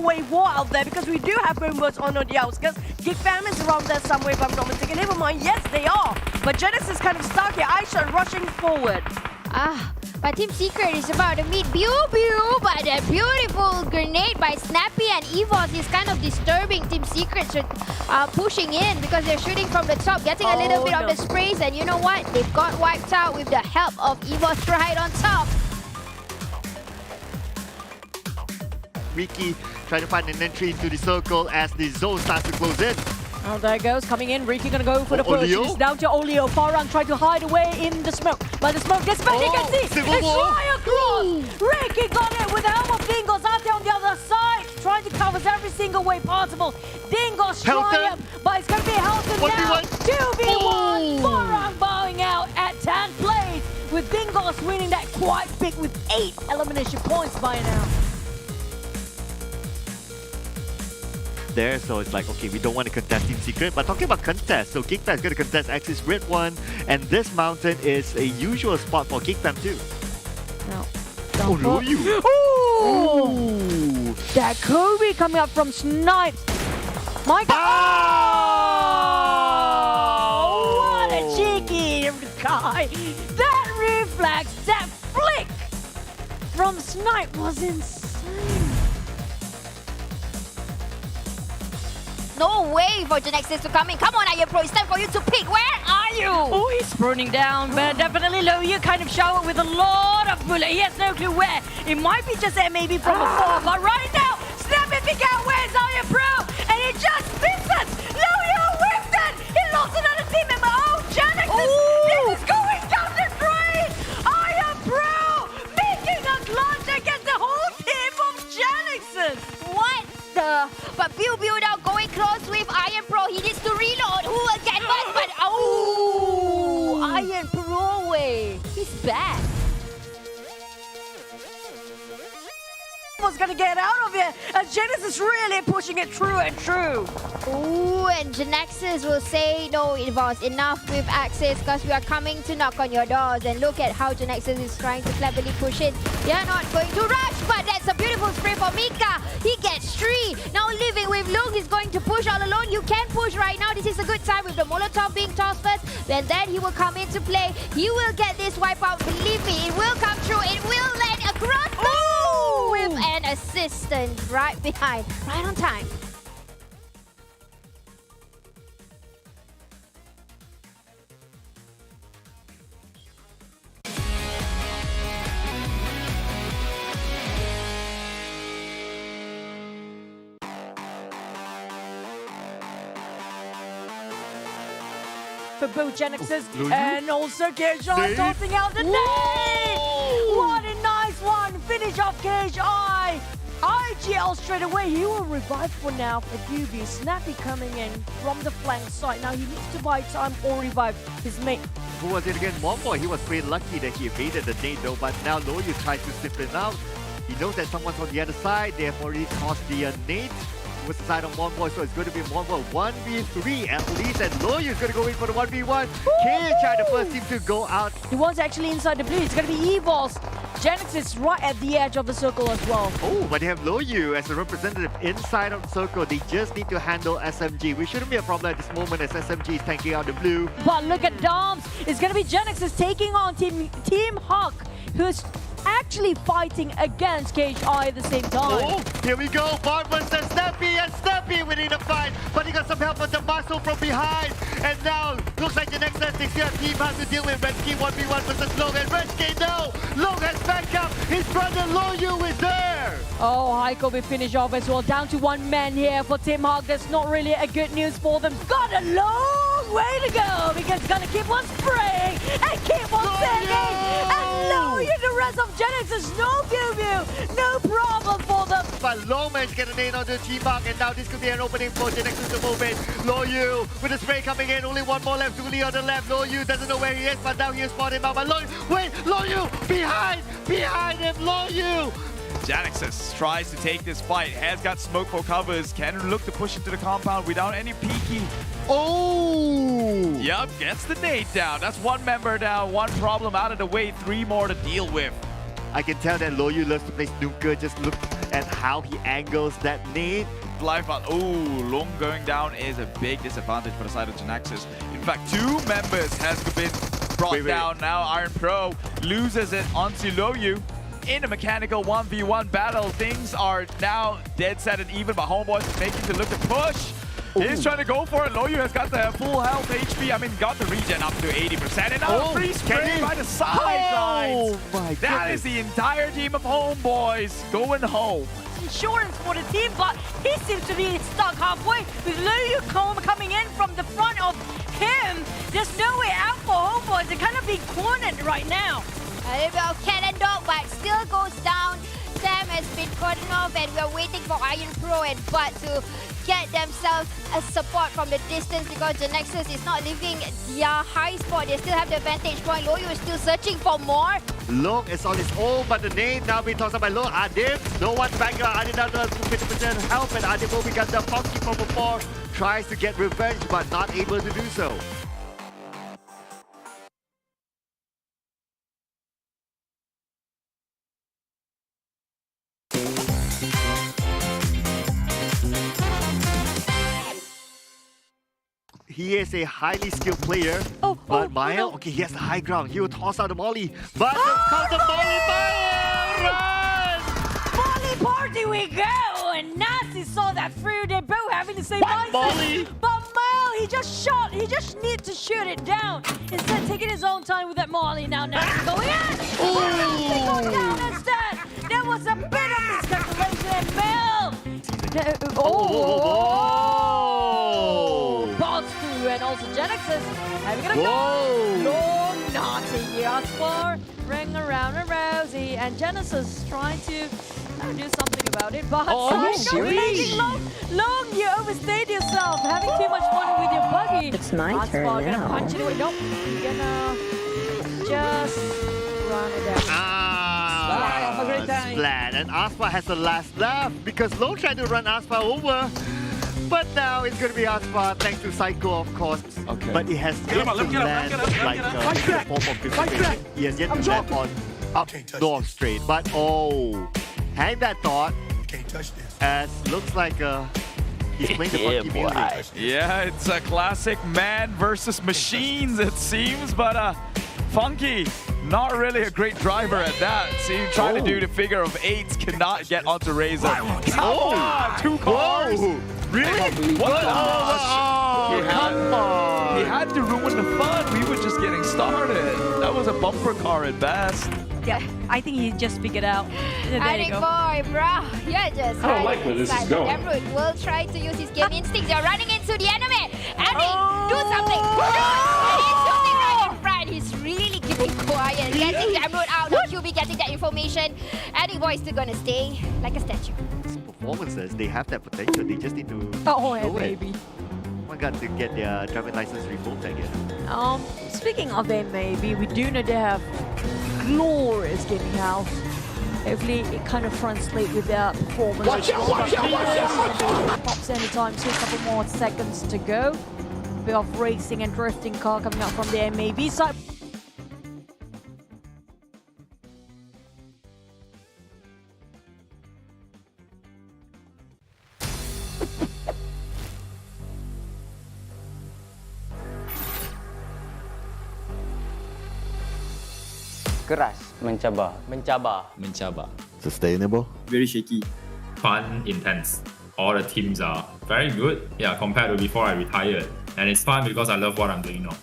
four-way wall out there because we do have Homebois on the outskirts. Geek Fam is around there somewhere if I'm not mistaken. Never mind, yes they are. But GENEXUS is kind of stuck here. Aisha rushing forward. But Team Secret is about to meet Pew, but a beautiful grenade by Snappy and EVOS is kind of disturbing Team Secret pushing in because they're shooting from the top, getting a little bit of the sprays, and you know what? They've got wiped out with the help of EVOS right on top. Ricky trying to find an entry into the circle as the zone starts to close in. Oh, there it goes, coming in. Ricky gonna go for the push. Olio? It's down to Olio. Farang trying to hide away in the smoke. But the smoke gets back, you can see. It's fly across. Ricky got it with the help of Dingoz out there on the other side. Trying to cover every single way possible. Dingoz trying, but it's gonna be Helton now. 2v1. Farang bowing out at 10th place. With Dingoz winning that quite big with 8 elimination points by now. There, so it's like, okay, we don't want to contest Team Secret, but talking about contest, so Geek Fam is going to contest Axis Red 1, and this mountain is a usual spot for Geek Fam too. No. Oh, you! Ooh! That Kobe coming up from Snipes. My God! Oh! What a cheeky guy! That reflex, that flick from Snipe was insane. No way for GENEXUS to come in. Come on, Iron Pro, it's time for you to pick. Where are you? Oh, he's burning down, but definitely low. You kind of shower with a lot of bullet. He has no clue where. It might be just there, maybe from afar, but right now, Snap and pick out where's Iron Pro, and it just misses. Low, whiffed it. He lost another team member. Oh, GENEXUS, this is going down the drain. Iron Pro making a clutch against the whole team of GENEXUS. What the? But Pew now going close with Iron Pro. He needs to reload. Who will get first? But oh, Iron Pro way. He's back. Was gonna get out of it, and GENEXUS really pushing it through and through. Ooh, and GENEXUS will say, no, it was enough with Axis because we are coming to knock on your doors. And look at how GENEXUS is trying to cleverly push in. They're not going to rush, but that's a beautiful spray for Mika. He gets 3. Now living with Luke, he's going to push all alone. You can push right now. This is a good time with the Molotov being tossed first. Then he will come into play. He will get this wipeout. Believe me, it will come through. It will land across the with an assistant right behind, right on time. For both GENEXUS and also KHI tossing out the nade! What a nice one! Finish off KHI! IGL straight away, he will revive for now for QB. Snappy coming in from the flank side. Now he needs to buy time or revive his mate. Who was it again? Homebois. He was pretty lucky that he evaded the nade though, but now Loyu tries to slip it out. He knows that someone's on the other side. They have already tossed the nade towards the side of Homebois, so it's going to be Homebois 1v3 at least, and Loyu is going to go in for the 1v1. KHI, the first team to go out. He was actually inside the blue. It's going to be EVOS. GENEXUS is right at the edge of the circle as well. Oh, but they have Loyu as a representative inside of the circle. They just need to handle SMG, which shouldn't be a problem at this moment as SMG is tanking out the blue. But look at Doms. It's going to be GENEXUS taking on Team Hawk, who's actually fighting against KHI at the same time. Oh, here we go. Bart versus Snappy, and Snappy winning the fight. But he got some help with the muscle from behind. And now, looks like the next team has to deal with Redski 1v1 versus Long. And Redski, no! Long has backup. His brother Loyu is there. Oh, Heiko will finish off as well. Down to 1 man here for Team Hawk. That's not really a good news for them. Got a long way to go because it's gonna keep on spraying and keep on sending. And Loyu, the rest of GENEXUS, no Pew, no problem for them. But Long managed to get a nade onto Team Hawk, and now this could be an opening for GENEXUS to move in. Loyu with the spray coming in, only 1 more left. Zuli on the left. Loyu doesn't know where he is, but now he has spotted him out. But Loyu, wait, Loyu behind him, Loyu. GENEXUS tries to take this fight, has got smoke for covers, can look to push into the compound without any peeking. Oh! Yup, gets the nade down. That's 1 member down, 1 problem out of the way, 3 more to deal with. I can tell that Loyu loves to play snooker. Just look and how he angles that nade. Life out. Oh, long going down is a big disadvantage for the side of GENEXUS. In fact, 2 members has been brought down. Now Iron Pro loses it onto Loyu. In a mechanical 1v1 battle, things are now dead set and even, but Homebois is making to look to push. He's trying to go for it. Loyu has got the full health HP. I mean, got the regen up to 80%. And now free spray by the sidelines. That is the entire team of Homebois going home. Insurance for the team, but he seems to be stuck halfway with Loyu coming in from the front of him. There's no way out for Homebois. They're kind of being cornered right now. A little bit of cat and dog, but still goes down. Sam has been cordoned off, and we're waiting for Iron Pro and Bud to get themselves a support from the distance because GENEXUS is not leaving their high spot. They still have the vantage point. Loyu is still searching for more. Long is on his own, but the nade now being tossed up by Long. Adib, no one back. Adib down to 50% help, and Adib will become the funky from before. Tries to get revenge, but not able to do so. He is a highly skilled player, but Maya, okay, he has the high ground. He will toss out the molly, but comes the molly fire! Run! Molly party we go! And Nasty saw that through. They're both having the same mindset. Molly? But Mal, he just shot. He just needs to shoot it down. Instead of taking his own time with that Molly. Now Nasty going in! Nasty going down instead! There was a bit of miscalculation and Mel! Bosskur and also GENEXUS having a go! Long naughty Yaspar, ring around a Rosie, and GENEXUS trying to do something about it, but making long, you overstayed yourself, having too much fun with your buggy. It's my turn gonna now. punch it away. Nope, you're gonna just run it down. Have a great time. Splat, and Aspa has the last laugh because Long tried to run Aspa over. But now it's going to be Aspa, thanks to Psycho, of course. Okay. But it has yet to land like the form of anticipation. He has yet to land on up north straight. But hang that thought. Can't touch this. As looks like he's playing the funky music. Yeah, it's a classic man versus machines, it seems, but Funky, not really a great driver at that. See, trying to do the figure of 8s, cannot get onto Razor. Come on, 2 cars. Really? What the Come on. He had to ruin the fun. We were just getting started. That was a bumper car at best. Yeah, I think he just figured out. There you go. Boy, bro, you're just I don't like where this is going. Emerald will try to use his game instincts. You're running into the enemy. Andy, do something. He's shooting right in front. He's really keeping quiet. Getting the Emerald out. Now QB getting that information. Andy boy is still gonna stay like a statue. Performances, they have that potential. They just need to show it. Maybe. One got to get their driving license revoked again. Speaking of them, maybe we do know they have glorious gaming house. Hopefully, it kind of translates with their performance. Watch out, watch out, watch out! Pops anytime, so a couple more seconds to go. Bit of racing and drifting car coming up from the MAB side. Keras, mencabar. Sustainable. Very shaky. Fun, intense. All the teams are very good, compared to before I retired. And it's fun because I love what I'm doing now.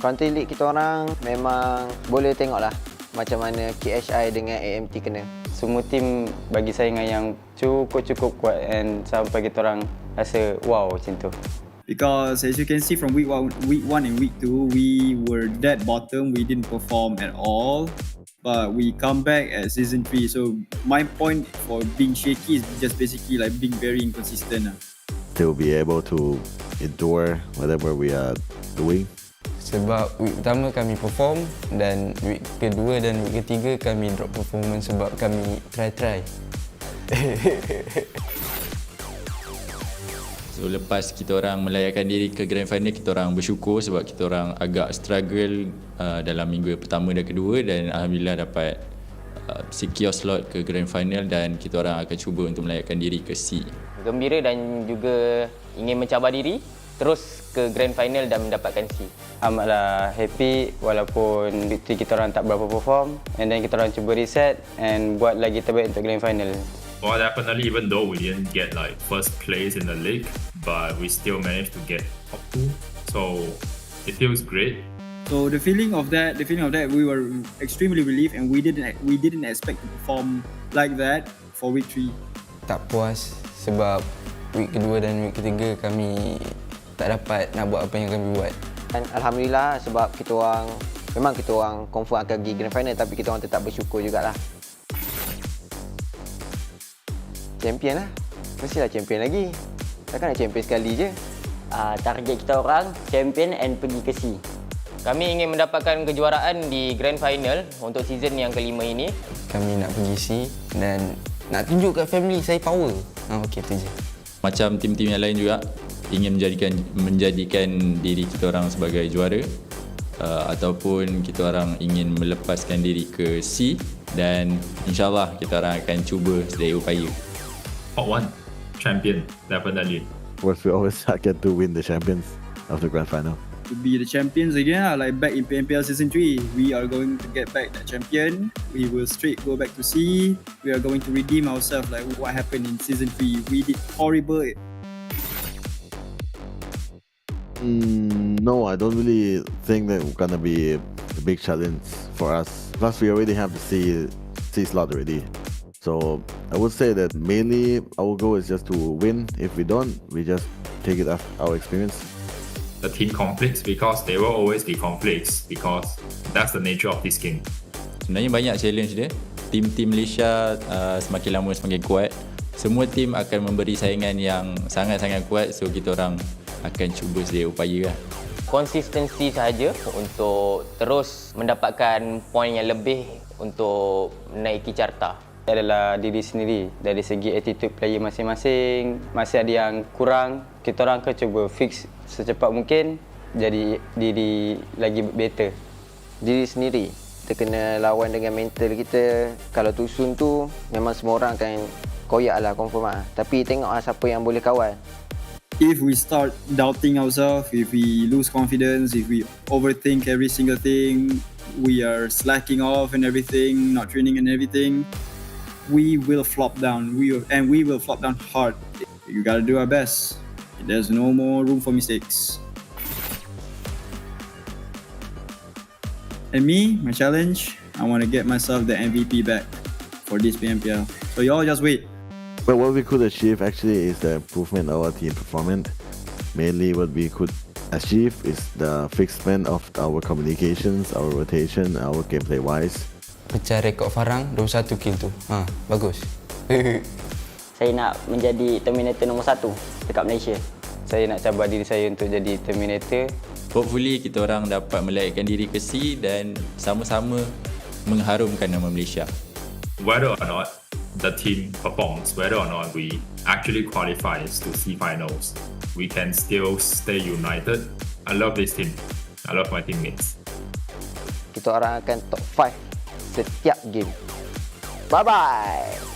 Country League kita orang memang boleh tengok lah macam mana KHI dengan AMT kena. Semua tim bagi saingan yang cukup kuat and sampai kita orang rasa wow macam tu. Because as you can see from week 1 and week 2, we were dead bottom. We didn't perform at all. But we come back at season 3. So my point for being shaky is just basically like being very inconsistent. To be able to endure whatever we are doing. Sebab week pertama kami perform dan week kedua dan week ketiga kami drop performance sebab kami try. So lepas kita orang melayakkan diri ke grand final, kita orang bersyukur sebab kita orang agak struggle dalam minggu pertama dan kedua, dan alhamdulillah dapat secure slot ke Grand Final dan kita orang akan cuba untuk melayakkan diri ke C. Gembira dan juga ingin mencabar diri terus ke Grand Final dan mendapatkan C. Amatlah happy walaupun victory kita orang tak berapa perform, and then kita orang cuba reset and buat lagi terbaik untuk Grand Final. Well, definitely, even though we didn't get like first place in the league, but we still managed to get top 2. So it feels great. So the feeling of that, we were extremely relieved, and we didn't expect to perform like that for week 3. Tak puas sebab week kedua dan week ketiga kami tak dapat nak buat apa yang kami buat. Dan alhamdulillah sebab kita orang confirm akan pergi Grand Final, tapi kita orang tetap bersyukur jugalah. Champion lah. Mestilah champion lagi. Takkan nak champion sekali je. Target kita orang champion and pergi ke C. Kami ingin mendapatkan kejuaraan di Grand Final untuk season yang kelima ini. Kami nak pergi C dan nak tunjuk kat family saya power. Okey, tu je. Macam tim-tim yang lain juga ingin menjadikan diri kita orang sebagai juara, ataupun kita orang ingin melepaskan diri ke C, dan insyaAllah kita orang akan cuba sedaya upaya. Part 1, champion, definitely. Of course, we always target to win the champions of the Grand Final. To be the champions again, like back in PMPL Season 3. We are going to get back that champion. We will straight go back to C. We are going to redeem ourselves like what happened in Season 3. We did horrible. No, I don't really think that it's gonna be a big challenge for us. Plus, we already have the C slot already. So I would say that mainly our goal is just to win. If we don't, we just take it as our experience. The team conflicts, because there will always be conflicts, because that's the nature of this game. Sebenarnya banyak challenge dia. Tim-tim Malaysia semakin lama semakin kuat. Semua tim akan memberi saingan yang sangat-sangat kuat, so kita orang akan cuba sedaya upaya lah. Konsistensi sahaja untuk terus mendapatkan poin yang lebih untuk menaiki carta. Adalah diri sendiri. Dari segi attitude player masing-masing, masih ada yang kurang, kita orang akan cuba fix secepat mungkin, jadi diri lagi better. Diri sendiri, kita kena lawan dengan mental kita. Kalau tusun tu memang semua orang akan koyak lah, confirm lah. Tapi tengok lah siapa yang boleh kawal. If we start doubting ourselves, if we lose confidence, if we overthink every single thing, we are slacking off and everything, not training and everything, we will flop down. We will flop down hard. You gotta do our best. There's no more room for mistakes. And me, my challenge, I want to get myself the MVP back for this PMPL. So y'all just wait. But what we could achieve actually is the improvement of our team performance. Mainly what we could achieve is the fixment of our communications, our rotation, our gameplay wise. Pecah rekod Farang 21 kill tu. Bagus. Saya nak menjadi Terminator nombor 1 dekat Malaysia. Saya nak cabar diri saya untuk jadi Terminator. Hopefully kita orang dapat melayakkan diri ke C dan sama-sama mengharumkan nama Malaysia. Whether or not the team performs, whether or not we actually qualifies to C finals, we can still stay united. I love this team. I love my teammates. Kita orang akan top 5 setiap game. Bye-bye.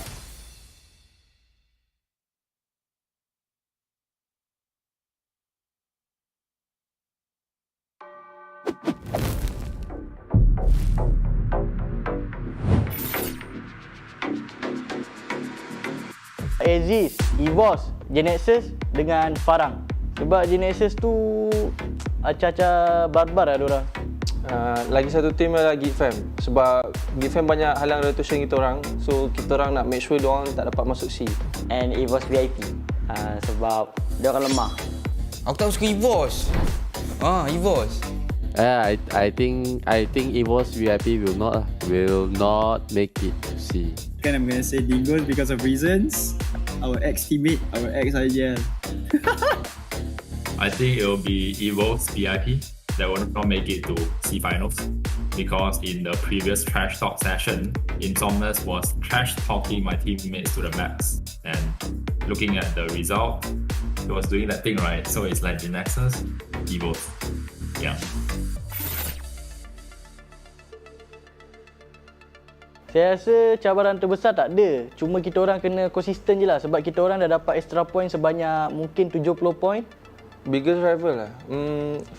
Aziz, EVOS, GENEXUS dengan Farang. Sebab GENEXUS tu acah-acah barbar lah diorang. Lagi satu tim adalah Geek Fam. Sebab Geek Fam banyak halang rotation kita orang. So kita orang nak make sure diorang tak dapat masuk C. And EVOS VIP. Sebab diorang lemah. Aku tak suka EVOS. EVOS. I think EVOS VIP will not make it to C. Kan I'm gonna say Dingoz because of reasons. Our ex-teammate, our ex-IGL. I think it will be EVOS VIP that will not make it to C finals, because in the previous trash talk session, Insomnus was trash talking my teammates to the max, and looking at the result, he was doing that thing right. So it's like GENEXUS, EVOS, yeah. Saya rasa cabaran terbesar tak ada. Cuma kita orang kena konsisten je lah. Sebab kita orang dah dapat extra point sebanyak mungkin 70 point. Biggest rival lah,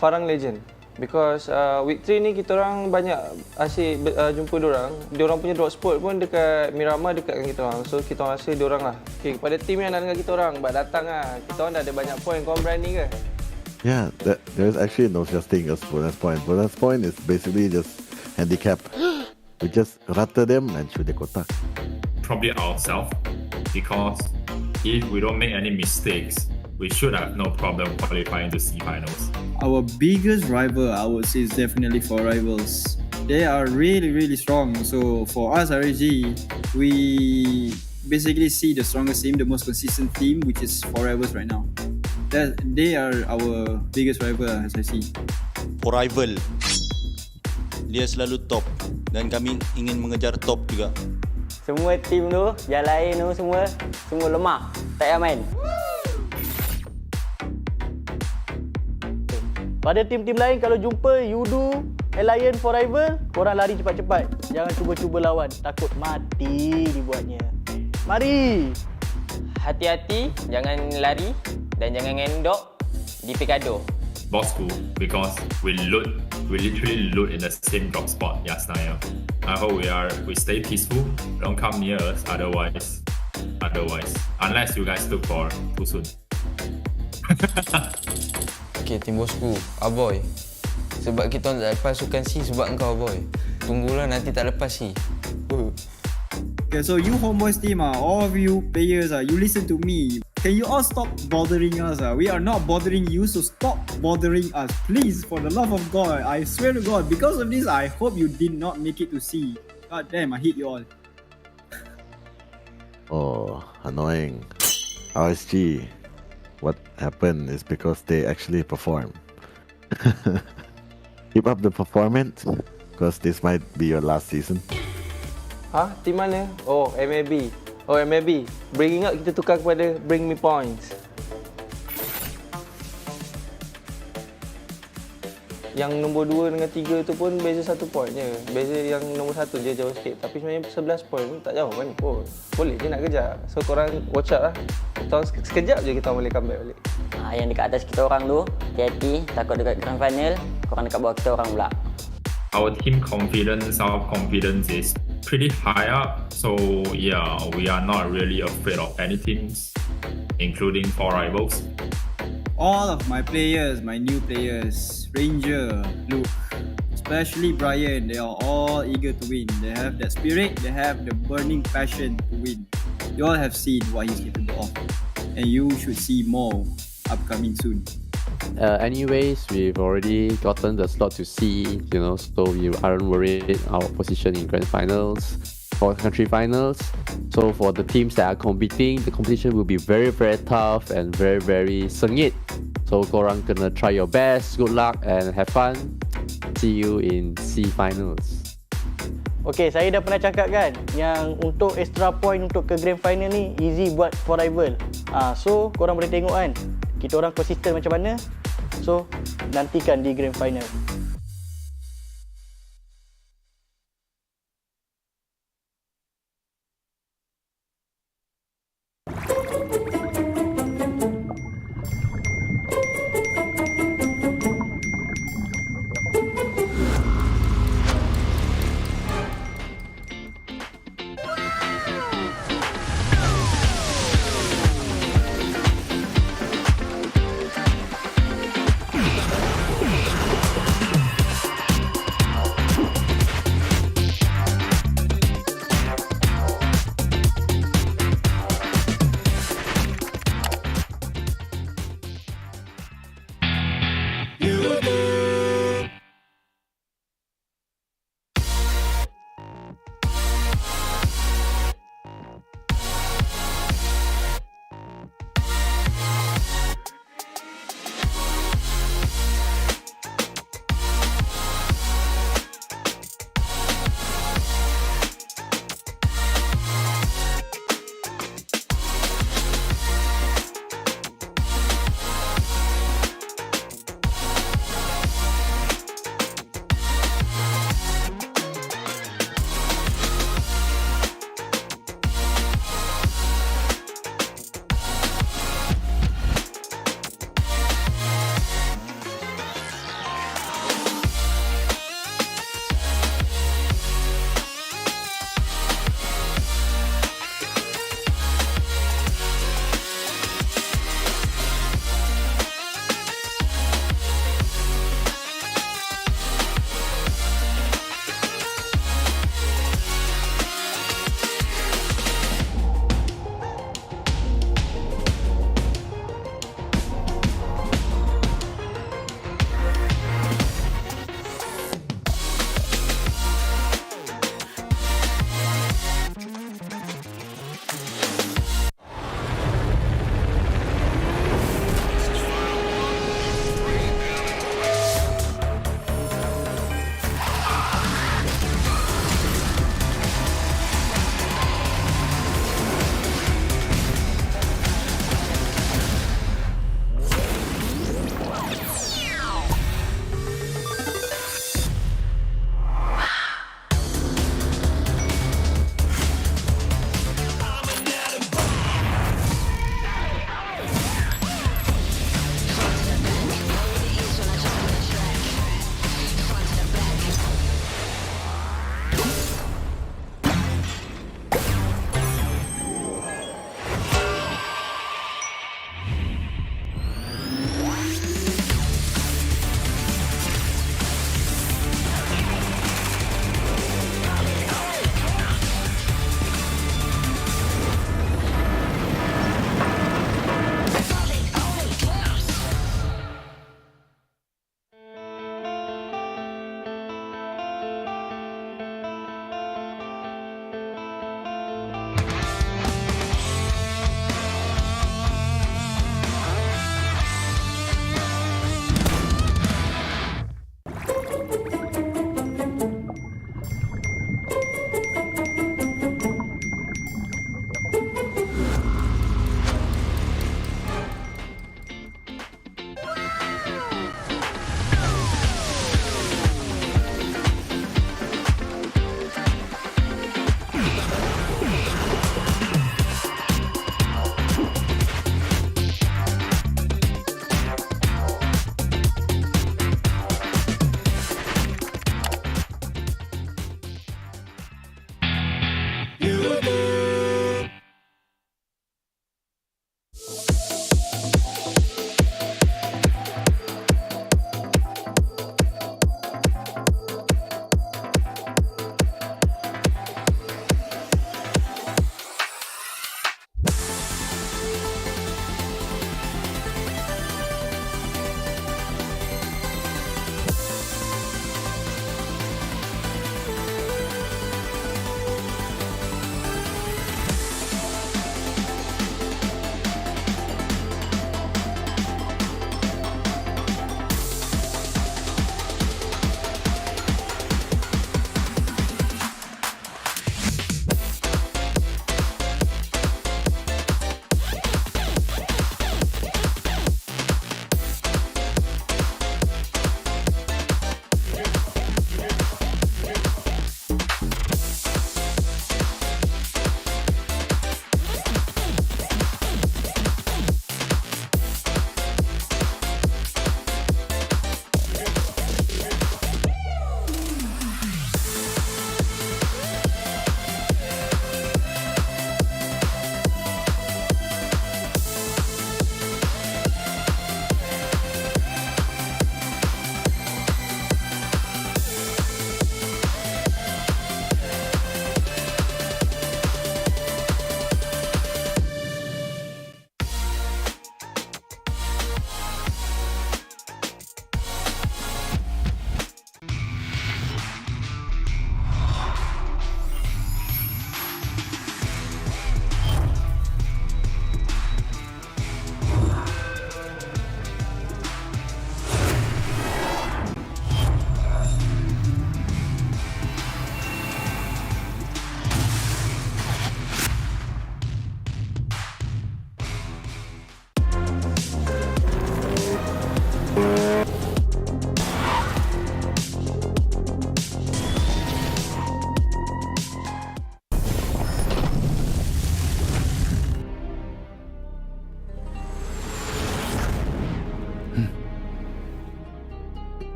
Farang Lejund. Because week 3 ni kita orang banyak asyik jumpa diorang. Diorang punya drop spot pun dekat Miramar dekat dengan kita orang. So kita orang rasa diorang lah. Okay, kepada tim yang nak dengan kita orang, datang lah. Kita orang dah ada banyak point, korang berani ke? Yeah, there's actually no such thing as bonus point. Bonus point is basically just handicap. We just rata them and shoot the kotak. Probably ourselves, because if we don't make any mistakes, we should have no problem qualifying to C finals. Our biggest rival, I would say, is definitely for rivals. They are really, really strong. So for us, RG, we basically see the strongest team, the most consistent team, which is for rivals right now. They are our biggest rival, as I see. For rival, dia selalu top dan kami ingin mengejar top juga. Semua tim tu, yang lain tu semua lemah. Tak payah main. Pada tim-tim lain kalau jumpa Yoodo, Alliance for rival, korang lari cepat-cepat. Jangan cuba-cuba lawan, takut mati dibuatnya. Mari! Hati-hati, jangan lari dan jangan ngendok di Picado. Bosskur, because we literally loot in the same drop spot just now. I hope we stay peaceful, don't come near us, otherwise, unless you guys look for too soon. Okay, tim Bosskur, Aboy. Sebab kita tak lepas sukan C sebab engkau, Aboy. Tunggulah nanti tak lepas C. Okay, so you Homebois team, all of you players, you listen to me. Can you all stop bothering us? We are not bothering you, so stop bothering us. Please, for the love of God. I swear to God, because of this, I hope you did not make it to C. God damn, I hate you all. Oh, annoying. RSG, what happened is because they actually perform. Keep up the performance, because this might be your last season. Ha? Tim mana? Oh, MAB. Oh, MAB. Bring ingat kita tukar kepada bring me points. Yang nombor 2 dengan 3 tu pun beza 1 point je. Beza yang nombor 1 je jauh sikit. Tapi sebenarnya 11 point pun tak jauh kan pun. Boleh je nak kejar. So korang watch out lah. Kita sekejap je kita boleh comeback balik. Yang dekat atas kita orang tu, hati-hati. Takut dekat grand final, korang dekat bawah kita orang pula. Our team confidence, self-confidence is pretty high up. So yeah, we are not really afraid of any teams, including for rivals. All of my players, my new players, Ranger, Luke, especially Brian, they are all eager to win. They have that spirit, they have the burning passion to win. You all have seen what he's capable of, and you should see more upcoming soon. Anyways, we've already gotten the slot to see, so we aren't worried our position in grand finals or country finals. So for the teams that are competing, the competition will be very, very tough and very, very sengit. So korang kena try your best, good luck and have fun. See you in C finals. Okay, saya dah pernah cakap kan, yang untuk extra point untuk ke grand final ni easy buat for rival. So korang boleh tengok kan, kita orang konsisten macam mana. So nantikan di grand final.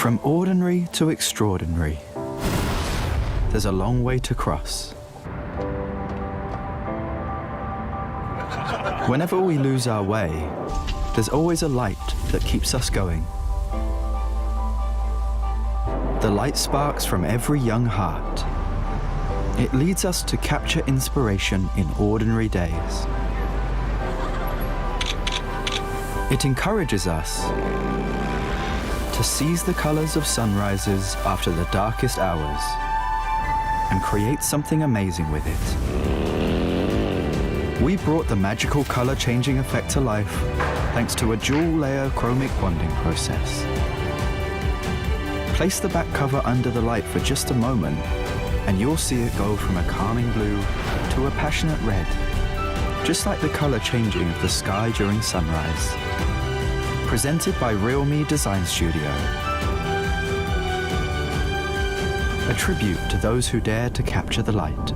From ordinary to extraordinary, there's a long way to cross. Whenever we lose our way, there's always a light that keeps us going. The light sparks from every young heart. It leads us to capture inspiration in ordinary days. It encourages us to seize the colors of sunrises after the darkest hours and create something amazing with it. We brought the magical color-changing effect to life thanks to a dual-layer chromic bonding process. Place the back cover under the light for just a moment and you'll see it go from a calming blue to a passionate red, just like the color changing of the sky during sunrise. Presented by RealMe Design Studio. A tribute to those who dare to capture the light.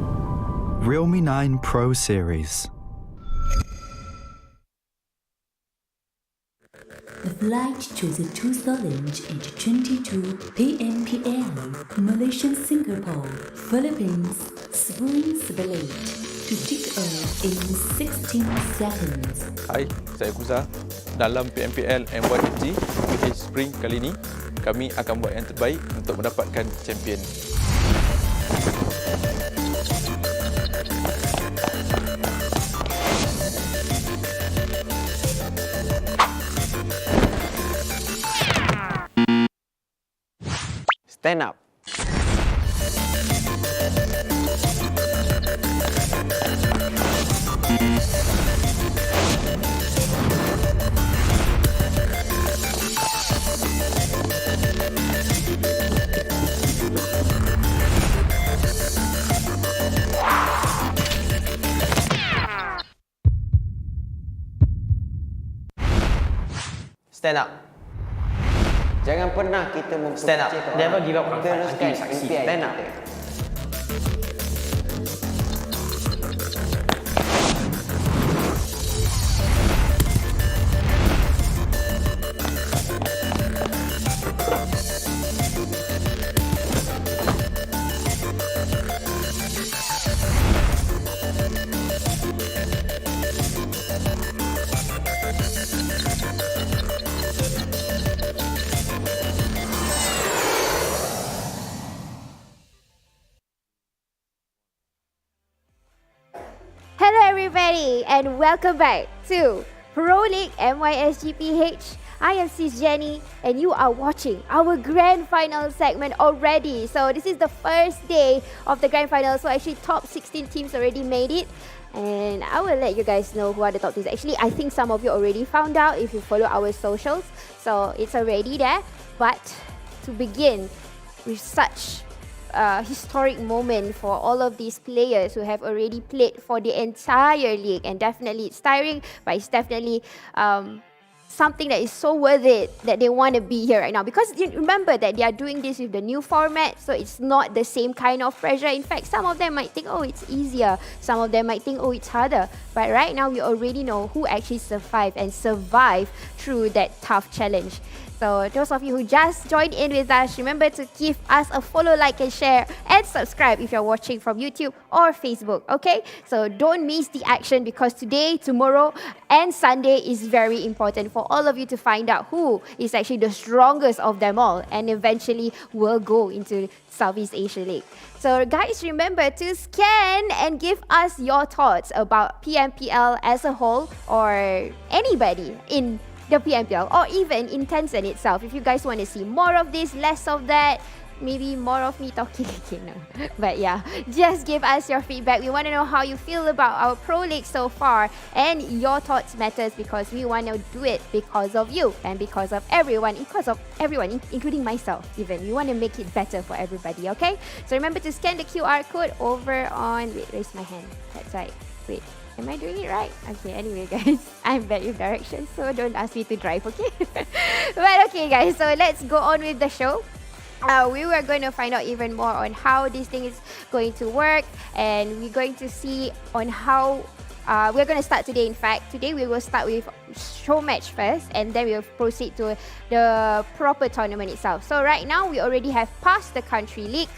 RealMe 9 Pro Series. The flight to the 2022 PMPL Malaysia Singapore Philippines Spring Split to kick off in 16 seconds. Hai, saya Kuza. Dalam PMPL MYSGPH Spring kali ini, kami akan buat yang terbaik untuk mendapatkan champion. Stand up. Stand up. Jangan pernah kita Stand up. Never give up. Teruskan impian. Stand up. everybody, and welcome back to Pro League MYSGPH. I am Sis Jenny, and you are watching our grand final segment already. So this is the first day of the grand final. So actually, top 16 teams already made it, and I will let you guys know who are the top teams. Actually, I think some of you already found out if you follow our socials. So it's already there. But to begin with such historic moment for all of these players who have already played for the entire league, and definitely it's tiring, but it's definitely something that is so worth it that they want to be here right now, because remember that they are doing this with the new format, so it's not the same kind of pressure. In fact, some of them might think, oh, it's easier, some of them might think, oh, it's harder, but right now we already know who actually survived through that tough challenge. So those of you who just joined in with us, remember to give us a follow, like and share, and subscribe if you're watching from YouTube or Facebook, okay? So don't miss the action, because today, tomorrow, and Sunday is very important for all of you to find out who is actually the strongest of them all, and eventually will go into Southeast Asia League. So guys, remember to scan and give us your thoughts about PMPL as a whole, or anybody in the PMPL, or even in Tencent itself. If you guys want to see more of this, less of that, maybe more of me talking again now. But yeah, just give us your feedback. We want to know how you feel about our Pro League so far, and your thoughts matters, because we want to do it because of you and because of everyone, including myself even. We want to make it better for everybody, okay? So remember to scan the QR code over on, wait, raise my hand. That's right. Wait. Am I doing it right? Okay, anyway guys, I'm bad with directions, so don't ask me to drive, okay? But okay guys, so let's go on with the show. We were going to find out even more on how this thing is going to work, and we're going to see on how we're going to start today. In fact, today we will start with show match first, and then we'll proceed to the proper tournament itself. So right now we already have passed the country league,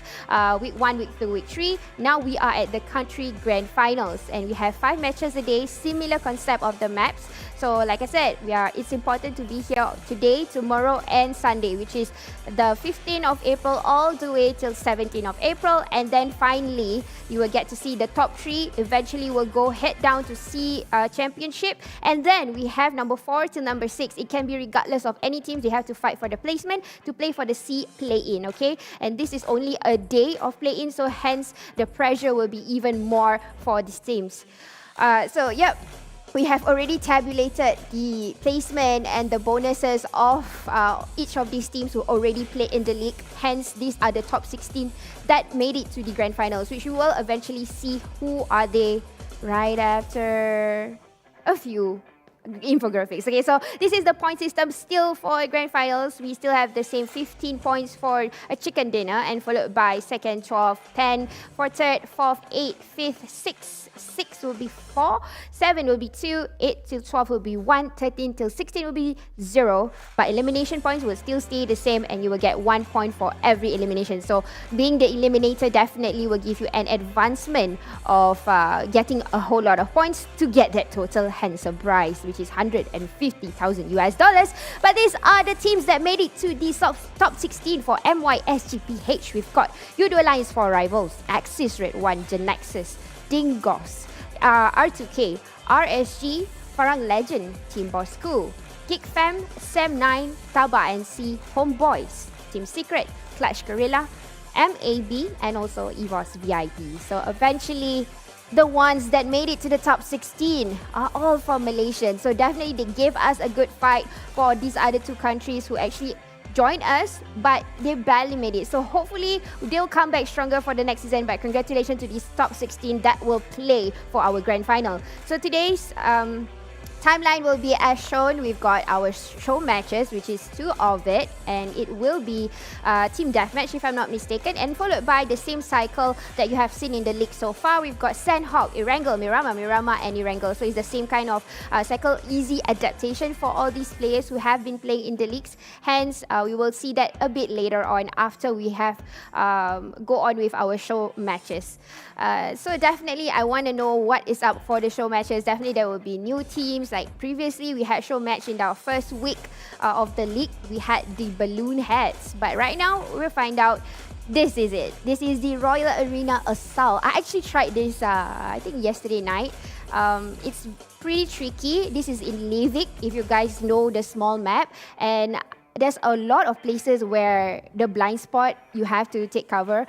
week 1, week 2, week 3. Now we are at the country grand finals, and we have 5 matches a day, similar concept of the maps. So like I said, it's important to be here today, tomorrow and Sunday, which is the 15th of April all the way till 17th of April. And then finally, you will get to see the top 3. Eventually, we'll go head down to C championship. And then we have number 4 to number 6. It can be regardless of any teams. They have to fight for the placement to play for the C play-in, okay? And this is only a day of play-in, so hence the pressure will be even more for these teams. We have already tabulated the placement and the bonuses of each of these teams who already played in the league. Hence, these are the top 16 that made it to the grand finals, which we will eventually see who are they right after a few infographics. Okay, so this is the point system still for grand finals. We still have the same 15 points for a chicken dinner, and followed by second 12, 10 for third, fourth, 8, fifth, 6 will be 4, 7 will be 2, 8 till 12 will be 1, 13 till 16 will be 0. But elimination points will still stay the same, and you will get 1 point for every elimination. So being the eliminator definitely will give you an advancement of getting a whole lot of points to get that total handsome prize, which is $150,000. But these are the teams that made it to the top 16 for MYSGPH. We've got Yoodo Alliance for Rivals, Axis redONE, GENEXUS, Dingoz, R2K, RSG, Farang Lejund, Team Bosskur, Geek Fam, Sam9, TABAH NC, Homebois, Team Secret, Clutch Guerilla, MAB, and also EVOS VIP. So eventually, the ones that made it to the top 16 are all from Malaysia. So definitely they gave us a good fight for these other 2 countries who actually joined us, but they barely made it. So hopefully they'll come back stronger for the next season. But congratulations to these top 16 that will play for our grand final. So today's timeline will be as shown. We've got our show matches, which is 2 of it, and it will be team deathmatch if I'm not mistaken, and followed by the same cycle that you have seen in the league so far. We've got Sanhok, Erangel, Miramar and Erangel. So it's the same kind of cycle, easy adaptation for all these players who have been playing in the leagues. Hence, we will see that a bit later on after we have go on with our show matches. So definitely I want to know what is up for the show matches. Definitely there will be new teams. Like previously we had show match in our first week of the league. We had the balloon heads, but right now we'll find out this is it. This is the Royal Arena Assault. I actually tried this I think yesterday night. It's pretty tricky. This is in Leavik, if you guys know the small map, and there's a lot of places where the blind spot you have to take cover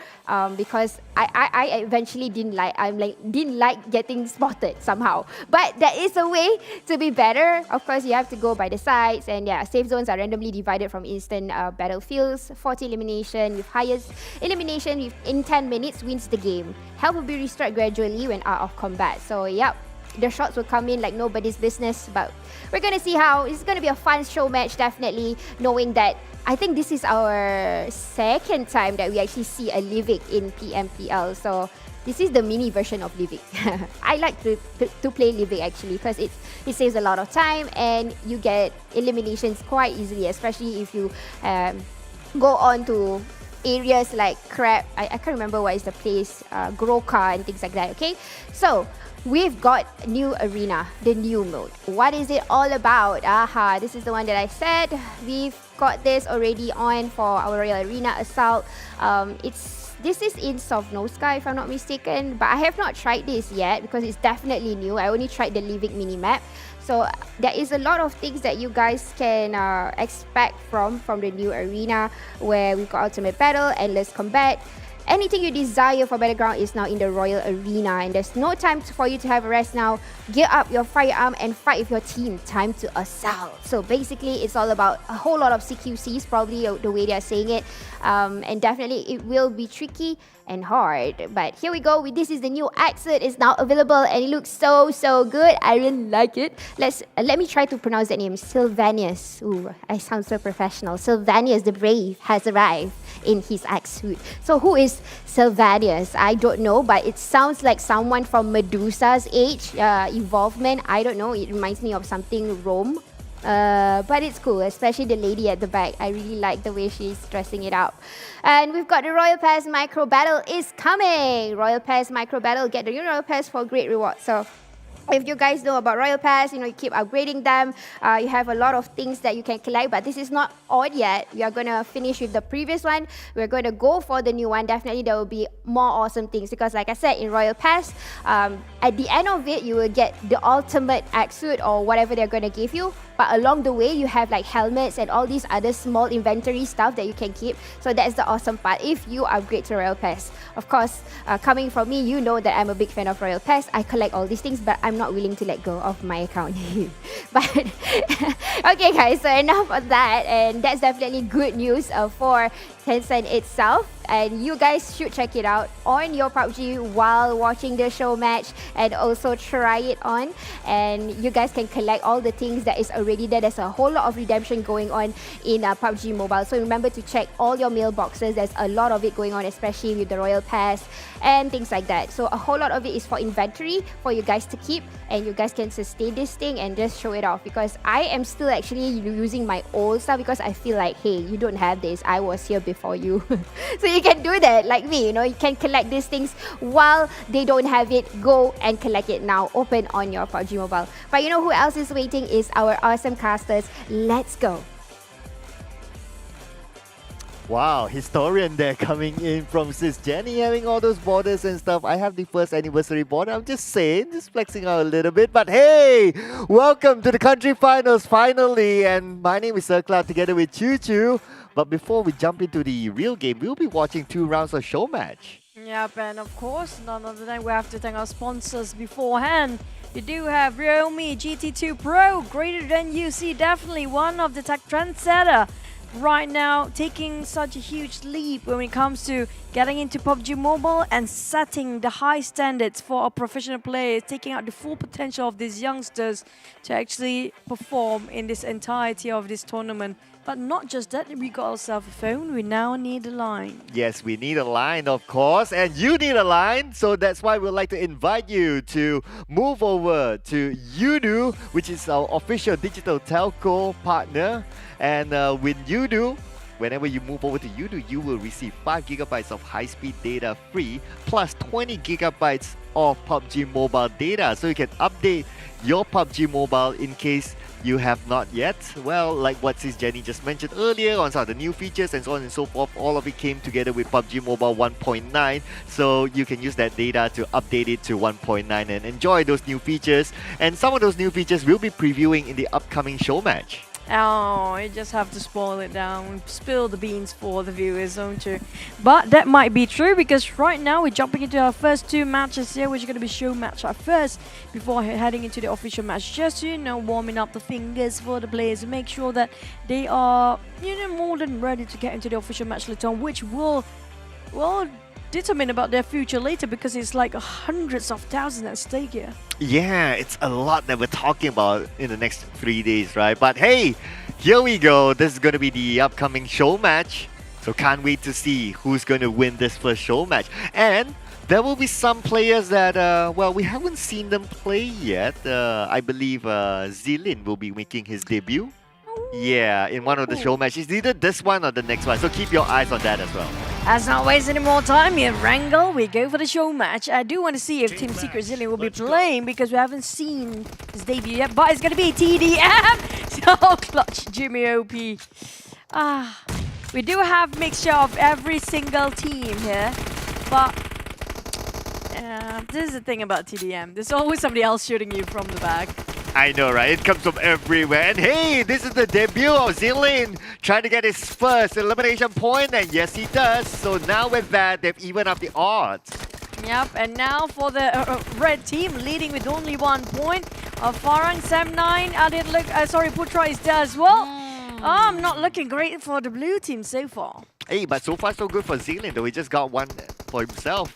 because I eventually didn't like getting spotted somehow. But there is a way to be better. Of course, you have to go by the sides, and yeah, safe zones are randomly divided from instant battlefields. 40 elimination with highest elimination in 10 minutes wins the game. Health will be restored gradually when out of combat. So yep, the shots will come in like nobody's business, but we're gonna see how. It's gonna be a fun show match, definitely, knowing that I think this is our second time that we actually see a Leavik in PMPL. So this is the mini version of Leavik. I like to play Leavik actually because it saves a lot of time and you get eliminations quite easily, especially if you go on to areas like Crab. I can't remember what is the place, Groka and things like that. Okay, so we've got new arena, the new mode. What is it all about? This is the one that I said. We've got this already on for our Royal Arena Assault. This is in Sovnovska if I'm not mistaken, but I have not tried this yet because it's definitely new. I only tried the Leavik mini-map. So there is a lot of things that you guys can expect from the new arena, where we've got Ultimate Battle, Endless Combat. Anything you desire for Battleground is now in the Royal Arena, and there's no time for you to have a rest now. Gear up your firearm and fight with your team. Time to assault. So basically, it's all about a whole lot of CQCs, probably the way they are saying it. And definitely, it will be tricky and hard. But here we go. This is the new Axet. It's now available and it looks so good. I really like it. Let me try to pronounce that name. Sylvanus. Ooh, I sound so professional. Sylvanus the Brave has arrived in his Axet. So who is Sylvanus? I don't know, but it sounds like someone from Medusa's age, evolvement. I don't know. It reminds me of something Rome. But it's cool, especially the lady at the back. I really like the way she's dressing it up. And we've got the Royal Pass Micro Battle is coming. Royal Pass Micro Battle, get the new Royal Pass for great rewards. So if you guys know about Royal Pass, you keep upgrading them. You have a lot of things that you can collect, but this is not on yet. We are going to finish with the previous one. We're going to go for the new one. Definitely there will be more awesome things because like I said, in Royal Pass, at the end of it, you will get the ultimate Axet or whatever they're going to give you. But along the way, you have like helmets and all these other small inventory stuff that you can keep. So that's the awesome part if you upgrade to Royal Pass. Of course, coming from me, you know that I'm a big fan of Royal Pass. I collect all these things, but I'm not willing to let go of my account. But okay guys, so enough of that. And that's definitely good news for Tencent itself. And you guys should check it out on your PUBG while watching the show match and also try it on. And you guys can collect all the things that is already there. There's a whole lot of redemption going on in PUBG Mobile. So remember to check all your mailboxes. There's a lot of it going on, especially with the Royal Pass and things like that. So a whole lot of it is for inventory for you guys to keep. And you guys can sustain this thing and just show it off. Because I am still actually using my old stuff because I feel like, hey, you don't have this. I was here before you. So you can do that like me, you can collect these things while they don't have it. Go and collect it now, open on your PUBG Mobile. But you know who else is waiting is our awesome casters. Let's go. Wow, historian there coming in from Sis Jenny, having all those borders and stuff. I have the first anniversary border. I'm just saying, just flexing out a little bit. But hey, welcome to the country finals finally. And my name is Sir Cloud together with Choo Choo. But before we jump into the real game, we'll be watching 2 rounds of show match. Yep, and of course, none other than we have to thank our sponsors beforehand. You do have Realme GT2 Pro, greater than UC, definitely one of the tech trendsetter right now, taking such a huge leap when it comes to getting into PUBG Mobile and setting the high standards for our professional players, taking out the full potential of these youngsters to actually perform in this entirety of this tournament. But not just that, we got ourselves a phone, we now need a line. Yes, we need a line, of course, and you need a line, so that's why we'd like to invite you to move over to Yoodo, which is our official digital telco partner. And with Yoodo, whenever you move over to Yoodo, you will receive 5 GB of high-speed data free, plus 20 GB of PUBG Mobile data, so you can update your PUBG Mobile in case you have not yet. Well, like what Sis Jenny just mentioned earlier on some of the new features and so on and so forth, all of it came together with PUBG Mobile 1.9, so you can use that data to update it to 1.9 and enjoy those new features. And some of those new features we'll be previewing in the upcoming show match. Oh, you just have to spoil it down, spill the beans for the viewers, don't you? But that might be true because right now we're jumping into our first 2 matches here, which are going to be show match at first before heading into the official match. Just, warming up the fingers for the players and make sure that they are, more than ready to get into the official match later on, which will, determine about their future later because it's like hundreds of thousands at stake here. Yeah, it's a lot that we're talking about in the next 3 days, right? But hey, here we go. This is going to be the upcoming show match. So can't wait to see who's going to win this first show match. And there will be some players that, we haven't seen them play yet. I believe Zilin will be making his debut. Yeah, in one of the show matches, either this one or the next one. So keep your eyes on that as well. Let's not waste any more time here, Wrangle. We go for the show match. I do want to see if Team Secret Zillion will be playing because we haven't seen his debut yet. But it's going to be TDM. So clutch, Jimmy OP. We do have mixture of every single team here. But this is the thing about TDM. There's always somebody else shooting you from the back. I know, right? It comes from everywhere. And hey, this is the debut of Zilin trying to get his first elimination point, and yes, he does. So now with that, they've evened up the odds. Yep, and now for the red team, leading with only 1 point. Farang, Sam9, Putra is there as well. I'm not looking great for the blue team so far. Hey, but so far so good for Zilin, though. He just got one for himself.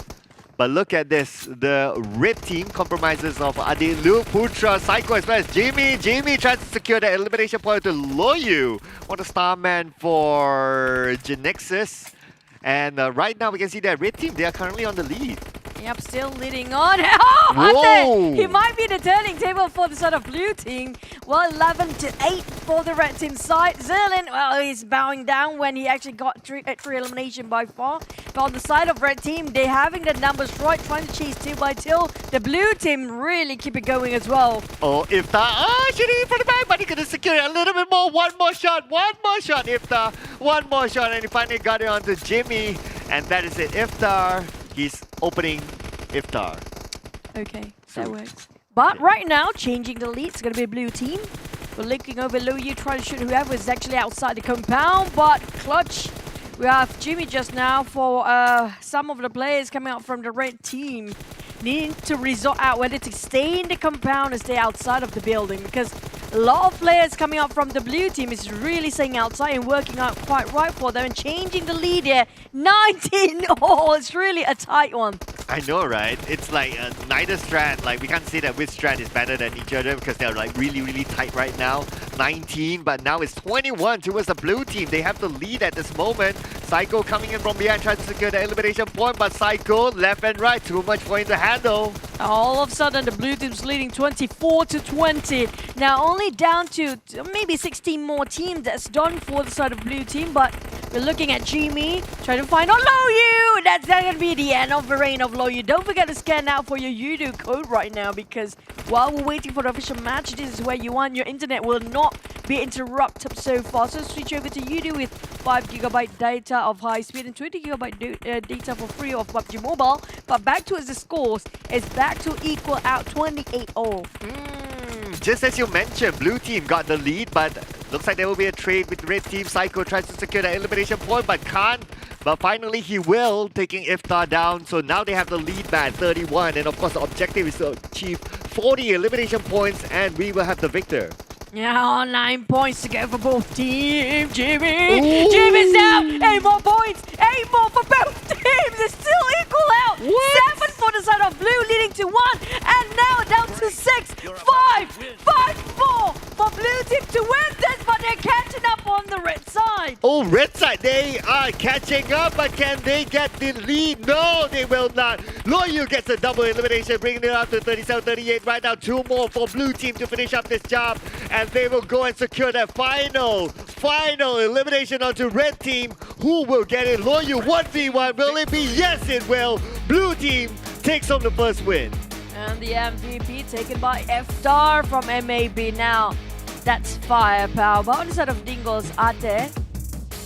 But look at this. The red team compromises of Adi, Luke, Putra, Psycho as well as Jimmy. Jimmy tries to secure the elimination point to Loyu. What a star man for GENEXUS. And right now we can see that red team, they are currently on the lead. Yep, still leading on. Oh, he might be the turning table for the sort of blue team. Well, 11-8 for the red team side. Zerlin, well, he's bowing down when he actually got three elimination by far. But on the side of red team, they're having the numbers right, trying to chase 2 by 2. The blue team really keep it going as well. Oh, Iftar, shooting in for the back, but he could secure it a little bit more. One more shot, Iftar. One more shot, and he finally got it onto Jimmy. And that is it, Iftar. He's opening Iftar. Okay, that works. But right now, changing the lead, it's going to be a blue team. We're looking over Loyu, trying to shoot whoever is actually outside the compound. But clutch, we have Jimmy just now for some of the players coming out from the red team. Needing to resort out whether to stay in the compound or stay outside of the building. Because a lot of players coming out from the blue team is really staying outside and working out quite right for them. And changing the lead here, 19 all. It's really a tight one. I know, right? It's like neither strat, like we can't say that which strat is better than each other because they're like really tight right now. 19, but now it's 21 towards the blue team. They have the lead at this moment. Psycho coming in from behind, trying to secure the elimination point, but Psycho left and right, too much for him to handle. All of a sudden, the blue team's leading 24-20. Now only down to maybe 16 more teams that's done for the side of blue team, but we're looking at Jimmy, trying to find Loyu. That's going to be the end of the reign of Loyu. Don't forget to scan out for your Yoodo code right now, because while we're waiting for the official match, this is where you want your internet will not be interrupted so far. So switch over to Yoodo with 5 GB data of high speed and 20 GB data for free of PUBG Mobile. But back to the scores, it's back to equal out 28-all. Just as you mentioned, blue team got the lead, but looks like there will be a trade with red team. Psycho tries to secure the elimination point, but can't. But finally he will, taking Iftar down. So now they have the lead by 31. And of course the objective is to achieve 40 elimination points, and we will have the victor. Yeah, 9 points to go for both teams. Jimmy! Jimmy's down! 8 more points! 8 more for both teams! It's still equal out! What? 7 for the side of blue, leading to 1. And now down to 6. 5! 5-4 for blue team to win this, but they're catching up on the red side. Oh, red side, they are catching up, but can they get the lead? No, they will not. Loyu gets a double elimination, bringing it up to 37-38. Right now, 2 more for blue team to finish up this job. And they will go and secure that final elimination onto red team. Who will get it? Loyu 1v1. Will it be? Yes, it will. Blue team takes home the first win. And the MVP taken by Iftar from MAB. Now, that's firepower. But on the side of Dingoz Ate,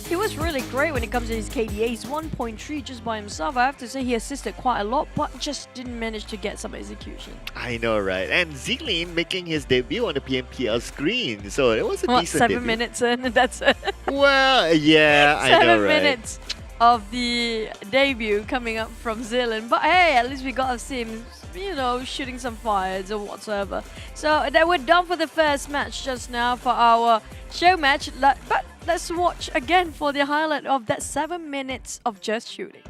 he was really great when it comes to his KDA. He's 1.3 just by himself. I have to say he assisted quite a lot, but just didn't manage to get some execution. I know, right? And Zeaglin making his debut on the PMPL screen. So it was a decent 7 debut. minutes in, that's it. Well, yeah, I know, 7 right? minutes of the debut coming up from Zealand. But hey, at least we got to see him, you know, shooting some fires or whatsoever. So that we're done for the first match just now for our show match. But let's watch again for the highlight of that 7 minutes of just shooting.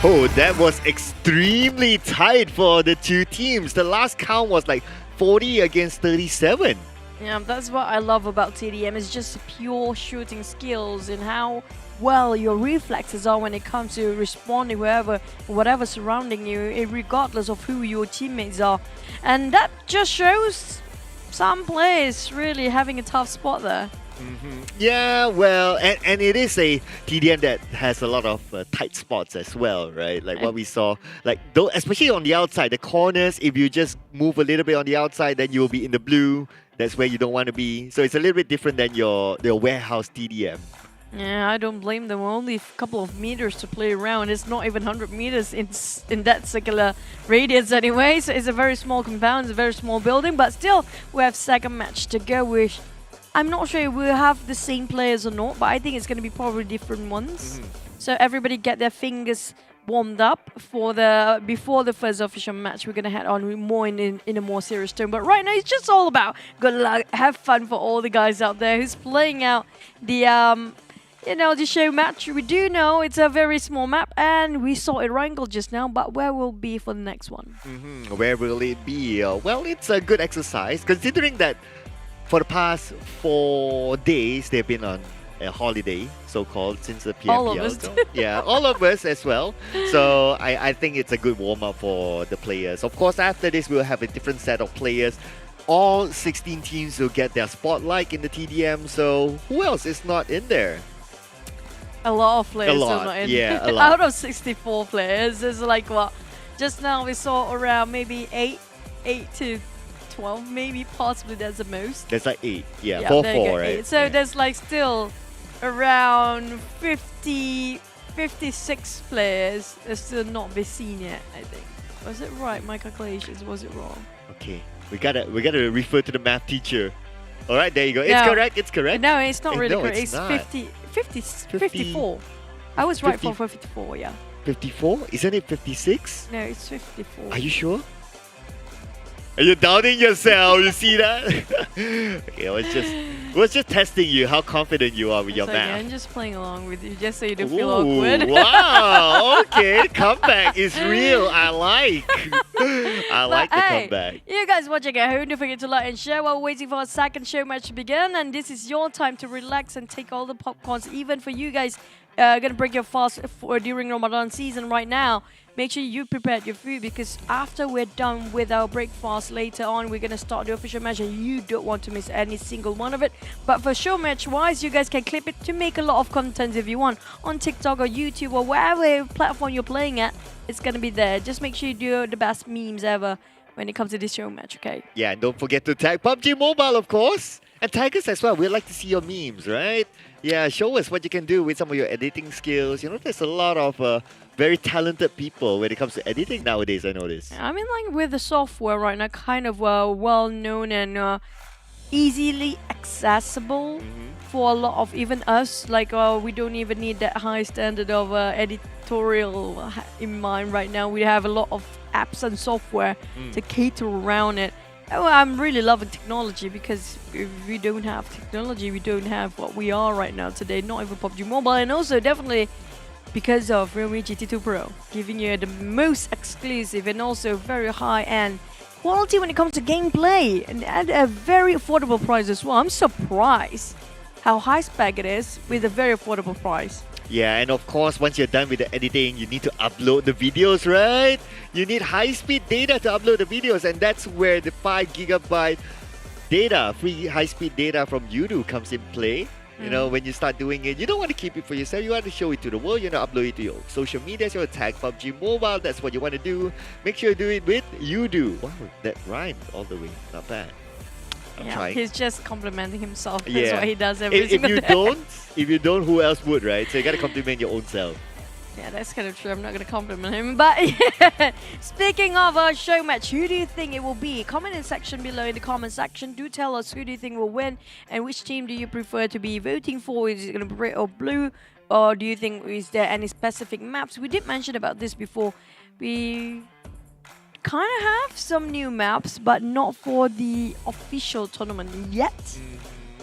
Oh, that was extremely tight for the two teams. The last count was like 40 against 37. Yeah, that's what I love about TDM. It's just pure shooting skills and how well your reflexes are when it comes to responding whatever surrounding you, regardless of who your teammates are. And that just shows some players really having a tough spot there. Yeah, well, and it is a TDM that has a lot of tight spots as well, right? Like what we saw, like though, especially on the outside, the corners. If you just move a little bit on the outside, then you'll be in the blue. That's where you don't want to be. So it's a little bit different than your warehouse TDM. Yeah, I don't blame them. Only a couple of meters to play around. It's not even 100 meters in that particular radius anyway. So it's a very small compound, it's a very small building. But still, we have second match to go with. I'm not sure if we'll have the same players or not, but I think it's going to be probably different ones. So everybody get their fingers warmed up for before the first official match. We're going to head on more in a more serious tone. But right now, it's just all about good luck, have fun for all the guys out there who's playing out the the show match. We do know it's a very small map, and we saw it wrangled just now, but where will it be for the next one? Where will it be? Well, it's a good exercise, considering that for the past 4 days, they've been on a holiday, so-called, since the PMPL. All of us. Yeah, all of us as well. So I think it's a good warm-up for the players. Of course, after this, we'll have a different set of players. All 16 teams will get their spotlight in the TDM, so who else is not in there? A lot of players A lot, are not in. yeah, a lot. Out of 64 players, there's like what? Just now we saw around maybe 8 to 12, maybe possibly that's the most. There's like 8, yeah, there you 4, go, right? 8. So there's like still around 56 players that still not be seen yet, I think. Was it right? My calculations, was it wrong? Okay, we gotta refer to the math teacher. All right, there you go. It's No. correct. It's correct. No, it's not really No, correct. it's It's not. 54. I was right for 54, yeah. 54? Isn't it 56? No, it's 54. Are you sure? Are you doubting yourself? You see that? Okay, I was just testing you, how confident you are with your It's okay, math. I'm just playing along with you, just so you don't feel Ooh, awkward. wow, okay, comeback is real. I like the Hey, comeback. you guys watching at home, don't forget to like and share while waiting for our second show match to begin. And this is your time to relax and take all the popcorns, even for you guys gonna break your fast during Ramadan season right now. Make sure you prepared your food, because after we're done with our breakfast later on, we're gonna start the official match, and you don't want to miss any single one of it. But for show match wise, you guys can clip it to make a lot of content if you want on TikTok or YouTube or wherever platform you're playing at. It's gonna be there. Just make sure you do the best memes ever when it comes to this show match, okay? Yeah, and don't forget to tag PUBG Mobile, of course. And tag us as well. We'd like to see your memes, right? Yeah, show us what you can do with some of your editing skills. You know, there's a lot of very talented people when it comes to editing nowadays, I notice. I mean, like with the software right now, kind of well-known and easily accessible for a lot of even us. Like, we don't even need that high standard of editorial in mind right now. We have a lot of apps and software to cater around it. Oh, I'm really loving technology, because if we don't have technology, we don't have what we are right now today, not even PUBG Mobile, and also definitely because of realme GT2 Pro, giving you the most exclusive and also very high-end quality when it comes to gameplay, and at a very affordable price as well. I'm surprised how high spec it is with a very affordable price. Yeah, and of course, once you're done with the editing, you need to upload the videos, right? You need high-speed data to upload the videos, and that's where the 5 GB data, free high-speed data from Yoodo comes in play. You know, when you start doing it, you don't want to keep it for yourself. You want to show it to the world. You want to upload it to your social media. You want to tag PUBG Mobile. That's what you want to do. Make sure you do it with Yoodo. Wow, that rhymed all the way. Not bad. I'm trying. He's just complimenting himself. That's what he does every If single you day. if you don't, who else would, right? So you got to compliment your own self. Yeah, that's kind of true. I'm not going to compliment him. But yeah. Speaking of our show match, who do you think it will be? Comment in section below in the comment section. Do tell us who do you think will win, and which team do you prefer to be voting for? Is it going to be red or blue? Or do you think, is there any specific maps? We did mention about this before. We kind of have some new maps, but not for the official tournament yet.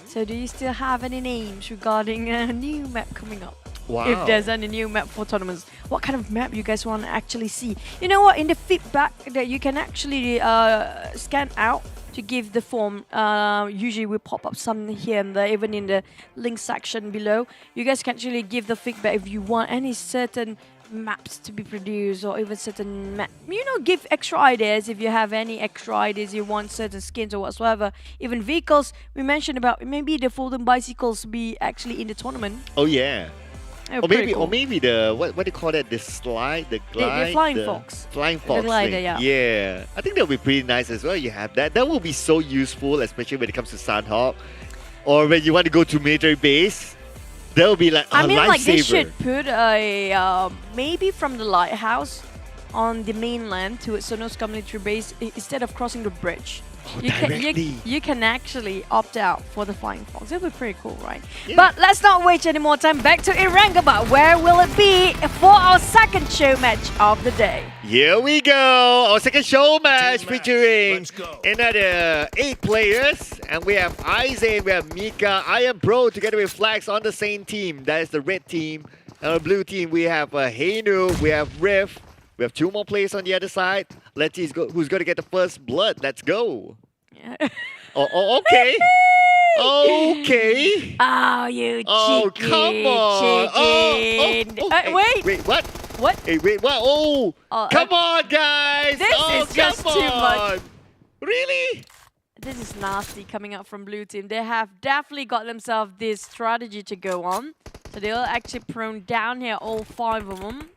So do you still have any names regarding a new map coming up? Wow. If there's any new map for tournaments, what kind of map you guys want to actually see? You know what, in the feedback that you can actually scan out to give the form. Usually we pop up some here and there, even in the link section below. You guys can actually give the feedback if you want any certain maps to be produced, or even certain give extra ideas if you have any extra ideas, you want certain skins or whatsoever. Even vehicles, we mentioned about maybe the folding bicycles be actually in the tournament. Oh yeah. Oh, Or maybe the what do you call that? The slide, the glide, the flying fox. Flying fox glider, thing. yeah. I think that would be pretty nice as well. You have that. That will be so useful, especially when it comes to Sanhok, or when you want to go to military base. That will be like a lifesaver. Like they should put a maybe from the lighthouse on the mainland to Sonoska military base instead of crossing the bridge. You can actually opt out for the flying fox. It would be pretty cool, right? Yeah. But let's not waste any more time. Back to Irangaba. Where will it be for our second show match of the day? Here we go. Our second show match featuring another 8 players. And we have Aizen, we have Mika, I Am Pro together with Flax on the same team. That is the red team. And on the blue team, we have Heinu, we have Riff. We have 2 more players on the other side. Let's see who's going to get the first blood. Let's go. Yeah. Okay. Okay. Oh, you cheeky, come on. chicken. Wait. Wait, what? What? Hey, wait, what? Oh, come on, guys. This is just too much. Really? This is nasty coming out from blue team. They have definitely got themselves this strategy to go on. So they'll actually prone down here, all 4 of them.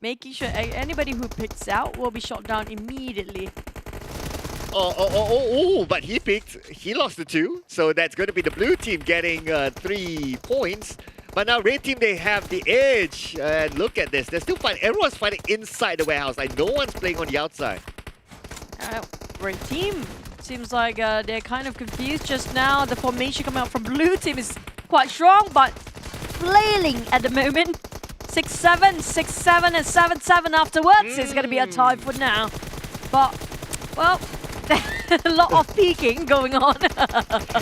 Making sure anybody who picks out will be shot down immediately. But he lost the 2. So that's going to be the blue team getting 3 points. But now red team, they have the edge. And look at this. They're still fighting. Everyone's fighting inside the warehouse. Like no one's playing on the outside. Red team. Seems like they're kind of confused just now. The formation coming out from blue team is quite strong, but flailing at the moment. 6-7, 6-7, and 7-7 afterwards. It's going to be a tie for now. But, well, a lot of peeking going on.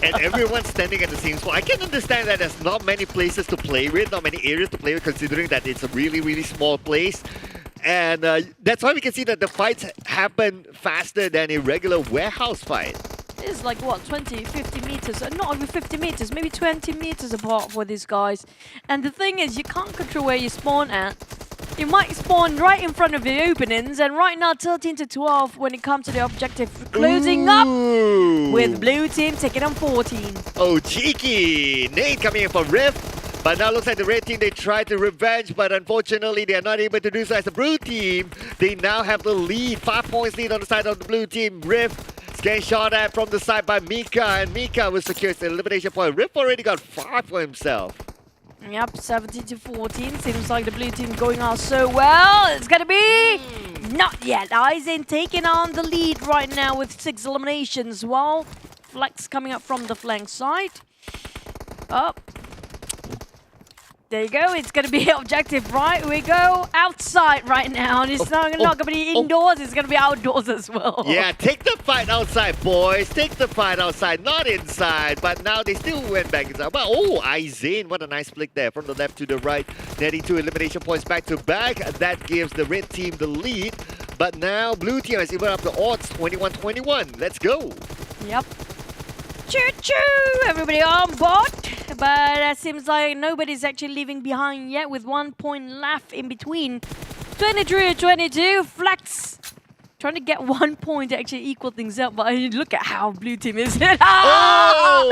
And everyone's standing at the same spot. I can understand that there's not many places to play with, not many areas to play with, considering that it's a really, really small place. And that's why we can see that the fights happen faster than a regular warehouse fight. It's like, what, 20, 50 meters? Not even 50 meters, maybe 20 meters apart for these guys. And the thing is, you can't control where you spawn at. You might spawn right in front of the openings, and right now 13 to 12 when it comes to the objective closing up with blue team taking on 14. Oh, cheeky! Nate coming in for Rift. But now looks like the red team, they tried to revenge, but unfortunately they are not able to do so as the blue team. They now have the lead, 5 points lead on the side of the blue team. Rift getting shot at from the side by Mika, and Mika will secure the elimination point. Rift already got 5 for himself. Yep, 17 to 14. Seems like the blue team going out so well. It's gonna be not yet. Aizen taking on the lead right now with 6 eliminations, while Flex coming up from the flank side. Up. There you go. It's going to be objective, right? We go outside right now. And it's not going to be indoors. It's going to be outdoors as well. Yeah, take the fight outside, boys. Take the fight outside, not inside. But now they still went back inside. But Aizen, what a nice flick there from the left to the right. Netting 2 elimination points back to back. That gives the red team the lead. But now blue team has even up the odds, 21-21. Let's go. Yep. Choo-choo! Everybody on board. But it seems like nobody's actually leaving behind yet with 1 point left in between. 23-22. Flex trying to get 1 point to actually equal things up. But look at how blue team is. They got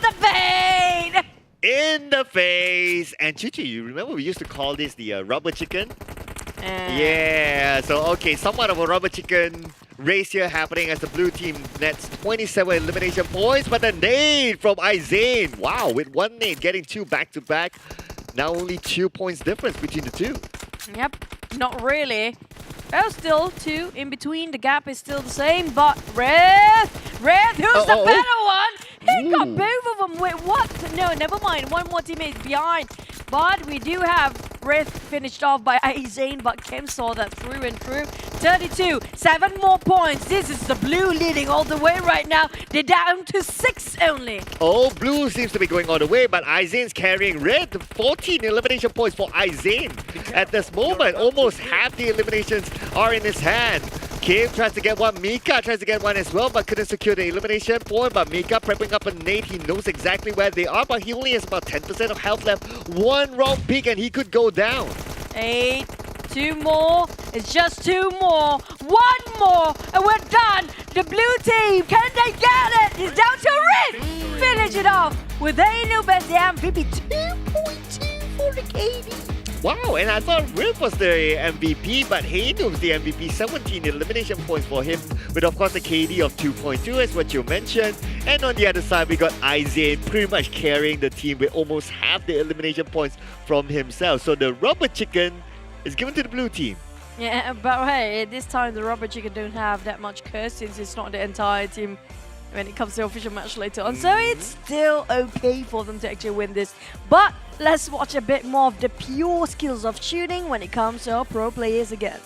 the bait! In the face. And Choo-choo, you remember we used to call this the rubber chicken? Yeah, so okay, somewhat of a rubber chicken race here happening as the blue team nets 27 elimination points, but a nade from Aizen. Wow, with 1 nade getting 2 back-to-back. Now only 2 points difference between the 2. Yep, not really. Well, still 2 in between. The gap is still the same, but Red, who's the better one? He got both of them. Wait, what? No, never mind. 1 more teammate behind. But we do have Rift finished off by Aizen, but Kim saw that through and through. 32, 7 more points. This is the blue leading all the way right now. They're down to 6 only. Oh, blue seems to be going all the way, but Aizen's carrying red. 14 elimination points for Aizen. At this moment, almost half the eliminations are in his hand. Cave tries to get one, Mika tries to get one as well, but couldn't secure the elimination point. But Mika prepping up a nade, he knows exactly where they are, but he only has about 10% of health left. One wrong peek and he could go down. 8, 2 more, it's just 2 more, 1 more, and we're done. The blue team, can they get it? It's down to Rift. Finish it off with Anub as the MVP, 2.2 for the KD. Wow, and I thought Riff was the MVP, but Haynum's the MVP. 17 elimination points for him, with of course a KD of 2.2 as what you mentioned. And on the other side, we got Izane pretty much carrying the team with almost half the elimination points from himself. So the rubber chicken is given to the blue team. Yeah, but hey, this time the rubber chicken don't have that much curse since it's not the entire team when it comes to official match later on. So it's still okay for them to actually win this. But let's watch a bit more of the pure skills of shooting when it comes to our pro players again.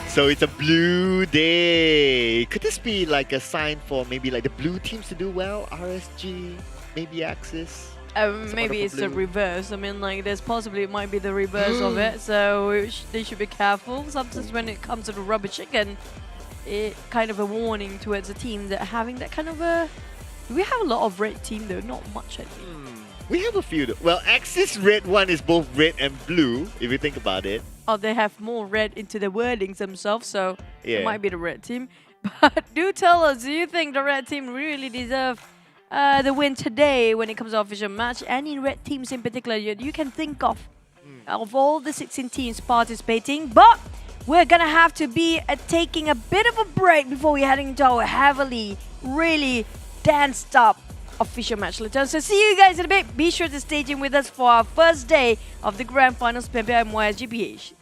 So it's a blue day. Could this be like a sign for maybe like the blue teams to do well? RSG, maybe Axis? Maybe it's the reverse. I mean, like, there's possibly it might be the reverse of it. So they should be careful. Sometimes when it comes to the rubber chicken, it kind of a warning towards a team that having that kind of a. We have a lot of red team though, not much I mean. We have a few though. Well, Axis red one is both red and blue, if you think about it. Oh, they have more red into the wordings themselves, so Yeah. it might be the red team. But do tell us, do you think the red team really deserve the win today when it comes to official match? Any red teams in particular you can think of all the 16 teams participating? But we're gonna have to be taking a bit of a break before we're heading into our heavily, really danced up official match later. So see you guys in a bit. Be sure to stay tuned with us for our first day of the Grand Finals PMPL MYSGPH.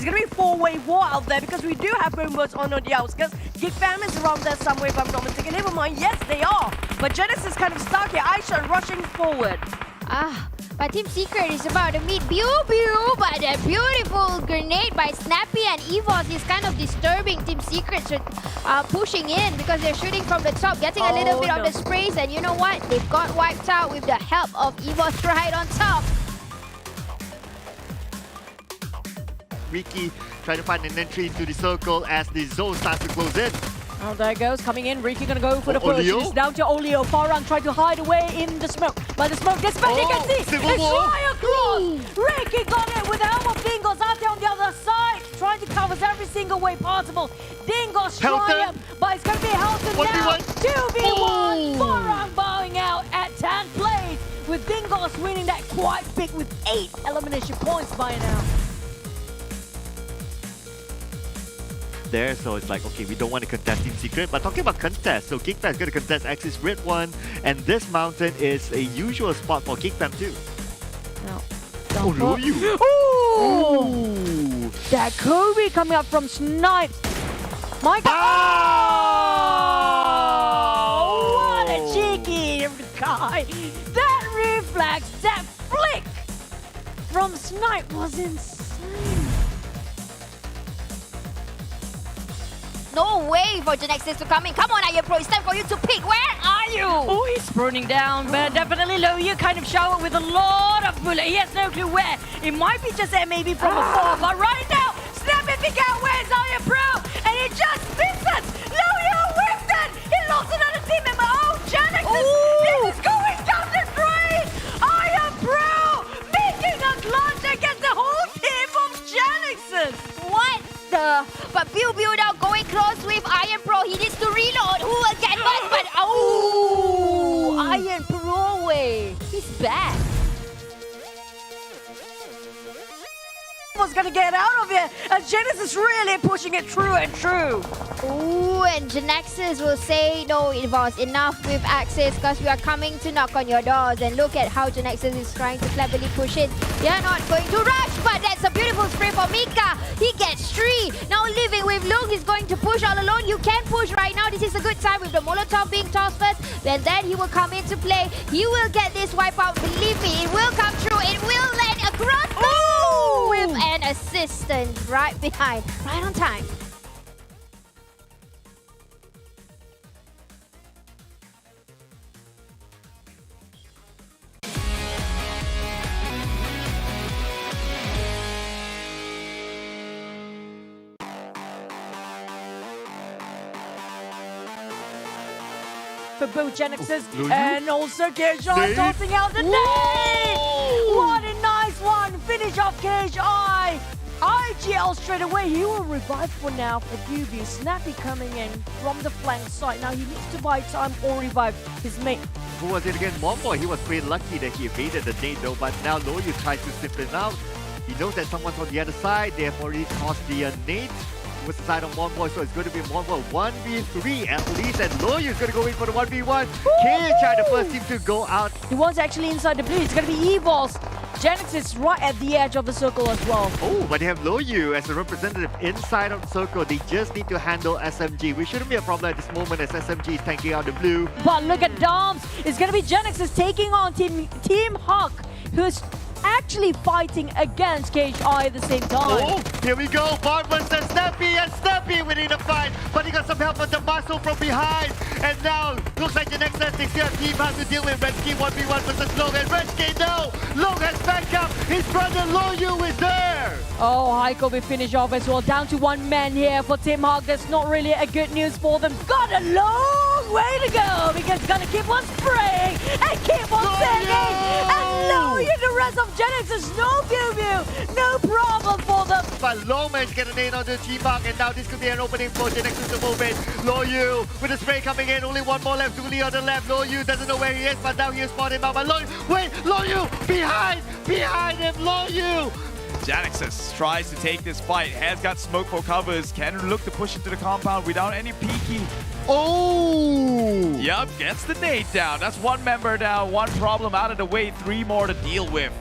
going to be a four-way war out there because we do have Homebois on the outskirts. Geek Fam is around there somewhere, if I'm not mistaken. Never mind, yes, they are. But GENEXUS is kind of stuck here. Aisha rushing forward. But Team Secret is about to meet Pew, but a beautiful grenade by Snappy and EVOS is kind of disturbing Team Secret pushing in because they're shooting from the top, getting a little bit of the sprays, and you know what? They've got wiped out with the help of EVOS right on top. Ricky trying to find an entry into the circle as the zone starts to close in. Oh, there it goes, coming in. Ricky gonna go for the push. It's down to Olio. Farang trying to hide away in the smoke. But the smoke gets back, you can see. A try across. Ricky got it with the help of Dingoz out there on the other side. Trying to cover every single way possible. Dingoz triumph, but it's gonna be Helton now. 2v1. Farang bowing out at 10th place. With Dingoz winning that quite big with 8 elimination points by now. There, so it's like, okay, we don't want to contest Team Secret, but talking about contest, so Geek Fam is going to contest Axis Red 1, and this mountain is a usual spot for Geek Fam too. Oh, Loyu! Ooh! That Kobe coming up from Snipes. My God! Oh! What a cheeky guy! That reflex, that flick from Snipe was insane. No way for GENEXUS to come in. Come on, Iron Pro. It's time for you to pick. Where are you? Oh, he's burning down, but definitely Loyu kind of showered with a lot of bullet. He has no clue where. It might be just there, maybe from afar, but right now, Snap and figure out where's Iron Pro, and he just misses. Loyu whipped it. He lost another team member. Oh, GENEXUS. This is going down the drain. Iron Pro making a clutch against the whole team of GENEXUS. What the? But Pew now going close with Iron Pro. He needs to reload. Who will get first? But oh, Iron Pro way. He's back. Was gonna get out of it, and GENEXUS really pushing it true and true. Ooh, and GENEXUS will say, no, it was enough with Axis because we are coming to knock on your doors. And look at how GENEXUS is trying to cleverly push in. They're not going to rush, but that's a beautiful spray for Mika. He gets 3. Now living with Lung, he's going to push all alone. You can push right now. This is a good time with the Molotov being tossed first. Then he will come into play. He will get this wipeout. Believe me, it will come true. It will land across the with an assistant right behind, right on time. For both GENEXUS and also KHI tossing out the nade! What a nice one! Finish off KHI! IGL straight away, he will revive for now for QB. Snappy coming in from the flank side. Now he needs to buy time or revive his mate. Who was it again? Homebois. He was pretty lucky that he evaded the nade though, but now Loyu tries to slip it out. He knows that someone's on the other side. They have already tossed the nade. Was the side of Homebois, so it's going to be Homebois 1v3 at least, and Loyu is going to go in for the 1v1. KHI, the first team to go out. He was actually inside the blue. It's going to be EVOS. GENEXUS is right at the edge of the circle as well. Oh, but they have Loyu as a representative inside of the circle. They just need to handle SMG, which shouldn't be a problem at this moment as SMG is tanking out the blue. But look at Doms. It's going to be GENEXUS taking on Team Hawk, who's actually fighting against KHI at the same time. Oh, here we go. Bart versus Snappy, and Snappy winning the fight, but he got some help with the muscle from behind. And now, looks like the next next year team has to deal with Redski 1v1 versus Long. And Redski, no! Long has back up. His brother Loyu is there. Oh, Heiko will finish off as well. Down to 1 man here for Team Hawk. That's not really a good news for them. Got a long way to go because gonna keep on spraying and keep on sending. And Loyu, the rest of GENEXUS, no view, no problem for them. But Long managed to get a nade on the Team Hawk, and now this could be an opening for GENEXUS to move in. Loyu with the spray coming in. Only one more left. Dooley on the left. Loyu doesn't know where he is, but now he is spotted out. But Loyu, wait, Loyu behind him, Loyu. GENEXUS tries to take this fight, has got smoke for covers, can look to push into the compound without any peeking. Oh! Yup, gets the nade down. That's 1 member down, 1 problem out of the way, 3 more to deal with.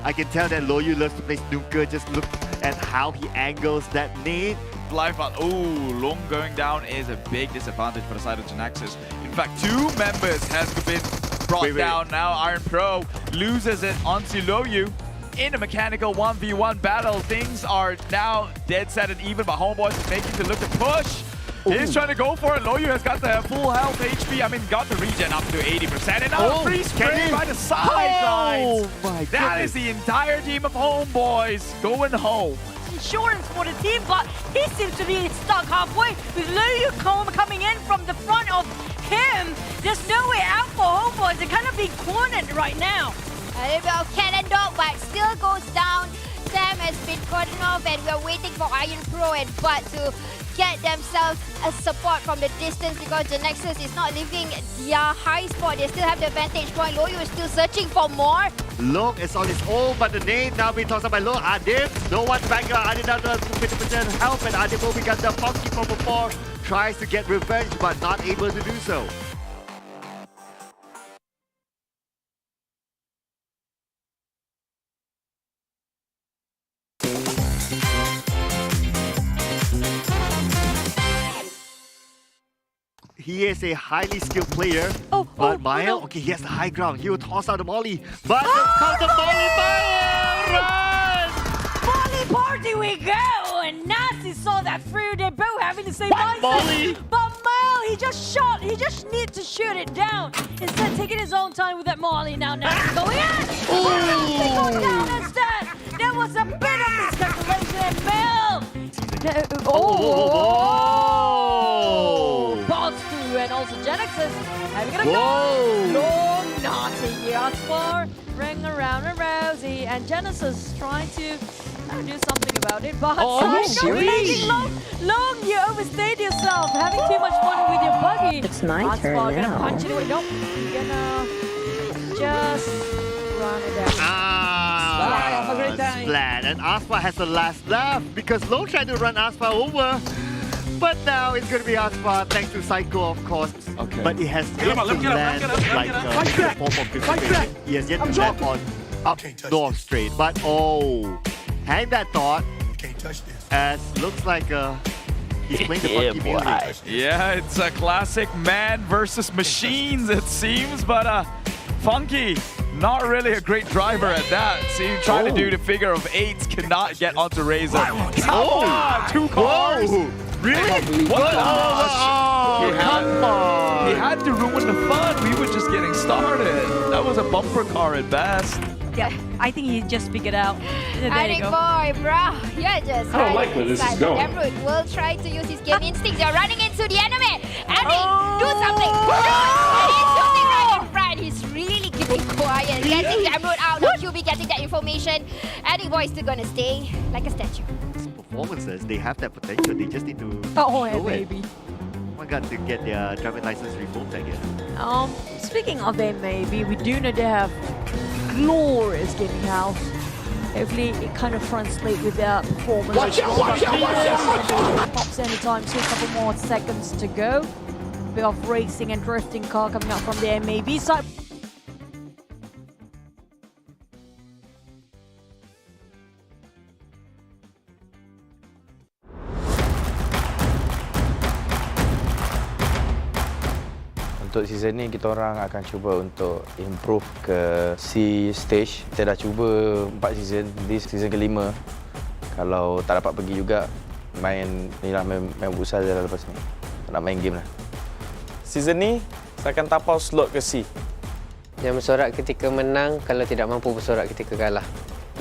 I can tell that Loyu loves to play snooker, just look and how he angles that nade. Life out. Ooh, long going down is a big disadvantage for the side of GENEXUS. In fact, 2 members has been brought down. Now Iron Pro loses it onto Loyu. In a mechanical 1v1 battle, things are now dead set and even, but Homebois is making to look to push. He's trying to go for it. Loyu has got the full health HP. I mean, got the regen up to 80%. And now free spray by the sidelines. Oh my goodness. That is the entire team of Homebois going home. Insurance for the team, but he seems to be stuck halfway with Loyu coming in from the front of him. There's no way out for Homebois. They're kind of being cornered right now. A little bit of cat and dog, but still goes down. Sam has been cordoned off, and we're waiting for Iron Pro and Bud to get themselves a support from the distance because GENEXUS is not leaving their high spot. They still have the vantage point. Loyu is still searching for more. Look, it's on his own, but the nade now being tossed up by Low. Adib, no one's back up. Adib down to 50% help, and Adib will become the funky from before. Tries to get revenge, but not able to do so. He is a highly skilled player, but Maya, okay, he has the high ground. He will toss out the molly, but comes the molly fire! Run! Molly party we go! And Nasty saw that through. They're both having the same mindset. Molly! But Mal, he just shot. He just needs to shoot it down. Instead, taking his own time with that molly. Now Nasty going in! Go down instead! There was a bit of miscalculation. Mal! Bosskur and also GENEXUS having a go. Long naughty Yaspar, ring around and Rousey, and GENEXUS trying to do something about it. But long, you overstayed yourself, having too much fun with your buggy. It's my turn gonna now. punch it away. Nope, you're gonna just run it down. Have a great time. Splat. And Aspa has the last laugh because Low tried to run Aspa over. But now it's going to be Aspa thanks to Psycho, of course. Okay. But it has yet to land like a form of dissipation. He has yet to land on up north straight. But hang that thought. As looks like he's playing the funky music. Yeah, it's a classic man versus machines, it seems. But Funky, not really a great driver at that. See, trying to do the figure of 8s, cannot get onto Razor. TABAH, 2 cars. Really? What? Come on! He had to ruin the fun. We were just getting started. That was a bumper car at best. Yeah, I think he just figured out. There you go. Boy, bro, you're just I don't like where this is going. Emerald will try to use his game instincts. You're running into the enemy. Andy, do something. And he's shooting right in front. He's really keeping quiet. Getting the Emerald out. Now QB getting that information. Andy boy is still gonna stay like a statue. Performances, they have that potential. They just need to show it. Maybe. One got to get their driving license revoked, I guess. Speaking of them, maybe we do know they have glorious gaming house. Hopefully, it kind of translates with their performance. Watch out! Pops anytime, so a couple more seconds to go. Bit of racing and drifting car coming up from the MAB side. Untuk season ni kita orang akan cuba untuk improve ke C stage. Kita dah cuba 4 season, di season kelima. Kalau tak dapat pergi juga, main futsal je lah lepas ni. Nak main game lah. Season ni, saya akan tapau slot ke C. Jangan bersorak ketika menang, kalau tidak mampu bersorak ketika kalah.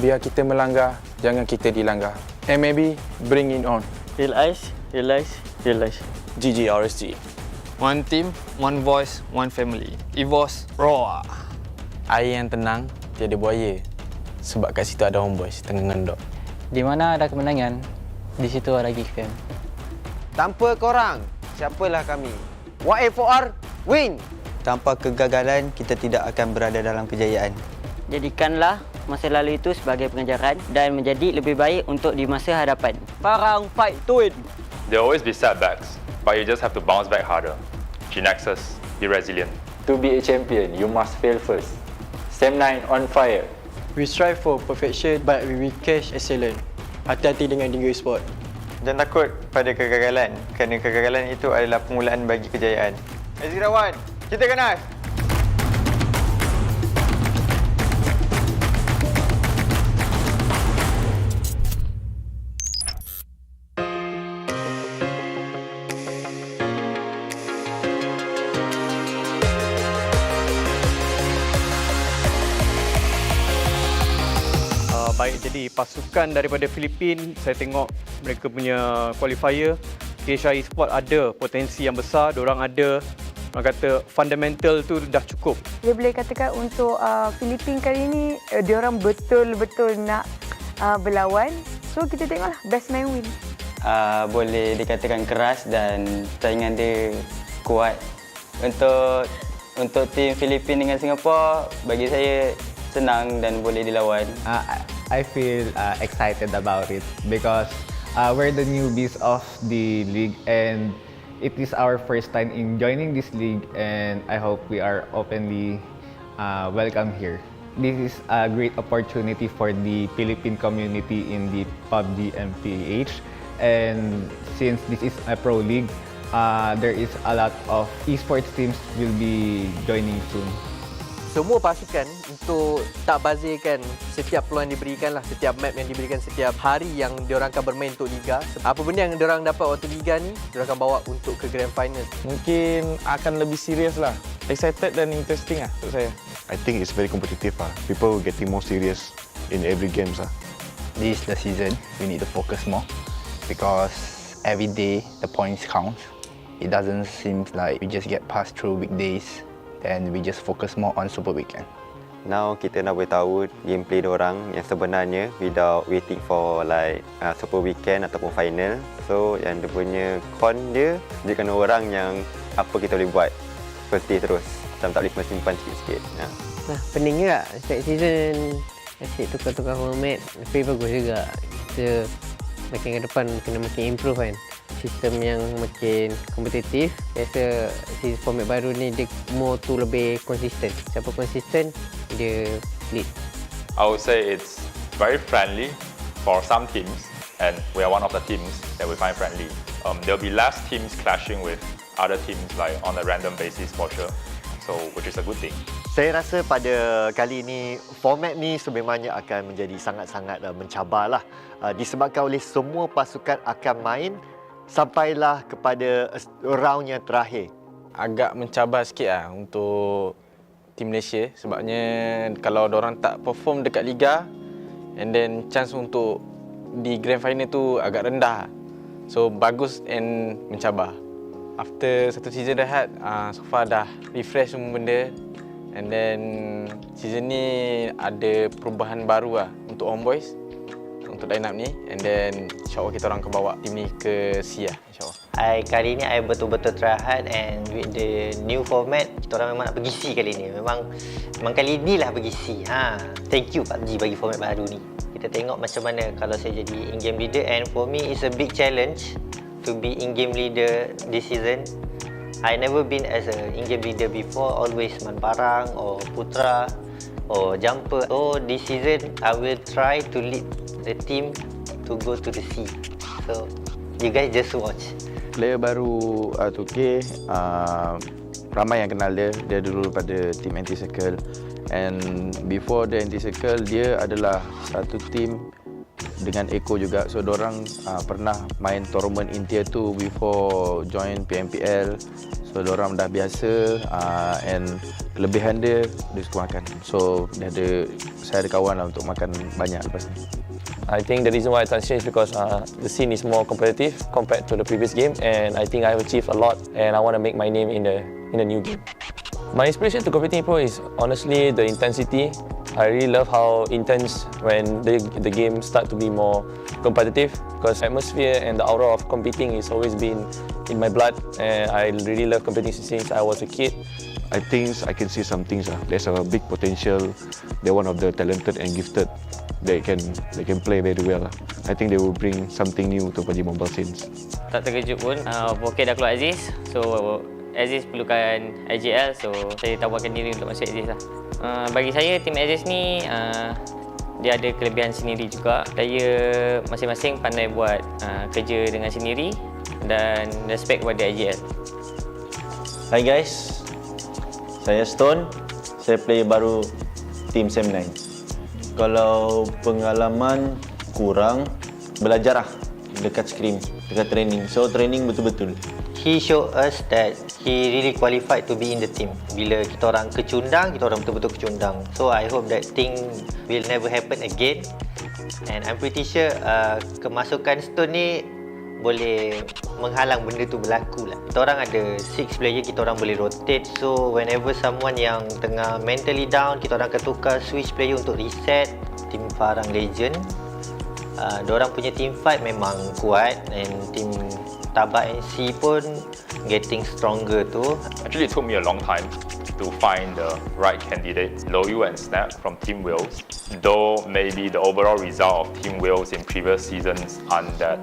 Biar kita melanggar, jangan kita dilanggar. MAB, bring it on. Real eyes, real eyes, real eyes. GGRSG. One team, one voice, one family. EVOS Raw. Air yang tenang, tiada buaya. Sebab kat situ ada Homebois tengah ngendok. Di mana ada kemenangan, di situ ada Geek Fam. Tanpa korang, siapalah kami? YA4R, win! Tanpa kegagalan, kita tidak akan berada dalam kejayaan. Jadikanlah masa lalu itu sebagai pengajaran dan menjadi lebih baik untuk di masa hadapan. Farang fight to win. There will always be setbacks, but you just have to bounce back harder. GENEXUS, be resilient. To be a champion, you must fail first. Sam 9 on fire. We strive for perfection, but we will catch excellence. Hati-hati dengan Dingoz Esports. Jangan takut pada kegagalan, kerana kegagalan itu adalah permulaan bagi kejayaan. Azirawan, kita ganas! Baik, jadi pasukan daripada Filipin, saya tengok mereka punya qualifier. PHI Esports ada potensi yang besar, diorang ada, orang kata fundamental tu dah cukup. Dia boleh katakan untuk Filipin kali ini, diorang betul-betul nak berlawan. So kita tengoklah, best man win. Boleh dikatakan keras dan saingan dia kuat. Untuk tim Filipin dengan Singapura, bagi saya senang dan boleh dilawan. I feel excited about it because we're the newbies of the league and it is our first time in joining this league, and I hope we are openly welcome here. This is a great opportunity for the Philippine community in the PUBG MPH, and since this is a pro league, there is a lot of esports teams will be joining soon. Semua pasukan untuk tak bazirkan setiap peluang yang diberikan lah, setiap map yang diberikan, setiap hari yang diorang akan bermain untuk Liga. Apa benda yang diorang dapat waktu Liga ni, diorang akan bawa untuk ke Grand Final. Mungkin akan lebih serius lah. Excited dan interesting lah untuk saya. I think it's very competitive lah. People getting more serious in every games lah. This is the season, we need to focus more because every day the points count. It doesn't seem like we just get passed through weekdays. And we just focus more on Super Weekend. Now kita nak boleh tahu gameplay diorang yang sebenarnya without waiting for like Super Weekend ataupun final. So yang dia punya con dia kena orang yang apa kita boleh buat first day terus. Macam tak boleh simpan sikit-sikit. Nah, pening juga. Setiap season asyik tukar-tukar format. Tapi bagus juga. Kita makin ke depan kena makin improve kan. Sistem yang makin kompetitif. Biasa sistem format baru ni dia more tu lebih konsisten. Siapa konsisten dia lead. I would say it's very friendly for some teams, and we are one of the teams that we find friendly. There'll be less teams clashing with other teams like on a random basis for sure. So which is a good thing. Saya rasa pada kali ini format ni sebenarnya akan menjadi sangat-sangat mencabarlah disebabkan oleh semua pasukan akan main sampailah kepada round yang terakhir. Agak mencabar sikit lah untuk tim Malaysia sebabnya kalau diorang tak perform dekat Liga and then chance untuk di Grand Final tu agak rendah. So bagus and mencabar. After satu season rehat, so far dah refresh semua benda. And then season ni ada perubahan baru lah untuk Homebois, untuk line up ni, and then insyaAllah kita orang akan bawa tim ni ke SEA insyaAllah. Kali ni I betul-betul try hard, and with the new format kita orang memang nak pergi SEA kali ni. Memang kali ni lah pergi SEA. Thank you PUBG bagi format baru ni. Kita tengok macam mana kalau saya jadi in-game leader, and for me it's a big challenge to be in-game leader this season. I never been as a in-game leader before, always man parang or putra or jumper. So this season I will try to lead the team to go to the SEA. So you guys just watch. Player baru 2K, ramai yang kenal dia. Dia dulu pada team Anti-Circle, and before the Anti-Circle dia adalah satu team dengan Echo juga. So diorang pernah main tournament in tier 2 before join PMPL. So diorang dah biasa, and kelebihan dia suka makan. So saya ada kawan lah untuk makan banyak lepas ni. I think the reason why I transition is because the scene is more competitive compared to the previous game, and I think I have achieved a lot, and I want to make my name in the new game. My inspiration to competing pro is honestly the intensity. I really love how intense when the game start to be more competitive, because atmosphere and the aura of competing is always been in my blood, and I really love competing since I was a kid. I think I can see some things. There's a big potential. They're one of the talented and gifted. They can play very well. I think they will bring something new to PUBG Mobile scenes. Tak terkejut pun, Bokeh dah keluar Aziz. So Aziz perlukan IGL, so saya tawarkan diri untuk masuk Aziz lah. Bagi saya, tim Aziz ni dia ada kelebihan sendiri juga. Player masing-masing pandai buat kerja dengan sendiri dan respect kepada IGL. Hi guys, saya Stone. Saya player baru tim Sam9. Kalau pengalaman kurang, belajar lah dekat scrim, dekat training. So training betul-betul. He showed us that he really qualified to be in the team. Bila kita orang kecundang, kita orang betul-betul kecundang. So I hope that thing will never happen again. And I'm pretty sure kemasukan Stone ni boleh menghalang benda tu berlaku lah. Kita orang ada 6 player, kita orang boleh rotate. So whenever someone yang tengah mentally down, kita orang akan tukar switch player untuk reset. Tim Farang Lejund, diorang punya team fight memang kuat, and tim TABAH NC pun getting stronger tu. Actually, it took me a long time to find the right candidate. Loyu and Snap from Team Wales. Though maybe the overall result of Team Wales in previous seasons aren't that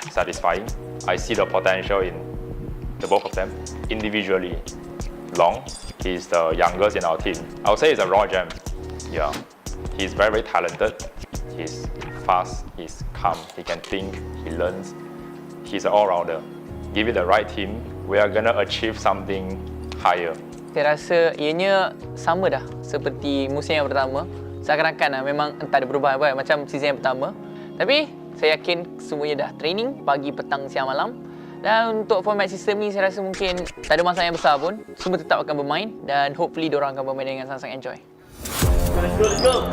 satisfying, I see the potential in the both of them individually. Long, he's the youngest in our team. I would say he's a raw gem. Yeah, he's very, very talented. He's fast, he's calm, he can think, he learns. He's an all-rounder. Give it the right team, we are gonna achieve something higher. Saya rasa ianya sama dah seperti musim yang pertama. Seakan-akan memang tak ada perubahan apa macam season yang pertama. Tapi saya yakin semuanya dah training pagi, petang, siang, malam. Dan untuk format sistem ni saya rasa mungkin tak ada masalah yang besar pun. Semua tetap akan bermain dan hopefully diorang akan bermain dengan sangat-sangat enjoy. Let's go.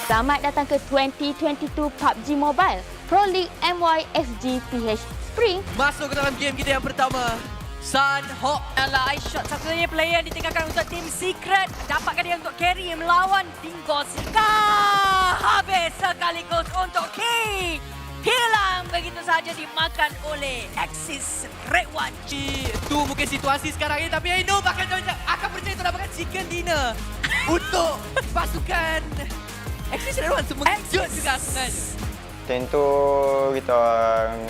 Selamat datang ke 2022 PUBG Mobile Pro League MYSGPH Spring. Masuk ke dalam game kita yang pertama. Sanhok adalah shot satu-satunya player yang ditinggalkan untuk tim Secret. Dapatkan dia untuk carry melawan Dingoz. Habis sekaligus untuk Key. Hilang begitu saja dimakan oleh Axis Red One. Itu mungkin situasi sekarang ini, tapi I know akan percaya untuk dapatkan chicken dinner untuk pasukan Axis Red One. Mengejut juga sebenarnya. Tentu kita orang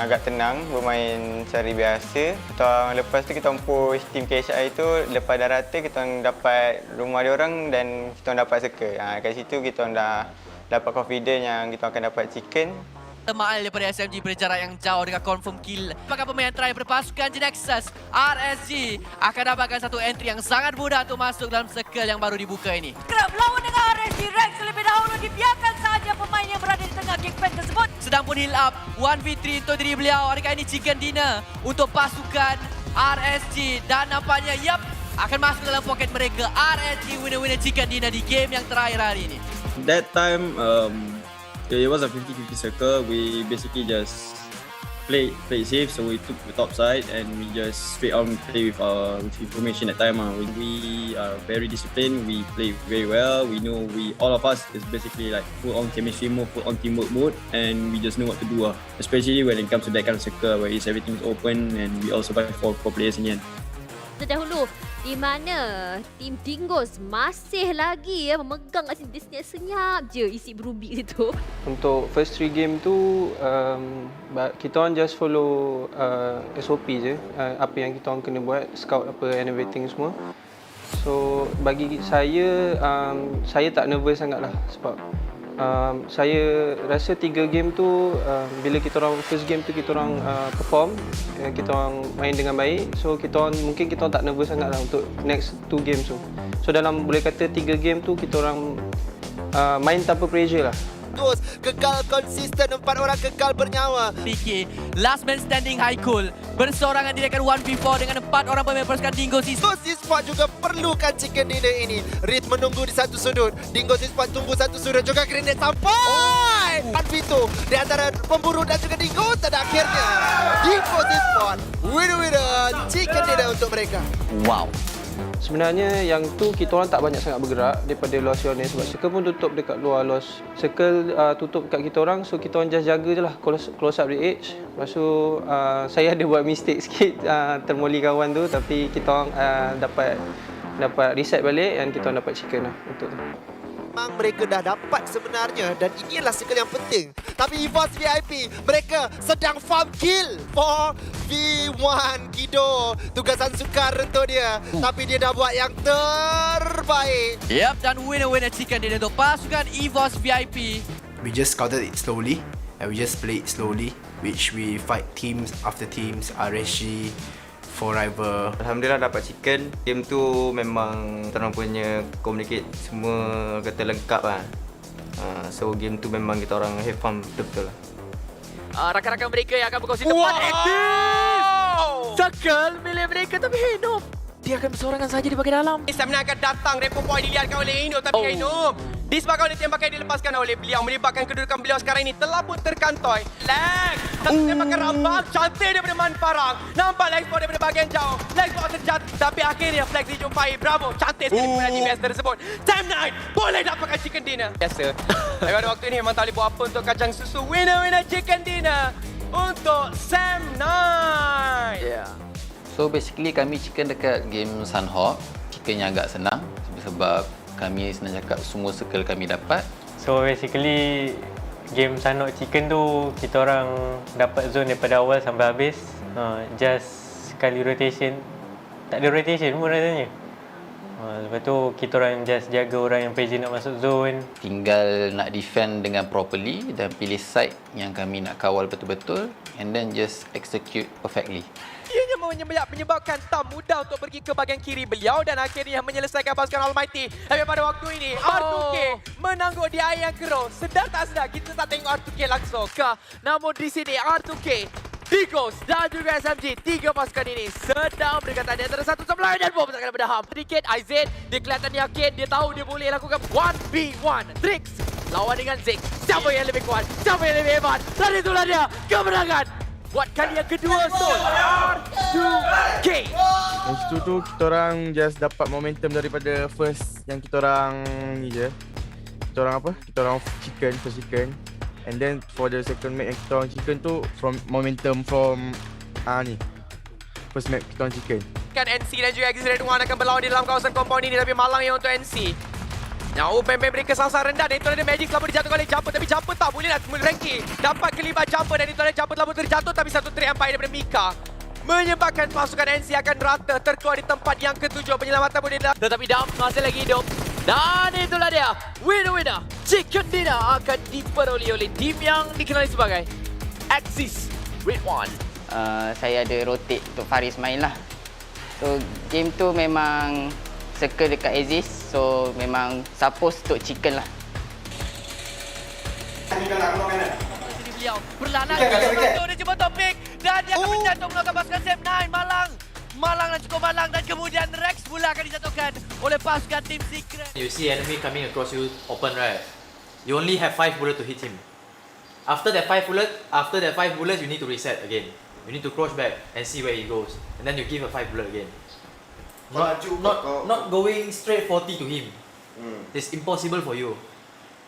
agak tenang bermain secara biasa. Kita orang lepas tu kita orang push tim KSI tu, lepas dah rata kita orang dapat rumah dia orang dan kita orang dapat circle. Kat situ kita orang dah dapat confident yang kita akan dapat chicken. Temal daripada SMG berjarak yang jauh dengan confirm kill. Apakah pemain terakhir berpasukan GENEXUS, RSG akan dapatkan satu entry yang sangat mudah untuk masuk dalam circle yang baru dibuka ini. Kerap lawan dengan RSG, Rex terlebih dahulu dibiarkan saja pemain yang berada di tengah Geek Fam tersebut. Sedang pun heal up 1v3 untuk diri beliau. Adakah ini chicken dinner untuk pasukan RSG dan nampaknya akan masuk dalam poket mereka. RSG winner-winner chicken dinner di game yang terakhir hari ini. That time it was a 50-50 circle. We basically just played safe, so we took the top side and we just straight on play with our information at time. We are very disciplined. We play very well. We know all of us is basically like full on chemistry mode, full on teamwork mode, and we just know what to do. Especially when it comes to that kind of circle where everything's open and we all survive for 4 players in the end. Terdahulu di mana tim Dingoz masih lagi memegang kat sini, dia senyap je isi berubik situ. Untuk first 3 game tu kita orang just follow SOP je, apa yang kita orang kena buat, scout apa and everything semua. So bagi saya tak nervous sangatlah sebab saya rasa 3 game tu bila kita orang first game tu kita orang perform, kita orang main dengan baik, so mungkin kita orang tak nervous sangatlah untuk next 2 games tu. So dalam boleh kata 3 game tu kita orang main tanpa pressure lah. Terus kekal konsisten, 4 orang kekal bernyawa. PK, last man standing Haikul bersorangan dirikan 1v4 dengan 4 orang pemain pasukan Dingoz Esports. Dingoz Esports juga perlukan chicken dinner ini. Reed menunggu di satu sudut, Dingoz Esports tunggu satu sudut juga, grenade sampai 1v2 di antara pemburu dan juga Dingoz, dan akhirnya Dingoz Esports winner chicken dinner untuk mereka. Wow. Sebenarnya yang tu kita orang tak banyak sangat bergerak daripada luar zone sebab circle pun tutup dekat luar circle tutup dekat kita orang, so kita orang just jaga je lah, close up the edge. Lepas tu saya ada buat mistake sikit termoli kawan tu, tapi kita orang dapat reset balik dan kita orang dapat chicken lah untuk tu. memang mereka dah dapat sebenarnya dan ini adalah circle yang penting. Tapi EVOS VIP, mereka sedang farm kill for V1 Yoodo. Tugasan sukar untuk dia, tapi dia dah buat yang terbaik. Yep, dan winner-winner chicken dia untuk pasukan EVOS VIP. We just scouted it slowly and we just played slowly, which we fight teams after teams, RSG, Forever. Alhamdulillah dapat chicken. Game tu memang kita punya communicate semua kata lengkap lah. So game tu memang kita orang have fun betul-betul lah. Rakan-rakan mereka yang akan berkongsi tempat aktif. Circle milik mereka, tapi Hinop dia akan bersorangan saja di bahagian dalam. Stamina akan datang, repo point dilihatkan oleh Hinop, tapi Hinop disebabkan oleh tembakan yang dilepaskan oleh beliau menyebabkan kedudukan beliau sekarang ini telah pun terkantoi. Lag! Satu tembakan rambang cantik daripada Man Farang. Nampak lag spot daripada bahagian jauh. Lag spot terjatuh, tapi akhirnya flag dijumpai. Bravo, cantik sekali kepada DPS tersebut. Time 9 boleh dapatkan chicken dinner. Biasa. Tapi pada waktu ini memang tak boleh buat apa untuk kacang susu. Winner chicken dinner untuk Sam 9. Yeah. So basically kami chicken dekat game Sanhok. Chickennya agak senang sebab kami senang cakap semua circle kami dapat. So basically game Sanhok chicken tu kita orang dapat zone daripada awal sampai habis. Just sekali rotation. Tak ada rotation pun rasanya. Lepas tu kita orang just jaga orang yang pressure nak masuk zone. Tinggal nak defend dengan properly dan pilih side yang kami nak kawal betul-betul and then just execute perfectly. Ianya menyebabkan tak mudah untuk pergi ke bahagian kiri beliau dan akhirnya menyelesaikan pasukan Almighty. Tapi pada waktu ini R2K menangguk di air yang keruh. Sedar tak sedar kita tak tengok R2K langsung. Namun di sini R2K, Dingoz dan juga SMG, tiga pasukan ini sedang berdekatan di antara satu sama lain dan bom akan berdaham. Sedikit Aizen, dia kelihatan yakin, dia tahu dia boleh lakukan 1v1 tricks lawan dengan Zik. Siapa yang lebih kuat? Siapa yang lebih hebat? Dan itulah dia kemenangan buat kali yang kedua Sol R2K. Dari situ tu kita orang just dapat momentum daripada first yang kita orang ni je. Kita orang apa? Kita orang chicken, first chicken. And then for the second map yang kita orang chicken tu from momentum from ni. First map kita orang chicken. Kan NC dan juga Exit Red One akan berlawan di dalam kawasan compound ini tapi malang yang untuk NC. Jauh pemain mereka sangat rendah dan itu ada Magic selama dijatuhkan oleh Jumper tapi Jumper tak boleh nak ranking. Dapat kelima Jumper dan itu ada Jumper telah pun terjatuh tapi satu trik empire daripada Mika menyebabkan pasukan NC akan rata terkeluar di tempat yang ketujuh. Penyelamatan boleh dilakukan tetapi Dam masih lagi hidup. Dan itulah dia winner chicken dinner akan diperoleh oleh tim yang dikenali sebagai Axis Red One. Saya ada rotate untuk Faris main lah. So game tu memang circle dekat Aziz, so memang suppose untuk chicken lah. Sini beliau berlanak dia jumpa topik dan dia akan menjatuh melakukan pasukan Sam 9 Malang dan cukup malang dan kemudian Rex pula akan dijatuhkan oleh pasukan Team Secret. You see enemy coming across you open, right? You only have 5 bullets to hit him. After that 5 bullets, you need to reset again. You need to crouch back and see where he goes, and then you give a 5 bullet again. Not going straight 40 to him. It's impossible for you,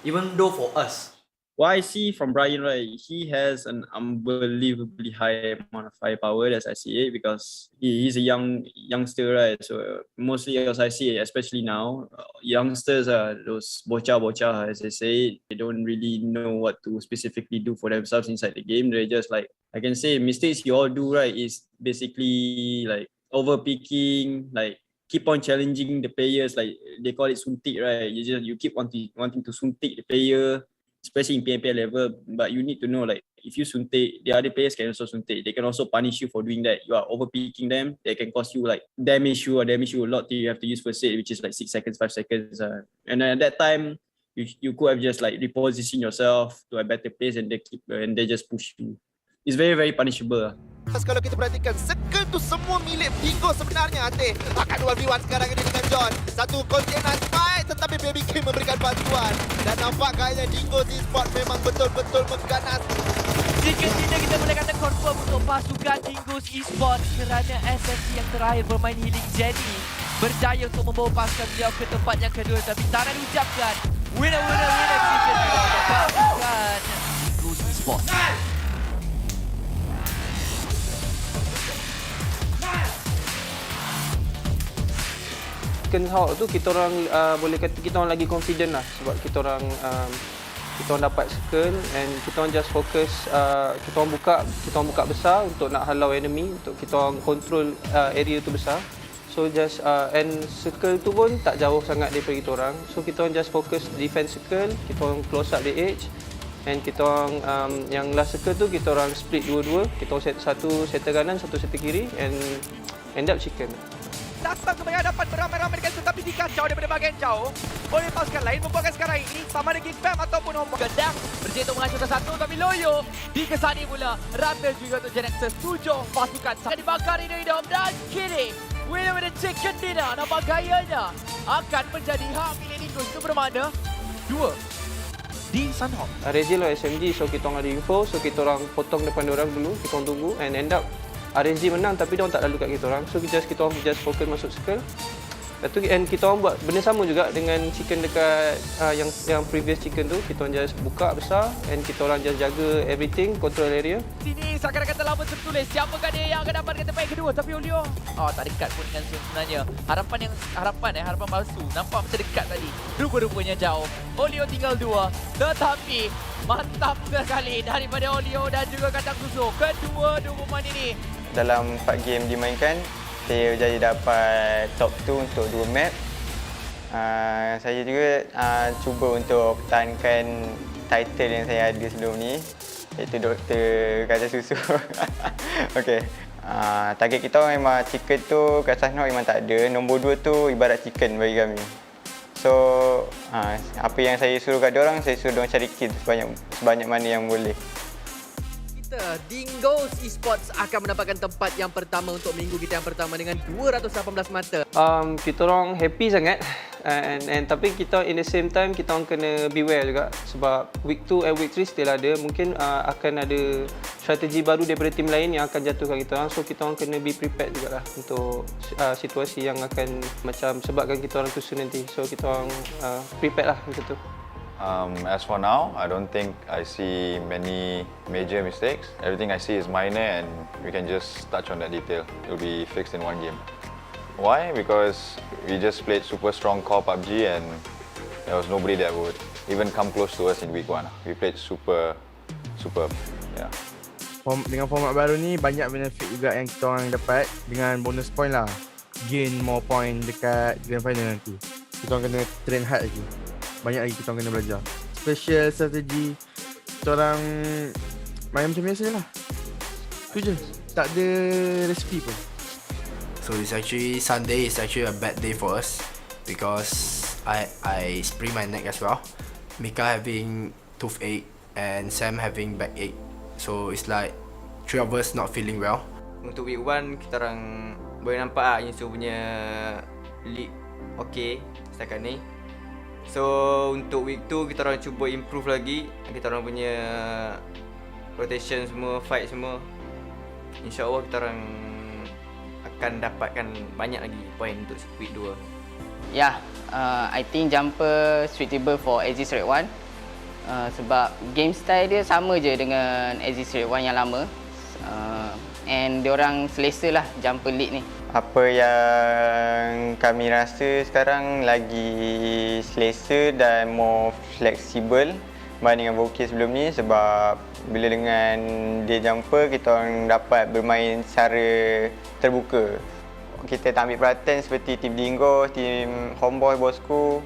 even though for us. What I see from Brian, right, he has an unbelievably high amount of firepower, as I see it, because he's a youngster, right? So mostly as I see it, especially now, youngsters are those bocah, as they say. They don't really know what to specifically do for themselves inside the game. They're just like, I can say mistakes you all do, right, is basically like overpicking, like keep on challenging the players, like they call it suntik, right? You keep wanting to suntik the player, especially in PMPL level, but you need to know, like, if you suntik, the other players can also suntik. They can also punish you for doing that. You are overpicking them. They can cause you, like, damage you a lot till you have to use first aid, which is like 6 seconds, 5 seconds. And at that time, you could have just like reposition yourself to a better place and they just push you. It's very, very punishable. Kalau kita perhatikan, circle tu semua milik Dingoz sebenarnya. Ate akan 1v1 sekarang ini dengan John. Satu container fight tetapi Baby Kim memberikan bantuan. Dan nampak kayaknya Dingoz Esports memang betul-betul mengganas. Jika tidak kita boleh kata confirm untuk pasukan Dingoz Esports kerana SSC yang terakhir bermain healing Jenny berjaya untuk membawa pasukan beliau ke tempat yang kedua. Tapi tak ada diucapkan winner chicken untuk pasukan Dingoz Esports. second half tu kita orang boleh kata kita orang lagi confident lah sebab kita orang dapat circle and kita orang just fokus kita orang buka besar untuk nak halau enemy, untuk kita orang control area tu besar. So just and circle tu pun tak jauh sangat daripada kita orang. So kita orang just fokus defense circle, kita orang close up the edge. And kita orang yang last circle tu kita orang split dua-dua. Kita orang satu settle kanan, satu settle kiri and end up chicken. Datang ke bahagian hadapan beramai-ramai dengan tetapi dikacau daripada bahagian jauh oleh pasukan lain membuatkan sekarang ini sama ada Geek Fam ataupun Homebois. Gendang berjaya untuk menghancurkan satu tapi loyo dikesani pula. Ramil juga untuk GENEXUS 7 pasukan akan dibakar ini hidup dan kini winner with the chicken dinner. Nampak gayanya akan menjadi hak milik Dingoz. Itu bermakna 2 di Sanhok. RSG lah SMG, so kita orang ada info, so kita orang potong depan diorang dulu, kita orang tunggu and end up RSG menang tapi dia orang tak lalu kat kita orang. So kita orang just fokus masuk circle. Lepas tu and kita orang buat benda sama juga dengan chicken dekat yang previous chicken tu. Kita orang just buka besar and kita orang just jaga everything, control area. Sini seakan-akan telah tertulis siapakah dia yang akan dapatkan tempat yang kedua tapi Olio tak dekat pun dengan sebenarnya. Harapan palsu. Nampak macam dekat tadi. Rupa-rupanya jauh. Olio tinggal 2 tetapi mantap sekali daripada Olio dan juga kacang susu. Kedua-dua pemain ini dalam 4 game dimainkan, saya berjaya dapat top 2 untuk 2 map. Saya juga cuba untuk pertahankan title yang saya ada sebelum ni, iaitu Doktor Kacang Susu. Okay. Target kita memang chicken tu kat Sanhok memang tak ada. Nombor 2 tu ibarat chicken bagi kami. So, apa yang saya suruh kat diorang, saya suruh diorang cari kill sebanyak mana yang boleh. Dingoz Esports akan mendapatkan tempat yang pertama untuk minggu kita yang pertama dengan 218 mata. Kita orang happy sangat and tapi kita in the same time kita orang kena beware juga sebab week 2 and week 3 still ada, mungkin akan ada strategi baru daripada tim lain yang akan jatuhkan kita orang. So kita orang kena be prepared jugalah untuk situasi yang akan macam sebabkan kita orang tusun nanti. So kita orang prepared lah macam tu. As for now, I don't think I see many major mistakes. Everything I see is minor and we can just touch on that detail. It will be fixed in one game. Why? Because we just played super strong core PUBG and there was nobody that would even come close to us in week 1. We played superb. Yeah. Dengan format baru ni banyak benefit juga yang kita orang dapat dengan bonus point lah. Gain more point dekat grand final nanti. Kita orang kena train hard lagi. Banyak lagi kita orang kena belajar. Special strategi kita orang main macam biasa lah. Tu je. Tak ada resipi pun. So it's actually Sunday is actually a bad day for us because I sprained my neck as well. Mika having toothache and Sam having backache. So it's like 3 of us not feeling well. Untuk week 1 kita orang boleh nampak Yinsu punya league okey setakat ni. So untuk week 2 kita orang cuba improve lagi. Kita orang punya rotation semua, fight semua. InsyaAllah kita orang akan dapatkan banyak lagi point untuk week 2. Yeah, I think jumper suitable for Aziz Red One. Sebab game style dia sama je dengan Aziz Red One yang lama. And diorang selesa lah jumper lead ni. Apa yang kami rasa sekarang lagi selesa dan more flexible berbanding dengan Bokeh sebelum ni sebab bila dengan dia jumper kita orang dapat bermain secara terbuka. Kita tak ambil perhatian seperti tim Dingoz, tim Homebois, Bosskur.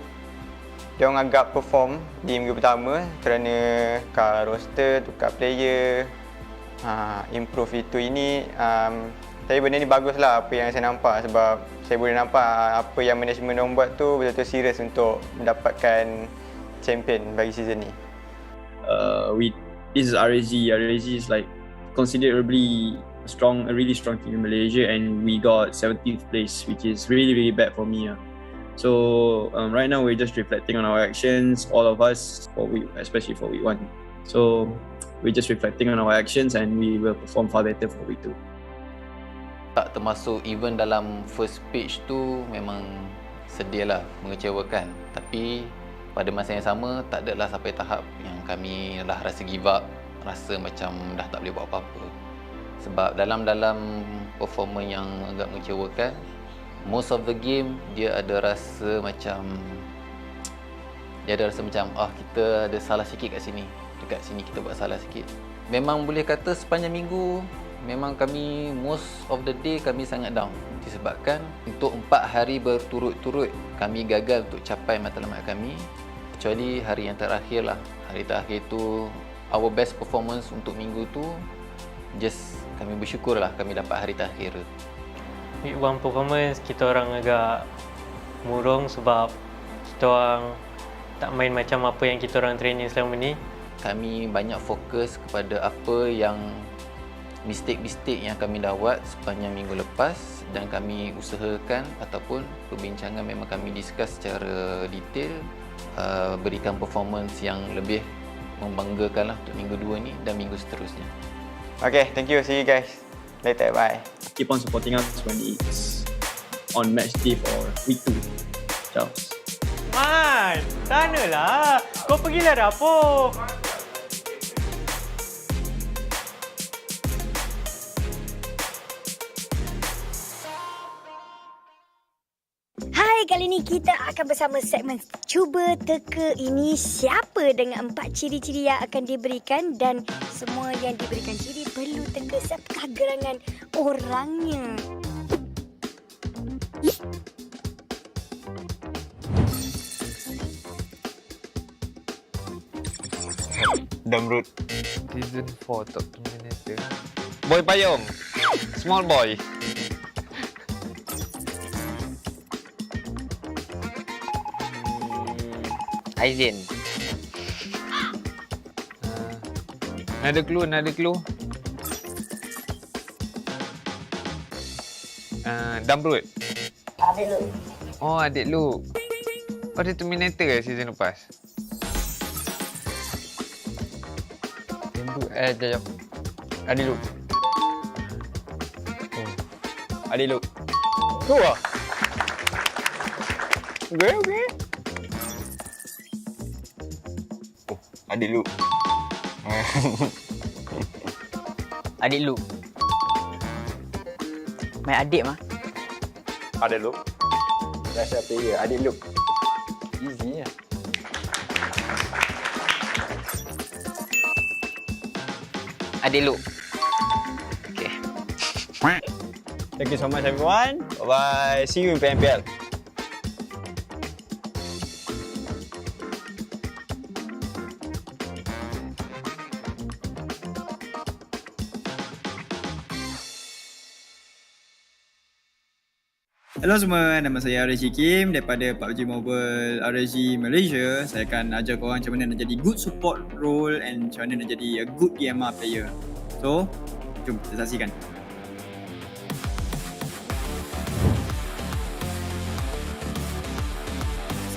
Dia orang agak perform di minggu pertama kerana tukar roster, tukar player, improve itu ini. Tapi benda ni baguslah apa yang saya nampak sebab saya boleh nampak apa yang management orang buat tu betul-betul serius untuk mendapatkan champion bagi season ni. This is RSG. RSG is like considerably a really strong team in Malaysia and we got 17th place which is really bad for me. So right now we're just reflecting on our actions, all of us, especially for week 1. So we're just reflecting on our actions and we will perform far better for week 2. Tak termasuk even dalam first pitch tu memang sedih lah, mengecewakan. Tapi pada masa yang sama tak adalah sampai tahap yang kami dah rasa give up, rasa macam dah tak boleh buat apa-apa. Sebab dalam performance yang agak mengecewakan, most of the game dia ada rasa macam kita ada salah sikit kat sini. Dekat sini kita buat salah sikit. Memang boleh kata sepanjang minggu memang kami most of the day kami sangat down disebabkan untuk 4 hari berturut-turut kami gagal untuk capai matlamat kami, kecuali hari yang terakhir lah. Hari terakhir tu our best performance untuk minggu tu, just kami bersyukur lah kami dapat hari terakhir. Week 1 performance kita orang agak murung sebab kita orang tak main macam apa yang kita orang training selama ni. Kami banyak fokus kepada apa yang mistake-mistake yang kami dah buat sepanjang minggu lepas, dan kami usahakan ataupun perbincangan memang kami discuss secara detail, berikan performance yang lebih membanggakan lah untuk minggu 2 ni dan minggu seterusnya. Okay, thank you. See you guys later. Bye. Keep on supporting us when it's on match day for week 2. Ciao. Man, sanalah. Kau pergilah dapur. Hai, kali ni kita akan bersama segmen Cuba Teka. Ini siapa dengan 4 ciri-ciri yang akan diberikan, dan semua yang diberikan ciri perlu teka siapakah gerangan orangnya. Damrut. Season 4 top terminator. Boy Payung. Small boy. Aizin. Ada clue. Damrut. Adik lu. Oh, adik lu. Oh, dia Terminator season lepas. Jap. Adik lu. Oh. Adik lu. Tu ah. Okay. Oh, adik lu. Adik lu. Main adik mah. Adik lu. Rasa player. Adik lu. Easy ya. Adik lu. Okay. Thank you so much everyone. Bye. See you in PMPL. Hello semua, nama saya RG Kim daripada PUBG Mobile RG Malaysia. Saya akan ajar korang macam mana nak jadi good support role and macam mana nak jadi a good DMR player. So, jom kita saksikan.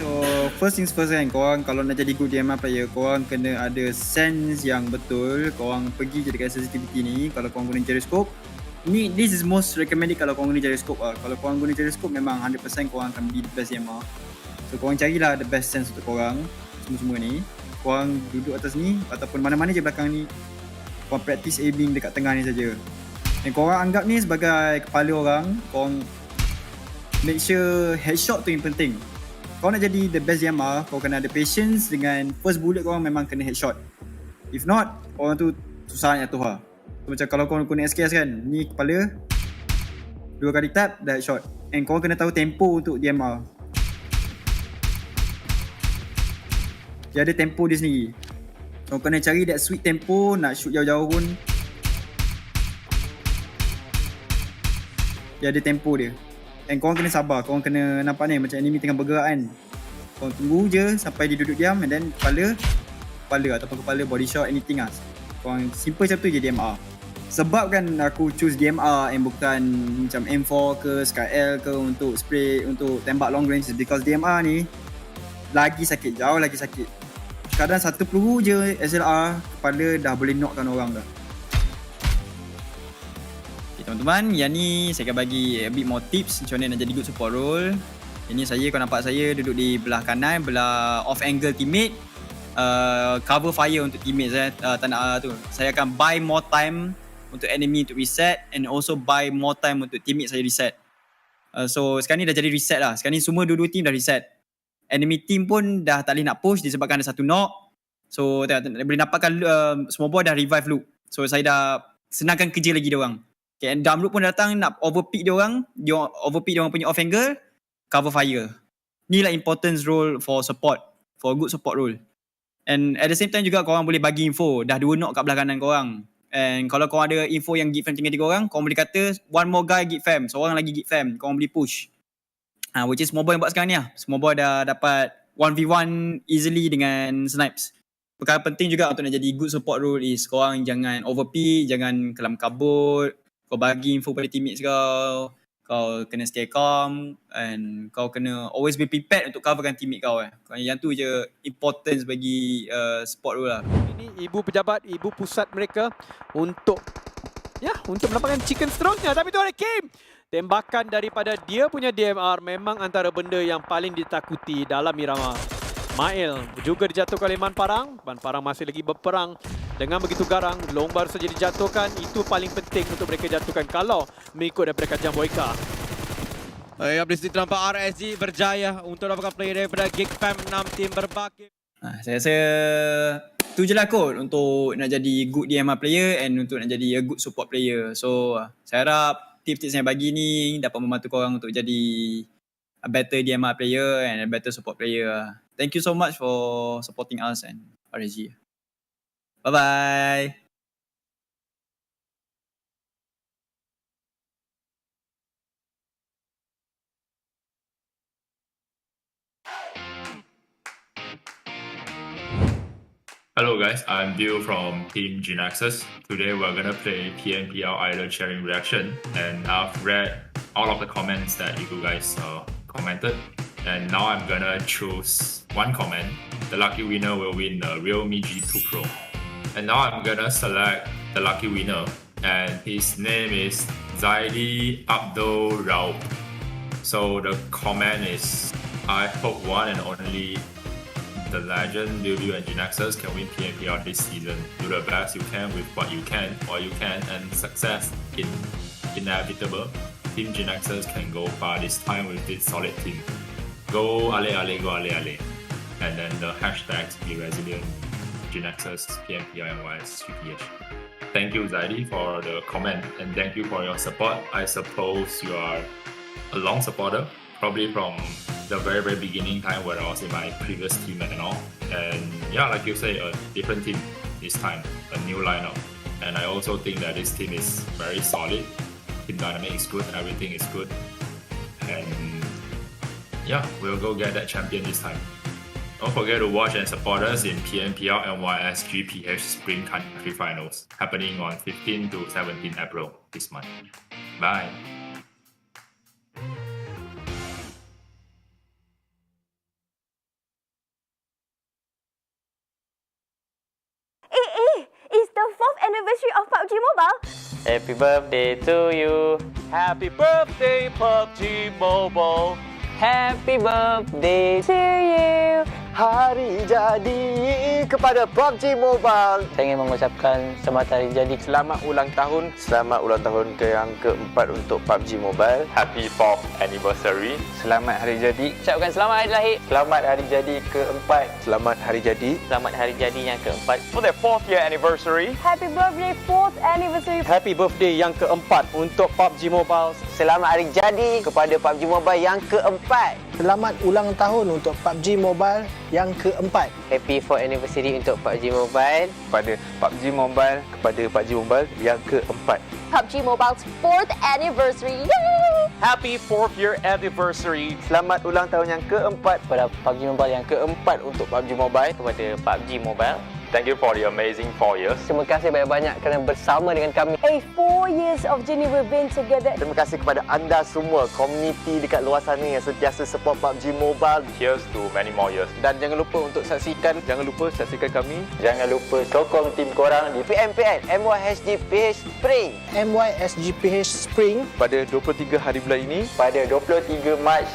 So, first things first kan, korang kalau nak jadi good DMR player, korang kena ada sense yang betul. Korang pergi je dekat sensitivity ni, kalau korang guna gyroscope, this is most recommended kalau korang guna gyroscope lah. Kalau korang guna gyroscope memang 100% korang akan be the best DMR. So korang carilah the best sense untuk korang. Semua-semua ni korang duduk atas ni ataupun mana-mana je belakang ni, korang practice aiming dekat tengah ni saja. Dan korang anggap ni sebagai kepala orang. Korang make sure headshot tu yang penting. Korang nak jadi the best DMR, korang kena ada patience dengan first bullet korang memang kena headshot. If not, orang tu susah nak jatuh lah. Macam kalau korang guna SKS kan, ni kepala 2 kali tap dah headshot. And korang kena tahu tempo untuk DMR. Dia ada tempo dia sendiri. Korang kena cari that sweet tempo, nak shoot jauh-jauh pun dia ada tempo dia. And korang kena sabar, korang kena nampak ni macam enemy tengah bergerak kan. Korang tunggu je sampai dia duduk diam, and then kepala ataupun kepala body shot anything lah. Korang simple macam tu je DMR. Sebab kan aku choose DMR and bukan macam M4 ke SkyL ke untuk spray, untuk tembak long range, because DMR ni lagi sakit, jauh lagi sakit. Kadang satu peluru je SLR, kepala dah boleh knockkan orang dah. Okay, teman-teman, yang ni saya akan bagi a bit more tips macam mana nak jadi good support role. Ini saya, kau nampak saya duduk di belah kanan, belah off angle teammate. Cover fire untuk teammate saya, tak nak tu. Saya akan buy more time untuk enemy untuk reset, and also buy more time untuk teammate saya reset. So sekarang ni dah jadi reset lah. Sekarang ni semua dua-dua team dah reset. Enemy team pun dah tak boleh nak push disebabkan ada satu knock. So boleh nampakkan Homebois dah revive loop. So saya dah senangkan kerja lagi diorang. Okay, and Damloop pun datang nak overpick diorang. Dia overpick diorang punya off angle, cover fire. Ni lah importance role for support, for good support role. And at the same time juga korang boleh bagi info. Dah 2 knock kat belah kanan korang. And kalau korang ada info yang Geek Fam tinggal 3 orang, korang boleh kata one more guy Geek Fam, seorang lagi Geek Fam, korang boleh push. Which is Homebois yang buat sekarang ni lah. Homebois dah dapat 1v1 easily dengan snipes. Perkara penting juga untuk nak jadi good support role is korang jangan overpick, jangan kelam kabut, kau bagi info pada teammates kau, kau kena stay calm and kau kena always be prepared untuk coverkan teammate kau. Yang tu je importance bagi support role lah. Ini ibu pejabat, ibu pusat mereka untuk mendapatkan chicken seterusnya. Tapi tu ada game. Tembakan daripada dia punya DMR memang antara benda yang paling ditakuti dalam irama. Mail juga dijatuhkan oleh Man Farang. Man Farang masih lagi berperang dengan begitu garang. Long baru saja dijatuhkan. Itu paling penting untuk mereka jatuhkan kalau mengikut daripada kajian Boyka. Dari situ nampak RSG berjaya untuk dapatkan player daripada Geek Fam. 6 tim berbakit. Saya rasa tu je lah kot untuk nak jadi good DMR player and untuk nak jadi a good support player. So saya harap tips-tips yang bagi ni dapat membantu korang untuk jadi a better DMR player and a better support player. Thank you so much for supporting us and RSG. Bye-bye. Hello guys, I'm Bill from Team GENEXUS. Today we're gonna play PMPL Idol Sharing Reaction, and I've read all of the comments that you guys commented, and now I'm gonna choose one comment. The lucky winner will win the Realme G2 Pro. And now I'm gonna select the lucky winner, and his name is Zaidi Abdul Raub. So the comment is, I hope one and only the legend, Yoodo and GENEXUS can win PMPL this season. Do the best you can with what you can, and success is inevitable. Team GENEXUS can go far this time with this solid team. Go ale ale, go ale ale. And then the hashtags be resilient, GENEXUS, PMPL MYSGPH. Thank you Zaidi for the comment, and thank you for your support. I suppose you are a long supporter, probably from the very beginning time when I was in my previous team and all. And yeah, like you say, a different team this time, a new lineup. And I also think that this team is very solid. Team dynamic is good, everything is good. And yeah, we'll go get that champion this time. Don't forget to watch and support us in PMPL MYSGPH Spring Country Finals, happening on 15 to 17 April this month. Bye. It's the 4th anniversary of PUBG Mobile. Happy birthday to you. Happy birthday PUBG Mobile. Happy birthday to you. Hari jadi kepada PUBG Mobile. Saya ingin mengucapkan selamat hari jadi. Selamat ulang tahun. Selamat ulang tahun ke yang keempat untuk PUBG Mobile. Happy 4th anniversary. Selamat hari jadi. Ucapkan selamat hari lahir. Selamat hari jadi keempat. Selamat hari jadi. Selamat hari jadi yang keempat. For their 4th year anniversary. Happy birthday 4th anniversary. Happy birthday yang keempat untuk PUBG Mobile. Selamat hari jadi kepada PUBG Mobile yang keempat. Selamat ulang tahun untuk PUBG Mobile yang keempat. Happy 4th anniversary untuk PUBG Mobile. Kepada PUBG Mobile, kepada PUBG Mobile yang keempat. PUBG Mobile's 4th anniversary. Yay! Happy 4th year anniversary. Selamat ulang tahun yang keempat Kepada PUBG Mobile yang keempat untuk PUBG Mobile. Kepada PUBG Mobile. Thank you for the amazing 4 years. Terima kasih banyak-banyak kerana bersama dengan kami. 4 years of journey we've been together. Terima kasih kepada anda semua, komuniti dekat luar sana yang sentiasa support PUBG Mobile. Here's to many more years. Dan jangan lupa saksikan kami. Jangan lupa sokong tim korang di PMPL MYSGPH Spring. MYSGPH Spring Pada 23 hari bulan ini. pada 23 Mac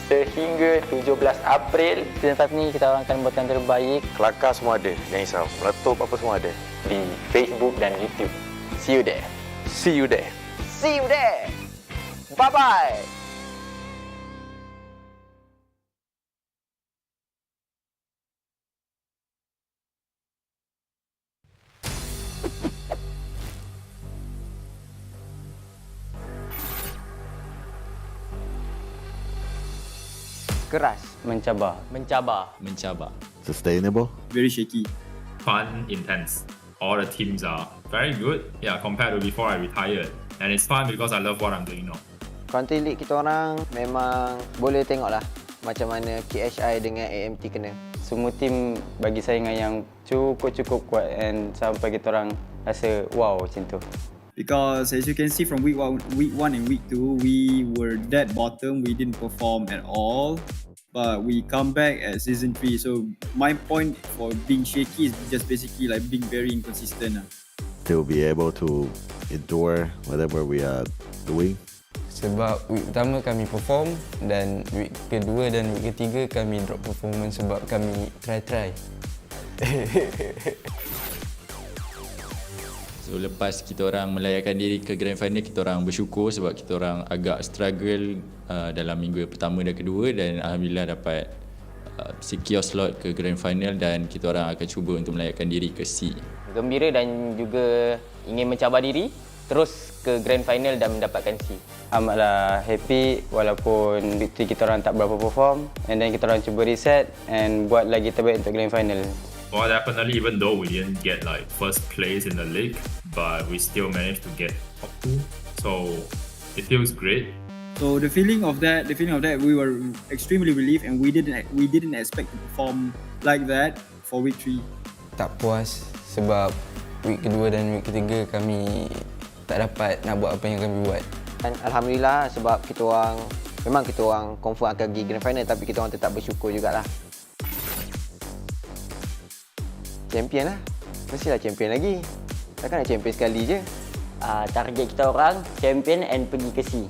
sehingga 17 April. Season 5 ni kita orang akan buatkan terbaik Kelakar semua ada, jangan risau. Meletup apa semua ada. di Facebook dan YouTube. See you there. See you there. See you there. Bye-bye. Keras. Mencabar. Sustainable. Very shaky. Fun, intense. All the teams are very good, compared to before I retired. And it's fun because I love what I'm doing now. Counter League kita orang memang boleh tengok lah macam mana KHI dengan AMT kena. Semua tim bagi saingan yang cukup kuat and sampai kita orang rasa wow macam tu. Because as you can see from week 1 and week 2, we were dead bottom. We didn't perform at all. But we come back at season 3. So my point for being shaky is just basically like being very inconsistent. To be able to endure whatever we are doing. Sebab week pertama kami perform dan week kedua dan week ketiga kami drop performance sebab kami try. So lepas kita orang melayakkan diri ke Grand Final, kita orang bersyukur sebab kita orang agak struggle dalam minggu pertama dan kedua, dan alhamdulillah dapat secure slot ke Grand Final dan kita orang akan cuba untuk melayakkan diri ke C. Gembira dan juga ingin mencabar diri terus ke Grand Final dan mendapatkan C. Amatlah happy walaupun victory kita orang tak berapa perform, and then kita orang cuba reset and buat lagi terbaik untuk Grand Final. Well, definitely, even though we didn't get like first place in the league, but we still managed to get top 2. So it feels great. So the feeling of that, we were extremely relieved, and we didn't expect to perform like that for week 3. Tak puas sebab week kedua dan week ketiga kami tak dapat nak buat apa yang kami buat. Dan alhamdulillah sebab kita orang confirm akan pergi Grand Final, tapi kita orang tetap bersyukur jugalah. Champion lah. Mestilah champion lagi. Takkan nak champion sekali je. Target kita orang champion and pergi ke C.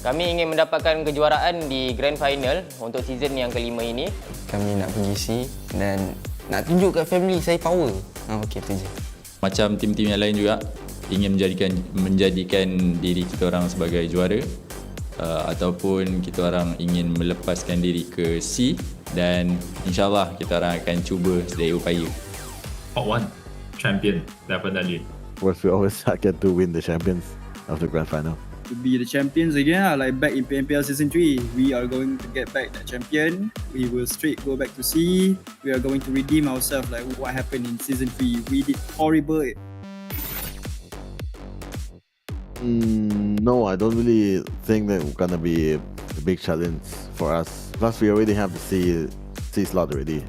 Kami ingin mendapatkan kejuaraan di Grand Final untuk season yang kelima ini. Kami nak pergi C dan nak tunjuk kat family saya power. Okey tu je. Macam tim-tim yang lain juga ingin menjadikan diri kita orang sebagai juara, ataupun kita orang ingin melepaskan diri ke C, dan insyaAllah kita orang akan cuba sedaya upaya. Top 1, champion, definitely. Of course, we always target to win the champions of the Grand Final. To be the champions again, like back in PMPL Season 3, we are going to get back that champion. We will straight go back to C. We are going to redeem ourselves like what happened in Season 3. We did horrible. No, I don't really think that it's gonna be a big challenge for us. Plus, we already have the C slot already.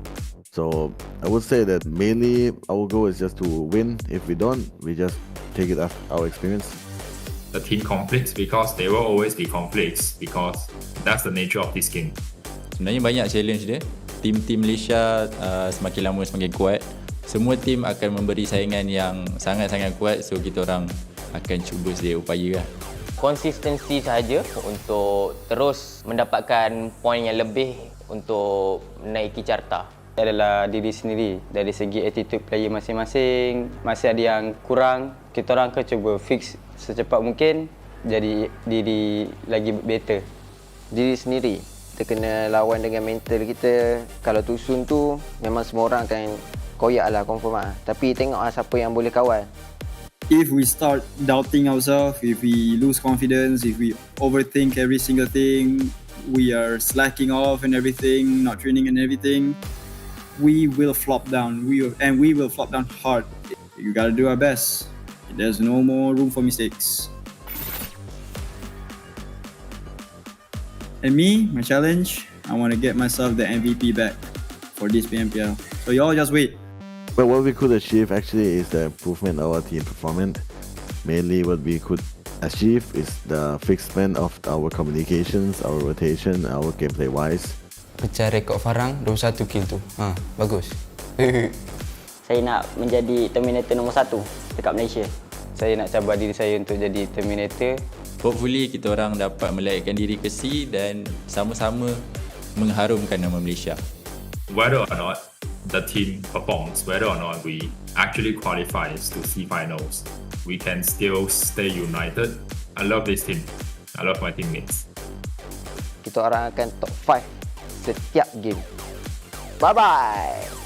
So I would say that mainly our goal is just to win. If we don't, we just take it as our experience. The team conflicts, because there will always be conflicts, because that's the nature of this game. Sebenarnya banyak challenge dia. Tim-tim Malaysia semakin lama semakin kuat. Semua tim akan memberi saingan yang sangat-sangat kuat, so kita orang akan cuba sedaya upaya lah. Konsistensi sahaja untuk terus mendapatkan poin yang lebih untuk menaiki carta. Adalah diri sendiri. Dari segi attitude player masing-masing, masih ada yang kurang, kita orang akan cuba fix secepat mungkin jadi diri lagi better. Diri sendiri, kita kena lawan dengan mental kita. Kalau tusun tu memang semua orang akan koyak lah, confirm lah. Tapi tengok lah siapa yang boleh kawal. If we start doubting ourselves, if we lose confidence, if we overthink every single thing, we are slacking off and everything, not training and everything, we will flop down. We will flop down hard. You gotta do our best. There's no more room for mistakes. And me, my challenge, I want to get myself the MVP back for this PMPL. So y'all just wait. But what we could achieve actually is the improvement of our team performance. Mainly what we could achieve is the fixment of our communications, our rotation, our gameplay wise. Pecah rekod Farang 21 kill tu. Bagus. Saya nak menjadi Terminator nombor 1 dekat Malaysia. Saya nak cabar diri saya untuk jadi Terminator. Hopefully kita orang dapat melayakkan diri ke C dan sama-sama mengharumkan nama Malaysia. Whether or not the team performs, whether or not we actually qualifies to C finals, we can still stay united. I love this team. I love my teammates. Kita orang akan top 5 setiap game. Bye-bye.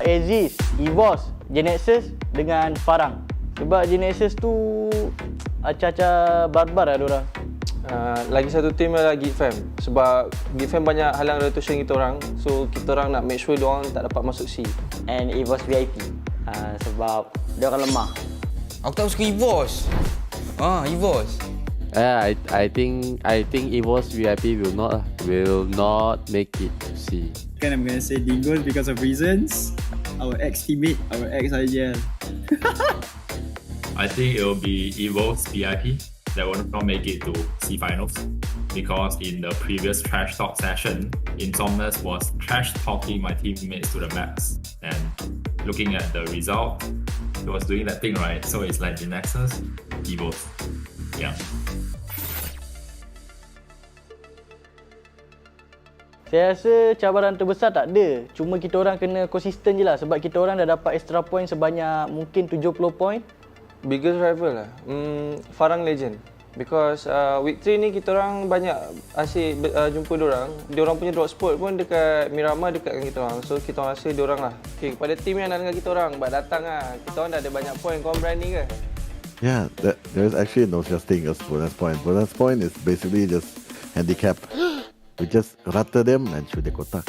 Aziz, EVOS, GENEXUS dengan Farang. Sebab GENEXUS tu acah-acah barbar lah diorang. Lagi satu tim adalah Geek Fam. Sebab Geek Fam banyak halang rotation kita orang. So kita orang nak make sure diorang tak dapat masuk C. And EVOS VIP. Sebab diorang lemah. Aku tak suka EVOS. EVOS. I think EVOS VIP will not make it to see. I'm gonna say Dingoz because of reasons. Our ex-teammate, our ex-IGL. I think it will be EVOS VIP that will not make it to C finals because in the previous trash talk session, Insomnus was trash talking my teammates to the max, and looking at the result, it was doing that thing right. So it's like GENEXUS, EVOS, yeah. Saya rasa cabaran terbesar tak ada. Cuma kita orang kena konsisten je lah. Sebab kita orang dah dapat extra point sebanyak mungkin 70 point. Biggest rival lah. Farang Lejund. Because week 3 ni kita orang banyak asyik jumpa diorang. Diorang punya drop spot pun dekat Miramar dekat dengan kita orang. So kita orang rasa diorang lah. Okay, kepada tim yang nak dengan kita orang, buat datang lah. Kita orang dah ada banyak point. Korang berani ke? Yeah, there's actually no such thing as bonus point. Bonus point is basically just handicap. We just rata them and shoot the kotak.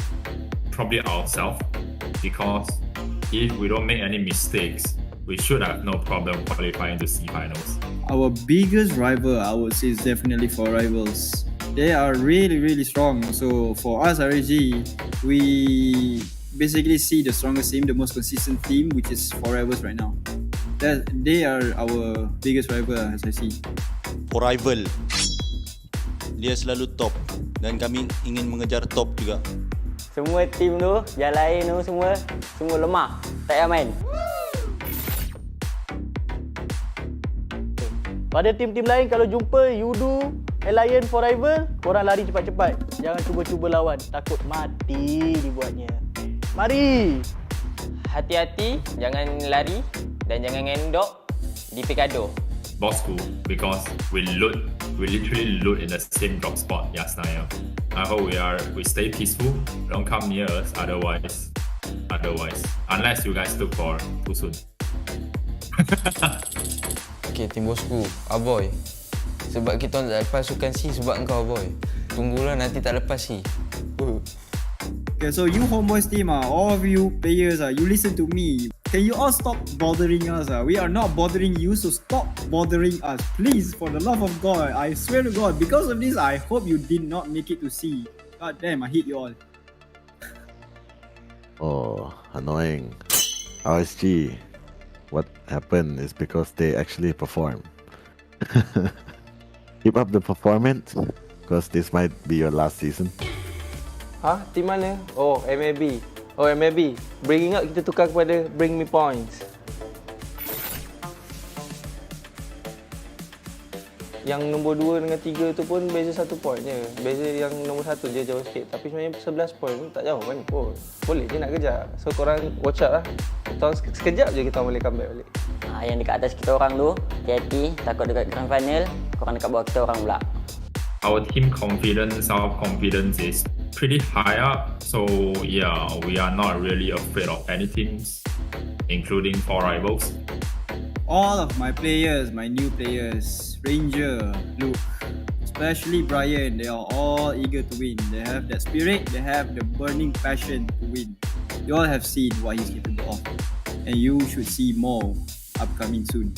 Probably ourselves, because if we don't make any mistakes, we should have no problem qualifying to C finals. Our biggest rival, I would say, is definitely for rivals. They are really, really strong. So for us, RSG, we basically see the strongest team, the most consistent team, which is for rivals right now. They are our biggest rival, as I see. For rival, dia selalu top dan kami ingin mengejar top juga. Semua tim tu, yang lain tu semua lemah. Tak payah main. Pada tim-tim lain kalau jumpa Yoodo, Alliance for rival, korang lari cepat-cepat. Jangan cuba-cuba lawan, takut mati dibuatnya. Mari. Hati-hati, jangan lari dan jangan ngendok di Picado. Bosskur, because we literally loot in the same drop spot just now. I hope we stay peaceful, don't come near us, otherwise, unless you guys look for too soon. Okay, tim Bosskur, Aboy. Sebab kita tak lepas sukan C sebab engkau, Aboy. Tunggulah nanti tak lepas C. Okay, so you Homebois team, all of you players, you listen to me. Can you all stop bothering us? We are not bothering you, so stop bothering us. Please, for the love of God, I swear to God, because of this, I hope you did not make it to C. God damn, I hate you all. Oh, annoying. RSG, what happened is because they actually perform. Keep up the performance, because this might be your last season. Tim mana? Oh, MAB. Bringing up kita tukar kepada bring me points. Yang nombor 2 dengan 3 tu pun beza 1 point je. Beza yang nombor 1 je jauh sikit. Tapi sebenarnya 11 point tak jauh kan pun. Boleh je nak kejar. So korang watch out lah. Sekejap je kita boleh comeback balik. Yang dekat atas kita orang tu, hati-hati. Takut dekat grand final, korang dekat bawah kita orang pula. Our team confidence, self-confidence is pretty high up. So yeah, we are not really afraid of any teams, including 4 rivals. All of my players, my new players, Ranger, Luke, especially Brian, they are all eager to win. They have that spirit, they have the burning passion to win. You all have seen what he's capable of, and you should see more upcoming soon.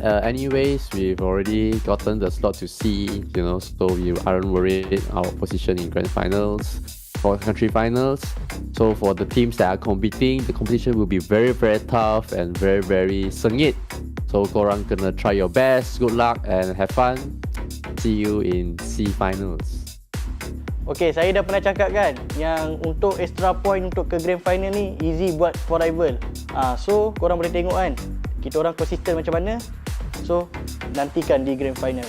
Anyways, we've already gotten the slot to see, so we aren't worried our position in grand finals, for country finals. So for the teams that are competing, the competition will be very, very tough and very, very sengit. So korang kena try your best, good luck and have fun. See you in C finals. Okay, saya dah pernah cakap kan, yang untuk extra point untuk ke grand final ni easy buat for rival. So korang boleh tengok kan, kita orang konsisten macam mana. So nantikan di grand final.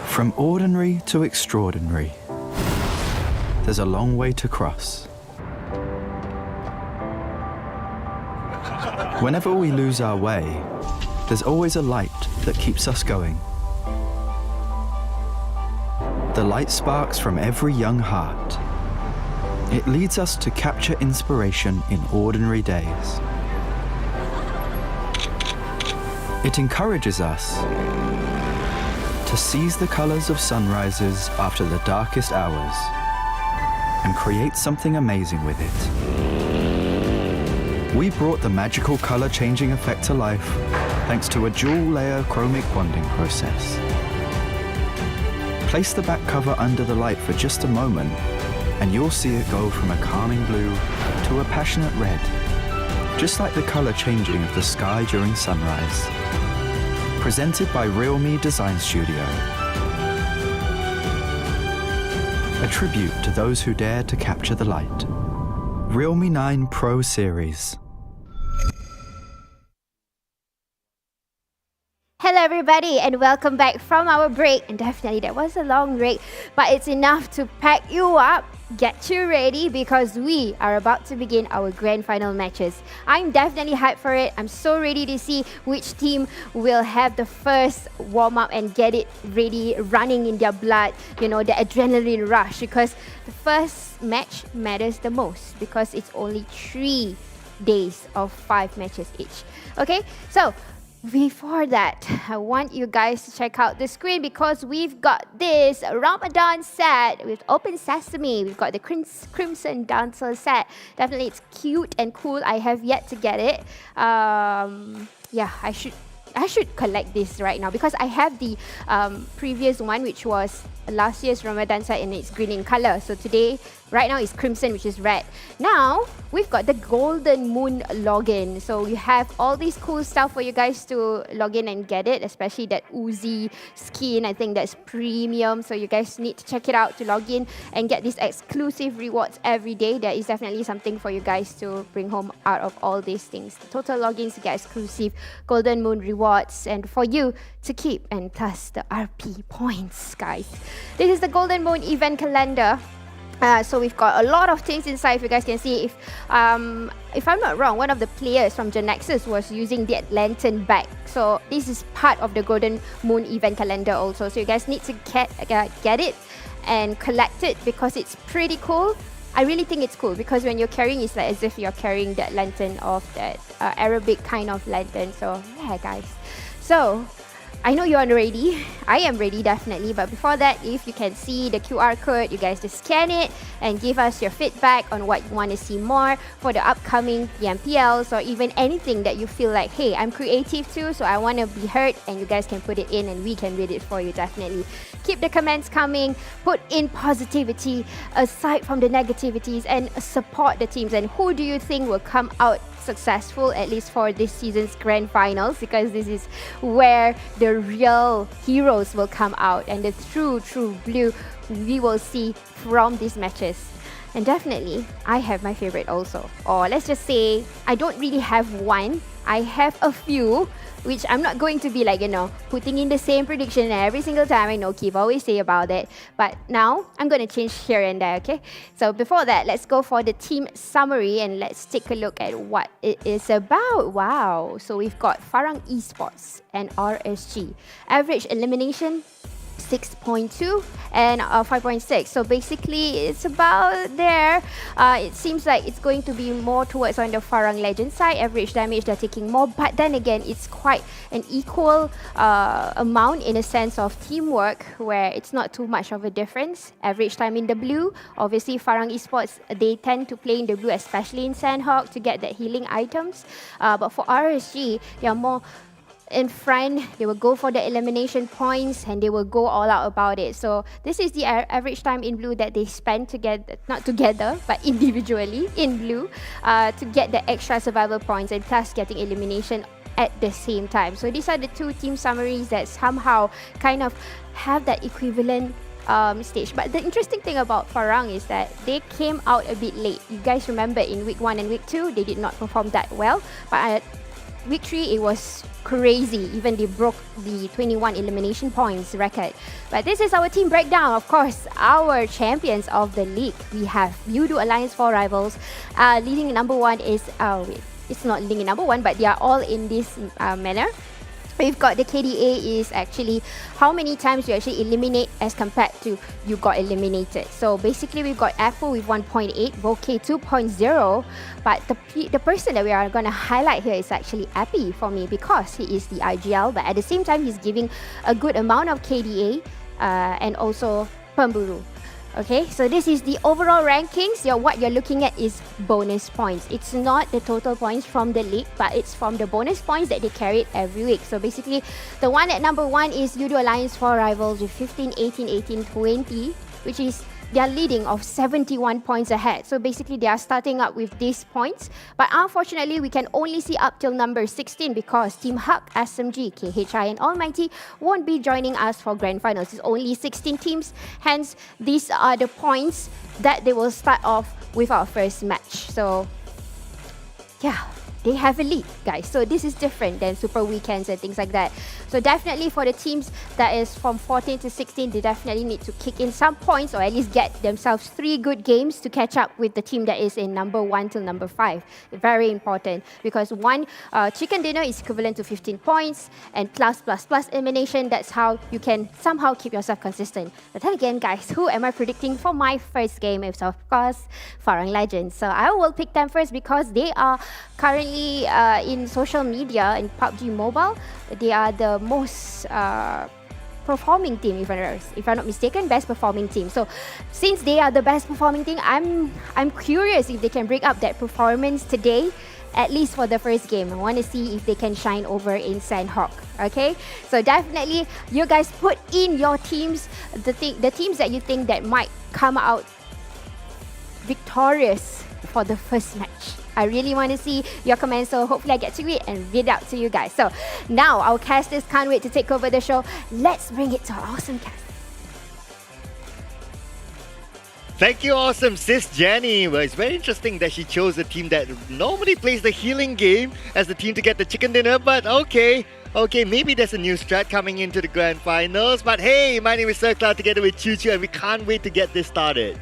From ordinary to extraordinary, there's a long way to cross. Whenever we lose our way, there's always a light that keeps us going. The light sparks from every young heart. It leads us to capture inspiration in ordinary days. It encourages us to seize the colors of sunrises after the darkest hours and create something amazing with it. We brought the magical color-changing effect to life thanks to a dual-layer chromic bonding process. Place the back cover under the light for just a moment and you'll see it go from a calming blue to a passionate red, just like the color changing of the sky during sunrise. Presented by RealMe Design Studio. A tribute to those who dare to capture the light. Realme 9 Pro Series. Hello everybody and welcome back from our break. And definitely that was a long break, but it's enough to pack you up, get you ready, because we are about to begin our grand final matches. I'm definitely hyped for it. I'm so ready to see which team will have the first warm-up and get it ready, running in their blood, you know, the adrenaline rush, because the first match matters the most because it's only 3 days of 5 matches each. Okay, so before that, I want you guys to check out the screen because we've got this Ramadan set with Open Sesame. We've got the Crimson Dancer set. Definitely it's cute and cool. I have yet to get it. Yeah, I should collect this right now because I have the previous one, which was last year's Ramadan set, and it's green in color. So today, right now, it's crimson, which is red. Now, we've got the Golden Moon login. So you have all these cool stuff for you guys to log in and get it, especially that Uzi skin. I think that's premium. So you guys need to check it out to log in and get these exclusive rewards every day. There is definitely something for you guys to bring home out of all these things. The total logins to get exclusive Golden Moon rewards and for you to keep, and plus the RP points, guys. This is the Golden Moon event calendar. So we've got a lot of things inside. If you guys can see, if I'm not wrong, one of the players from GENEXUS was using that lantern bag. So this is part of the Golden Moon event calendar also. So you guys need to get it and collect it because it's pretty cool. I really think it's cool because when you're carrying, it's like as if you're carrying that lantern of that Arabic kind of lantern. So yeah, guys. So I know you're ready. I am ready, definitely. But before that, if you can see the QR code, you guys just scan it and give us your feedback on what you want to see more for the upcoming PMPLs, or even anything that you feel like, hey, I'm creative too, so I want to be heard, and you guys can put it in and we can read it for you, definitely. Keep the comments coming. Put in positivity aside from the negativities and support the teams. And who do you think will come out successful, at least for this season's grand finals, because this is where the real heroes will come out and the true blue we will see from these matches. And definitely, I have my favorite also. Or let's just say, I don't really have one. I have a few, which I'm not going to be like, putting in the same prediction every single time. I know Keith always say about that. But now, I'm going to change here and there, okay? So before that, let's go for the team summary and let's take a look at what it is about. Wow. So we've got Farang Esports and RSG. Average elimination, 6.2 and 5.6. So basically, it's about there. It seems like it's going to be more towards on the Farang Lejund side. Average damage, they're taking more. But then again, it's quite an equal amount in a sense of teamwork where it's not too much of a difference. Average time in the blue. Obviously, Farang Esports, they tend to play in the blue, especially in Sanhok, to get that healing items. But for RSG, they are more in front. They will go for the elimination points and they will go all out about it. So this is the average time in blue that they spend together, not together, but individually in blue, to get the extra survival points and plus getting elimination at the same time. So these are the two team summaries that somehow kind of have that equivalent stage. But the interesting thing about Farang is that they came out a bit late. You guys remember in week 1 and week 2, they did not perform that well. But week 3, it was crazy. Even they broke the 21 elimination points record. But this is our team breakdown. Of course, our champions of the league. We have Yoodo Alliance 4 rivals. Leading number 1 is... it's not leading number 1, but they are all in this manner. We've got the KDA is actually how many times you actually eliminate as compared to you got eliminated. So basically, we've got Apple with 1.8, Bokeh 2.0. But the person that we are going to highlight here is actually Appy for me because he is the IGL. But at the same time, he's giving a good amount of KDA and also Pemburu. Okay, so this is the overall rankings. What you're looking at is bonus points. It's not the total points from the league, but it's from the bonus points that they carried every week. So basically, the one at number 1 is Yoodo Alliance 4 rivals with 15, 18, 18, 20, which is their leading of 71 points ahead. So basically, they are starting up with these points. But unfortunately, we can only see up till number 16 because Team Huck, SMG, KHI and Almighty won't be joining us for Grand Finals. It's only 16 teams. Hence, these are the points that they will start off with our first match. So, yeah, they have a lead, guys. So this is different than Super Weekends and things like that. So definitely for the teams that is from 14 to 16, they definitely need to kick in some points or at least get themselves 3 good games to catch up with the team that is in number 1 till number 5. Very important because one chicken dinner is equivalent to 15 points and plus elimination. That's how you can somehow keep yourself consistent. But then again, guys, who am I predicting for my first game? It's of course Farang Lejund. So I will pick them first because they are currently in social media in PUBG Mobile. They are the most performing team, if I'm not mistaken, best performing team. So since they are the best performing team, I'm curious if they can bring up that performance today, at least for the first game. I want to see if they can shine over in Sanhok. Okay, so definitely you guys put in your teams, the teams that you think that might come out victorious for the first match. I really want to see your comments, so hopefully I get to read and read out to you guys. So now our casters can't wait to take over the show. Let's bring it to our awesome cast. Thank you, awesome sis Jenny. Well, it's very interesting that she chose a team that normally plays the healing game as the team to get the chicken dinner, but okay, maybe there's a new strat coming into the grand finals. But hey, my name is Sir Cloud together with Choo Choo and we can't wait to get this started.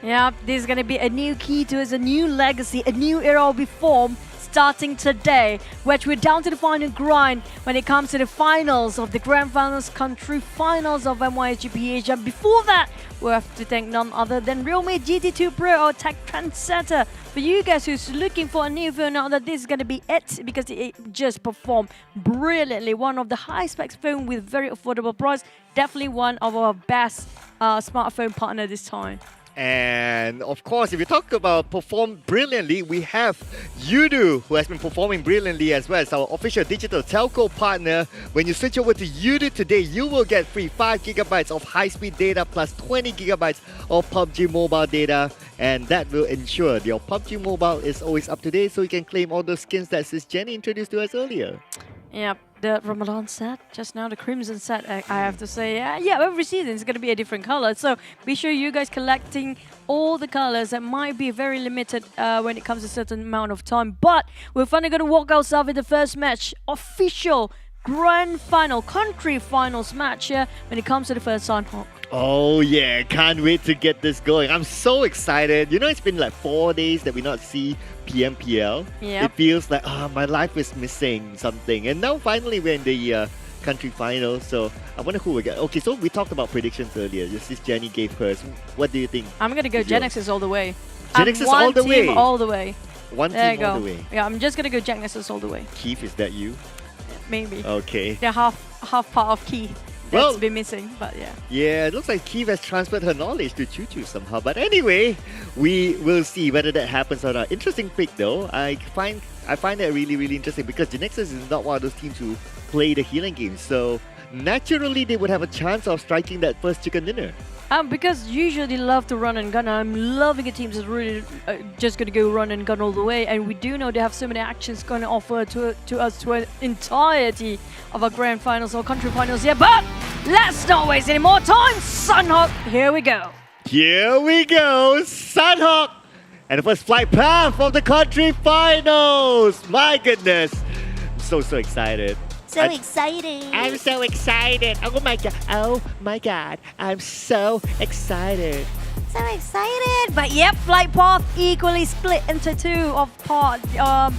Yeah, this is going to be a new key to us, a new legacy, a new era will be formed starting today, which we're down to the final grind when it comes to the finals of the Grand Finals, country finals of MYSGPH. And before that, we have to thank none other than Realme GT2 Pro, our tech trendsetter. For you guys who's looking for a new phone, now that this is going to be it because it just performed brilliantly. One of the high specs phone with very affordable price. Definitely one of our best smartphone partner this time. And of course, if you talk about perform brilliantly, we have Yoodo, who has been performing brilliantly as well as our official digital telco partner. When you switch over to Yoodo today, you will get free 5 gigabytes of high-speed data plus 20 gigabytes of PUBG Mobile data. And that will ensure your PUBG Mobile is always up to date, so you can claim all those skins that Sis Jenny introduced to us earlier. Yep, the Ramadan set, just now the Crimson set, I have to say, yeah, every season is going to be a different color. So be sure you guys collecting all the colors that might be very limited when it comes to a certain amount of time. But we're finally going to walk outside with the first match, official grand final, country finals match here when it comes to the first Sanhok. Oh yeah, can't wait to get this going. I'm so excited. You know, it's been like 4 days that we not see PMPL. Yep. It feels like, my life is missing something. And now finally we're in the country final. So I wonder who we get. Okay, so we talked about predictions earlier. Just this Jenny gave hers. What do you think? I'm going to go GENEXUS all the way. GENEXUS all the way? All the way. One there team you go. all the way. Yeah, I'm just going to go GENEXUS all the way. Keith, is that you? Maybe. Okay. They're half part of Keith. That's been missing, but yeah. Yeah, it looks like Keith has transferred her knowledge to Choo Choo somehow. But anyway, we will see whether that happens or not. Interesting pick though. I find that really, really interesting because GENEXUS is not one of those teams who play the healing game. So naturally, they would have a chance of striking that first chicken dinner. Because usually they love to run and gun. I'm loving a team that's really just going to go run and gun all the way. And we do know they have so many actions going to offer to us to an entirety of our grand finals or country finals here. But let's not waste any more time. Sanhok, here we go. Here we go, Sanhok! And the first flight path of the country finals! My goodness! I'm so excited. So exciting. I'm so excited. Oh my god. Oh my god. I'm so excited. So excited. But yep, flight path equally split into two of part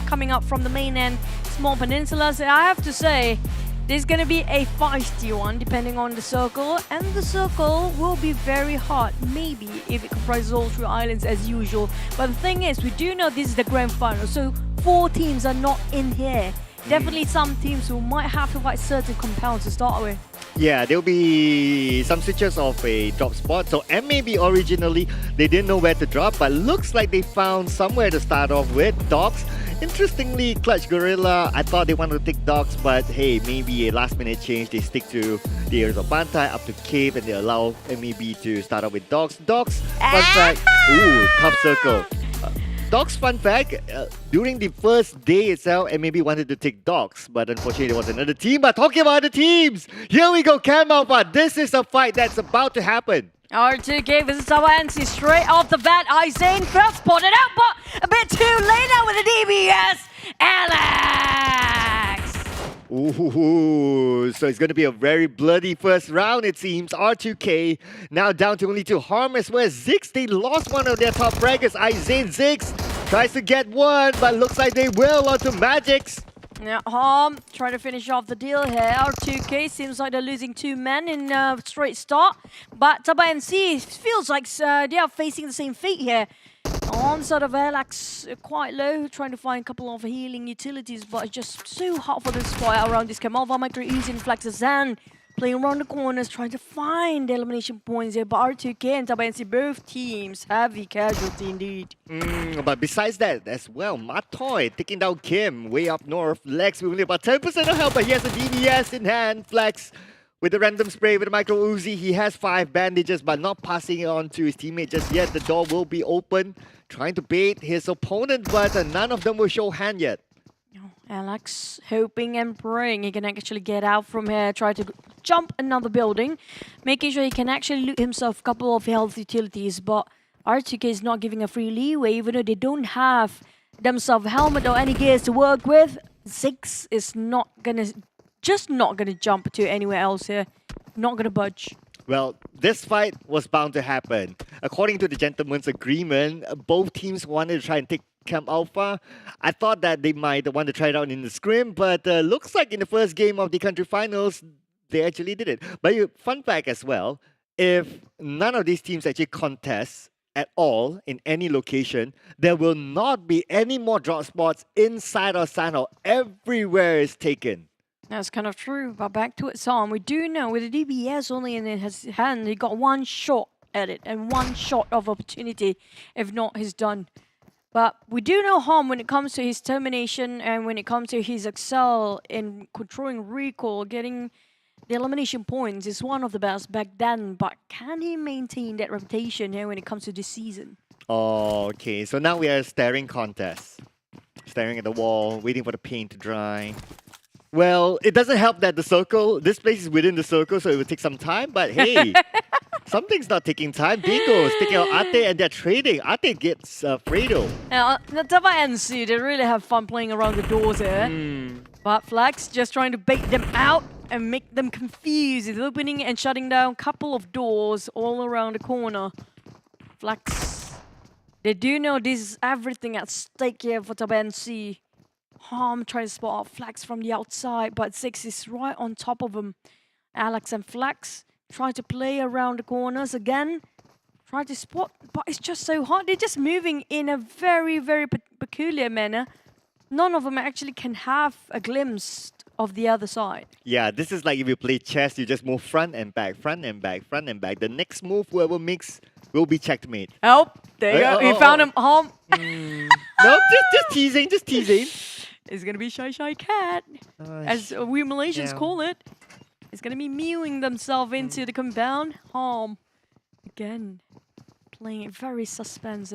coming up from the main and small peninsulas. I have to say, there's going to be a feisty one depending on the circle. And the circle will be very hard, maybe, if it comprises all 3 islands as usual. But the thing is, we do know this is the grand final, so 4 teams are not in here. Definitely some teams who might have to fight certain compounds to start with. Yeah, there'll be some switches of a drop spot. So maybe originally they didn't know where to drop, but looks like they found somewhere to start off with. Dogs. Interestingly, Clutch Guerilla, I thought they wanted to take Dogs, but hey, maybe a last minute change. They stick to the areas of Bantai up to Cave and they allow MEB to start off with Dogs. Dogs, fun fact. Ooh, tough circle. Dogs, fun fact, during the first day itself, MEB wanted to take Dogs, but unfortunately there was another team. But talking about the teams, here we go, Cam Alpha. This is a fight that's about to happen. R2K versus TABAH straight off the bat. Izane first spotted out, but a bit too late now with the DBS. Alex! Ooh, so it's going to be a very bloody first round, it seems. R2K now down to only 2 harm as well as Ziggs. They lost one of their top fraggers. Izane Ziggs tries to get one, but looks like they will onto Magix. Yeah, Harm trying to finish off the deal here. R2K seems like they're losing 2 men in straight start. But TABAH feels like they are facing the same fate here. On side of Alex, quite low, trying to find a couple of healing utilities, but it's just so hard for them to spot around this Kamalva. Micro using Flexes and playing around the corners, trying to find the elimination points here. But R2K and TABAH, both teams, heavy casualty indeed. But besides that as well, Matoy taking down Kim way up north. Lex with only about 10% of health, but he has a DBS in hand. Flex with the random spray with the micro Uzi. He has 5 bandages, but not passing it on to his teammate just yet. The door will be open, trying to bait his opponent, but none of them will show hand yet. Alex hoping and praying he can actually get out from here, try to jump another building, making sure he can actually loot himself a couple of health utilities, but R2K is not giving a free leeway, even though they don't have themselves a helmet or any gears to work with. Ziggs is not gonna jump to anywhere else here, not gonna budge. Well, this fight was bound to happen. According to the gentleman's agreement, both teams wanted to try and take Camp Alpha. I thought that they might want to try it out in the scrim, but looks like in the first game of the country finals, they actually did it. But fun fact as well, if none of these teams actually contest at all in any location, there will not be any more drop spots inside of Sanhok. Everywhere is taken. That's kind of true, but back to it, Sam. We do know with the DBS only in his hand, he got 1 shot at it, and one shot of opportunity. If not, he's done. But we do know Hom when it comes to his termination and when it comes to his excel in controlling recall, getting the elimination points is one of the best back then. But can he maintain that reputation here when it comes to this season? Okay, so now we are staring contest. Staring at the wall, waiting for the paint to dry. Well, it doesn't help that the circle, this place is within the circle, so it will take some time, but hey, something's not taking time. Dingoz taking out Ate and they're trading. Ate gets Fredo. Now, the TABAH NC, they really have fun playing around the doors here. But Flex just trying to bait them out and make them confused. He's opening and shutting down a couple of doors all around the corner. Flex, they do know this is everything at stake here for TABAH NC. Hom trying to spot out Flex from the outside, but Six is right on top of him. Alex and Flex try to play around the corners again. Try to spot, but it's just so hard. They're just moving in a very, very peculiar manner. None of them actually can have a glimpse of the other side. Yeah, this is like if you play chess, you just move front and back, front and back, front and back. The next move, whoever makes, will be checkmate. Oh, there you go. You found him, Hom. No, just teasing, just teasing. It's going to be Shy Shy Cat, as we Malaysians call it. It's going to be mewing themselves into the compound. Hom, again, playing it very suspense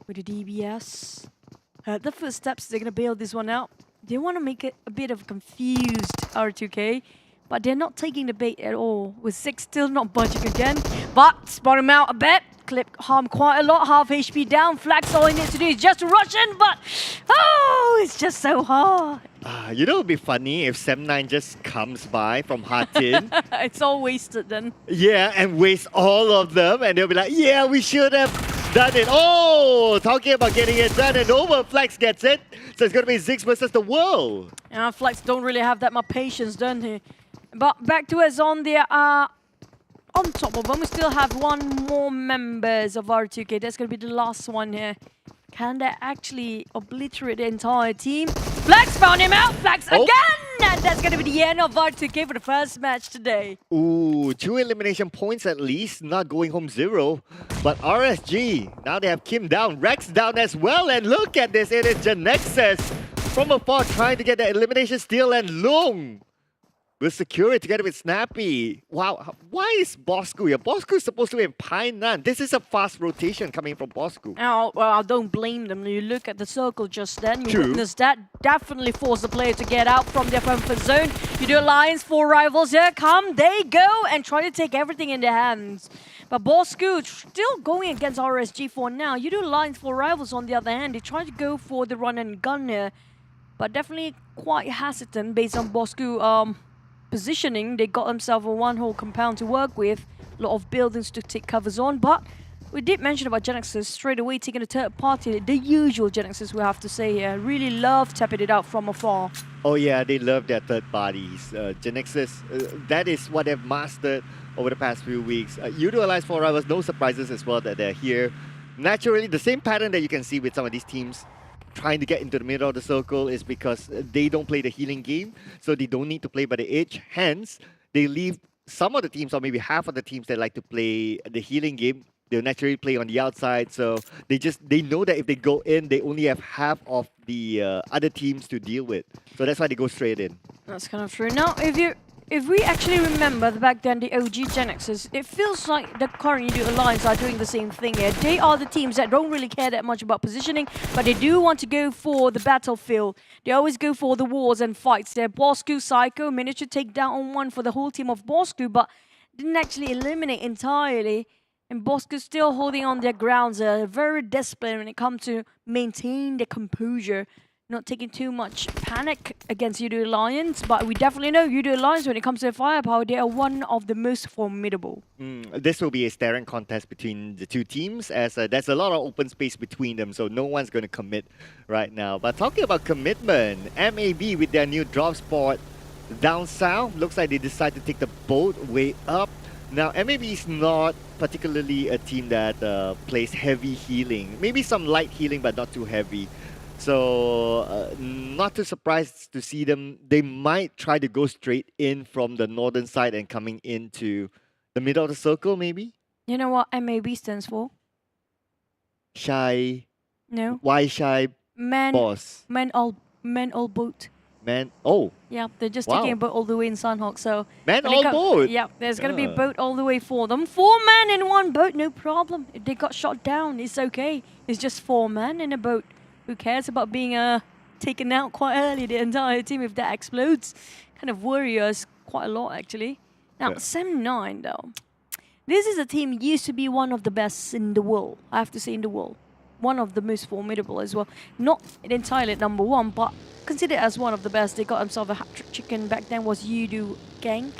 with the DBS. The first steps, they're going to bail this one out. They want to make it a bit of confused R2K, but they're not taking the bait at all. With Six still not budging again, but spot him out a bit. Clip Hom quite a lot, half HP down. Flex, all he needs to do is just rush in, but oh, it's just so hard. You know, it would be funny if Sem9 just comes by from Hatin. It's all wasted then. Yeah, and waste all of them, and they'll be like, yeah, we should have done it. Oh, talking about getting it done, and over Flex gets it. So it's going to be Ziggs versus the world. Flex don't really have that much patience, don't he? But back to us on the on top of them, we still have one more members of R2K. That's going to be the last one here. Can they actually obliterate the entire team? Flex found him out. Flex again! And that's going to be the end of R2K for the first match today. Ooh, 2 elimination points at least. Not going home 0. But RSG, now they have Kim down. Rex down as well. And look at this. It is GENEXUS from afar trying to get the elimination steal. And Lung will secure it together with Snappy. Wow, why is Bosskur here? Bosskur is supposed to be in Pine Nan. This is a fast rotation coming from Bosskur. Oh, well, I don't blame them. You look at the circle just then, you witness that. Definitely force the player to get out from their comfort zone. You do alliance, 4 rivals here. Come, they go and try to take everything in their hands. But Bosskur still going against RSG for now. You do alliance, 4 rivals on the other hand. They try to go for the run and gun here. But definitely quite hesitant based on Bosskur positioning. They got themselves a one-whole compound to work with, a lot of buildings to take covers on, but we did mention about GENEXUS straight away taking a third party, the usual GENEXUS we have to say here. Really love tapping it out from afar. Oh yeah, they love their third parties. GENEXUS, that is what they've mastered over the past few weeks. Yoodo Alliance 4 Rivals, no surprises as well that they're here. Naturally, the same pattern that you can see with some of these teams trying to get into the middle of the circle is because they don't play the healing game, so they don't need to play by the edge. Hence, they leave some of the teams, or maybe half of the teams that like to play the healing game, they'll naturally play on the outside. So they know that if they go in, they only have half of the other teams to deal with. So that's why they go straight in. That's kind of true. Now, if we actually remember back then the OG GENEXUS, it feels like the current Yoodo Alliance are doing the same thing here. They are the teams that don't really care that much about positioning, but they do want to go for the battlefield. They always go for the wars and fights. Their Bosskur Psycho managed to take down on one for the whole team of Bosskur, but didn't actually eliminate entirely. And Bosskur still holding on their grounds, very disciplined when it comes to maintain their composure. Not taking too much panic against Yoodo Alliance, but we definitely know Yoodo Alliance, when it comes to firepower, they are one of the most formidable. This will be a staring contest between the two teams, as there's a lot of open space between them, so no one's going to commit right now. But talking about commitment, MAB with their new drop spot down south, looks like they decide to take the boat way up. Now, MAB is not particularly a team that plays heavy healing. Maybe some light healing, but not too heavy. So, not too surprised to see them. They might try to go straight in from the northern side and coming into the middle of the circle, maybe? You know what MAB stands for? Shy. No. Why shy? Men. Boss. Men all boat. Man. Oh. Yeah, they're just Wow. taking a boat all the way in Sanhok. So Man when it all boat. Yeah, there's gonna be a Ah. boat all the way for them. 4 men in one boat, no problem. If they got shot down, it's okay. It's just 4 men in a boat. Who cares about being taken out quite early? The entire team, if that explodes, kind of worry us quite a lot actually. Now, Yeah. Sem9 though, this is a team used to be one of the best in the world. I have to say in the world. One of the most formidable as well. Not entirely number 1, but considered as one of the best. They got themselves a hat-trick chicken. Back then was Yoodo Gang,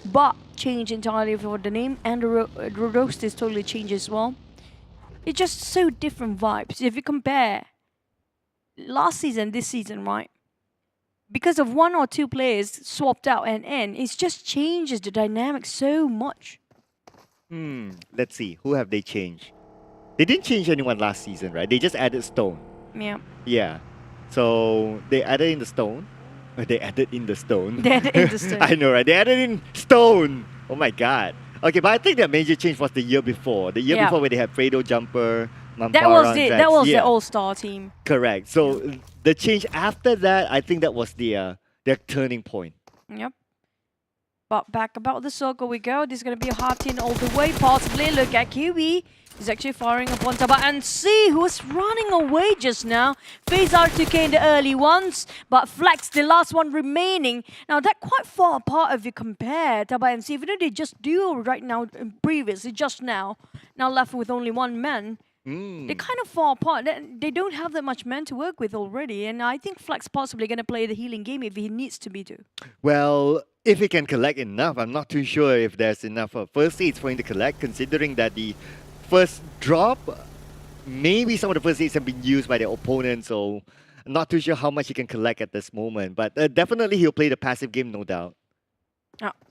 but changed entirely for the name, and the roast is totally changed as well. It's just so different vibes. If you compare last season, this season, right? Because of 1 or 2 players swapped out and in, it just changes the dynamic so much. Let's see. Who have they changed? They didn't change anyone last season, right? They just added Stone. Yeah. Yeah. So they added in the Stone. They added in the Stone. They added in the Stone. I know, right? They added in Stone. Oh my god. Okay, but I think their major change was the year before. The year Yeah. before where they had Fredo Jumper, Mampara, That was and it. Vex. That was Yeah. the all-star team. Correct. So the change after that, I think that was their turning point. Yep. But back about the circle we go. This is going to be a hard in all the way, possibly. Look at QB. He's actually firing upon TABAH and see who's running away just now. Phase R2K in the early ones, but Flex, the last one remaining. Now, that quite far apart if you compare TABAH and see, even though they just duo right now, previously, just now left with only 1 man. They're kind of far apart. They don't have that much men to work with already, and I think Flex possibly going to play the healing game if he needs to be to. Well, if he can collect enough, I'm not too sure if there's enough first aids for him to collect, considering that the first drop, maybe some of the first aids have been used by the opponent, so I'm not too sure how much he can collect at this moment. But definitely he'll play the passive game, no doubt.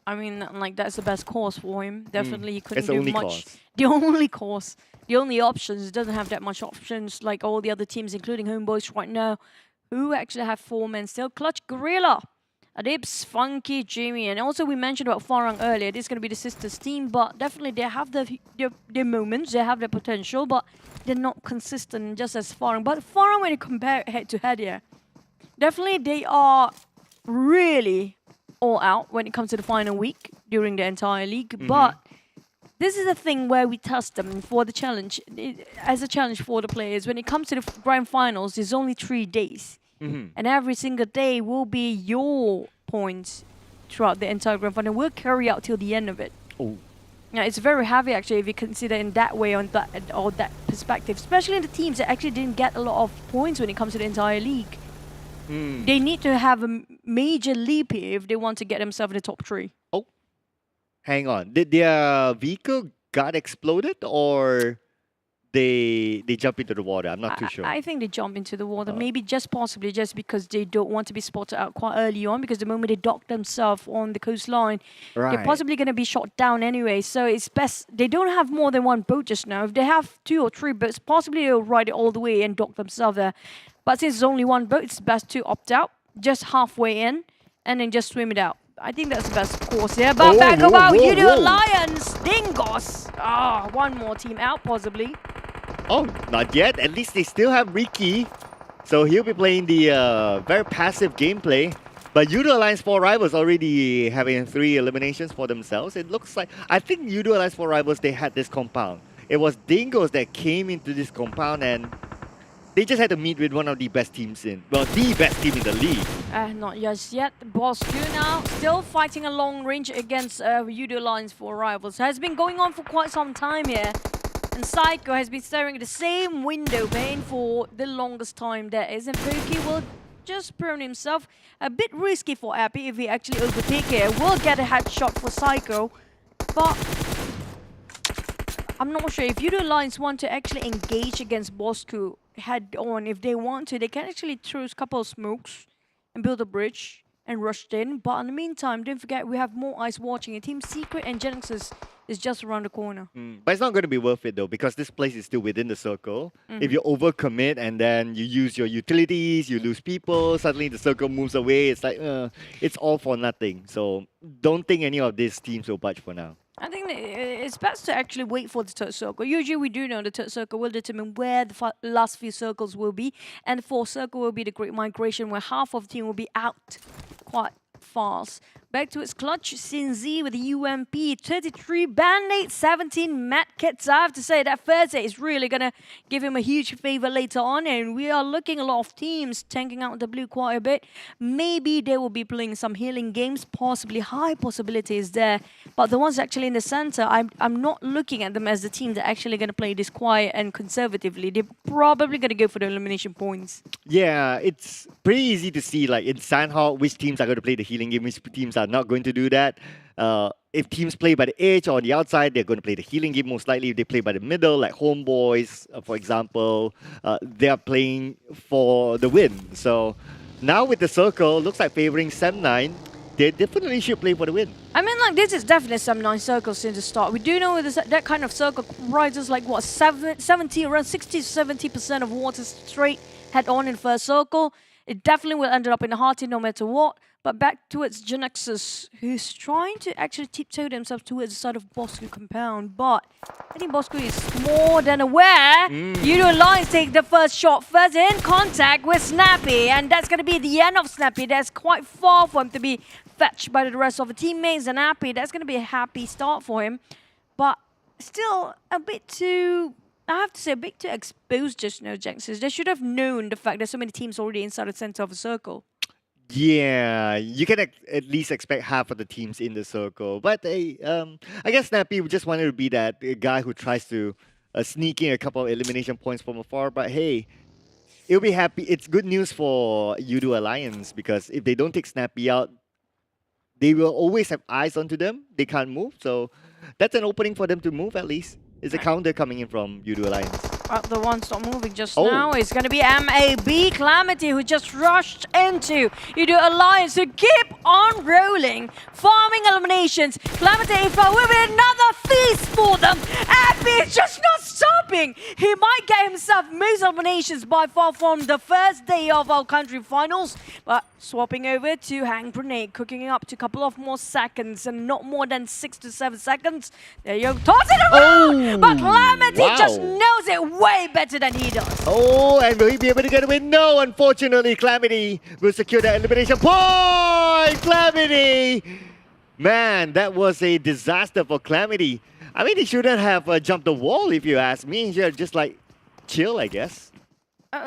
I mean, like, that's the best course for him. Definitely, he couldn't It's the do only much. course. The only course. The only options. It doesn't have that much options like all the other teams, including Homebois right now, who actually have 4 men still. Clutch, Guerilla, Adibs, Funky, Jamie, and also we mentioned about Farang earlier. This is going to be the sisters team, but definitely they have their moments, they have their potential, but they're not consistent just as Farang. But Farang, when you compare head to head here, definitely they are really all out when it comes to the final week during the entire league. But this is a thing where we test them for the challenge, as a challenge for the players. When it comes to the grand finals, there's only 3 days. And every single day will be your points throughout the entire grand final. We'll carry out till the end of it. Oh. Yeah, it's very heavy actually if you consider in that way on that or that perspective, especially in the teams that actually didn't get a lot of points when it comes to the entire league. They need to have a major leap here if they want to get themselves in the top 3. Oh, hang on. Did their vehicle got exploded or they jump into the water? I'm not too sure. I think they jump into the water. Maybe just possibly just because they don't want to be spotted out quite early on, because the moment they dock themselves on the coastline, they're possibly going to be shot down anyway. So it's best they don't have more than 1 boat just now. If they have 2 or 3 boats, possibly they'll ride it all the way and dock themselves there. But since there's only 1 boat, it's best to opt out just halfway in and then just swim it out. I think that's the best course here. But back about Yoodo Alliance, Dingoz. 1 more team out possibly. Oh, not yet. At least they still have Ricky. So he'll be playing the very passive gameplay. But Yoodo Alliance 4 Rivals already having 3 eliminations for themselves. It looks like, I think Yoodo Alliance 4 Rivals, they had this compound. It was Dingoz that came into this compound and they just had to meet with one of the best teams the best team in the league. Not just yet. Bosskur now still fighting a long range against Yoodo Alliance 4 Rivals. Has been going on for quite some time here. And Psycho has been staring at the same window pane for the longest time there is. And Pookie will just prone himself. A bit risky for Appy if he actually overtake here. Will get a headshot for Psycho. But I'm not sure if Yoodo Alliance want to actually engage against Bosskur head on. If they want to, they can actually throw a couple of smokes and build a bridge and rush in. But in the meantime, don't forget we have more eyes watching. Team Secret and GENEXUS is just around the corner. But it's not going to be worth it though, because this place is still within the circle. If you overcommit and then you use your utilities, you lose people, suddenly the circle moves away. It's like, it's all for nothing. So don't think any of these teams will budge for now. I think that it's best to actually wait for the third circle. Usually we do know the third circle will determine where the last few circles will be. And the fourth circle will be the Great Migration, where half of the team will be out quite fast. Back to its clutch, Sinzi with the UMP, 33 Band-Aid, 17 Mad Kits. I have to say that first aid is really going to give him a huge favor later on, and we are looking a lot of teams tanking out the blue quite a bit. Maybe they will be playing some healing games, possibly high possibilities there. But the ones actually in the center, I'm not looking at them as the team that actually going to play this quiet and conservatively. They're probably going to go for the elimination points. Yeah, it's pretty easy to see, like in Sanhok, which teams are going to play the healing game, which teams are not going to do that. If teams play by the edge or on the outside, they're going to play the healing game most likely. If they play by the middle, like Homebois, for example, they are playing for the win. So now with the circle, looks like favoring Sem9, they definitely should play for the win. I mean, like, this is definitely some 9 circles since the start. We do know that kind of circle rises like, what, 70, around 60 to 70% of water straight head on in first circle. It definitely will end up in the hearty no matter what. But back towards GENEXUS, who's trying to actually tiptoe themselves towards the side of Bosskur compound. But I think Bosskur is more than aware. Yoodo Lions take the first shot, first in contact with Snappy. And that's going to be the end of Snappy. That's quite far for him to be fetched by the rest of the teammates. And Happy, that's going to be a happy start for him. But still a bit too... I have to say, a bit too exposed just now, GENEXUS. They should have known the fact that so many teams already inside the center of a circle. Yeah, you can at least expect half of the teams in the circle. But I guess Snappy just wanted to be that guy who tries to sneak in a couple of elimination points from afar. But hey, it'll be happy. It's good news for Yoodo Alliance, because if they don't take Snappy out, they will always have eyes onto them. They can't move. So that's an opening for them to move at least. It's a counter coming in from Yoodo Alliance. The one stop moving just now is going to be MAB Calamity, who just rushed into Yoodo Alliance to keep on rolling, farming eliminations. Calamity will be another feast for them. Happy is just not stopping. He might get himself most eliminations by far from the first day of our country finals, but swapping over to Hang Grenade, cooking up to a couple of more seconds, and not more than 6 to 7 seconds. There you go, toss it around! But Calamity just knows it way better than he does. Oh, and will he be able to get a win? No, unfortunately, Calamity will secure that elimination point. Calamity! Man, that was a disaster for Calamity. I mean, he shouldn't have jumped the wall, if you ask me. He should have just, like, chill, I guess.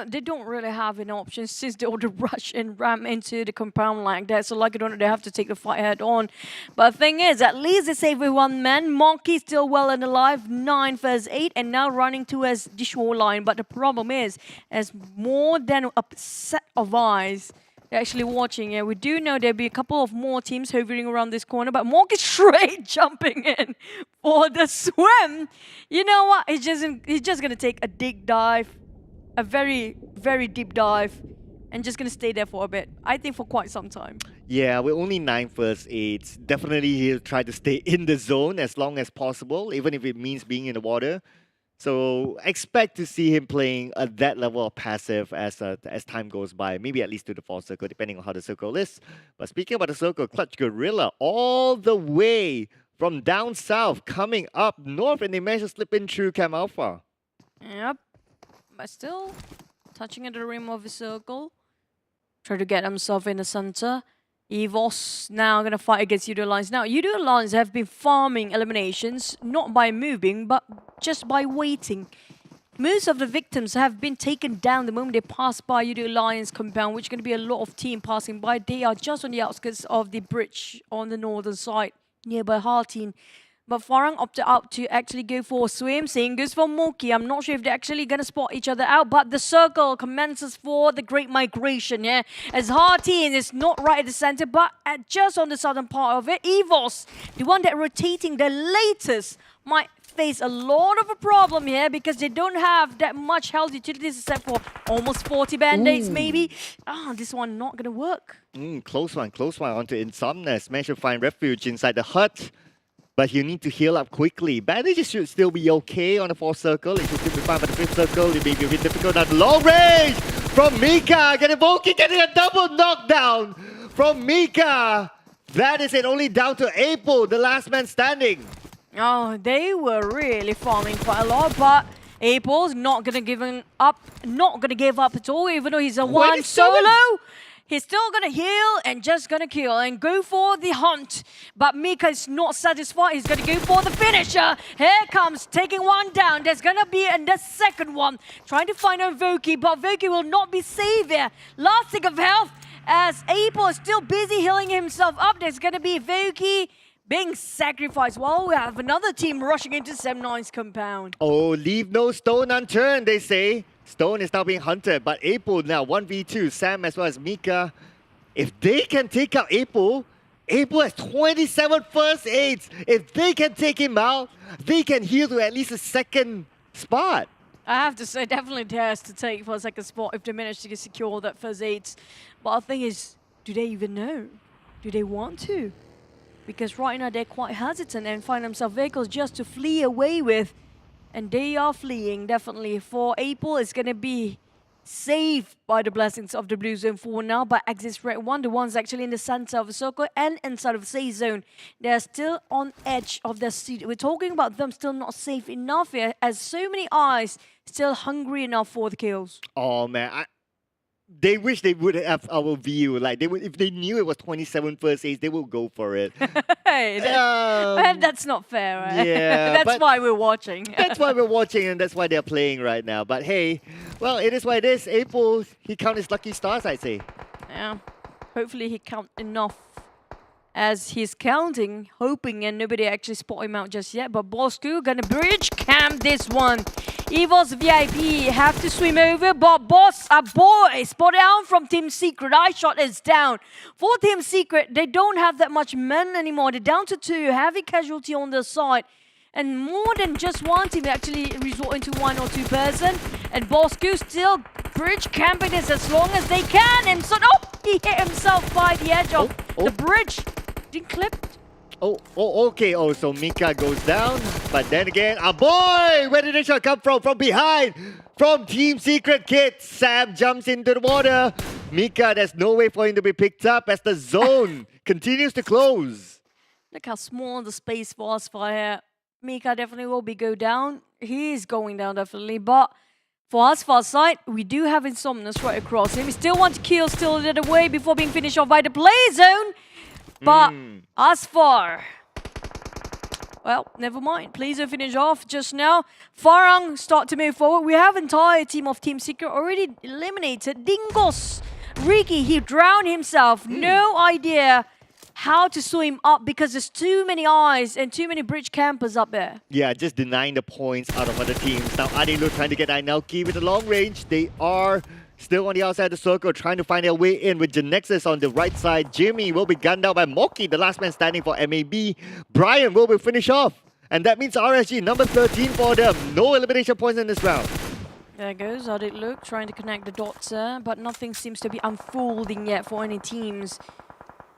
They don't really have an option since they order rush and ram into the compound like that. So like it or not, they have to take the fight head on. But the thing is, at least they save with 1 man. Monkey still well and alive, 9 versus 8, and now running towards the shoreline. But the problem is, as more than a set of eyes they're actually watching. Yeah, we do know there'll be a couple of more teams hovering around this corner, but Monkey straight jumping in for the swim. You know what? He's just gonna take a deep dive. A very, very deep dive, and just going to stay there for a bit. I think for quite some time. Yeah, we're only 9 first 8s. Definitely he'll try to stay in the zone as long as possible, even if it means being in the water. So expect to see him playing at that level of passive as time goes by. Maybe at least to the 4th circle, depending on how the circle is. But speaking about the circle, Clutch Guerilla all the way from down south, coming up north, and they managed to slip in through Cam Alpha. Yep. But still, touching at the rim of the circle. Try to get himself in the center. EVOS now going to fight against Yoodo Lions. Now, Yoodo Lions have been farming eliminations, not by moving, but just by waiting. Most of the victims have been taken down the moment they pass by Yoodo Lions compound, which is going to be a lot of team passing by. They are just on the outskirts of the bridge on the northern side, nearby Harteen. But Farang opted out to actually go for a swim. Same goes for Moki. I'm not sure if they're actually going to spot each other out. But the circle commences for the Great Migration, yeah? As Harteen is not right at the center, but just on the southern part of it. EVOS, the one that rotating the latest, might face a lot of a problem here because they don't have that much health utilities except for almost 40 band-aids maybe. This one not going to work. Close one onto Insomnes. Managed to find refuge inside the hut. But you need to heal up quickly. Bandages should still be okay on the 4th circle. It should still be fine, but the 5th circle, it may be a bit difficult. At long range from Mika. Getting a double knockdown from Mika. That is it, only down to April, the last man standing. Oh, they were really farming quite a lot, but April's not gonna give up, not gonna give up at all, even though he's a one solo. He's still gonna heal and just gonna kill and go for the hunt. But Mika is not satisfied. He's gonna go for the finisher. Here comes, taking one down. There's gonna be the second one. Trying to find out Voki, but Voki will not be saved there. Last tick of health as April is still busy healing himself up. There's gonna be Voki being sacrificed while we have another team rushing into Sem9's compound. Oh, leave no stone unturned, they say. Stone is now being hunted, but April now 1v2, Sam as well as Mika. If they can take out April has 27 first aids. If they can take him out, they can heal to at least a second spot. I have to say, definitely dares to take for a second spot if they manage to secure that first aids. But the thing is, do they even know? Do they want to? Because right now they're quite hesitant and find themselves vehicles just to flee away with. And they are fleeing, definitely. For April, it's going to be saved by the blessings of the blue zone for now. But Axis Red 1, the ones actually in the center of the circle and inside of the safe zone, they're still on edge of their seat. We're talking about them still not safe enough here, as so many eyes still hungry enough for the kills. Oh, man. They wish they would have our view. Like, they would, if they knew it was 27 first aids, they would go for it. Hey, that's not fair, right? Yeah, that's why we're watching. That's why we're watching, and that's why they're playing right now. But hey, well, it is what it is. April, he count his lucky stars, I say. Yeah, hopefully he count enough as he's counting, hoping, and nobody actually spot him out just yet. But Bosskur gonna bridge camp this one. EVOS VIP have to swim over, but boy, spot down from Team Secret. iShot is down. For Team Secret, they don't have that much men anymore. They're down to 2, heavy casualty on their side. And more than just one team, they actually resort into 1 or 2 person. And Bosskur still bridge camping this as long as they can. And so, he hit himself by the edge of the bridge. Didn't clip. Okay. So Mika goes down, but then again, boy! Where did the shot come from? From behind! From Team Secret Kid, Sam jumps into the water. Mika, there's no way for him to be picked up as the zone continues to close. Look how small the space was for here. Mika definitely will go down. He is going down, definitely, but for us, far side, we do have Insomnus right across him. We still want to kill, still a little way before being finished off by the play zone. But as far, well, never mind. Please finish off just now. Farang start to move forward. We have entire team of Team Secret already eliminated. Dingoz, Ricky, he drowned himself. No idea how to swim up because there's too many eyes and too many bridge campers up there. Yeah, just denying the points out of other teams. Now Adilu trying to get Ainauki with the long range. They are still on the outside of the circle, trying to find their way in with GENEXUS on the right side. Jimmy will be gunned out by Moki, the last man standing for MAB. Brian will be finished off. And that means RSG, number 13 for them. No elimination points in this round. There goes Luke trying to connect the dots there, but nothing seems to be unfolding yet for any teams.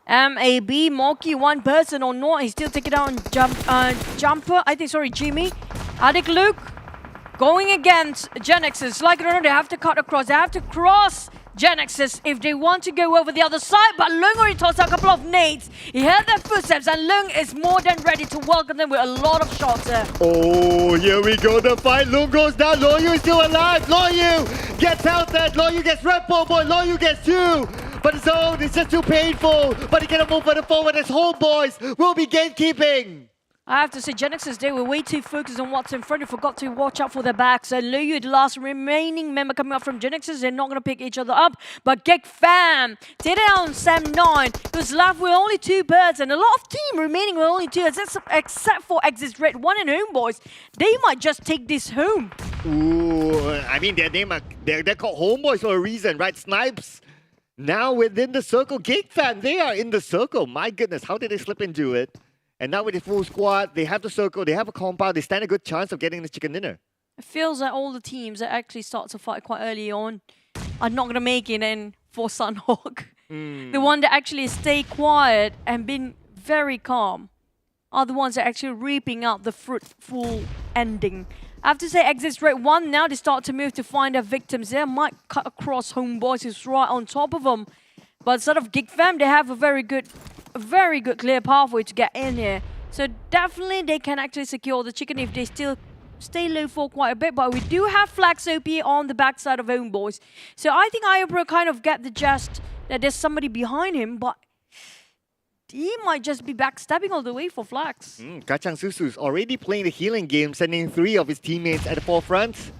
MAB, Moki, one person or not. He's still taking down Jumper. Jimmy. Adik Luke going against GENEXUS. Like it or not, they have to cut across. They have to cross GENEXUS if they want to go over the other side. But Lung already tossed out a couple of nades. He heard their footsteps, and Lung is more than ready to welcome them with a lot of shots there. Oh, here we go. The fight. Lung goes down. Loyu is still alive. Loyu gets out there. Loyu gets red ball, boy. Loyu gets 2. But the zone is just too painful. But he cannot move further forward as Homebois will be gatekeeping. I have to say, GENEXUS, they were way too focused on what's in front. They forgot to watch out for their backs. And Loyu, the last remaining member coming up from GENEXUS, they're not going to pick each other up. But Geek Fam, take it down Sem9, who's left with only 2 birds. And a lot of team remaining with only 2, except for Axis Red 1 and Homebois. They might just take this home. Ooh, I mean, they're called Homebois for a reason, right? Snipes now within the circle. Geek Fam, they are in the circle. My goodness, how did they slip into it? And now with the full squad, they have the circle, they have a compound, they stand a good chance of getting the chicken dinner. It feels like all the teams that actually start to fight quite early on are not going to make it in for Sanhok. The one that actually stay quiet and been very calm are the ones that are actually reaping out the fruitful ending. I have to say, Axis Red 1, now they start to move to find their victims there. Might cut across Homebois, who's right on top of them. But instead of Geek Fam, they have a very good clear pathway to get in here. So definitely they can actually secure the chicken if they still stay low for quite a bit. But we do have Flax OP on the backside of Homebois. So I think Iobro kind of get the gist that there's somebody behind him, but he might just be backstabbing all the way for Flax. Kacang Susu's already playing the healing game, sending 3 of his teammates at the forefront.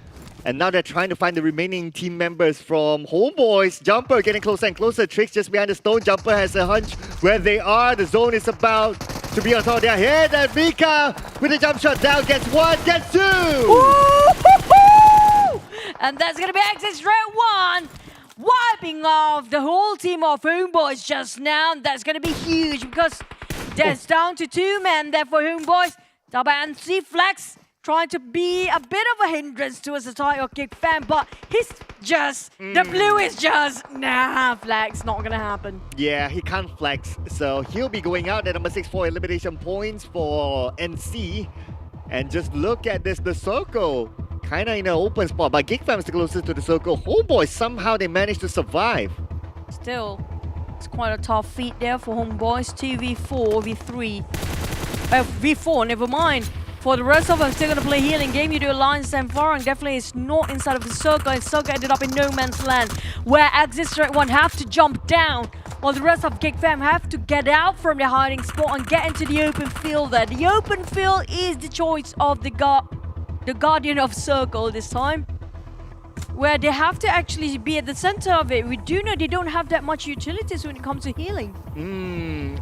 And now they're trying to find the remaining team members from Homebois. Jumper getting closer and closer. Tricks just behind the stone. Jumper has a hunch where they are. The zone is about to be on top of their head. And Mika with a jump shot down gets 1, gets 2. And that's going to be Exit Red 1. Wiping off the whole team of Homebois just now. That's going to be huge because there's down to 2 men there for Homebois. TABAH and Flax trying to be a bit of a hindrance towards the title of Geek Fam, but he's just, the blue is just, nah, Flax, not going to happen. Yeah, he can't flex, so he'll be going out at number 6 for elimination points for NC. And just look at this, the circle, kind of in an open spot, but Geek Fam is the closest to the circle. Homebois, somehow they managed to survive. Still, it's quite a tough feat there for Homebois. 2v4, v3, v4, never mind. For the rest of them, still going to play healing game. Yoodo Alliance and Farang definitely is not inside of the circle. And circle ended up in no man's land, where Exit Red 1 have to jump down, while the rest of Geek Fam have to get out from their hiding spot and get into the open field there. The open field is the choice of the Guardian of Circle this time, where they have to actually be at the center of it. We do know they don't have that much utilities when it comes to healing.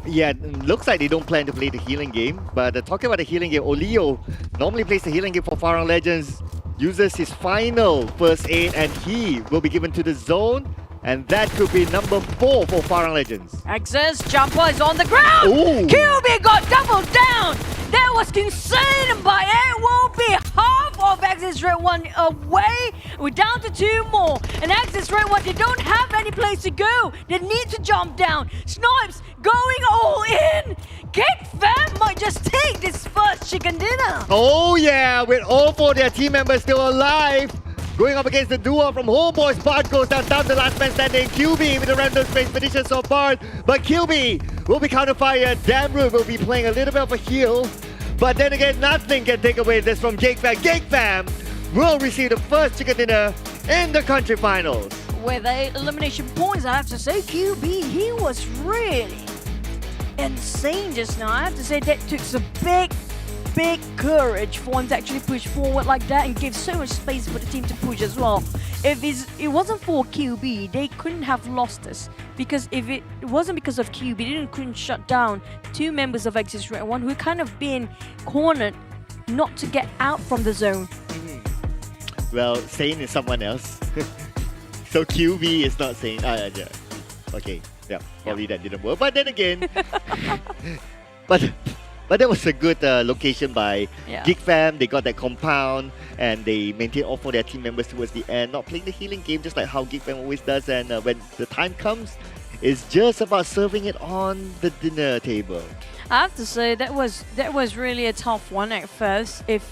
Yeah, looks like they don't plan to play the healing game. But talking about the healing game, Olio normally plays the healing game for Farang Legends, uses his final first aid, and he will be given to the zone. And that could be number 4 for Farang Legends. Access, Jumper is on the ground! QB got doubled down! That was insane, but it will be half of Exit Red 1 away. We're down to 2 more. And Exit Red 1, they don't have any place to go. They need to jump down. Snipes going all in. Geek Fam might just take this first chicken dinner. Oh yeah, with all 4 of their team members still alive. Going up against the duo from Homebois, Bart goes down the last man standing. QB with the random space expedition so far, but QB will be counterfired. Damroot will be playing a little bit of a heal, but then again, nothing can take away this from Geek Fam. Geek Fam will receive the first chicken dinner in the country finals. With the elimination points, I have to say, QB, he was really insane just now. I have to say that took some big courage for him to actually push forward like that and give so much space for the team to push as well. If it wasn't for QB, they couldn't have lost this. Because if it wasn't because of QB, they couldn't shut down 2 members of Exit Red 1 who kind of been cornered not to get out from the zone. Well, Sane is someone else. So QB is not Sane. Yeah. Okay, yeah, probably that didn't work. But then again, But that was a good location by Geek Fam. They got that compound and they maintained all 4 of their team members towards the end, not playing the healing game just like how Geek Fam always does. And when the time comes, it's just about serving it on the dinner table. I have to say that was really a tough one at first. If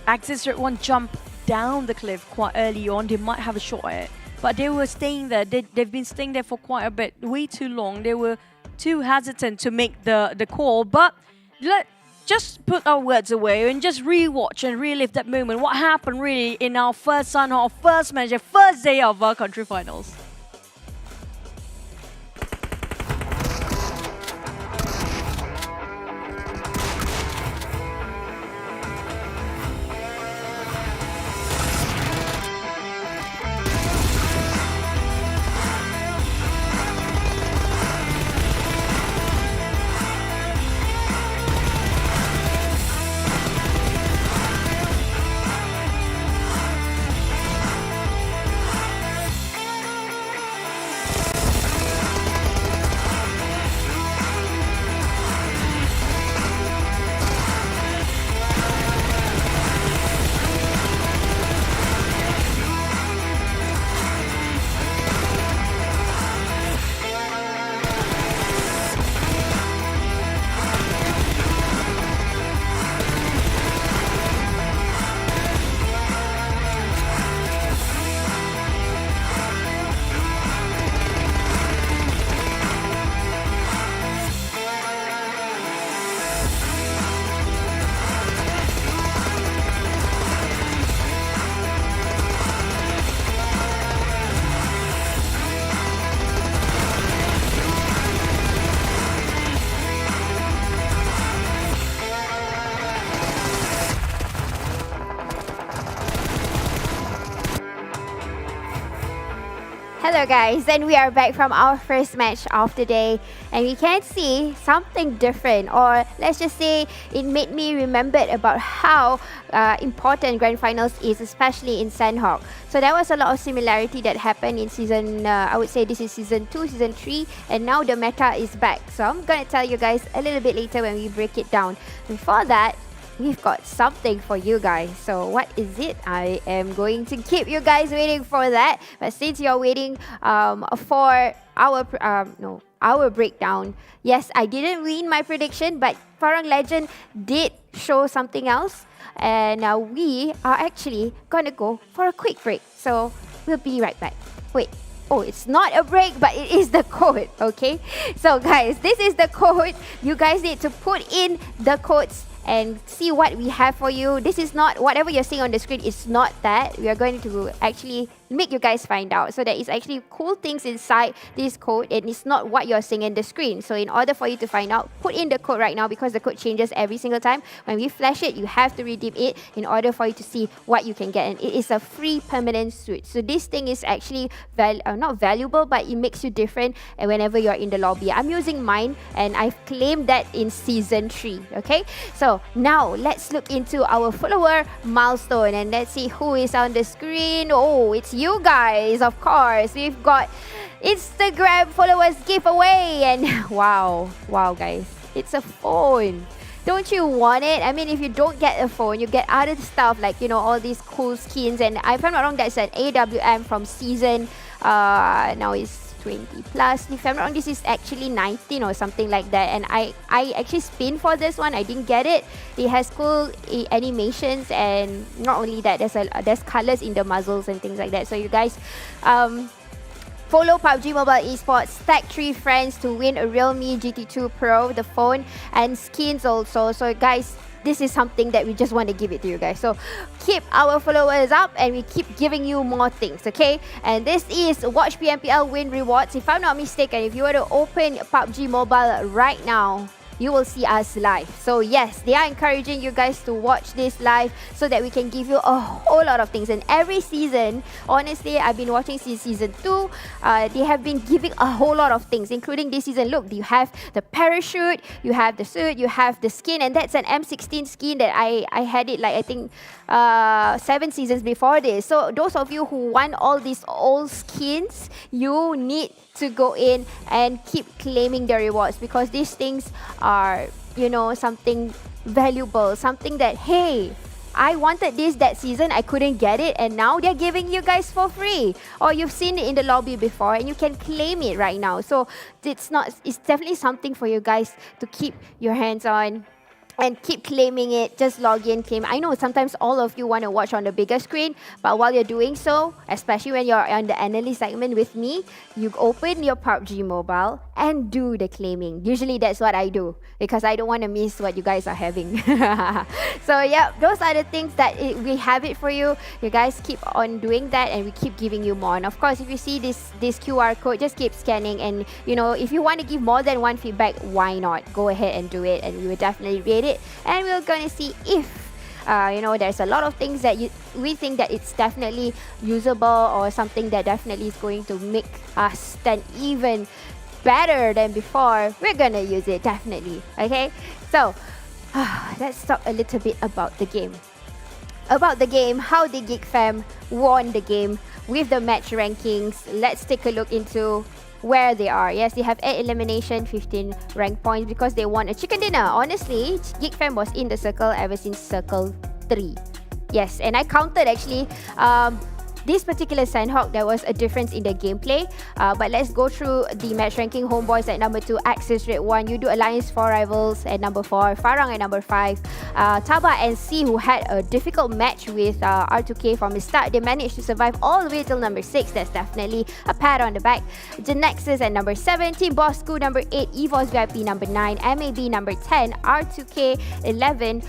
Exit Red 1 jumped down the cliff quite early on, they might have a shot at it. But they were staying there. They've been staying there for quite a bit, way too long. They were too hesitant to make the call. But let's just put our words away and just rewatch and relive that moment. What happened really in our first Sanhok, first match, first day of our country finals. Hello guys, and we are back from our first match of the day, and we can see something different, or let's just say it made me remember about how important grand finals is, especially in Sanhok. So there was a lot of similarity that happened in season, I would say this is season 2, season 3, and now the meta is back. So I'm gonna tell you guys a little bit later when we break it down. Before that, we've got something for you guys. So what is it? I am going to keep you guys waiting for that. But since you're waiting for our breakdown, yes, I didn't win my prediction, but Farang Lejund did show something else. And we are actually gonna go for a quick break. So we'll be right back. Wait. Oh, it's not a break, but it is the code, okay? So guys, this is the code. You guys need to put in the codes and see what we have for you. This is not, whatever you're seeing on the screen, it's not that. We are going to actually make you guys find out. So there is actually cool things inside this code, and it's not what you're seeing in the screen. So in order for you to find out, put in the code right now, because the code changes every single time. When we flash it, you have to redeem it in order for you to see what you can get. And it is a free permanent suit. So this thing is actually not valuable, but it makes you different whenever you're in the lobby. I'm using mine, and I've claimed that in season 3. Okay, so now let's look into our follower milestone, and let's see who is on the screen. Oh, it's you guys, of course. We've got Instagram followers giveaway, and wow guys, it's a phone. Don't you want it? I mean, if you don't get a phone, you get other stuff like, you know, all these cool skins. And if I'm not wrong, that's an AWM from season now it's 20 plus. If I'm not wrong, this is actually 19 or something like that. And I actually spin for this one. I didn't get it. It has cool animations, and not only that, there's colors in the muzzles and things like that. So you guys follow PUBG Mobile Esports, tag 3 friends to win a Realme GT2 Pro, the phone, and skins also. So guys, this is something that we just want to give it to you guys. So keep our followers up, and we keep giving you more things, okay? And this is Watch PMPL Win Rewards. If I'm not mistaken, if you were to open PUBG Mobile right now, you will see us live. So yes, they are encouraging you guys to watch this live so that we can give you a whole lot of things. And every season, honestly, I've been watching since season 2. They have been giving a whole lot of things, including this season. Look, you have the parachute, you have the suit, you have the skin, and that's an M16 skin that I had it like, I think 7 seasons before this. So those of you who want all these old skins, you need to go in and keep claiming the rewards, because these things are, you know, something valuable, something that, hey, I wanted this that season, I couldn't get it, and now they're giving you guys for free. Or you've seen it in the lobby before and you can claim it right now. So it's definitely something for you guys to keep your hands on and keep claiming it. Just log in, claim. I know sometimes all of you want to watch on the bigger screen, but while you're doing so, especially when you're on the analyst segment with me, you open your PUBG Mobile and do the claiming. Usually that's what I do, because I don't want to miss what you guys are having. So yeah, those are the things that we have it for you. You guys keep on doing that, and we keep giving you more. And of course, if you see this QR code, just keep scanning. And you know, if you want to give more than one feedback, why not? Go ahead and do it, and we will definitely rate it. And we're gonna see if you know, there's a lot of things that we think that it's definitely usable, or something that definitely is going to make us stand even better than before. We're gonna use it, definitely. Okay, so let's talk a little bit about the game. How the Geek Fam won the game with the match rankings. Let's take a look into where they are. Yes, they have 8 elimination, 15 rank points, because they won a chicken dinner. Honestly, Geek Fam was in the circle ever since circle 3. Yes, and I counted actually. This particular Sanhok, there was a difference in the gameplay. But let's go through the match ranking. Homebois at number 2, Axis Red 1, Yoodo Alliance 4 Rivals at number 4, Farang at number 5, TABAH and C, who had a difficult match with R2K from the start. They managed to survive all the way till number 6. That's definitely a pat on the back. GENEXUS at number 7, Team Bosskur number 8, EVOS Vip number 9, MAB number 10, R2K 11,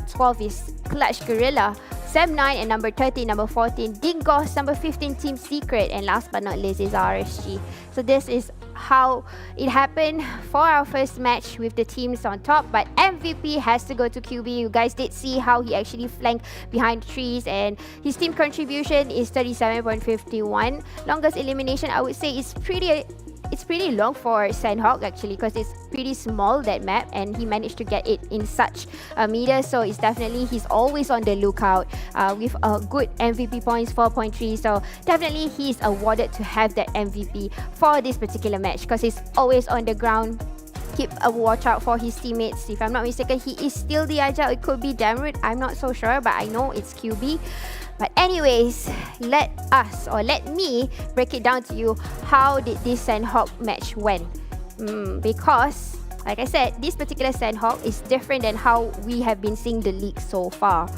12 is Clutch Guerilla, Sam 9 and number 13, number 14, Dingoz, number 15, Team Secret, and last but not least is RSG. So this is how it happened for our first match with the teams on top, but MVP has to go to QB. You guys did see how he actually flanked behind the trees, and his team contribution is 37.51. Longest elimination, I would say, is pretty long for Sanhok actually, because it's pretty small, that map, and he managed to get it in such a meter. So it's definitely, he's always on the lookout with a good MVP points, 4.3. So definitely he's awarded to have that MVP for this particular match, because he's always on the ground. Keep a watch out for his teammates. If I'm not mistaken, he is still the agile. It could be Damrut, I'm not so sure, but I know it's QB. But anyways, let me break it down to you. How did this Sanhok match went? Because, like I said, this particular Sanhok is different than how we have been seeing the league so far.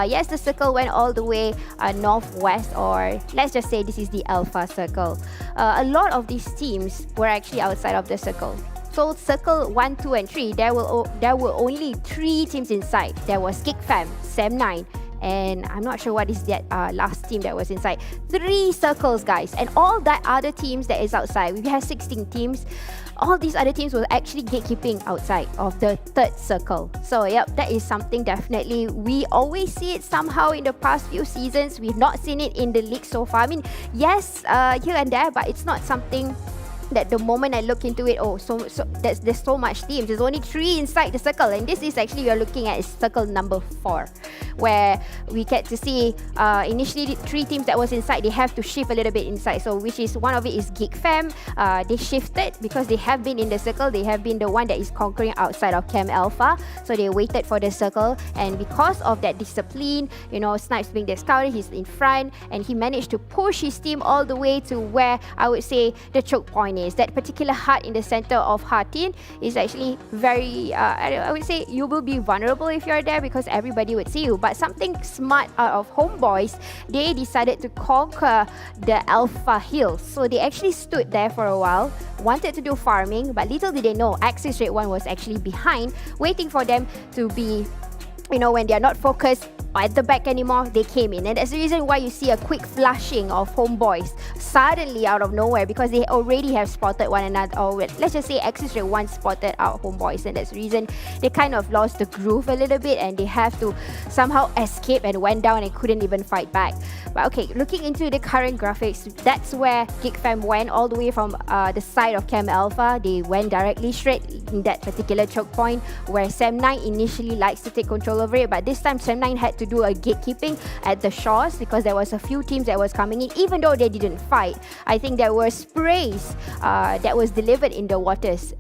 Yes, the circle went all the way northwest, or let's just say this is the Alpha circle. A lot of these teams were actually outside of the circle. So circle 1, 2 and 3, there were only 3 teams inside. There was Geek Fam, Sam9, and I'm not sure what is that last team that was inside. 3 circles, guys, and all that other teams that is outside. We have 16 teams. All these other teams were actually gatekeeping outside of the 3rd circle. So yep, that is something definitely we always see it somehow in the past few seasons. We've not seen it in the league so far. I mean, yes, here and there, but it's not something that the moment I look into it, there's so much teams. There's only 3 inside the circle, and this is actually, you're looking at circle number 4, where we get to see initially 3 teams that was inside. They have to shift a little bit inside, so which is one of it is Geek Fam. They shifted because they have been in the circle. They have been the one that is conquering outside of Cam Alpha, so they waited for the circle, and because of that discipline, you know, Snipes being the scouter, he's in front, and he managed to push his team all the way to where I would say the choke point is. That particular hut in the center of Hatin is actually very, I would say you will be vulnerable if you're there, because everybody would see you. But something smart out of Homebois, they decided to conquer the Alpha Hills. So they actually stood there for a while, wanted to do farming, but little did they know Axis redONE was actually behind, waiting for them to be, you know, when they are not focused at the back anymore, they came in. And that's the reason why you see a quick flashing of Homebois suddenly out of nowhere, because they already have spotted one another, or let's just say Axis redONE spotted out Homebois, and that's the reason they kind of lost the groove a little bit, and they have to somehow escape and went down and couldn't even fight back. But okay, looking into the current graphics, that's where Geek Fam went all the way from the side of Cam Alpha. They went directly straight in that particular choke point where Sam9 initially likes to take control over it, but this time Sam9 had to do a gatekeeping at the shores, because there was a few teams that was coming in, even though they didn't fight. I think there were sprays that was delivered in the waters.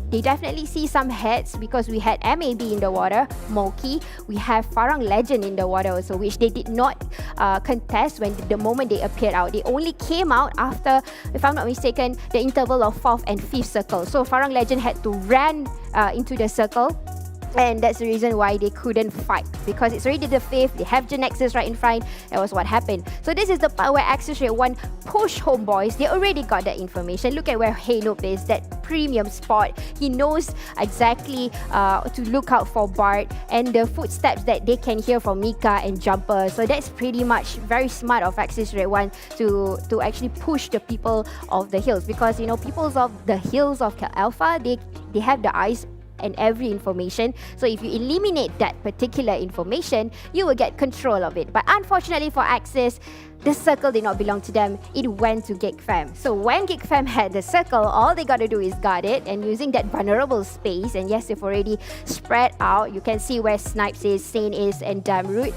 They definitely see some heads, because we had MAB in the water, Moki, we have Farang Lejund in the water also, which they did not contest when the moment they appeared out. They only came out after, if I'm not mistaken, the interval of 4th and 5th circle. So Farang Lejund had to run into the circle, and that's the reason why they couldn't fight, because it's already the 5th, they have GENEXUS right in front. That was what happened. So this is the part where Axis redONE push Homebois. They already got that information. Look at where Heynoop is, that premium spot. He knows exactly to look out for Bart and the footsteps that they can hear from Mika and Jumper. So that's pretty much very smart of Axis redONE to actually push the people of the hills, because you know, peoples of the hills of Alpha, they have the eyes and every information. So if you eliminate that particular information, you will get control of it. But unfortunately for Axis, the circle did not belong to them. It went to Geek Fam. So when Geek Fam had the circle, all they got to do is guard it, and using that vulnerable space, and yes, they've already spread out. You can see where Snipes is, Sane is, and Damrut.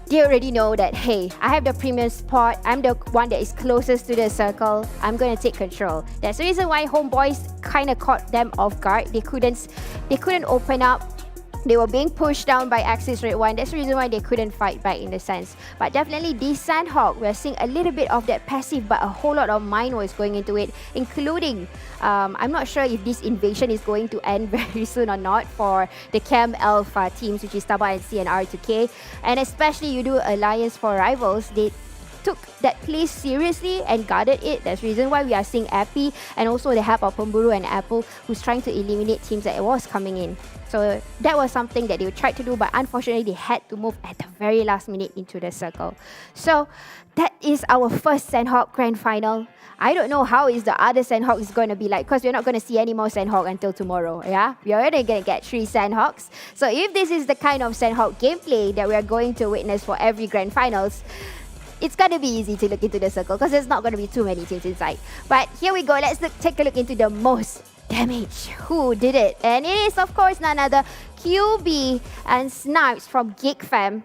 They already know that, hey, I have the premium spot, I'm the one that is closest to the circle, I'm going to take control. That's the reason why Homebois kind of caught them off guard. They couldn't open up. They were being pushed down by Axis redONE. That's the reason why they couldn't fight back in the sense. But definitely this Sanhok, we're seeing a little bit of that passive, but a whole lot of mind was going into it, including, I'm not sure if this invasion is going to end very soon or not for the Cam Alpha teams, which is TABAH and CNR2K. And especially Yoodo Alliance for Rivals, took that place seriously and guarded it. That's the reason why we are seeing Appy and also the help of Pemburu and Apple, who's trying to eliminate teams that was coming in. So that was something that they tried to do, but unfortunately they had to move at the very last minute into the circle. So that is our first Sanhok Grand Final. I don't know how is the other Sanhok is going to be like, because we're not going to see any more Sanhok until tomorrow, yeah? We're already going to get 3 Sanhoks. So if this is the kind of Sanhok gameplay that we are going to witness for every Grand Finals, it's going to be easy to look into the circle because there's not going to be too many teams inside. But here we go. Let's take a look into the most damage. Who did it? And it is, of course, none other QB and Snipes from Geek Fam.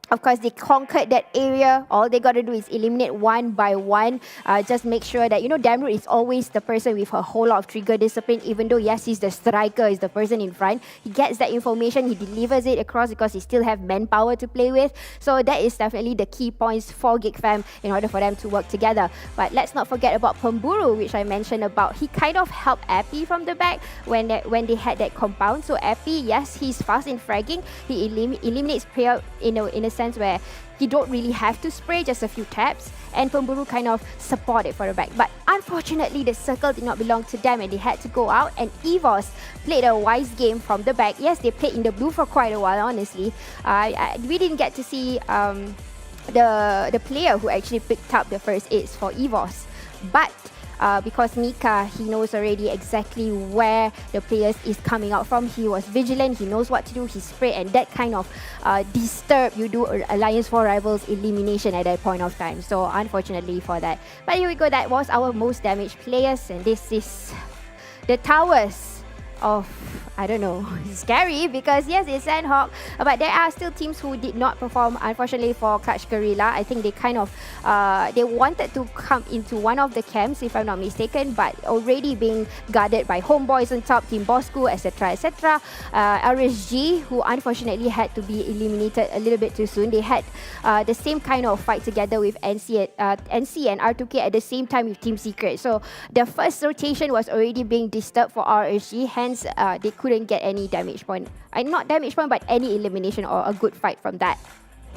Of course, they conquered that area. All they got to do is eliminate one by one. Just make sure that, you know, Damroot is always the person with a whole lot of trigger discipline. Even though, yes, he's the striker, he's the person in front. He gets that information, he delivers it across because he still have manpower to play with. So that is definitely the key points for Geek Fam in order for them to work together. But let's not forget about Pemburu, which I mentioned about. He kind of helped Appy from the back when they had that compound. So Appy, yes, he's fast in fragging. He eliminates player in a sense where he don't really have to spray, just a few taps, and Pemburu kind of support it for the back. But unfortunately, the circle did not belong to them and they had to go out, and EVOS played a wise game from the back. Yes, they played in the blue for quite a while, honestly. We didn't get to see the player who actually picked up the first hits for EVOS, but because Mika, he knows already exactly where the players is coming out from. He was vigilant, he knows what to do, he sprayed, and that kind of disturbed Yoodo Alliance for Rivals elimination at that point of time. So unfortunately for that. But here we go, that was our most damaged players, and this is the towers of, I don't know, scary because yes, it's Sanhok, but there are still teams who did not perform. Unfortunately for Clutch Guerilla, I think they kind of they wanted to come into one of the camps, if I'm not mistaken, but already being guarded by Homebois on top, Team Bosskur, etc, etc. RSG, who unfortunately had to be eliminated a little bit too soon. They had the same kind of fight together with NSEA and R2K at the same time with Team Secret. So the first rotation was already being disturbed for RSG, hence they couldn't get any damage point. Not damage point, but any elimination or a good fight from that.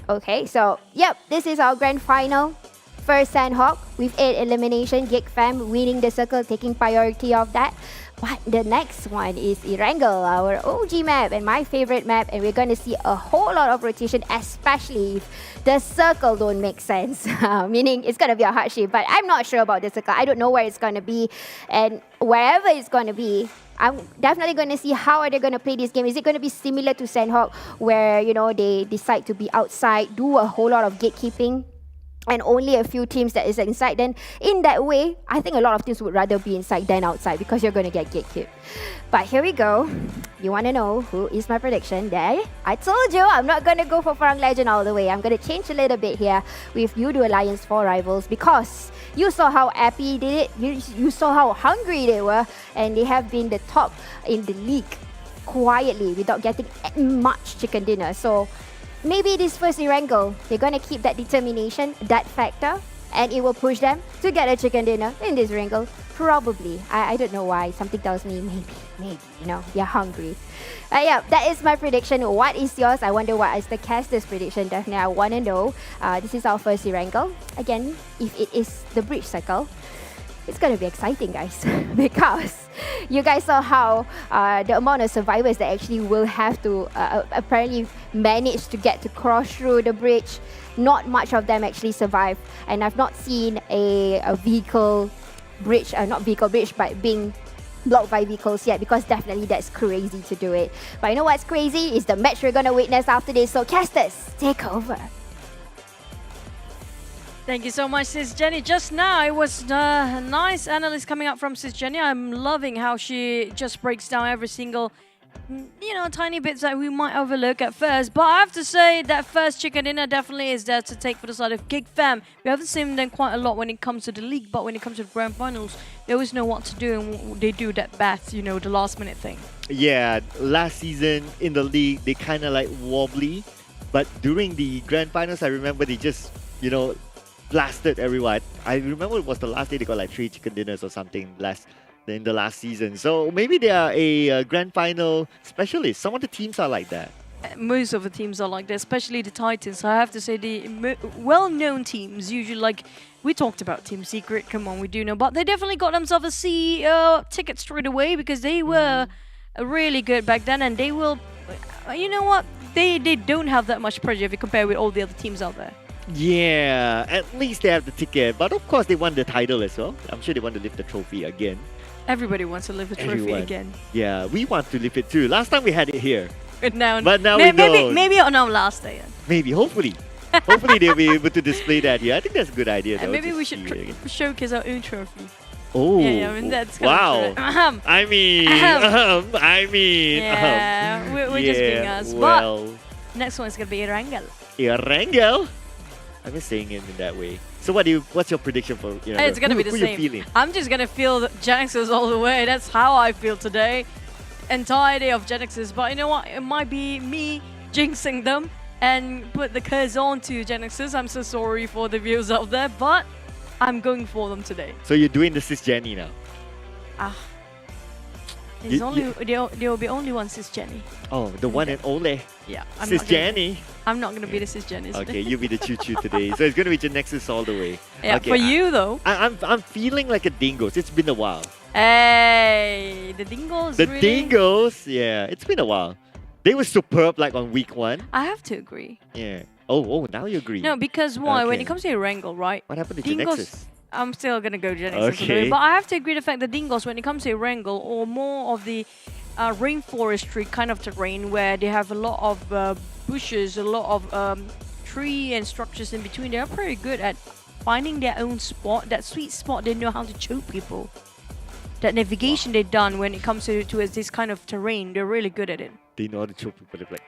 Okay, so yep, this is our grand final. First Sanhok with 8 elimination. Geek Fam winning the circle, taking priority of that. But the next one is Erangel, our OG map and my favorite map, and we're going to see a whole lot of rotation, especially if the circle don't make sense. Meaning it's going to be a hardship, but I'm not sure about the circle. I don't know where it's going to be, and wherever it's going to be, I'm definitely going to see how are they going to play this game. Is it going to be similar to Sanhok, where, you know, they decide to be outside, do a whole lot of gatekeeping, and only a few teams that is inside? Then in that way, I think a lot of teams would rather be inside than outside because you're going to get gatekept. But here we go. You want to know who is my prediction? There, I told you I'm not going to go for Farang Lejund all the way. I'm going to change a little bit here with Yoodo Alliance for Rivals, because you saw how happy they did. You saw how hungry they were, and they have been the top in the league quietly without getting much chicken dinner. So maybe this first Erangel, they're going to keep that determination, that factor, and it will push them to get a chicken dinner in this Erangel. Probably. I don't know why. Something tells me maybe, you know, they're hungry. Yeah, that is my prediction. What is yours? I wonder what is the caster's prediction. Definitely, I want to know. This is our first Erangel. Again, if it is the bridge circle, it's going to be exciting, guys, because you guys saw how the amount of survivors that actually will have to apparently manage to get to cross through the bridge. Not much of them actually survive, and I've not seen a vehicle bridge, not vehicle bridge, but being blocked by vehicles yet, because definitely that's crazy to do it. But you know what's crazy is the match we're going to witness after this. So casters, take over. Thank you so much, Sis Jenny. Just now, it was a nice analysis coming up from Sis Jenny. I'm loving how she just breaks down every single, you know, tiny bits that we might overlook at first. But I have to say that first chicken dinner definitely is there to take for the side of Geek Fam. We haven't seen them quite a lot when it comes to the league, but when it comes to the grand finals, they always know what to do, and they do that best, you know, the last minute thing. Yeah, last season in the league, they kind of like wobbly. But during the grand finals, I remember they just, you know, blasted everyone. I remember it was the last day they got like 3 chicken dinners or something in the last season. So maybe they are a grand final specialist. Some of the teams are like that. most of the teams are like that, especially the Titans. I have to say the well-known teams usually like. We talked about Team Secret, come on, we do know. But they definitely got themselves a C ticket straight away because they were really good back then. And they will, you know what? They don't have that much pressure if you compare with all the other teams out there. Yeah, at least they have the ticket. But of course, they won the title as well. I'm sure they want to lift the trophy again. Everybody wants to lift the trophy Everyone. again. Yeah, we want to lift it too. Last time we had it here. But now we don't. Maybe on our last day. Maybe, hopefully. Hopefully they'll be able to display that here. I think that's a good idea. And though, maybe to we should see showcase our own trophy. Oh, yeah, I mean that's wow. I mean, yeah, we're just being us. Well, but next one is gonna be Erangel. Erangel? I've been saying it in that way. So what's your prediction for Erangel? It's gonna be the who same. You feeling? I'm just gonna feel GENEXUS all the way. That's how I feel today. Entire day of GENEXUS. But you know what? It might be me jinxing them and put the curse on to GENEXUS. I'm so sorry for the viewers out there, but I'm going for them today. So you're doing the Sis Jenny now? There will be only one Sis Jenny. Oh, the one and only? Yeah. Sis Jenny? I'm not going to be the Sis Jenny. Okay, you'll be the choo-choo today. So it's going to be GENEXUS all the way. Yeah, okay, for you though. I'm feeling like a Dingoz. It's been a while. Hey, the Dingoz. The really? Dingoz, yeah, it's been a while. They were superb like on week 1. I have to agree. Yeah. Oh, now you agree. No, because why? When Okay. it comes to Erangel, right? What happened to Dingoz, GENEXUS? I'm still gonna go GENEXUS. Okay. But I have to agree the fact that Dingoz, when it comes to Erangel, or more of the rainforestry kind of terrain where they have a lot of bushes, a lot of tree and structures in between, they are pretty good at finding their own spot, that sweet spot. They know how to choke people. That navigation they've done when it comes to this kind of terrain, they're really good at it. They know how to choke people. They're like,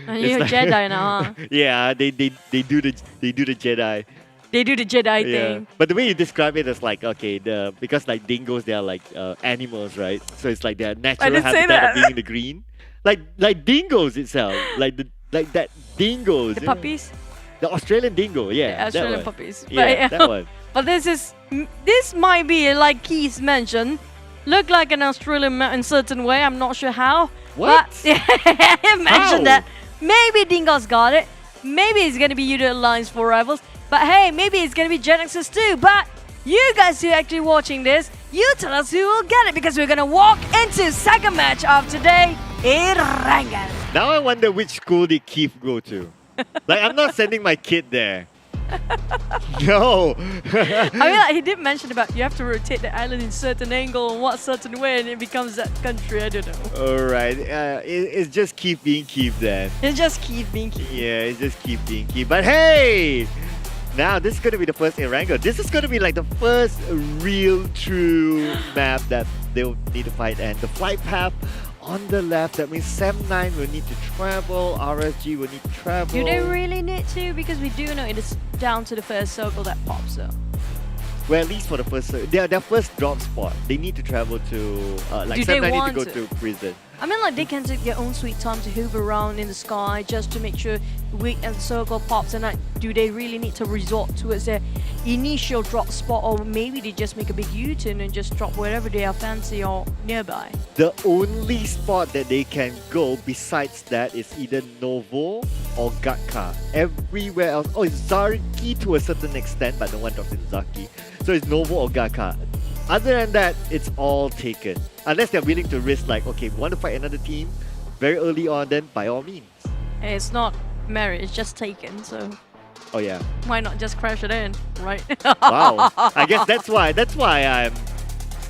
And you're a Jedi now, huh? Yeah, they do the Jedi. They do the Jedi Yeah. thing. But the way you describe it is like, okay, because like dingoes, they are like animals, right? So it's like their natural didn't say habitat of that. being in the green. Like dingoes itself, like that dingoes. The you know? puppies. The Australian dingo, yeah. The Australian that one. puppies. Yeah, But, that one. But this might be, like Keith mentioned, look like an Australian in a certain way. I'm not sure how. What? But I mentioned How? that. Maybe Dingoz got it. Maybe it's going to be Yoodo Alliance for Rivals. But hey, maybe it's going to be GENEXUS too. But you guys who are actually watching this, you tell us who will get it, because we're going to walk into second match of today, Erangel. Now I wonder which school did Keith go to. Like, I'm not sending my kid there. No. I mean, like, he did mention about you have to rotate the island in certain angle and what certain way, and it becomes that country. I don't know. Alright, it's just Keith being Keith then. It's just Keith being Keith. Yeah, it's just Keith being Keith. But hey! Now, this is going to be the first Erangel. This is going to be like the first real, true map that they'll need to fight. And the flight path on the left, that means Sem9 will need to travel, RSG will need to travel. Do they really need to? Because we do know it is down to the first circle that pops up. Well, at least for the first, their first drop spot, they need to travel to, like Do they Sem9 need to want go to? to prison. I mean, like, they can take their own sweet time to hover around in the sky just to make sure we and circle pops, and like, do they really need to resort towards their initial drop spot, or maybe they just make a big U-turn and just drop wherever they are fancy or nearby? The only spot that they can go besides that is either Novo or Gatka. Everywhere else, oh, it's Zarki to a certain extent, but no one drops in Zaki. So it's Novo or Gatka. Other than that, it's all taken. Unless they're willing to risk, like, okay, we want to fight another team very early on, then by all means. And it's not merit, it's just taken, so Oh yeah. why not just crash it in, right? Wow. I guess that's why I'm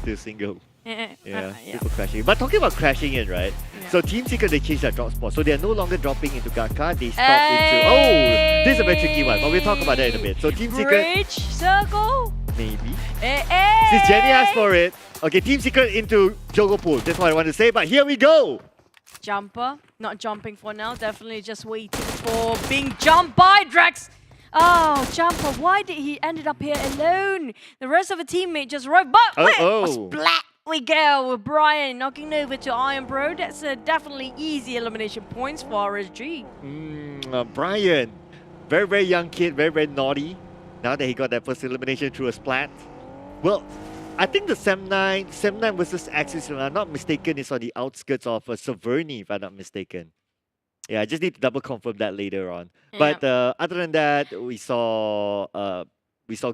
still single. Yeah. Yeah, people crashing. But talking about crashing in, right? Yeah. So Team Secret, they changed their drop spot. So they're no longer dropping into Gatka, they stopped into... Oh! This is a very tricky one, but we'll talk about that in a bit. So Team Secret... Bridge, circle. Maybe. Hey. Since Jenny asked for it. Okay, Team Secret into Jogo Pool. That's what I want to say, but here we go! Jumper, not jumping for now, definitely just waiting for being jumped by Drax. Oh, Jumper, why did he ended up here alone? The rest of the teammate just arrived, but splat we go with Brian knocking over to Iron Bro. That's a definitely easy elimination points for RSG. Brian, very, very young kid, very, very naughty. Now that he got that first elimination through a splat. Well, I think the Sem9 versus Axis, if I'm not mistaken, is on the outskirts of Severny, if I'm not mistaken. Yeah, I just need to double confirm that later on. But other than that, we saw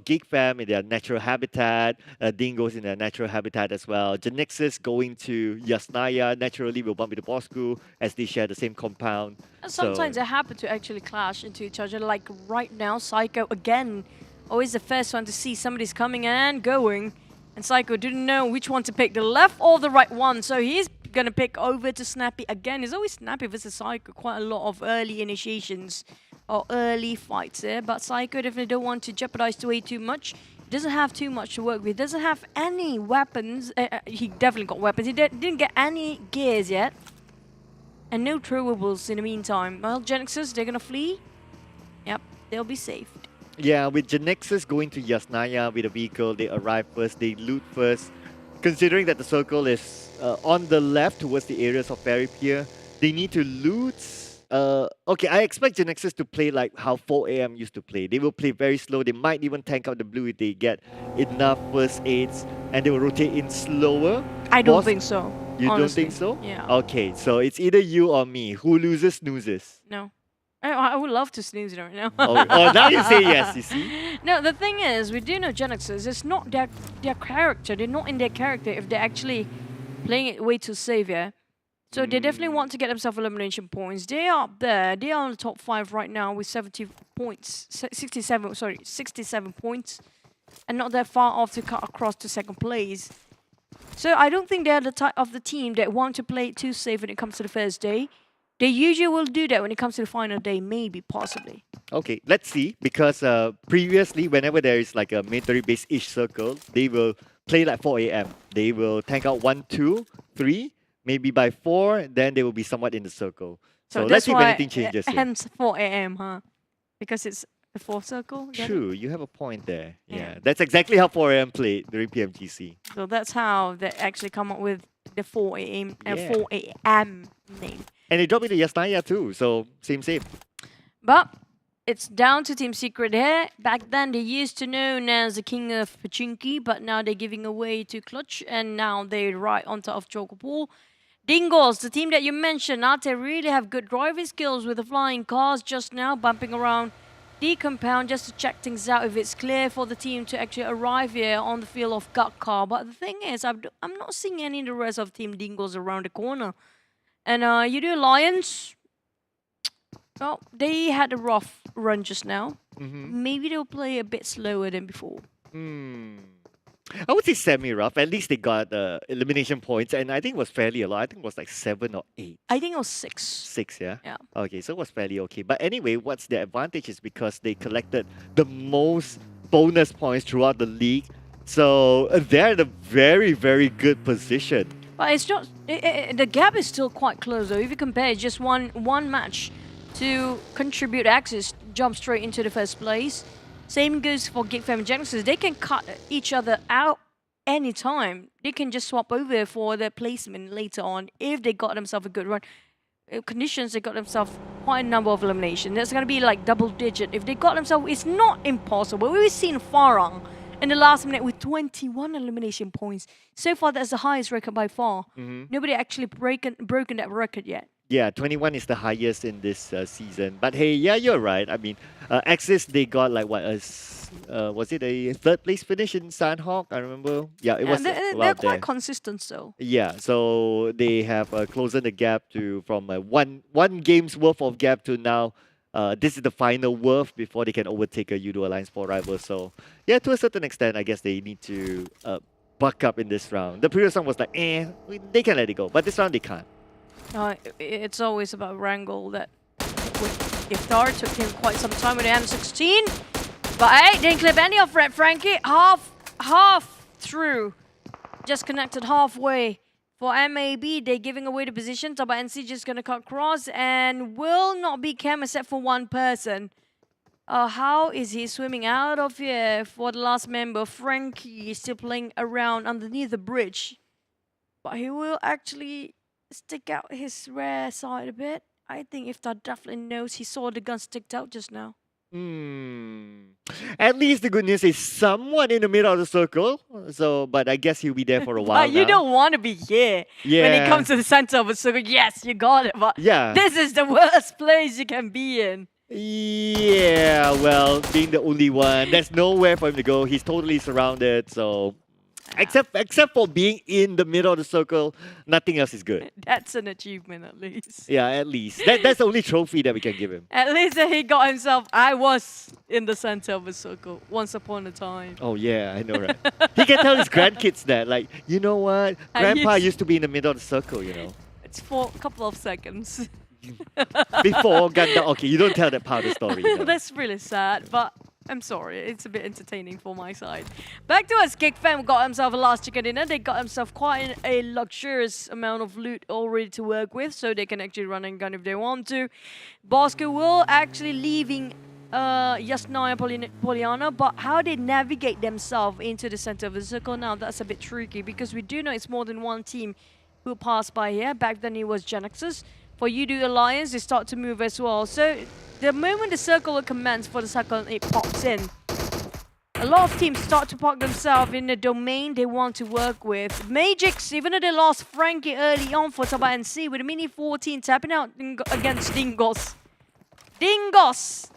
Geek Fam in their natural habitat, Dingoz in their natural habitat as well. GENEXUS going to Yasnaya naturally will bump into Bosskur as they share the same compound. And sometimes they happen to actually clash into each other. Like right now, Psycho again, always the first one to see somebody's coming and going. And Psycho didn't know which one to pick, the left or the right one. So he's going to pick over to Snappy again. It's always Snappy versus Psycho. Quite a lot of early initiations or early fights there. But Psycho definitely don't want to jeopardize way too much. He doesn't have too much to work with. Doesn't have any weapons. He definitely got weapons. He didn't get any gears yet. And no throwables in the meantime. Well, GENEXUS, they're going to flee. Yep, they'll be saved. Yeah, with GENEXUS going to Yasnaya with a vehicle, they arrive first, they loot first. Considering that the circle is on the left towards the areas of Ferry Pier, they need to loot. Okay, I expect GENEXUS to play like how 4 AM used to play. They will play very slow. They might even tank out the blue if they get enough first aids, and they will rotate in slower. I don't think so. You honestly. don't think so? Yeah. Okay, so it's either you or me. Who loses, snoozes. No. I would love to snooze it right now. Oh, now you say yes, you see? No, the thing is, we do know GENEXUS, it's not their character. They're not in their character if they're actually playing it way too safe, yeah? So they definitely want to get themselves elimination points. They are up there. They are on the top 5 right now with 70 points. 67 points. And not that far off to cut across to second place. So I don't think they're the type of the team that want to play it too safe when it comes to the first day. They usually will do that when it comes to the final day, maybe, possibly. Okay, let's see. Because previously, whenever there is like a military base-ish circle, they will play like 4 AM. They will tank out 1, 2, 3. Maybe by 4, then they will be somewhat in the circle. So let's see if anything changes here. Hence 4 AM, huh? Because it's the 4th circle? True, you have a point there. Yeah, that's exactly how 4 AM played during PMGC. So that's how they actually come up with the 4 AM and 4 AM name. And they dropped into Yasnaya too, so same. But it's down to Team Secret here. Back then, they used to known as the King of Pachinki, but now they're giving away to Clutch, and now they're right on top of Chocopool. Dingoz, the team that you mentioned, they really have good driving skills with the flying cars just now, bumping around the compound just to check things out if it's clear for the team to actually arrive here on the field of Gut Car. But the thing is, I'm not seeing any of the rest of Team Dingoz around the corner. And Yoodo Lions, well, they had a rough run just now. Maybe they'll play a bit slower than before. I would say semi-rough. At least they got elimination points, and I think it was fairly a lot. I think it was like 7 or 8. I think it was 6. 6, yeah? Yeah. Okay, so it was fairly okay. But anyway, what's their advantage is because they collected the most bonus points throughout the league. So they're in a very, very good position. But it's not. The gap is still quite close, though. If you compare just one match to contribute access, jump straight into the first place. Same goes for Geek Fam and GENEXUS. They can cut each other out anytime. They can just swap over for their placement later on if they got themselves a good run. Conditions, they got themselves quite a number of eliminations. That's going to be like double digit. If they got themselves, it's not impossible. We've seen Farang in the last minute with 21 elimination points. So far, that's the highest record by far. Nobody actually broken that record yet. Yeah, 21 is the highest in this season. But hey, yeah, you're right. I mean, Axis, they got like what, was it a 3rd place finish in Sanhok? I remember. Yeah, it was they're quite consistent, so. Yeah, so they have closed the gap to from one game's worth of gap to now. This is the final worth before they can overtake a Yoodo Alliance 4 rival. So yeah, to a certain extent, I guess they need to buck up in this round. The previous round was like, they can let it go. But this round, they can't. It's always about wrangle that Iftar took him quite some time with the M16. But hey, didn't clip any of Red Frankie. Half through. Just connected halfway. For MAB, they're giving away the position. TABAH NC just going to cut cross and will not be cam except for one person. How is he swimming out of here for the last member? Frankie is still playing around underneath the bridge. But he will actually stick out his rare side a bit. I think Iftar definitely knows he saw the gun sticked out just now. At least the good news is someone in the middle of the circle. So, but I guess he'll be there for a while But you now. don't want to be here when it Yeah. comes to the center of a circle. Yes, you got it, but Yeah. this is the worst place you can be in. Yeah, well, being the only one, there's nowhere for him to go. He's totally surrounded. So, except for being in the middle of the circle, nothing else is good. That's an achievement at least. Yeah, at least that's the only trophy that we can give him. At least he got himself. I was in the center of a circle once upon a time. Oh yeah, I know, right? He can tell his grandkids that, like, you know what, Grandpa used to be in the middle of the circle, you know. It's for a couple of seconds. Before Gundam. Okay, you don't tell that part of the story. No. That's really sad, but I'm sorry. It's a bit entertaining for my side. Back to us. Geek Fam got himself a last chicken dinner. They got himself quite a luxurious amount of loot already to work with, so they can actually run and gun if they want to. Bosskur will actually leaving Yasna and Poliana, but how they navigate themselves into the center of the circle now, that's a bit tricky because we do know it's more than one team who passed by here. Back then it was GENEXUS. For Yoodo Alliance, they start to move as well. So the moment the circle will commence for the circle, it pops in. A lot of teams start to park themselves in the domain they want to work with. Magix, even though they lost Frankie early on for TABAH NC with a mini 14 tapping out against Dingoz. Dingoz,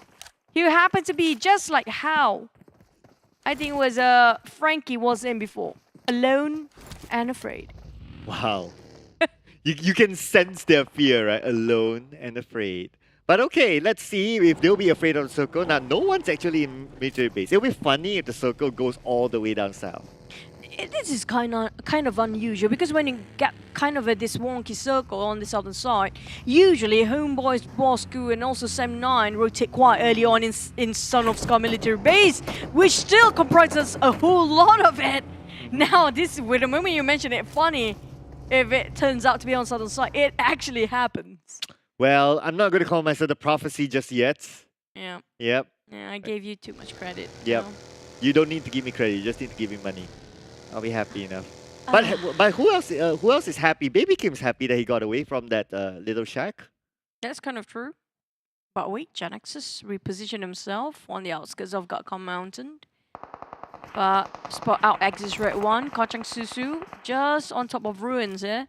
who happened to be just like how I think it was Frankie was in before. Alone and afraid. Wow. You can sense their fear, right? Alone and afraid. But okay, let's see if they'll be afraid of the circle. Now, no one's actually in military base. It'll be funny if the circle goes all the way down south. This is kind of unusual because when you get kind of this wonky circle on the southern side, usually Homebois, Bosskur and also Sam9 rotate quite early on in Sanhok's military base, which still comprises a whole lot of it. Now, this, with the moment you mention it, funny if it turns out to be on southern side. It actually happens. Well, I'm not going to call myself the prophecy just yet. Yeah. Yep. Yeah, I gave you too much credit. Yep. You don't need to give me credit. You just need to give me money. I'll be happy enough. But who else is happy? Baby Kim's happy that he got away from that little shack. That's kind of true. But wait, GENEXUS repositioned himself on the outskirts of Gatkon Mountain. But spot out exits red one, Kachang Susu, just on top of ruins here.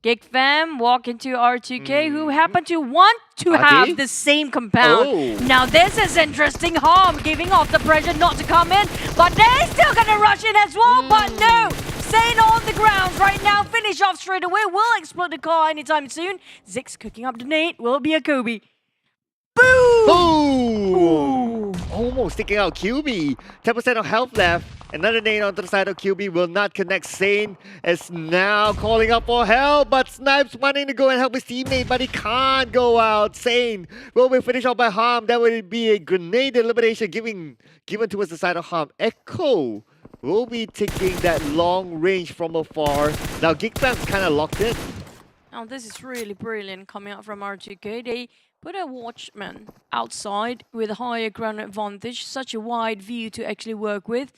Geek Fam walk into R2K, who happen to want to have the same compound. Oh. Now this is interesting. Harm giving off the pressure not to come in, but they're still gonna rush in as well. But no, Sane on the ground right now. Finish off straight away. Will explode the car anytime soon. Zix cooking up the nade. Will be a Kobe. Boom! Boom! Almost taking out QB. 10% of health left. Another nade onto the side of QB will not connect. Sane is now calling up for help, but Snipes wanting to go and help his teammate, but he can't go out. Sane will be finished off by Harm. That will be a grenade elimination given towards the side of Harm. Echo will be taking that long range from afar. Now Geek Fam's kind of locked in. Now this is really brilliant coming out from R2K. They put a watchman outside with a higher ground advantage, such a wide view to actually work with.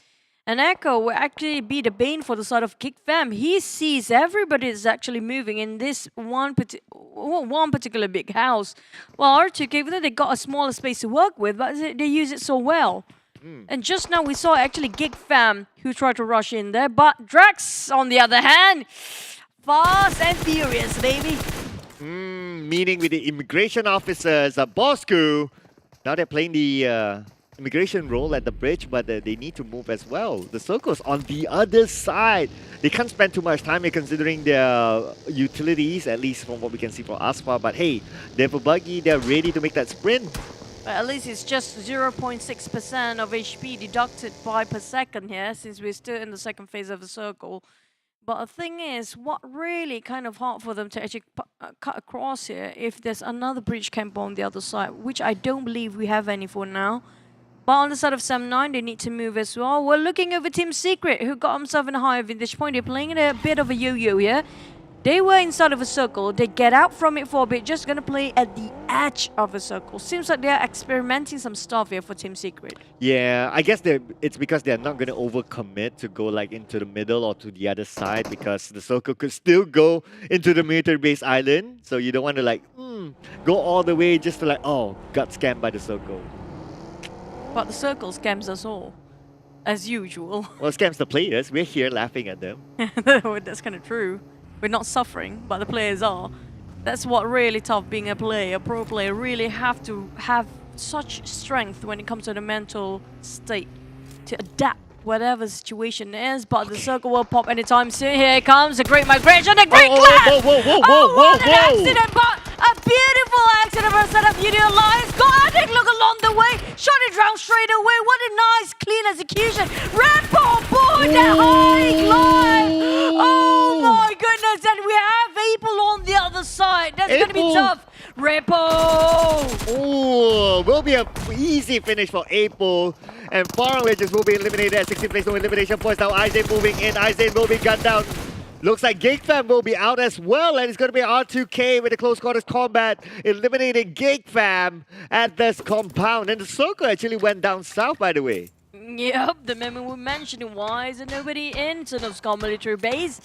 And Echo will actually be the bane for the side of Geek Fam. He sees everybody is actually moving in this one particular big house. Well, R2K, even though they got a smaller space to work with, but they use it so well. And just now we saw actually Geek Fam who tried to rush in there, but Drax, on the other hand, fast and furious, baby. Meeting with the immigration officers, Bosskur. Now they're playing the immigration role at the bridge, but they need to move as well. The circle's on the other side. They can't spend too much time here considering their utilities, at least from what we can see from Aspa. But hey, they have a buggy, they're ready to make that sprint. But at least it's just 0.6% of HP deducted per second here, since we're still in the second phase of the circle. But the thing is, what really kind of hard for them to actually cut across here if there's another bridge camp on the other side, which I don't believe we have any for now. But on the side of Sam9, they need to move as well. We're looking over Team Secret, who got himself in a higher vintage point. They're playing in a bit of a yo-yo here. They were inside of a circle. They get out from it for a bit, just going to play at the edge of a circle. Seems like they're experimenting some stuff here for Team Secret. Yeah, I guess it's because they're not going to overcommit to go like into the middle or to the other side, because the circle could still go into the military base island. So you don't want to like go all the way just to like, oh, got scammed by the circle. But the circle scams us all, as usual. Well, scams the players. We're here laughing at them. That's kind of true. We're not suffering, but the players are. That's what really tough being a player. A pro player really have to have such strength when it comes to the mental state to adapt whatever situation is, but the circle will pop anytime soon. Here it comes, a great migration, a great clap! What an accident, but a beautiful accident for a set of Yoodo Alliance. Got Addict look along the way, shot it down straight away. What a nice, clean execution. Red ball board, that high climb! Oh my goodness, and we have Apple on the other side. That's going to be tough. Ripple! Ooh, will be an easy finish for Apple. And Farang Lejund will be eliminated at 16th place, no elimination points. Now Aizen moving in, Aizen will be gunned down. Looks like Geek Fam will be out as well, and it's going to be R2K with the close quarters combat, eliminating Geek Fam at this compound. And the circle actually went down south, by the way. Yep, the moment we mentioned, why is there nobody in Sanhok's military base?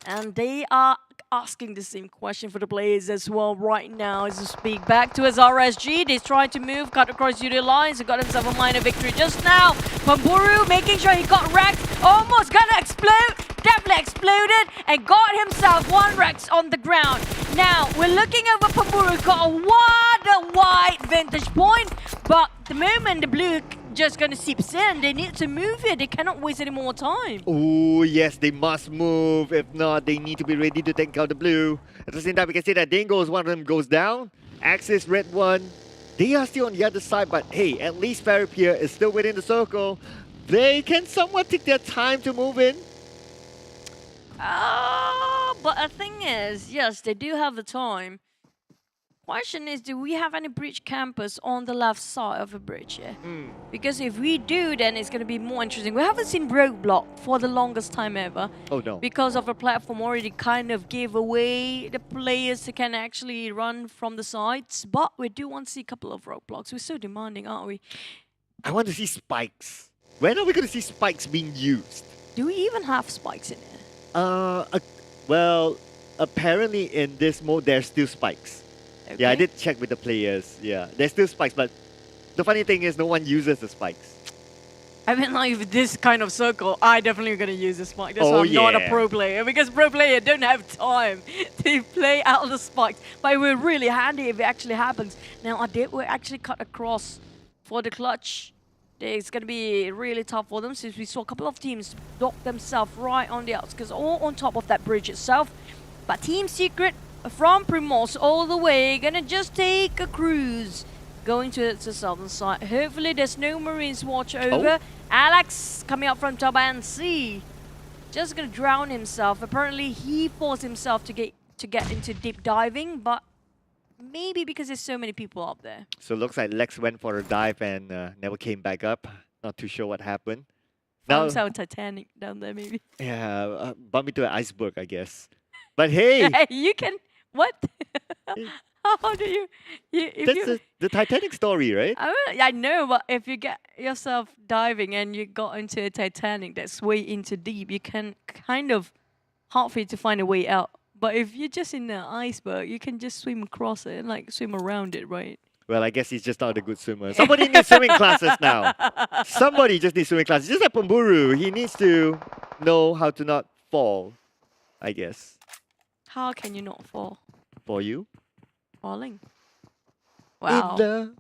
And they are asking the same question for the players as well right now as we speak. Back to his RSG, they're trying to move, cut across Yoodo lines, he got himself a minor victory just now. Pamburu making sure he got wrecked, almost gonna explode, definitely exploded, and got himself one Rex on the ground. Now, we're looking over Pamburu, got a wide vantage point, but the moment the blue just gonna seeps in, they need to move here, they cannot waste any more time. Oh yes, they must move. If not, they need to be ready to take out the blue. At the same time, we can see that Dingoz, one of them goes down. Axis, red one. They are still on the other side, but hey, at least Faripia is still within the circle. They can somewhat take their time to move in. But the thing is, yes, they do have the time. Question is, do we have any bridge campers on the left side of the bridge here? Because if we do, then it's going to be more interesting. We haven't seen Roadblock for the longest time ever. Oh no. Because of the platform already kind of gave away the players who can actually run from the sides. But we do want to see a couple of roadblocks. We're so demanding, aren't we? I want to see spikes. When are we going to see spikes being used? Do we even have spikes in it? Well, apparently in this mode, there's still spikes. Okay. Yeah, I did check with the players. Yeah, there's still spikes, but the funny thing is no one uses the spikes. I mean, like, with this kind of circle, I definitely going to use the spike. That's why I'm not a pro player, because pro player don't have time to play out the spikes. But it will be really handy if it actually happens. Now, Adit will actually cut across for the clutch. It's going to be really tough for them since we saw a couple of teams dock themselves right on the outskirts, all on top of that bridge itself. But Team Secret from Primos all the way, gonna just take a cruise going to the southern side. Hopefully there's no Marines watch over. Alex coming up from TABAH and C, just gonna drown himself. Apparently he forced himself to get into deep diving, but maybe because there's so many people up there. So it looks like Lex went for a dive and never came back up. Not too sure what happened. Found out Titanic down there maybe. Yeah, bumped into an iceberg, I guess. But hey! You can... What? How do you... That's the Titanic story, right? I know, but if you get yourself diving and you got into a Titanic that's way into deep, you can kind of hard for you to find a way out. But if you're just in the iceberg, you can just swim across it and like swim around it, right? Well, I guess he's just not a good swimmer. Somebody needs swimming classes now. Somebody just needs swimming classes. Just like Pamburu, he needs to know how to not fall, I guess. How can you not fall? For you? Falling. Wow.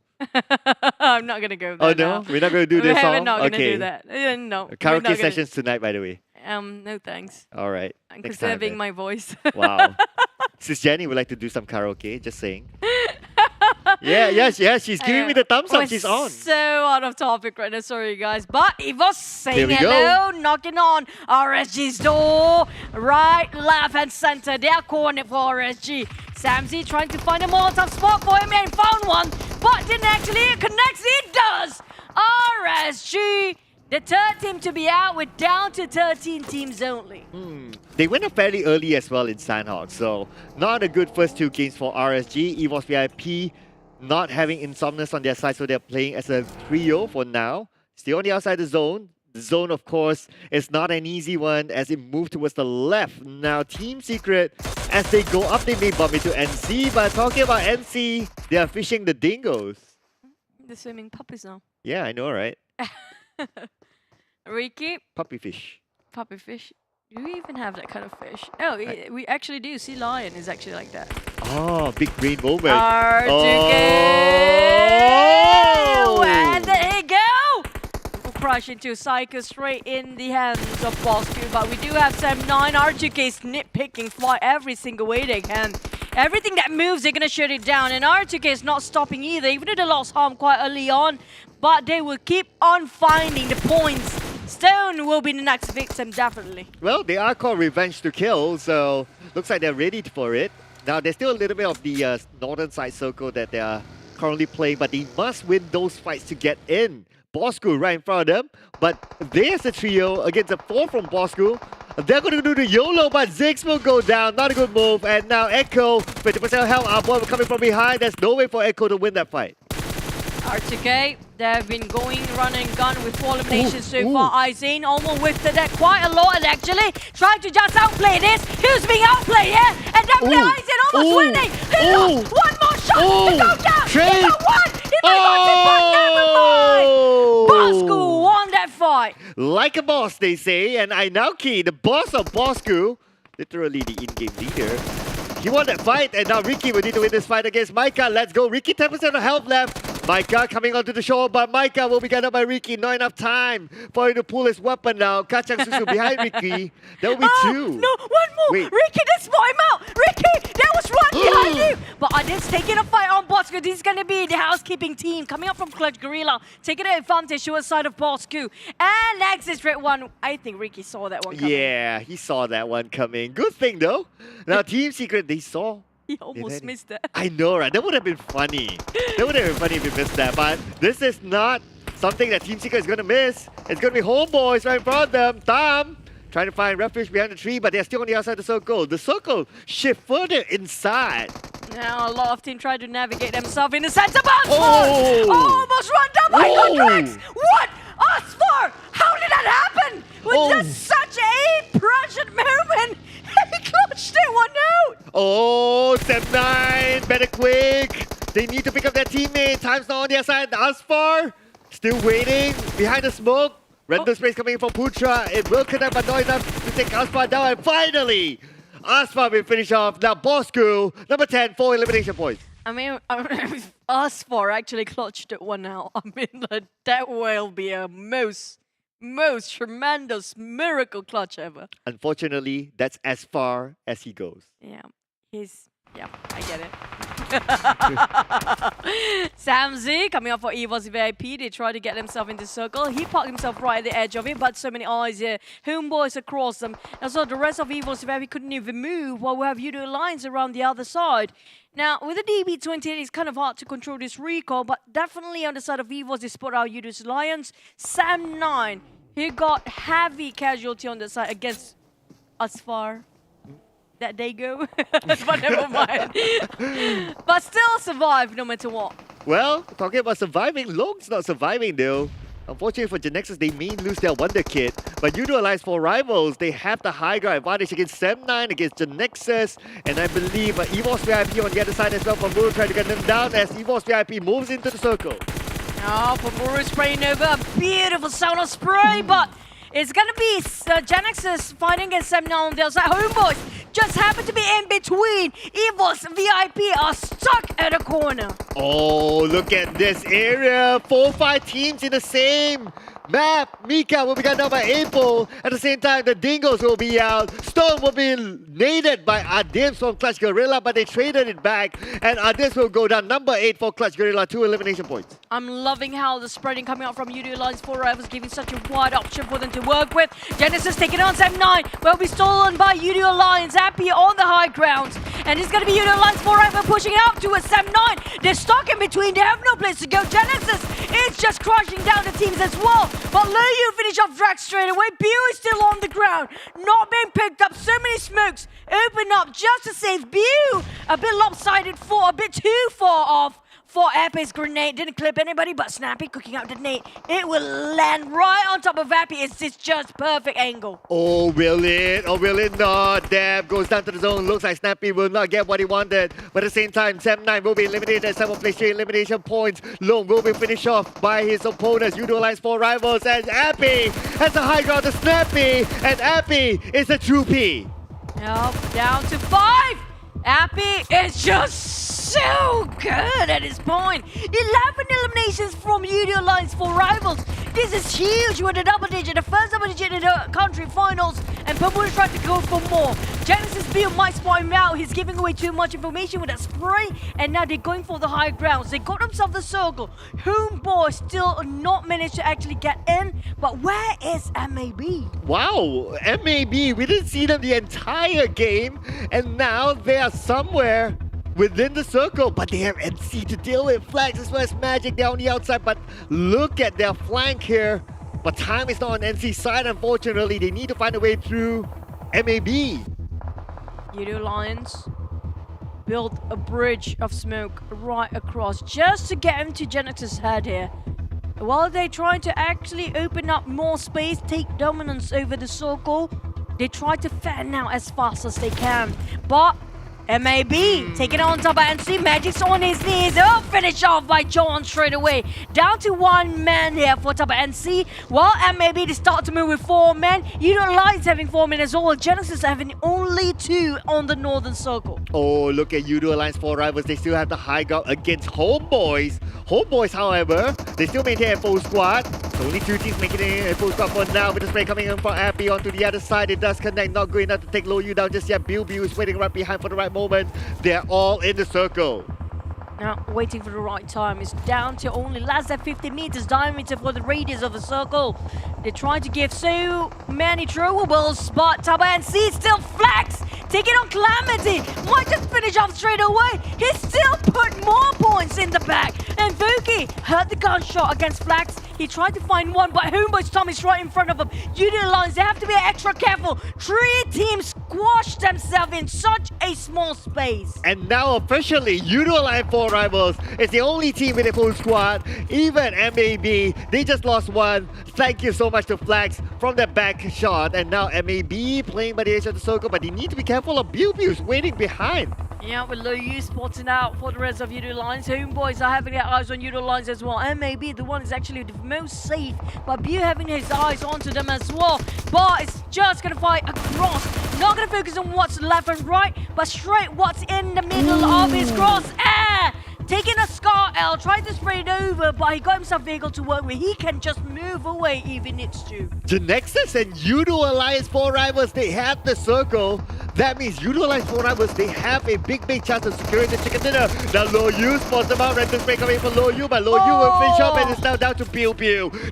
I'm not going to go there. Oh, no? Now. We're not going to do this song? We're not going to do that. No. Karaoke sessions tonight, by the way. No thanks. All right. I'm preserving my voice. Wow. Sis Jenny would like to do some karaoke, just saying. Yeah, she's giving me the thumbs up. She's on. So out of topic right now, sorry guys. But EVOS saying hello, knocking on RSG's door. Right, left and center. They are calling it for RSG. Samzy trying to find a Molotov spot for him and found one. But didn't actually connect. He does. RSG, the third team to be out with down to 13 teams only. They went up fairly early as well in Sanhok, so not a good first two games for RSG. EVOS VIP not having Insomnus on their side, so they're playing as a trio for now. Still on the outside of the zone. The zone, of course, is not an easy one as it moves towards the left. Now, Team Secret, as they go up, they may bump into NC, but talking about NC, they are fishing the Dingoz. The swimming puppies now. Yeah, I know, right? Ricky? Puppy fish. Puppy fish? Do we even have that kind of fish? Oh, we actually do. Sea lion is actually like that. Oh, big brain moment. R2K! Where did he go? Crush into Psycho straight in the hands of Bosskur, but we do have Sam9. R2K's nitpicking fly every single way they can. Everything that moves, they're gonna shut it down, and R2K is not stopping either, even though they lost harm quite early on, but they will keep on finding the points. Stone will be the next victim, definitely. Well, they are called Revenge to Kill, so looks like they're ready for it. Now, there's still a little bit of the northern side circle that they are currently playing, but they must win those fights to get in. Bosskur right in front of them, but there's a trio against a 4 from Bosskur. They're going to do the YOLO, but Ziggs will go down. Not a good move. And now Echo, 50% health. Our boy coming from behind. There's no way for Echo to win that fight. R2K, they've been going run and gun with 4 eliminations so far. Izane almost whiffed that quite a lot, and actually trying to just outplay this. Who's being outplayed here? And definitely Izane almost winning. He lost one more shot to go down. He got one. He might got it, but never mind. Bosskur won that fight. Like a boss, they say. And Ainauki, the boss of Bosskur, literally the in-game leader. He won that fight, and now Ricky will need to win this fight against Micah. Let's go. Ricky, 10% of health left. Micah coming onto the shore, but Micah will be guarded by Ricky. Not enough time for him to pull his weapon now. Kacang Susu behind Ricky. That will be 2. No, one more. Wait. Ricky, they spot him out. Ricky, that was right behind you. But Adit's taking a fight on Bosskur. This is going to be the housekeeping team coming up from Clutch Guerilla, taking the advantage to the side of Bosskur. And next is redONE. I think Ricky saw that one coming. Yeah, he saw that one coming. Good thing though. Now Team Secret, they saw. He almost missed that. I know, right? That would have been funny. That would have been funny if we missed that. But this is not something that Team Secret is going to miss. It's going to be Homebois right in front of them. Tam trying to find refuge behind the tree, but they're still on the outside of the circle. The circle shift further inside. Now a lot of team try to navigate themselves in the center box. Almost run down by Contracts. What? Asfar! How did that happen? With just such a pressured movement. He clutched it one out. Oh, Step 9, better quick. They need to pick up their teammate. Time's not on their side. Asfar still waiting behind the smoke. Random sprays coming in from Putra. It will connect, but not enough to take Asfar down. And finally, Asfar will finish off. Now Bosskur, number 10, 4 elimination points. I mean, Asfar actually clutched it one out. I mean, that will be a most tremendous miracle clutch ever. Unfortunately, that's as far as he goes. Yeah, I get it. Samzy coming up for EVOS VIP. They try to get themselves into the circle. He parked himself right at the edge of it, but so many eyes here. Homebois across them. And so the rest of EVOS VIP couldn't even move while we have Yoodo Alliance around the other side. Now, with the DB28, it's kind of hard to control this recall, but definitely on the side of EVOS, they spot out Yoodo's Alliance. Sam9, he got heavy casualty on the side against Asfar. That they go, but never mind. But still survive no matter what. Well, talking about surviving, Long's not surviving though. Unfortunately for GENEXUS, they may lose their Wonder Kid. But Yoodo Alliance for rivals, they have the high ground advantage against Sam9, against GENEXUS. And I believe EVOS VIP on the other side as well for Muru trying to get them down as EVOS VIP moves into the circle. Oh, for Muru spraying over, a beautiful sound of spray, but it's gonna be GENEXUS fighting against Sam9 on the other side. Homebois just happen to be in between. EVOS VIP are stuck at a corner. Oh, look at this area. 4-5 teams in the same map. Mika will be gunned down by April. At the same time, the Dingoz will be out. Stone will be naded by Adims from Clutch Guerilla, but they traded it back. And Adims will go down. Number 8 for Clutch Guerilla, 2 elimination points. I'm loving how the spreading coming out from Yoodo Alliance for rivals, giving such a wide option for them to work with. GENEXUS taking on Sam9, will be stolen by Yoodo Alliance. Happy on the high ground. And it's going to be Yoodo Alliance for rivals pushing it out towards Sam9. They're stuck in between. They have no place to go. GENEXUS is just crushing down the teams as well. But Leyu finish off Drax straight away. Bew is still on the ground, not being picked up. So many smokes open up just to save Bew. A bit lopsided for, a bit too far off for Appy's grenade. Didn't clip anybody, but Snappy cooking out the nade. It will land right on top of Appy. It's just perfect angle. Oh, will it? Or will it not? Dab goes down to the zone. Looks like Snappy will not get what he wanted. But at the same time, Sam9 will be eliminated at 7 place 3 elimination points. Lone will be finished off by his opponents. Yoodo Alliance 4 rivals. And Appy has a high ground to Snappy. And Appy is a true P. Nope, down to 5. Appy is just so good at this point. 11 eliminations from Yoodo Alliance for rivals. This is huge with a double digit, the first double digit in the country finals. And Purple is trying to go for more. GENEXUS Bill might spot him out. He's giving away too much information with that spray. And now they're going for the high grounds. They got themselves the circle. Homebois still not managed to actually get in. But where is MAB? Wow, MAB, we didn't see them the entire game. And now they are somewhere within the circle, but they have NC to deal with. Flags as well as Magic, they're on the outside, but look at their flank here. But time is not on NC's side, unfortunately. They need to find a way through MAB. Yoodo Alliance built a bridge of smoke right across just to get him to GENEXUS' head here. While they're trying to actually open up more space, take dominance over the circle, they try to fan out as fast as they can. But MAB taking on TABAH and see Magic's on his knees. Oh, finish off by John straight away. Down to 1 man here for TABAH and see. While MAB they start to move with 4 men. Yoodo Alliance having 4 men as well. GENEXUS having only 2 on the northern circle. Oh, look at Yoodo Alliance 4 rivals. They still have the high ground against Homebois. Homebois, however, they still maintain a full squad. So only 2 teams making it a full squad for now. With the spray coming in from Appy onto the other side. It does connect. Not good enough to take Low Yu down just yet. Bill is waiting right behind for the right moment. They're all in the circle. Now, waiting for the right time. It's down to only less than 50 meters diameter for the radius of the circle. They're trying to give so many throwables, but TABAH and C still flags. Taking on Calamity. Might just finish off straight away. He still put more points in the bag. And Vuki heard the gunshot against Flax. He tried to find one, but Homebois' Tom is right in front of him. Yoodo Alliance, they have to be extra careful. 3 teams squashed themselves in such a small space. And now officially, Yoodo Alliance 4 rivals is the only team with a full squad. Even MAB, they just lost 1. Thank you so much to Flags from the back shot. And now MAB playing by the edge of the circle, but they need to be careful of Bill waiting behind. Yeah, with Low Yu spotting out for the rest of Yoodo Alliance. Homebois are having their eyes on Yoodo Alliance as well. MAB, the one is actually the most safe, but Bew having his eyes onto them as well. But it's just gonna fight across. Not gonna focus on what's left and right, but straight what's in the middle of his cross. Taking a Scar L, tried to spray it over, but he got himself vehicle to work with. He can just move away if he needs to. GENEXUS and Yoodo Alliance 4 rivals, they have the circle. That means Yoodo Alliance 4 rivals, they have a big chance of securing the chicken dinner. Now Low Yu spots them out, random spray coming from Low Yu, but Low Yu will finish up and it's now down to Pew,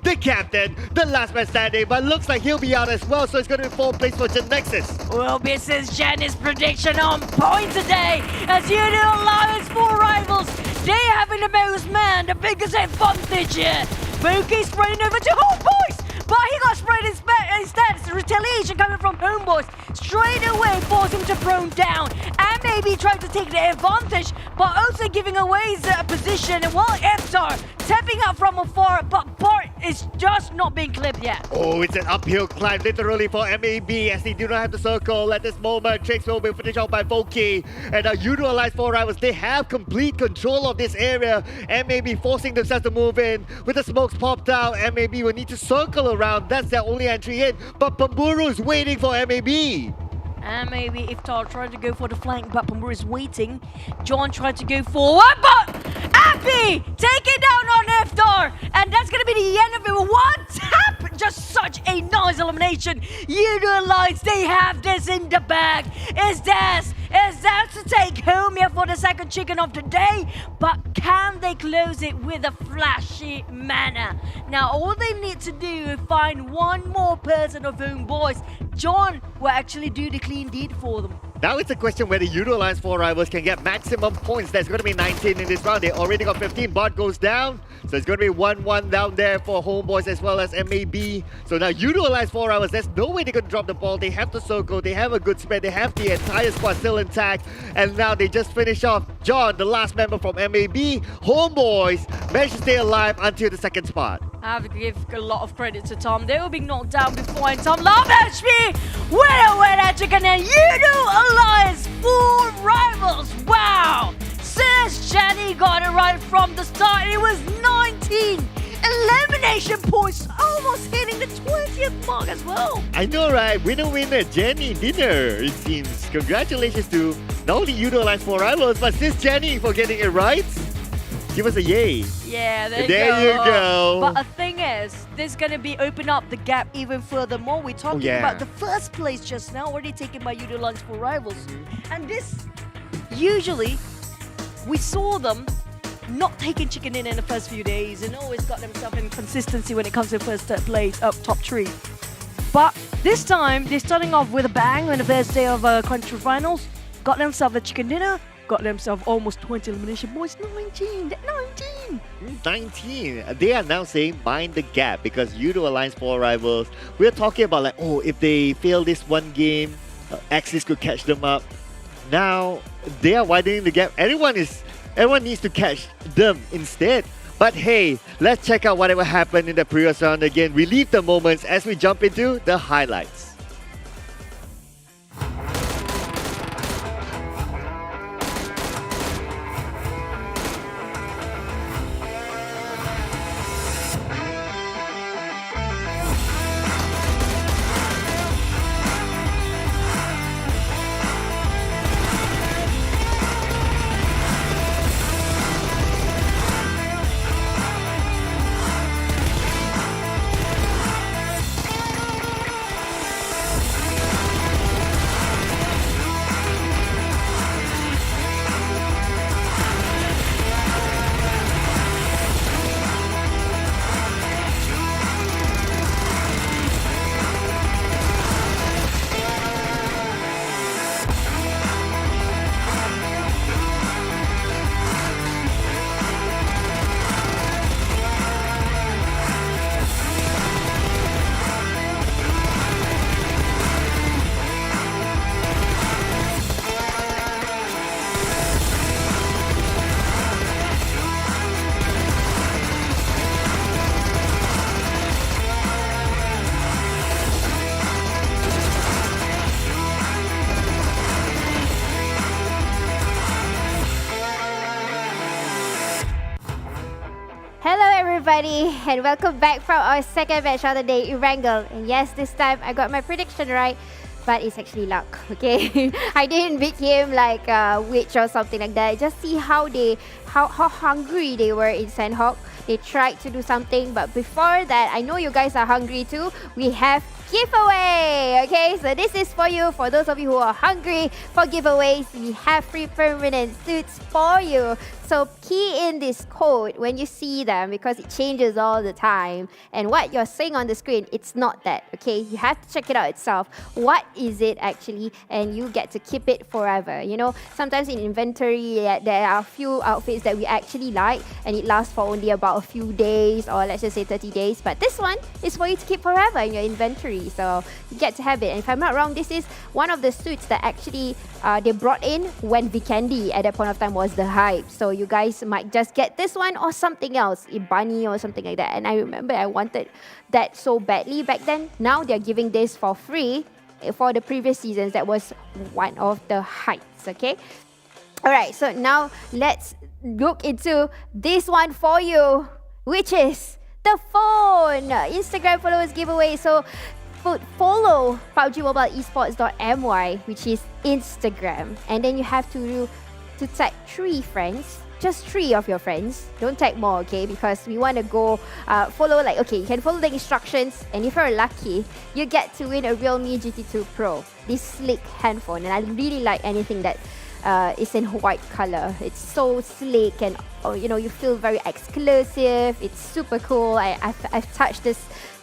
the captain, the last man standing, but looks like he'll be out as well, so it's going to be 4th place for GENEXUS. Well, this is Jenny's prediction on point today, as Yoodo Alliance 4 rivals, they having the most man, the biggest advantage here. Vuki spraying over to Homebois, but he got sprayed instead. It's retaliation coming from Homebois. Straight away force him to prone down. And maybe trying to take the advantage, but also giving away his position. While Eftar tapping out from afar, but Bart is just not being clipped yet. Oh, it's an uphill climb literally for MAB as they do not have the circle at this moment. Tricks will be finished off by Vuki. And now Yoodo Alliance 4 rivals, they have complete control of this area. MAB forcing themselves to move in. With the smokes popped out, MAB will need to circle around. That's their only entry in. But Pamburu is waiting for MAB. And maybe Iftar trying to go for the flank, but Pamburu is waiting. John tried to go forward, but Appy taking down on Iftar. And that's going to be the end of it. One tap! Just such a nice elimination. Yoodo Alliance, they have this in the bag. Is theirs to take home here for the second chicken of the day. But can they close it with a flashy manner? Now, all they need to do is find one more person of Homebois. John will actually do the clean deed for them. Now it's a question whether Yoodo Alliance 4 rivals can get maximum points. There's going to be 19 in this round. They already got 15. Bot goes down. So it's going to be 1-1 down there for Homebois as well as MAB. So now Yoodo Alliance 4 rivals, there's no way they could drop the ball. They have the circle. They have a good spread. They have the entire squad still intact. And now they just finish off John, the last member from MAB, Homebois, managed to stay alive until the second spot. I have to give a lot of credit to Tom. They were being knocked down before, and Tom love HP. Winner, chicken and Yoodo Alliance full rivals. Wow! Sis Jenny got it right from the start. It was 19 elimination points, almost hitting the 20th mark as well. I know, right? Winner, Jenny, dinner, it seems. Congratulations to not only Yoodo Alliance 4 rivals, but Sis Jenny for getting it right. Give us a yay. Yeah, there you go. But the thing is, this is going to be open up the gap even further more. We're talking about the first place just now, already taken by Yoodo Alliance 4 rivals. And this, usually, we saw them not taking chicken in the first few days and always got themselves in consistency when it comes to first, third place, up top 3. But this time, they're starting off with a bang on the first day of country finals, got themselves a chicken dinner, got themselves almost 20 elimination points. 19. They are now saying mind the gap because Yoodo Alliance 4 rivals, we're talking about like, oh, if they fail this one game, Axis could catch them up. Now, they are widening the gap. Everyone needs to catch them instead. But hey, let's check out whatever happened in the previous round again. Relive the moments as we jump into the highlights. everybody, and welcome back from our second match of the day, Erangel. And yes, this time I got my prediction right, but it's actually luck, okay? I didn't beat him like witch or something like that. Just see how hungry they were in Sanhok. They tried to do something, but before that, I know you guys are hungry too. We have giveaway, okay? So this is for you, for those of you who are hungry for giveaways. We have free permanent suits for you. So key in this code when you see them, because it changes all the time. And what you're seeing on the screen, it's not that, okay? You have to check it out itself. What is it actually? And you get to keep it forever. You know, sometimes in inventory, there are a few outfits that we actually like, and it lasts for only about a few days, or let's just say 30 days. But this one is for you to keep forever in your inventory. So you get to have it. And if I'm not wrong, this is one of the suits that actually they brought in when Vikendi at that point of time was the hype. So you guys might just get this one or something else, Ibani or something like that. And I remember I wanted that so badly back then. Now they're giving this for free for the previous seasons. That was one of the hypes, okay? Alright, so now let's look into this one for you, which is the phone Instagram followers giveaway. So follow PUBG Mobile Esports.my, which is Instagram, and then you have to tag 3 friends, just 3 of your friends. Don't tag more, okay? Because we want to go follow, like, okay, you can follow the instructions, and if you're lucky, you get to win a Realme GT2 Pro, this sleek handphone. And I really like anything that is in white color. It's so sleek and you feel very exclusive. It's super cool. I've touched the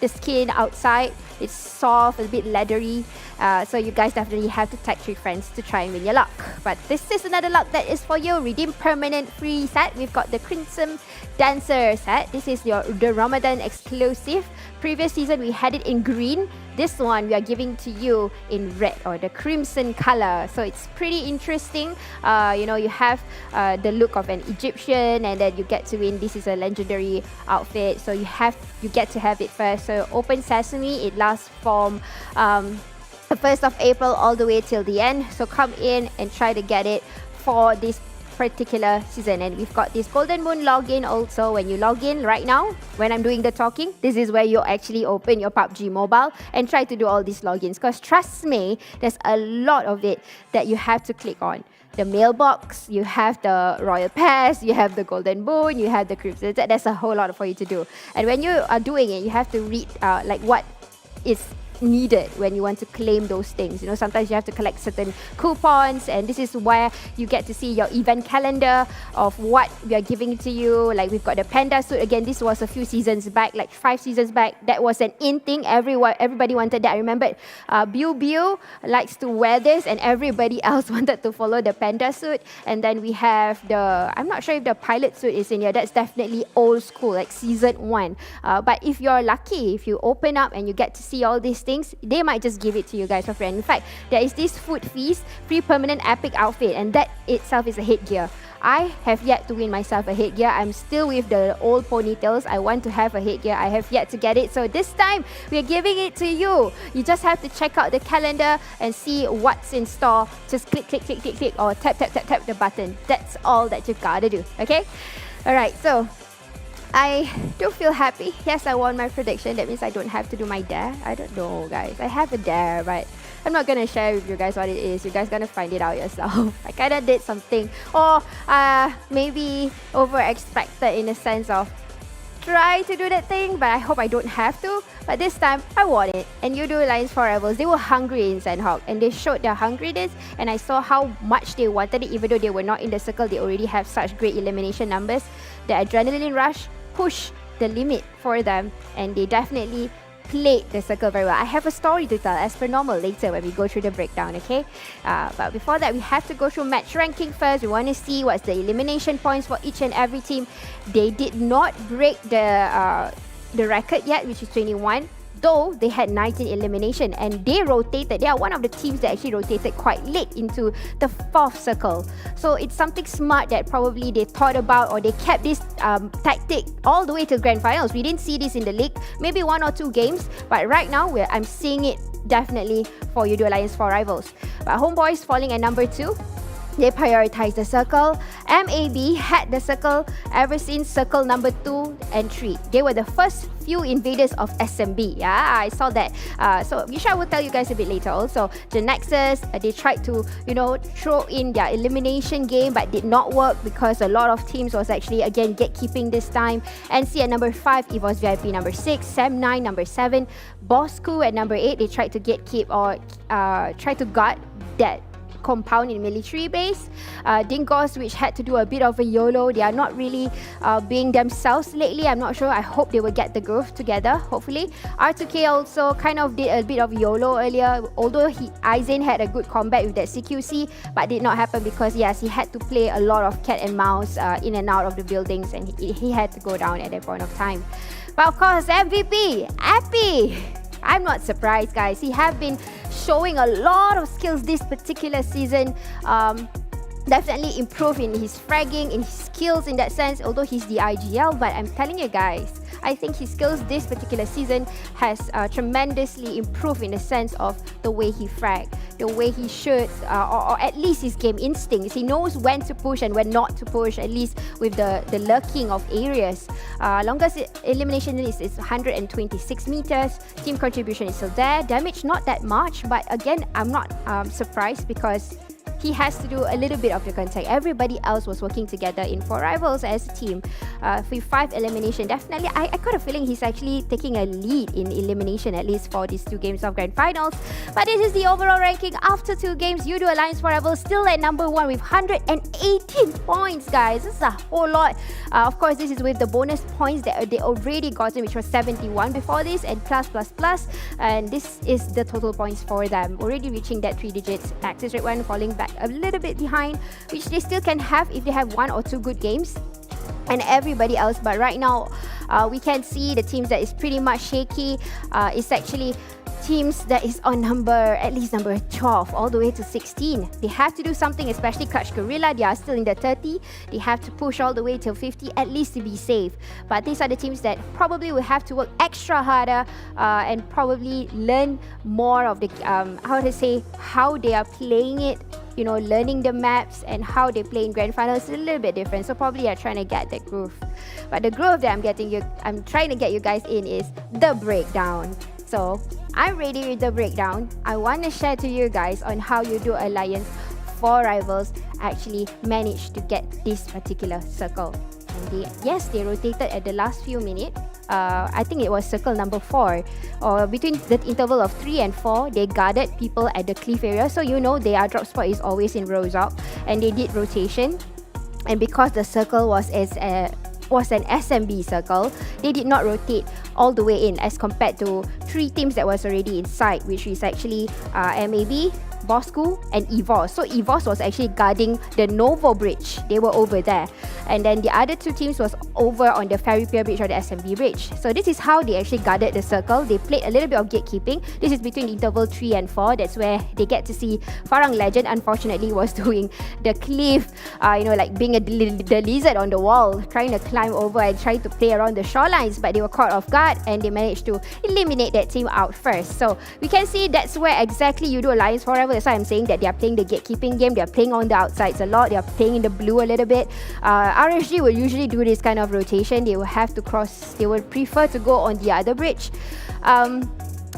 skin outside. It's soft, a bit leathery. So you guys definitely have to tag 3 friends to try and win your luck. But this is another luck that is for you. Redeem permanent free set. We've got the Crimson Dancer set. This is the Ramadan exclusive. Previous season we had it in green. This one we are giving to you in red, or the crimson color. So it's pretty interesting. You have the look of an Egyptian, and then you get to win. This is a legendary outfit, so you get to have it first. So open sesame. It lasts from the 1st of April all the way till the end. So come in and try to get it for this particular season. And we've got this Golden Moon login also. When you log in right now, when I'm doing the talking, this is where you actually open your PUBG Mobile and try to do all these logins, because trust me, there's a lot of it that you have to click on. The mailbox, you have the Royal Pass, you have the Golden Moon, you have the Crimson. There's a whole lot for you to do. And when you are doing it, you have to read what is needed when you want to claim those things. Sometimes you have to collect certain coupons, and this is where you get to see your event calendar of what we are giving to you. Like we've got the panda suit. Again, this was a few seasons back, like 5 seasons back. That was an in thing. Everybody wanted that. I remember Biu likes to wear this, and everybody else wanted to follow the panda suit. And then we have I'm not sure if the pilot suit is in here. That's definitely old school, like season 1. But if you're lucky, if you open up and you get to see all these things, they might just give it to you guys for free. In fact, there is this Food Feast free permanent epic outfit, and that itself is a headgear. I have yet to win myself a headgear. I'm still with the old ponytails. I want to have a headgear. I have yet to get it. So this time, we're giving it to you. You just have to check out the calendar and see what's in store. Just click, click, click, click, click, or tap, tap, tap, tap the button. That's all that you've got to do. Okay? Alright, so I do feel happy. Yes, I won my prediction. That means I don't have to do my dare. I don't know, guys. I have a dare, but I'm not going to share with you guys what it is. You guys going to find it out yourself. I kind of did something. Or maybe over-expected in the sense of try to do that thing, but I hope I don't have to. But this time, I won it. And Yoodo Alliance for Rivals, they were hungry in Sanhok, and they showed their hungriness, and I saw how much they wanted it. Even though they were not in the circle, they already have such great elimination numbers. The adrenaline rush pushed the limit for them, and they definitely played the circle very well. I have a story to tell as per normal later when we go through the breakdown, okay? But before that, we have to go through match ranking first. We want to see what's the elimination points for each and every team. They did not break the record yet, which is 21. Though they had 19 elimination, and they rotated. They are one of the teams that actually rotated quite late into the 4th circle. So it's something smart that probably they thought about, or they kept this tactic all the way to grand finals. We didn't see this in the league, maybe 1 or 2 games, but right now I'm seeing it definitely for Yoodo Alliance for Rivals. But Homebois falling at number 2. They prioritized the circle. MAB had the circle ever since circle number 2 and 3. They were the first few invaders of SMB. Yeah, I saw that. So Yisha will tell you guys a bit later also. GENEXUS, they tried to, throw in their elimination game, but did not work because a lot of teams was actually, again, gatekeeping this time. NSEA at number 5, EVOS Vip number 6, SAM9 number 7, Bosskur at number 8. They tried to gatekeep or try to guard that compound in military base. Dingoz, which had to do a bit of a YOLO. They are not really being themselves lately. I'm not sure. I hope they will get the groove together, hopefully. R2K also kind of did a bit of YOLO earlier, although Aizen had a good combat with that CQC, but did not happen because, yes, he had to play a lot of cat and mouse in and out of the buildings, and he had to go down at that point of time. But of course, MVP, Appy. I'm not surprised, guys. He have been showing a lot of skills this particular season. Definitely improved in his fragging, in his skills in that sense, although he's the IGL. But I'm telling you guys, I think his skills this particular season has tremendously improved in the sense of the way he frag, the way he shoots, or at least his game instincts. He knows when to push and when not to push, at least with the lurking of areas. Longest elimination is 126 meters. Team contribution is still there. Damage not that much, but again, I'm not surprised because he has to do a little bit of the contact. Everybody else was working together in 4 rivals as a team. With 5 elimination, definitely I got a feeling he's actually taking a lead in elimination, at least for these 2 games of Grand Finals. But this is the overall ranking after 2 games. Yoodo Alliance 4 rivals still at number 1 with 118 points, guys. This is a whole lot. Of course, this is with the bonus points that they already gotten, which was 71 before this, and plus. And this is the total points for them, already reaching that 3 digits. Axis Red One falling back a little bit behind, which they still can have if they have 1 or 2 good games, and everybody else. But right now, we can see the teams that is pretty much shaky. It's actually teams that is on at least number 12 all the way to 16. They have to do something, especially Clutch Guerilla. They are still in the 30. They have to push all the way till 50 at least to be safe. But these are the teams that probably will have to work extra harder and probably learn more of the how they are playing it. You know, learning the maps and how they play in Grand Finals is a little bit different. So probably are trying to get that groove. But the groove that I'm trying to get you guys in is the breakdown. So I'm ready with the breakdown. I want to share to you guys on how Yoodo Alliance 4 rivals actually managed to get this particular circle. And they rotated at the last few minutes. I think it was circle number 4, or between the interval of 3 and 4, they guarded people at the cliff area. So you know their drop spot is always in rows up, and they did rotation. And because the circle was an SMB circle, they did not rotate all the way in as compared to 3 teams that was already inside, which is actually MAB, Bosskur and EVOS. So EVOS was actually guarding the Novo bridge. They were over there. And then the other 2 teams was over on the Ferry Pier bridge or the SMB bridge. So this is how they actually guarded the circle. They played a little bit of gatekeeping. This is between interval 3 and 4. That's where they get to see Farang Lejund, unfortunately, was doing the cliff, like being the lizard on the wall, trying to climb over and trying to play around the shorelines, but they were caught off guard and they managed to eliminate that team out first. So we can see that's where exactly Yoodo Alliance forever. That's why I'm saying that they are playing the gatekeeping game. They are playing on the outsides a lot. They are playing in the blue a little bit. RSG will usually do this kind of rotation. They will have to cross. They will prefer to go on the other bridge. But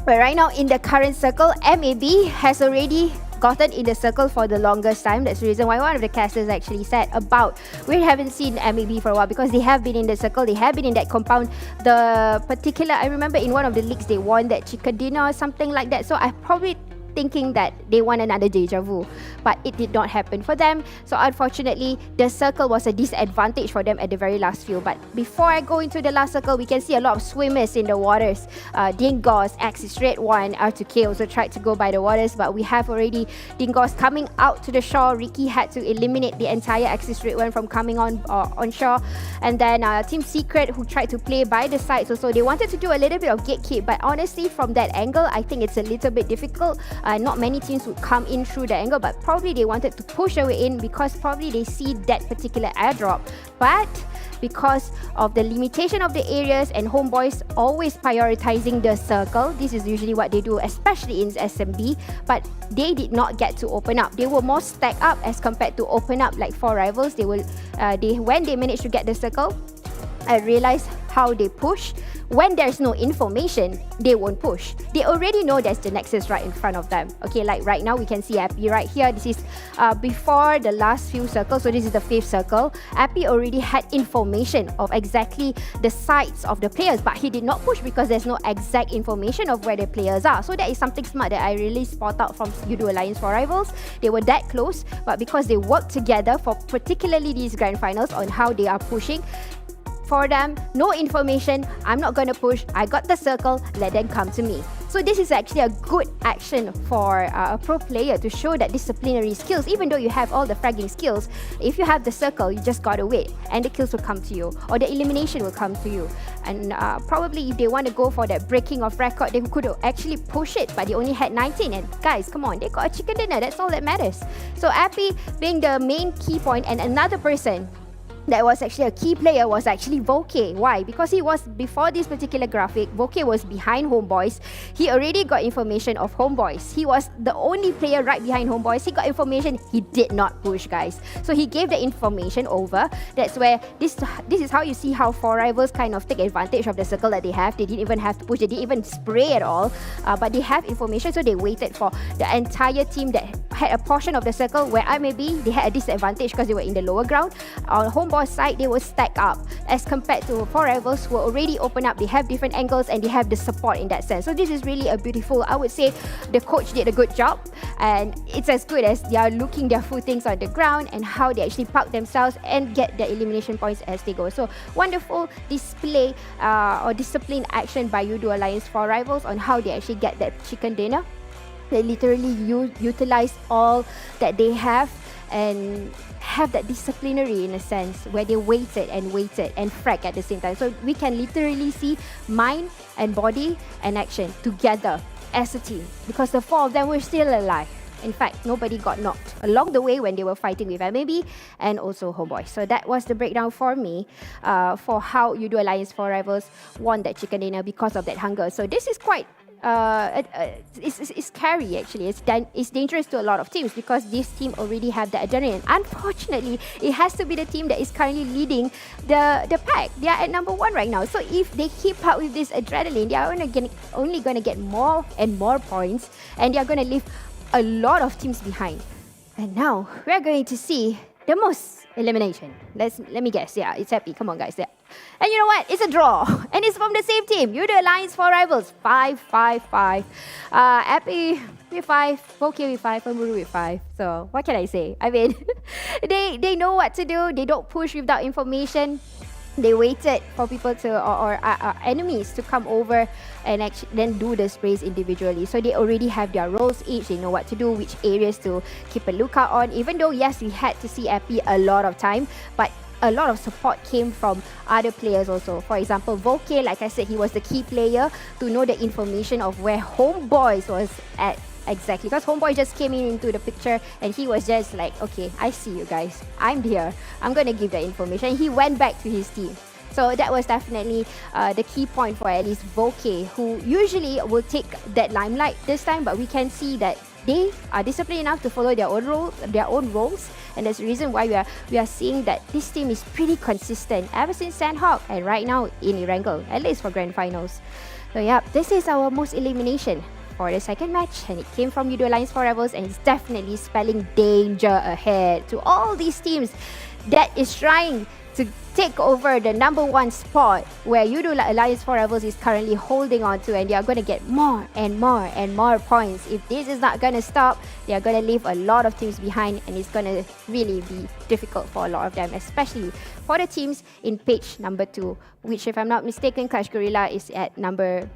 right now in the current circle, MAB has already gotten in the circle for the longest time. That's the reason why one of the casters actually said about we haven't seen MAB for a while, because they have been in the circle, they have been in that compound. I remember in one of the leagues they won that chicken dinner or something like that. So I probably thinking that they want another deja vu, but it did not happen for them. So unfortunately, the circle was a disadvantage for them at the very last few. But before I go into the last circle, we can see a lot of swimmers in the waters. Dingoz, Axis Red One, R2K also tried to go by the waters, but we have already Dingoz coming out to the shore. Ricky had to eliminate the entire Axis Red One from coming on shore. And then Team Secret, who tried to play by the sides also, they wanted to do a little bit of gatekeep, but honestly from that angle, I think it's a little bit difficult. Not many teams would come in through the angle, but probably they wanted to push their way in because probably they see that particular airdrop. But because of the limitation of the areas and Homebois always prioritizing the circle, this is usually what they do, especially in SMB, but they did not get to open up. They were more stacked up as compared to open up like 4 rivals. When they managed to get the circle, I realized how they push. When there's no information, they won't push. They already know there's the Nexus right in front of them. Okay, like right now we can see Appy right here. This is before the last few circles, so this is the 5th circle. Appy already had information of exactly the sides of the players, but he did not push because there's no exact information of where the players are. So that is something smart that I really spot out from Yoodo Alliance 4 rivals. They were that close, but because they worked together for particularly these grand finals on how they are pushing, for them, no information, I'm not going to push, I got the circle, let them come to me. So this is actually a good action for a pro player to show that disciplinary skills. Even though you have all the fragging skills, if you have the circle, you just gotta wait and the kills will come to you, or the elimination will come to you. And probably if they want to go for that breaking of record, they could actually push it, but they only had 19. And guys, come on, they got a chicken dinner, that's all that matters. So Appy being the main key point, and another person that was actually a key player was actually Voke. Why? Because he was, before this particular graphic, Voke was behind Homebois. He already got information of Homebois. He was the only player right behind Homebois. He got information. He did not push, guys. So he gave the information over. That's where this is how you see how 4Rivals kind of take advantage of the circle that they have. They didn't even have to push. They didn't even spray at all. But they have information, so they waited for the entire team that had a portion of the circle where I may be, they had a disadvantage because they were in the lower ground. On Homebois side, they will stack up as compared to 4Rivals who are already open up. They have different angles and they have the support in that sense. So this is really a beautiful, I would say the coach did a good job, and it's as good as they are looking their footings on the ground and how they actually park themselves and get their elimination points as they go. So wonderful display or disciplined action by Yoodo Alliance 4Rivals on how they actually get that chicken dinner. They literally utilize all that they have and have that disciplinary in a sense where they waited and fragged at the same time. So we can literally see mind and body and action together as a team because the four of them were still alive. In fact, nobody got knocked along the way when they were fighting with MAB and also Homeboy. So that was the breakdown for me for how Yoodo Alliance 4Rivals won that chicken dinner because of that hunger. So this is quite it's scary actually. It's dangerous to a lot of teams because this team already have the adrenaline. Unfortunately, it has to be the team that is currently leading the pack. They are at number 1 right now. So if they keep up with this adrenaline, they are only going to get more and more points, and they are going to leave a lot of teams behind. And now we're going to see the most elimination. Let me guess. Yeah, it's happy. Come on, guys. Yeah. And you know what? It's a draw. And it's from the same team. Yoodo Alliance 4Rivals. 5-5-5. Happy with 5. Voke with 5. Homebois with 5. So what can I say? I mean, they know what to do. They don't push without information. They waited for people to or enemies to come over and actually then do the sprays individually. So they already have their roles each. They know what to do, which areas to keep a lookout on. Even though yes, we had to see Epi a lot of time, but a lot of support came from other players also. For example, Voke, like I said, he was the key player to know the information of where Homebois was at. Exactly, because Homeboy just came into the picture and he was just like, okay, I see you guys. I'm here. I'm going to give the information. He went back to his team. So that was definitely the key point for at least Voke, who usually will take that limelight this time, but we can see that they are disciplined enough to follow their own roles, and that's the reason why we are seeing that this team is pretty consistent ever since Sanhok and right now in Erangel, at least for grand finals. So yeah, this is our most elimination for the second match, and it came from Yoodo Alliance 4Rivals, and it's definitely spelling danger ahead to all these teams that is trying to take over the number 1 spot where Yoodo Alliance 4Rivals is currently holding on to, and they are going to get more and more and more points. If this is not going to stop, they are going to leave a lot of teams behind, and it's going to really be difficult for a lot of them, especially for the teams in page number 2, which if I'm not mistaken, Clash Guerilla is at number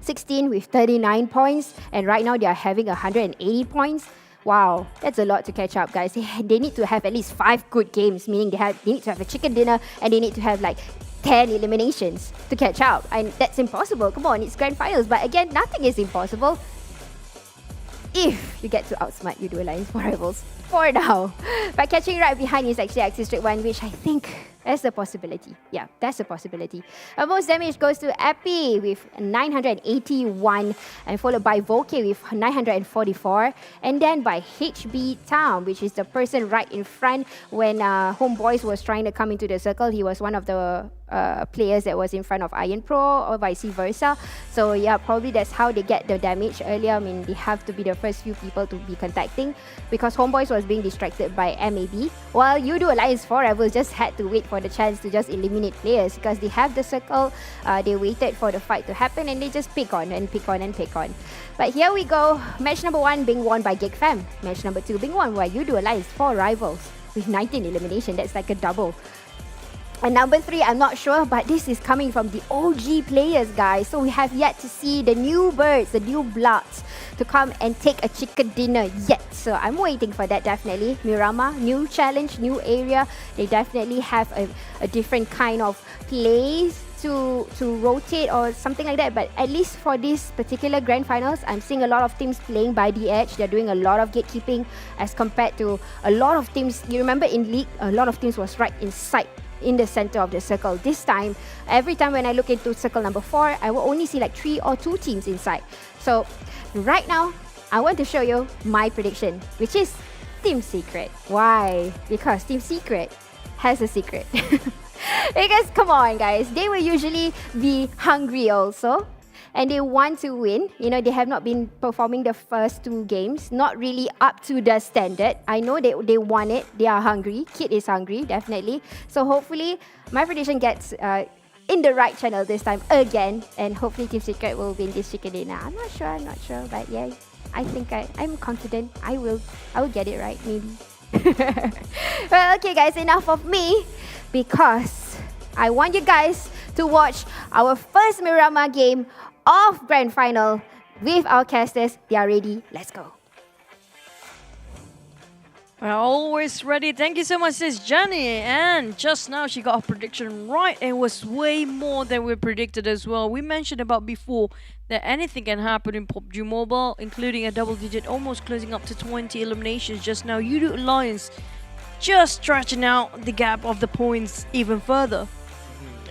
16 with 39 points, and right now they are having 180 points. Wow, that's a lot to catch up, guys. They need to have at least 5 good games, meaning they need to have a chicken dinner, and they need to have like 10 eliminations to catch up, and that's impossible. Come on, it's grand finals, but again, nothing is impossible if you get to outsmart Yoodo Alliance 4Rivals for now. But catching right behind is actually Axis Straight 1, which I think that's a possibility. Yeah, that's a possibility. Most damage goes to Epi with 981, and followed by Voke with 944, and then by HB Town, which is the person right in front when Homebois was trying to come into the circle. He was one of the players that was in front of Iron Pro or vice versa. So yeah, probably that's how they get the damage earlier. I mean, they have to be the first few people to be contacting because Homebois was being distracted by MAB, while Yoodo Alliance 4Rivals just had to wait for the chance to just eliminate players because they have the circle. They waited for the fight to happen, and they just pick on and pick on and pick on. But here we go. Match number 1 being won by Geek Fam. Match number 2 being won by Yoodo Alliance 4Rivals with 19 elimination. That's like a double. And number 3, I'm not sure, but this is coming from the OG players, guys. So we have yet to see the new birds, the new bloods, to come and take a chicken dinner yet. So I'm waiting for that, definitely. Miramar, new challenge, new area. They definitely have a different kind of plays to rotate or something like that, but at least for this particular grand finals, I'm seeing a lot of teams playing by the edge. They're doing a lot of gatekeeping as compared to a lot of teams. You remember in League, a lot of teams was right inside in the center of the circle. This time, every time when I look into circle number 4, I will only see like 3 or 2 teams inside. So right now, I want to show you my prediction, which is Team Secret. Why? Because Team Secret has a secret. Because come on guys, they will usually be hungry also, and they want to win. You know, they have not been performing the first 2 games, not really up to the standard. I know they want it, they are hungry. Kid is hungry, definitely. So hopefully my prediction gets in the right channel this time again, and hopefully Team Secret will win this chicken dinner. I'm not sure, but yeah, I think I'm confident I will get it right, maybe. Well, okay guys, enough of me, because I want you guys to watch our first Miramar game of Grand Final with our casters. They are ready. Let's go. We're always ready. Thank you so much, sis Jenny. And just now she got a prediction right. It was way more than we predicted as well. We mentioned about before that anything can happen in PUBG Mobile, including a double digit, almost closing up to 20 eliminations just now. Yoodo Alliance just stretching out the gap of the points even further.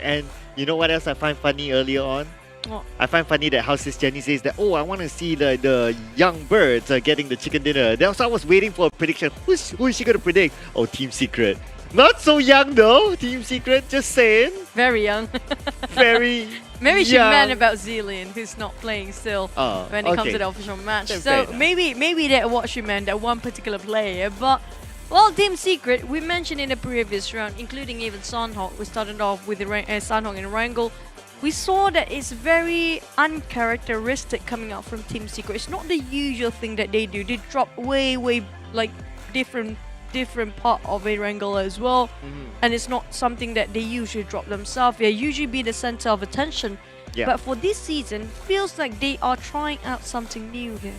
And you know what else I find funny earlier on? What? I find funny that how Sis Jenny says that, oh, I want to see the young birds getting the chicken dinner. So I was waiting for a prediction. Who is she going to predict? Oh, Team Secret. Not so young though, Team Secret, just saying. Very young. Very Maybe she's young. mad about Zillion, who's not playing still when it comes to the official match. Then So maybe that's what she meant, that one particular player. But, well, Team Secret, we mentioned in the previous round, including even Sanhok. We started off with Sanhok and Wrangle. We saw that it's very uncharacteristic coming out from Team Secret. It's not the usual thing that they do. They drop way like different part of a Wrangle as well. And it's not something that they usually drop themselves. They usually be the center of attention. Yeah. But for this season, feels like they are trying out something new here.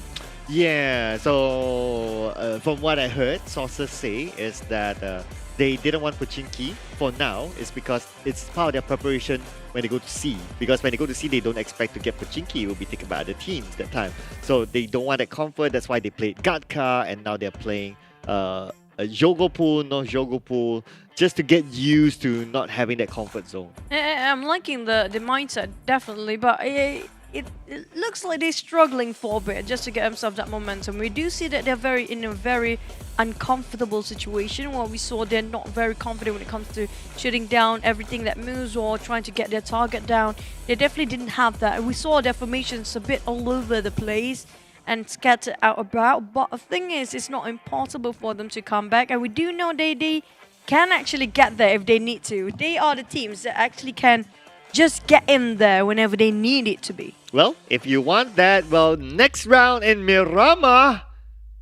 Yeah, so from what I heard, sources say is that they didn't want Pochinki for now. It's because it's part of their preparation when they go to C. Because when they go to C, they don't expect to get Pochinki. It will be taken by other teams that time. So they don't want that comfort. That's why they played Gatka, and now they're playing a Jogo Pool, no Jogo Pool, just to get used to not having that comfort zone. I'm liking the mindset, definitely, but it looks like they're struggling for a bit just to get themselves that momentum. We do see that they're in a very uncomfortable situation where we saw they're not very confident when it comes to shooting down everything that moves or trying to get their target down. They definitely didn't have that. We saw their formations a bit all over the place and scattered out about. But the thing is, it's not impossible for them to come back. And we do know they can actually get there if they need to. They are the teams that actually can just get in there whenever they need it to be. Well, if you want that, well, next round in Miramar,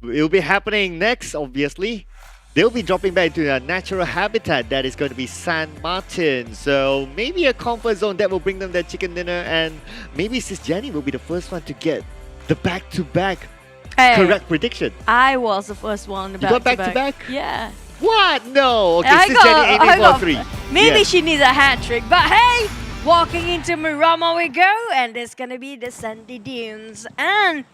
it will be happening next, obviously. They'll be dropping back into their natural habitat, that is going to be San Martin. So maybe a comfort zone that will bring them their chicken dinner, and maybe Sis Jenny will be the first one to get the back-to-back correct prediction. I was the first one. You got back-to-back? Yeah. What? No. Okay, Sis Jenny aiming for 3. Maybe she needs a hat trick, but hey, walking into Miramar we go, and it's gonna be the sandy dunes. And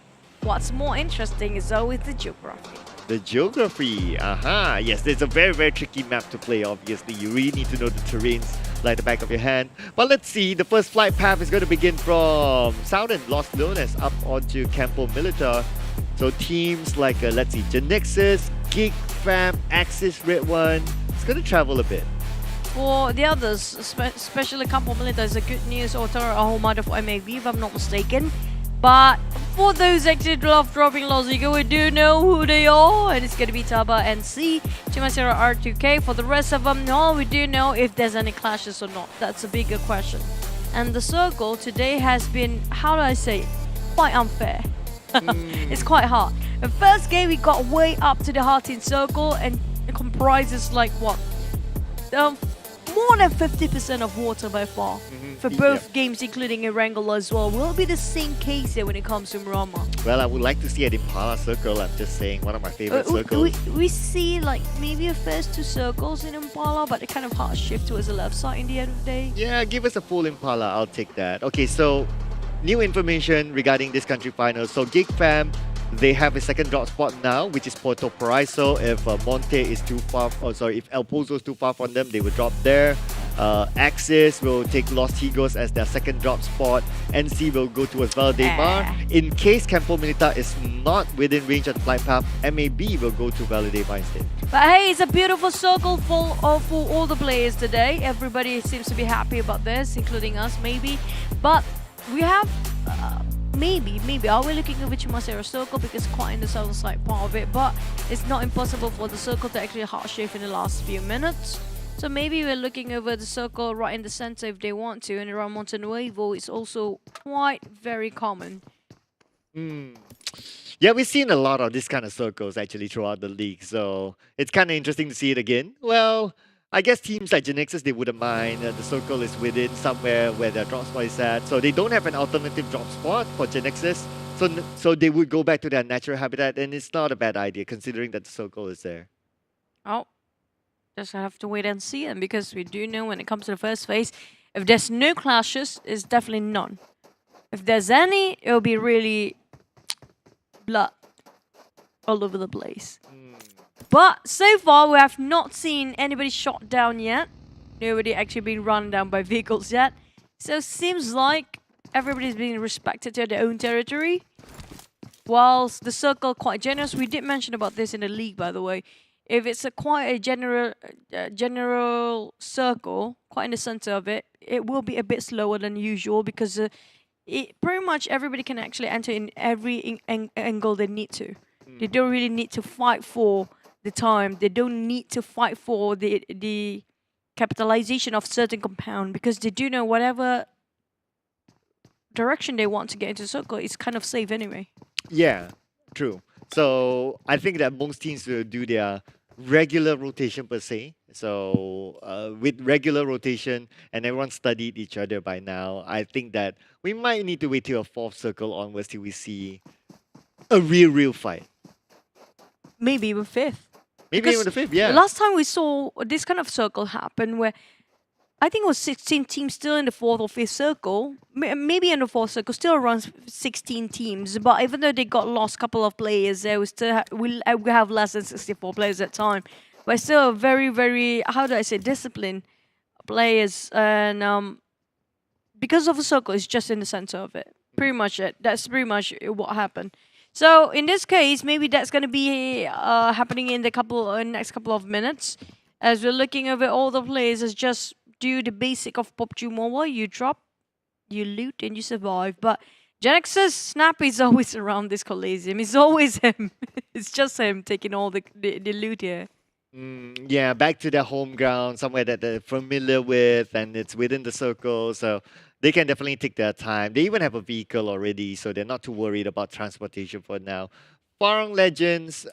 what's more interesting is always the geography. The geography, yes, it's a very, very tricky map to play, obviously. You really need to know the terrains like the back of your hand. But let's see, the first flight path is going to begin from Southern Los Leones up onto Campo Militar. So teams like, let's see, GENEXUS, Geek Fam, Axis, redONE, it's going to travel a bit. For the others, especially Campo Militar, is a good news or home mother for MAV, if I'm not mistaken. But for those actually love dropping Lozigo, we do know who they are, and it's going to be TABAH and C, Chimasera R2K. For the rest of them, no, we do know if there's any clashes or not. That's a bigger question. And the circle today has been, how do I say, quite unfair. It's quite hard. The first game, we got way up to the Heartin circle, and it comprises like what? more than 50% of water by far for both games, including Erangel as well. Will it be the same case here when it comes to Miramar? Well, I would like to see an Impala circle. I'm just saying, one of my favorite circles. We see like maybe a first 2 circles in Impala, but it kind of hard shift towards the left side in the end of the day. Yeah, give us a full Impala. I'll take that. Okay, so new information regarding this country final. So Geek Fam, they have a second drop spot now, which is Puerto Paraiso. If Monte is too far, if El Pozo is too far from them, they will drop there. Axis will take Los Higos as their second drop spot. NC will go towards Valdemar. In case Campo Militar is not within range of the flight path, MAB will go to Valdemar instead. But hey, it's a beautiful circle for all the players today. Everybody seems to be happy about this, including us maybe. But we have maybe are we looking over Chimasero circle because quite in the southern side part of it, but it's not impossible for the circle to actually hard shift in the last few minutes. So maybe we're looking over the circle right in the center if they want to, and around Monte Nuevo it's also quite very common. Yeah, we've seen a lot of this kind of circles actually throughout the league, so it's kind of interesting to see it again. Well, I guess teams like GENEXUS, they wouldn't mind. The circle is within somewhere where their drop spot is at. So they don't have an alternative drop spot for GENEXUS. So they would go back to their natural habitat, and it's not a bad idea considering that the circle is there. Oh, just have to wait and see them, because we do know when it comes to the first phase, if there's no clashes, it's definitely none. If there's any, it'll be really blood all over the place. But so far, we have not seen anybody shot down yet. Nobody actually been run down by vehicles yet. So it seems like everybody's being respected to their own territory. Whilst the circle quite generous, we did mention about this in the league, by the way. If it's quite a general circle, quite in the center of it, it will be a bit slower than usual because pretty much everybody can actually enter in every angle they need to. They don't really need to fight for the time. They don't need to fight for the capitalization of certain compound, because they do know whatever direction they want to get into the circle is kind of safe anyway. Yeah, true. So I think that most teams will do their regular rotation per se. So with regular rotation and everyone studied each other by now, I think that we might need to wait till a 4th circle onwards till we see a real fight. Maybe even 5th. Maybe even the 5th, yeah. The last time we saw this kind of circle happen where I think it was 16 teams still in the 4th or 5th circle, maybe in the 4th circle, still around 16 teams. But even though they got lost a couple of players there, we still we have less than 64 players at time. But still very, very, how do I say, disciplined players. And because of the circle, it's just in the center of it. Pretty much it. That's pretty much what happened. So in this case, maybe that's going to be happening in the next couple of minutes. As we're looking over all the players, it's just do the basic of PUBG Mobile. You drop, you loot, and you survive. But GENEXUS Snappy is always around this Coliseum. It's always him. It's just him taking all the loot here. Yeah, back to their home ground, somewhere that they're familiar with, and it's within the circle. So they can definitely take their time. They even have a vehicle already, so they're not too worried about transportation for now. Farang Legends,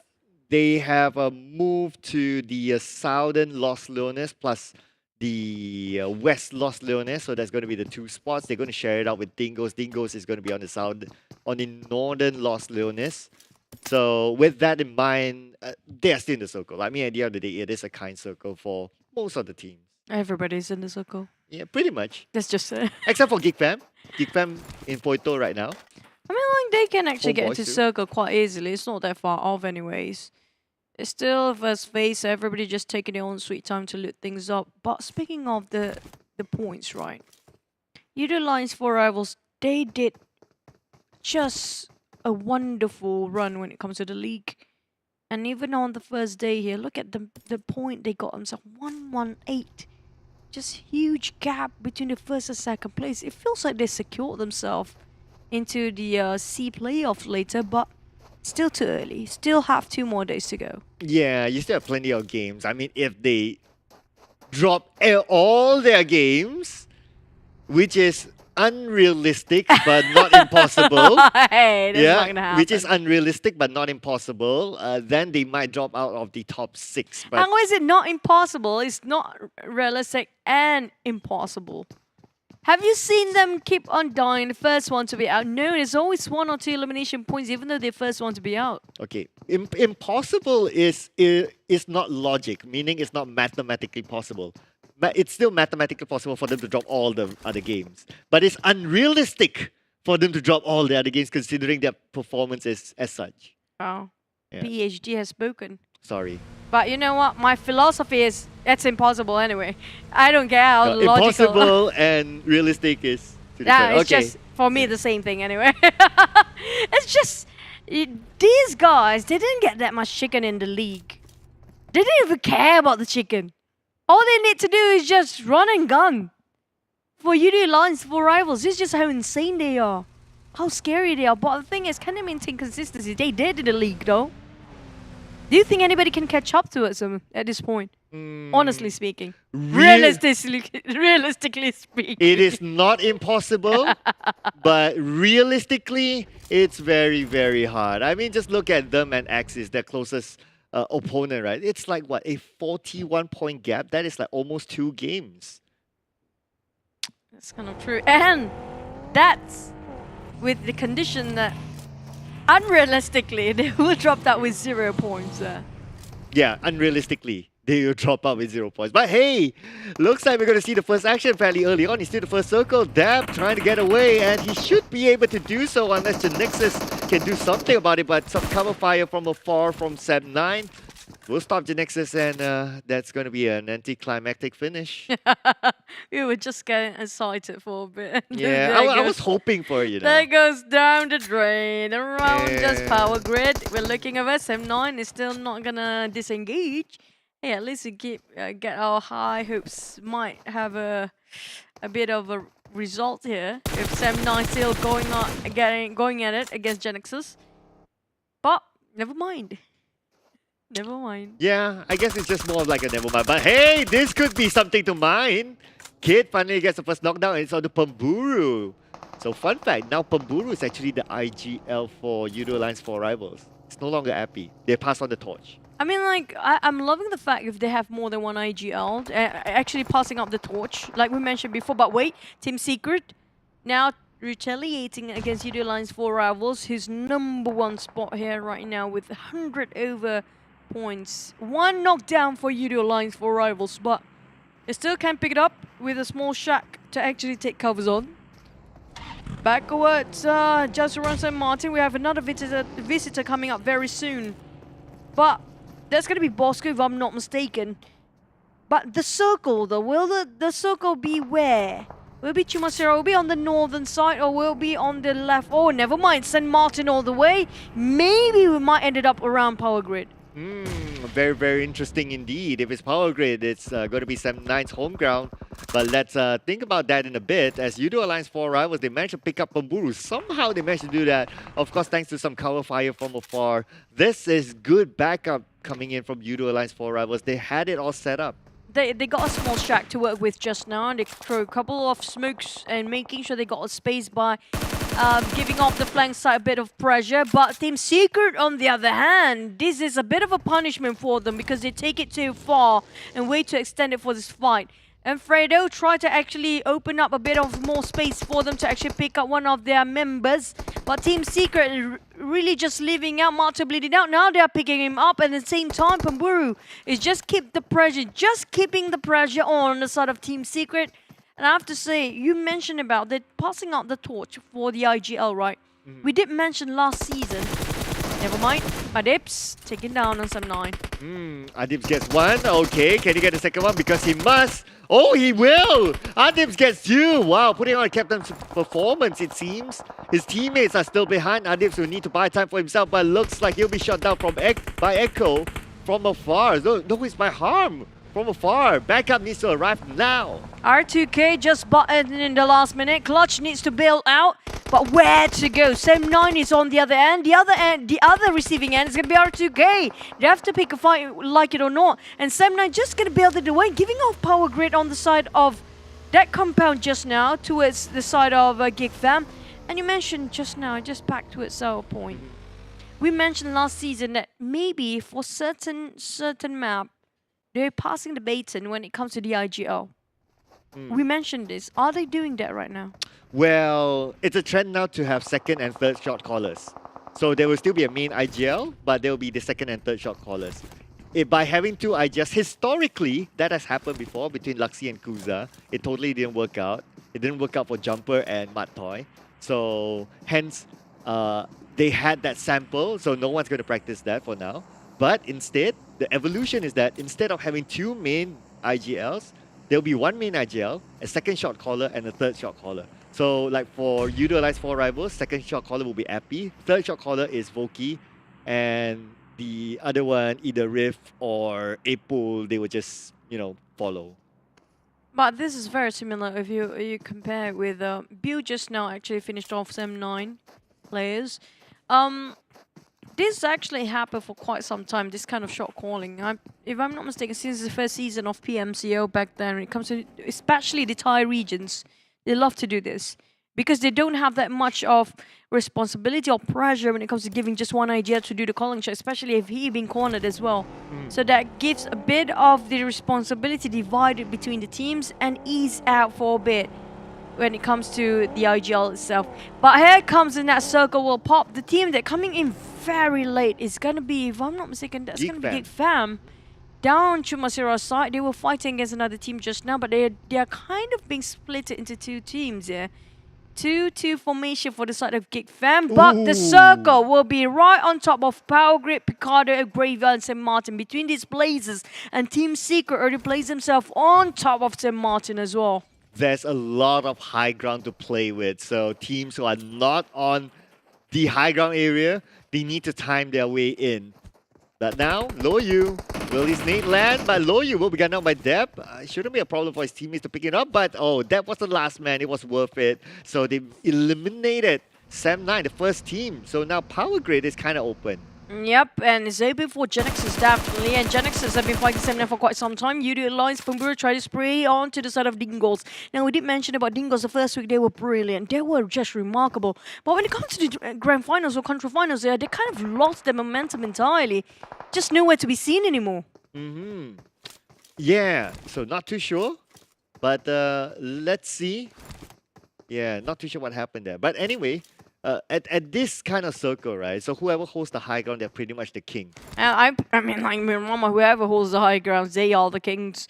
they have a move to the southern Los Leones plus the west Los Leones, so that's going to be the 2 spots. They're going to share it out with Dingoz. Dingoz is going to be on the northern Los Leones. So with that in mind, they are still in the circle. I mean, at the end of the day, it is a kind circle for most of the teams. Everybody's in the circle. Yeah, pretty much. That's just it. Except for Geek Fam. Geek Fam in Poito right now. I mean, like, they can actually get Homebois into too. circle quite easily. It's not that far off anyways. It's still first phase, so everybody just taking their own sweet time to loot things up. But speaking of the points, right? Yoodo Lions 4 Rivals, they did just a wonderful run when it comes to the league. And even on the first day here, look at the point they got themselves, 118. Just huge gap between the first and second place. It feels like they secured themselves into the C playoff later, but still too early. Still have 2 more days to go. Yeah, you still have plenty of games. I mean, if they drop all their games, which is unrealistic but not impossible. Hey, that's not gonna happen. which is unrealistic but not impossible. Then they might drop out of the top 6. But How is it not impossible? It's not realistic and impossible. Have you seen them keep on dying? The first one to be out. No, there's always 1 or 2 elimination points, even though they're first one to be out. okay, impossible is not logic, meaning it's not mathematically possible. But it's still mathematically possible for them to drop all the other games. But it's unrealistic for them to drop all the other games considering their performance is as such. Wow. Yeah. PhD has spoken. Sorry. But you know what? My philosophy is it's impossible anyway. I don't care how logical. Impossible and realistic is two Yeah, different. it's just for me the same thing anyway. It's just these guys, they didn't get that much chicken in the league. They didn't even care about the chicken. All they need to do is just run and gun. For Yoodo Alliance, for rivals, it's just how insane they are. How scary they are. But the thing is, can they maintain consistency? They did in the league though. Do you think anybody can catch up to us at this point? Honestly speaking. Realistically speaking. It is not impossible, but realistically, it's very, very hard. I mean, just look at them and Axis, their closest opponent, right? It's like, what, a 41-point gap? That is like almost 2 games. That's kind of true. And that's with the condition that unrealistically, they will drop that with 0 points. Yeah, unrealistically, they will drop out with 0 points. But hey, looks like we're going to see the first action fairly early on. He's still the first circle. Dab trying to get away, and he should be able to do so unless GENEXUS can do something about it. But some cover fire from afar from Seb9 will stop GENEXUS, and that's going to be an anticlimactic finish. We were just getting excited for a bit. Yeah, I was hoping for it, you know. That goes down the drain, around just power grid. We're looking over. Seb9 is still not going to disengage. Hey, at least we get our high hopes. Might have a bit of a result here if Seb9 still going at it against GENEXUS. But never mind. Never mind. Yeah, I guess it's just more of like a never mind. But hey, this could be something to mind. Kid finally gets the first knockdown, and it's on the Pamburu. So fun fact, now Pamburu is actually the IGL for Yoodo Alliance 4 rivals. It's no longer Appy. They pass on the torch. I mean, like, I'm loving the fact if they have more than one IGL, actually passing up the torch, like we mentioned before. But wait, Team Secret now retaliating against Yoodo Alliance 4 rivals, who's #1 spot here right now with 100 over points. 1 knockdown for Yoodo Alliance 4 rivals, but they still can pick it up with a small shack to actually take covers on. Backwards, just around St. Martin, we have another visitor coming up very soon. But that's going to be Bosskur, if I'm not mistaken. But the circle, though, will the circle be where? Will it be Chumasera? Will it be on the northern side, or will it be on the left? Oh, never mind, St. Martin all the way. Maybe we might end up around Power Grid. Very, very interesting indeed. If it's Power Grid, it's going to be Seb9's home ground. But let's think about that in a bit. As Yoodo Alliance 4 rivals, they managed to pick up Pamburu. Somehow they managed to do that. Of course, thanks to some cover fire from afar. This is good backup coming in from Yoodo Alliance 4 rivals. They had it all set up. They got a small shack to work with just now, and they throw a couple of smokes and making sure they got a space by giving off the flank side a bit of pressure. But Team Secret, on the other hand, this is a bit of a punishment for them because they take it too far and wait to extend it for this fight. And Fredo tried to actually open up a bit of more space for them to actually pick up one of their members. But Team Secret really just leaving out Marta bleeding out. Now they are picking him up, and at the same time, Pamburu is just keeping the pressure on the side of Team Secret. And I have to say, you mentioned about the passing out the torch for the IGL, right? We did mention last season. Never mind. Adips taken down on Seb9. Adips gets 1. Okay, can he get the second one? Because he must. Oh, he will! Adips gets 2. Wow, putting on a captain's performance, it seems. His teammates are still behind. Adips will need to buy time for himself, but looks like he'll be shot down by Echo from afar. No, it's by Harm. From afar. Backup needs to arrive now. R2K just buttoned in the last minute. Clutch needs to bail out. But where to go? Seb9 is on the other end. The other receiving end is going to be R2K. They have to pick a fight, like it or not. And Seb9 just going to bail it away, giving off Power Grid on the side of that compound just now towards the side of Geek Fam. And you mentioned just now, just back to its our point. We mentioned last season that maybe for certain map, they're passing the baton when it comes to the IGL. We mentioned this. Are they doing that right now? Well, it's a trend now to have second and third shot callers. So there will still be a main IGL, but there will be the second and third shot callers. By having two IGLs, historically, that has happened before between Luxy and Kuza. It totally didn't work out. It didn't work out for Jumper and Mattoy. So hence, they had that sample, so no one's going to practice that for now. But instead, the evolution is that instead of having two main IGLs, there'll be one main IGL, a second shot caller, and a third shot caller. So like for Yoodo Alliance 4 Rivals, second shot caller will be Appy, third shot caller is Voki, and the other one, either Riff or Apul, they would just, follow. But this is very similar if you compare with Bill just now actually finished off some 9 players. This actually happened for quite some time, this kind of shot calling. If I'm not mistaken, since the first season of PMCO back then, when it comes to especially the Thai regions, they love to do this. Because they don't have that much of responsibility or pressure when it comes to giving just one idea to do the calling shot, especially if he being cornered as well. So that gives a bit of the responsibility divided between the teams and ease out for a bit when it comes to the IGL itself. But here comes in that circle will pop. The team that coming in very late is going to be, if I'm not mistaken, that's going to be Geek Fam. Down Chumasira's side, they were fighting against another team just now, but they are kind of being split into two teams here. 2-2 formation for the side of Geek Fam, but the circle will be right on top of Power Grid, Picardo, Graveyard, and St. Martin. Between these places, and Team Secret already plays himself on top of St. Martin as well. There's a lot of high ground to play with, so teams who are not on the high ground area, they need to time their way in. But now, Loyu will his nade land, but Loyu will be gunned out by Deb. Shouldn't be a problem for his teammates to pick it up, but Deb was the last man, it was worth it. So they eliminated Sam9, the first team. So now Power Grid is kind of open. Yep, and it's open for GENEXUS definitely, and GENEXUS have been fighting Sam9 for quite some time. Yoodo Alliance, Pumbura tried to spray on to the side of Dingoz. Now we did mention about Dingoz the first week, they were brilliant, they were just remarkable. But when it comes to the grand finals or country finals, they kind of lost their momentum entirely. Just nowhere to be seen anymore. Yeah, so not too sure, but let's see. Yeah, not too sure what happened there. But anyway, at this kind of circle, right? So whoever holds the high ground, they're pretty much the king. I mean, like Mama, whoever holds the high ground, they are the kings.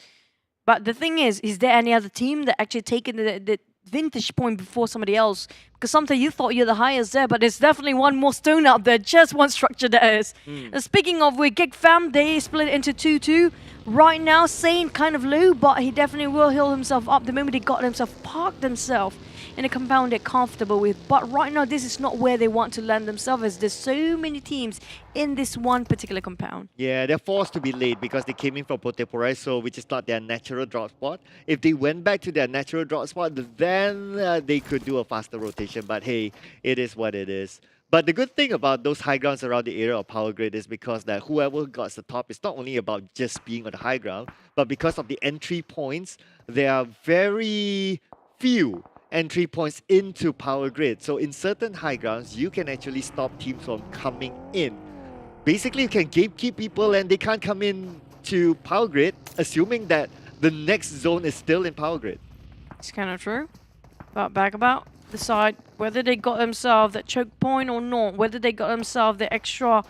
But the thing is there any other team that actually taken the vintage point before somebody else? Because sometimes you thought you're the highest there, but there's definitely one more stone up there, just one structure there is. Speaking of with Geek Fam, they split into 2-2. Right now, Saint kind of low, but he definitely will heal himself up the moment he got himself parked himself in a compound they're comfortable with. But right now, this is not where they want to land themselves, as there's so many teams in this one particular compound. Yeah, they're forced to be late because they came in from Poteporai, which is not their natural drop spot. If they went back to their natural drop spot, then they could do a faster rotation. But hey, it is what it is. But the good thing about those high grounds around the area of Power Grid is because that whoever got the top is not only about just being on the high ground, but because of the entry points, there are very few entry points into Power Grid. So in certain high grounds, you can actually stop teams from coming in. Basically, you can gatekeep people and they can't come in to Power Grid, assuming that the next zone is still in Power Grid. It's kind of true. But back about the side, whether they got themselves that choke point or not, whether they got themselves the extra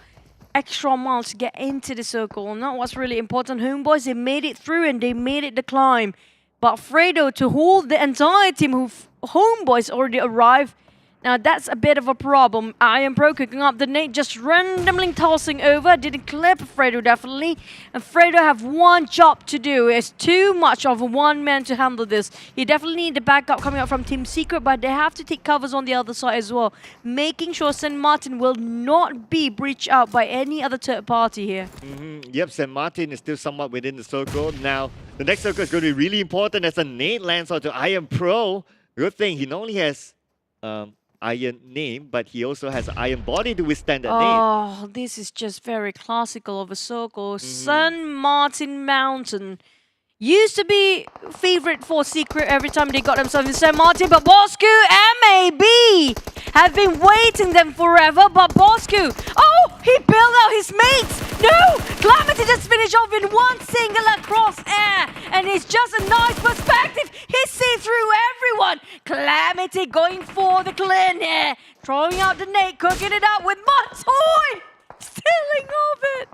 mile to get into the circle or not, what's really important. Homebois, they made it through and they made it the climb. But Fredo to hold the entire team who Homebois already arrived. Now that's a bit of a problem. Iron Pro cooking up the nade, just randomly tossing over. Didn't clip Fredo definitely. And Fredo have one job to do. It's too much of a one man to handle this. He definitely need the backup coming up from Team Secret, but they have to take covers on the other side as well. Making sure St. Martin will not be breached out by any other third party here. Yep, St. Martin is still somewhat within the circle. Now, the next circle is going to be really important as a nade lands onto Iron Pro. Good thing he not only has iron name, but he also has an iron body to withstand that name. Oh, this is just very classical of a circle. St. Martin Mountain. used to be favorite for Secret every time they got themselves in St. Martin, but Bosskur and maybe have been waiting them forever, but Bosskur, oh, he bailed out his mates. No, Calamity just finished off in one singular crosshair, and it's just a nice perspective. He sees through everyone. Calamity going for the clean here, throwing out the nade, cooking it up with Montoy, stealing off it.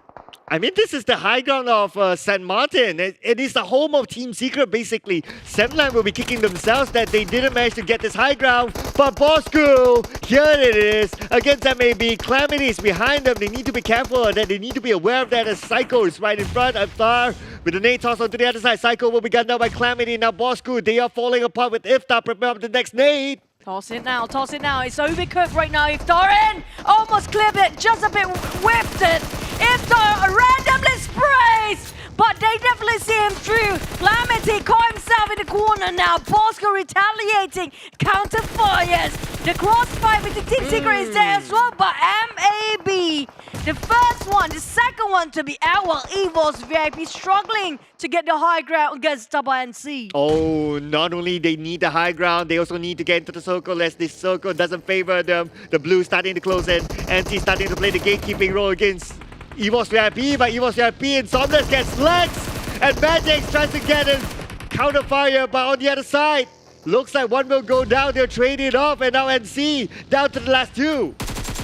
I mean, this is the high ground of St. Martin. It is the home of Team Secret, basically. 7line will be kicking themselves that they didn't manage to get this high ground. But Bosskur, here it is, against MAB. Calamity is behind them. They need to be careful that they need to be aware of that as Psycho is right in front. Iftar with the nade toss onto the other side. Psycho will be gunned down by Calamity. Now Bosskur, they are falling apart with Iftar preparing up the next nade. Toss it now, toss it now. It's overcooked right now. Iftar in! Almost clipped it, just a bit whipped it. Iftar randomly sprays! But they definitely see him through. Calamity caught himself in the corner now. Bosskur retaliating, counter fires. The crossfire with the Team Secret is there as well, but MAB, the first one, the second one to be out, while EVOS VIP struggling to get the high ground against TABAH NC. Oh, not only they need the high ground, they also need to get into the circle as this circle doesn't favor them. The blue starting to close in. NC starting to play the gatekeeping role against EVOS VIP, but EVOS VIP and Somnus gets legs, and Magix tries to get a counter fire, but on the other side, looks like one will go down. They'll trade it off, and now NC down to the last two.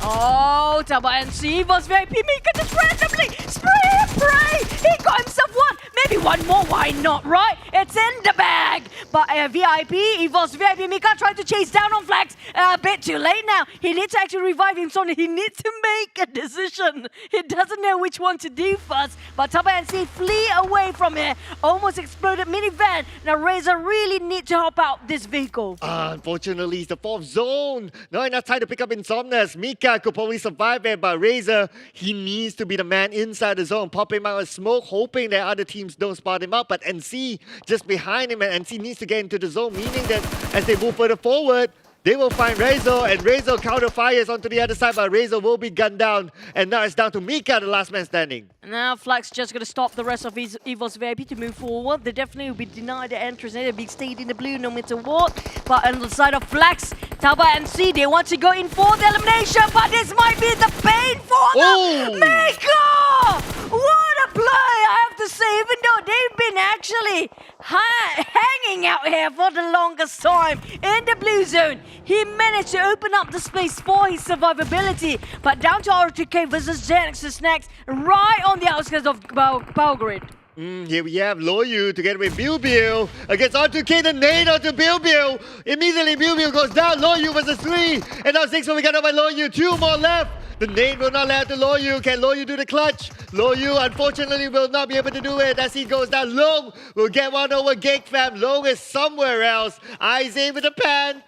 Oh, TABAH NC EVOS VIP Mika just randomly spray and pray. He got himself one, maybe one more. Why not, right? It's in the bag. But VIP, EVOS VIP Mika tried to chase down on Flax. A bit too late now. He needs to actually revive him, so he needs to make a decision. He doesn't know which one to do first. But TABAH NC flee away from here. Almost exploded minivan. Now Razor really need to help out this vehicle. Unfortunately, it's the 4th zone. Not enough time to pick up Insomnus. Mika could probably survive it, but Razor, he needs to be the man inside the zone, popping out a smoke, hoping that other teams don't spot him out. But NC just behind him, and NC needs to get into the zone, meaning that as they move further forward, they will find Razor, and Razor counter fires onto the other side, but Razor will be gunned down. And now it's down to Mika, the last man standing. Now Flax just going to stop the rest of his EVOS VIP to move forward. They definitely will be denied the entrance. They'll be stayed in the blue no matter what. But on the side of Flax, TABAH NC, they want to go in for the elimination, but this might be the pain for them. Mika! What a play, I have to say, even though they've been actually hanging out here for the longest time in the blue zone. He managed to open up the space for his survivability, but down to R2K versus GENEXUS next, right on the outskirts of Power Grid. Here we have Loyu together with Bilbil against R2K, the nade onto Bilbil. Immediately Bilbil goes down, Loyu versus 3, and now 6 will be got up by Loyu, 2 more left. The nade will not land to Loyu. Can Loyu do the clutch? Loyu, unfortunately, will not be able to do it as he goes down. Low will get one over Geek Fam. Low is somewhere else. Isaac with the pan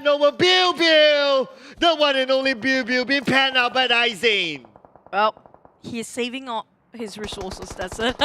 over Bilbil. The one and only Bilbil being panned out by Isaac. Well, he is saving up his resources, that's it.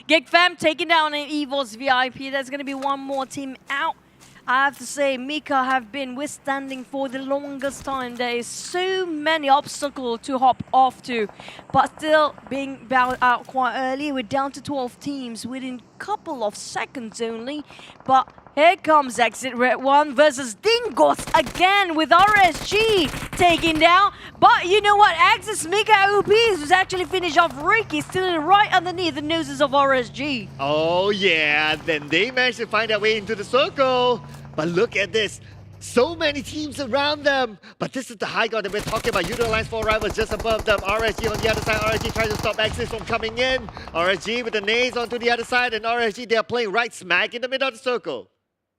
Geek Fam taking down an EVOS VIP. There's going to be one more team out. I have to say, Mika have been withstanding for the longest time. There is so many obstacles to hop off to, but still being bowed out quite early. We're down to 12 teams within a couple of seconds only. But here comes Exit Red 1 versus Dingoz again with RSG taking down. But you know what? Axis Mika OPs was actually finished off Ricky, still right underneath the noses of RSG. Oh yeah, then they managed to find their way into the circle. But look at this. So many teams around them. But this is the high ground that we're talking about. Yoodo Alliance 4 rivals just above them. RSG on the other side. RSG trying to stop Axis from coming in. RSG with the nades onto the other side. And RSG, they are playing right smack in the middle of the circle.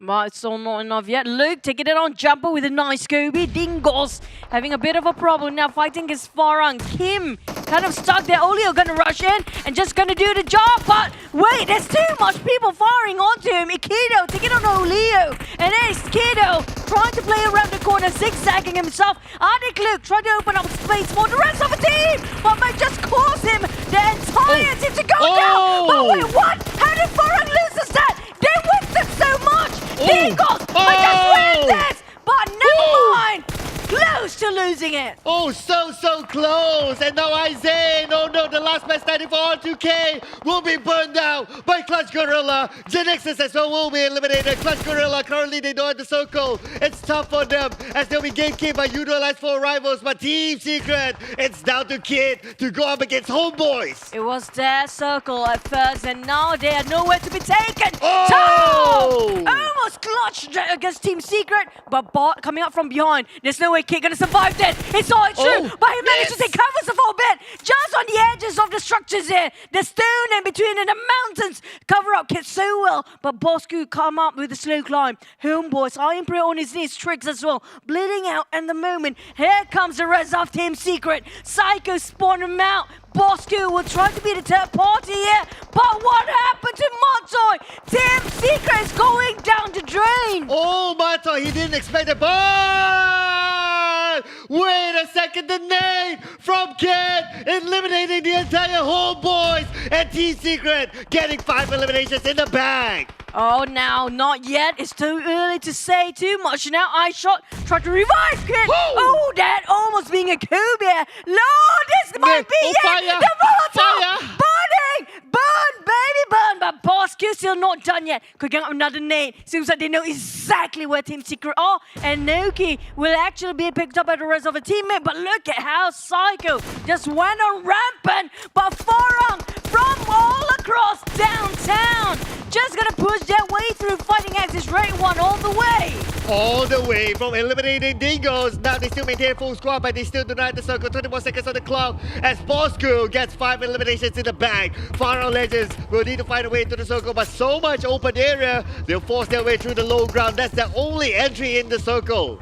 But it's still not enough yet. Luke taking it on Jumper with a nice Scooby. Dingoz having a bit of a problem now fighting his Farang. Kim kind of stuck there. Olio gonna rush in and just gonna do the job. But wait, there's too much people firing onto him. Ikido taking on Olio. And then it's Kido trying to play around the corner, zigzagging himself. Adik Luke trying to open up space for the rest of the team. But might just cause him the entire team to go down. But wait, what? How did Farang lose that? They whipped it so much. Dingoz, I just win this. But never mind. Close to losing it. Oh, so close. And now Isaiah. No, the last man standing for R2K will be burned out by Clutch Guerilla. GENEXUS as well will be eliminated. Clutch Guerilla, currently they don't have the circle. It's tough for them as they'll be gatekept by Yoodo Alliance 4 rivals. But Team Secret, it's down to Kid to go up against Homebois. It was their circle at first, and now they are nowhere to be taken. Oh! Almost clutched against Team Secret, but Bot coming up from behind. There's no way Kid gonna survive that. It's all true, but he managed to take covers for a bit, just on the edges of the structures here. The stone in between and the mountains cover up Kid so well, but Bosskur come up with a slow climb. Homebois, Iron Prayer on his knees, tricks as well, bleeding out in the moment. Here comes the rest of Team Secret. Psycho spawn him out. Bosskur will try to be the third party here, but what happened to Montoy? Team Secret is going down the drain. Oh, Montoy, he didn't expect the ball. Wait a second, the nade from Kid, eliminating the entire Homebois, and Team Secret getting 5 eliminations in the bag. Oh, now, not yet. It's too early to say too much. Now, iShot tried to revive Kid. Oh, that almost being a coup here. Lord, this might be it. Fire. The Molotov Fire. burning. Burn, baby, burn. But Bosskur still not done yet. Could get another nade. Seems like they know exactly where Team Secret are. And Noki will actually be picked up by the rest of the teammate. But look at how Psycho just went on rampant. But Farang from all across downtown just gonna push their way through, fighting Axis Rate 1 all the way. All the way from eliminating Dingoz. Now they still maintain a full squad, but they still do not have the circle. 21 seconds on the clock as Bosskur gets 5 eliminations in the bag. Farang Legends will need to find a way into the circle, but so much open area, they'll force their way through the low ground. That's their only entry in the circle.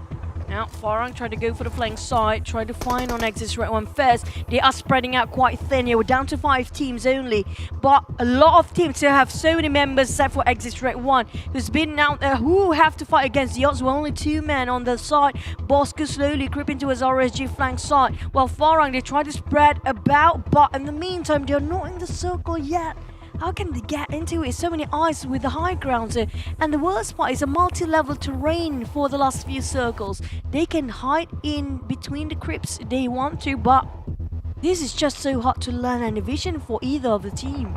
Now, Farang trying to go for the flank side, trying to find on Axis Red 1 first. They are spreading out quite thin here. We're down to 5 teams only. But a lot of teams still have so many members except for Axis Red 1, who's been out there, who have to fight against the odds. We're only 2 men on the side. Bosskur slowly creeping to his RSG flank side. While Farang, they try to spread about, but in the meantime, they're not in the circle yet. How can they get into it? So many eyes with the high ground here. And the worst part is a multi-level terrain for the last few circles. They can hide in between the crypts if they want to, but this is just so hard to learn and vision for either of the team.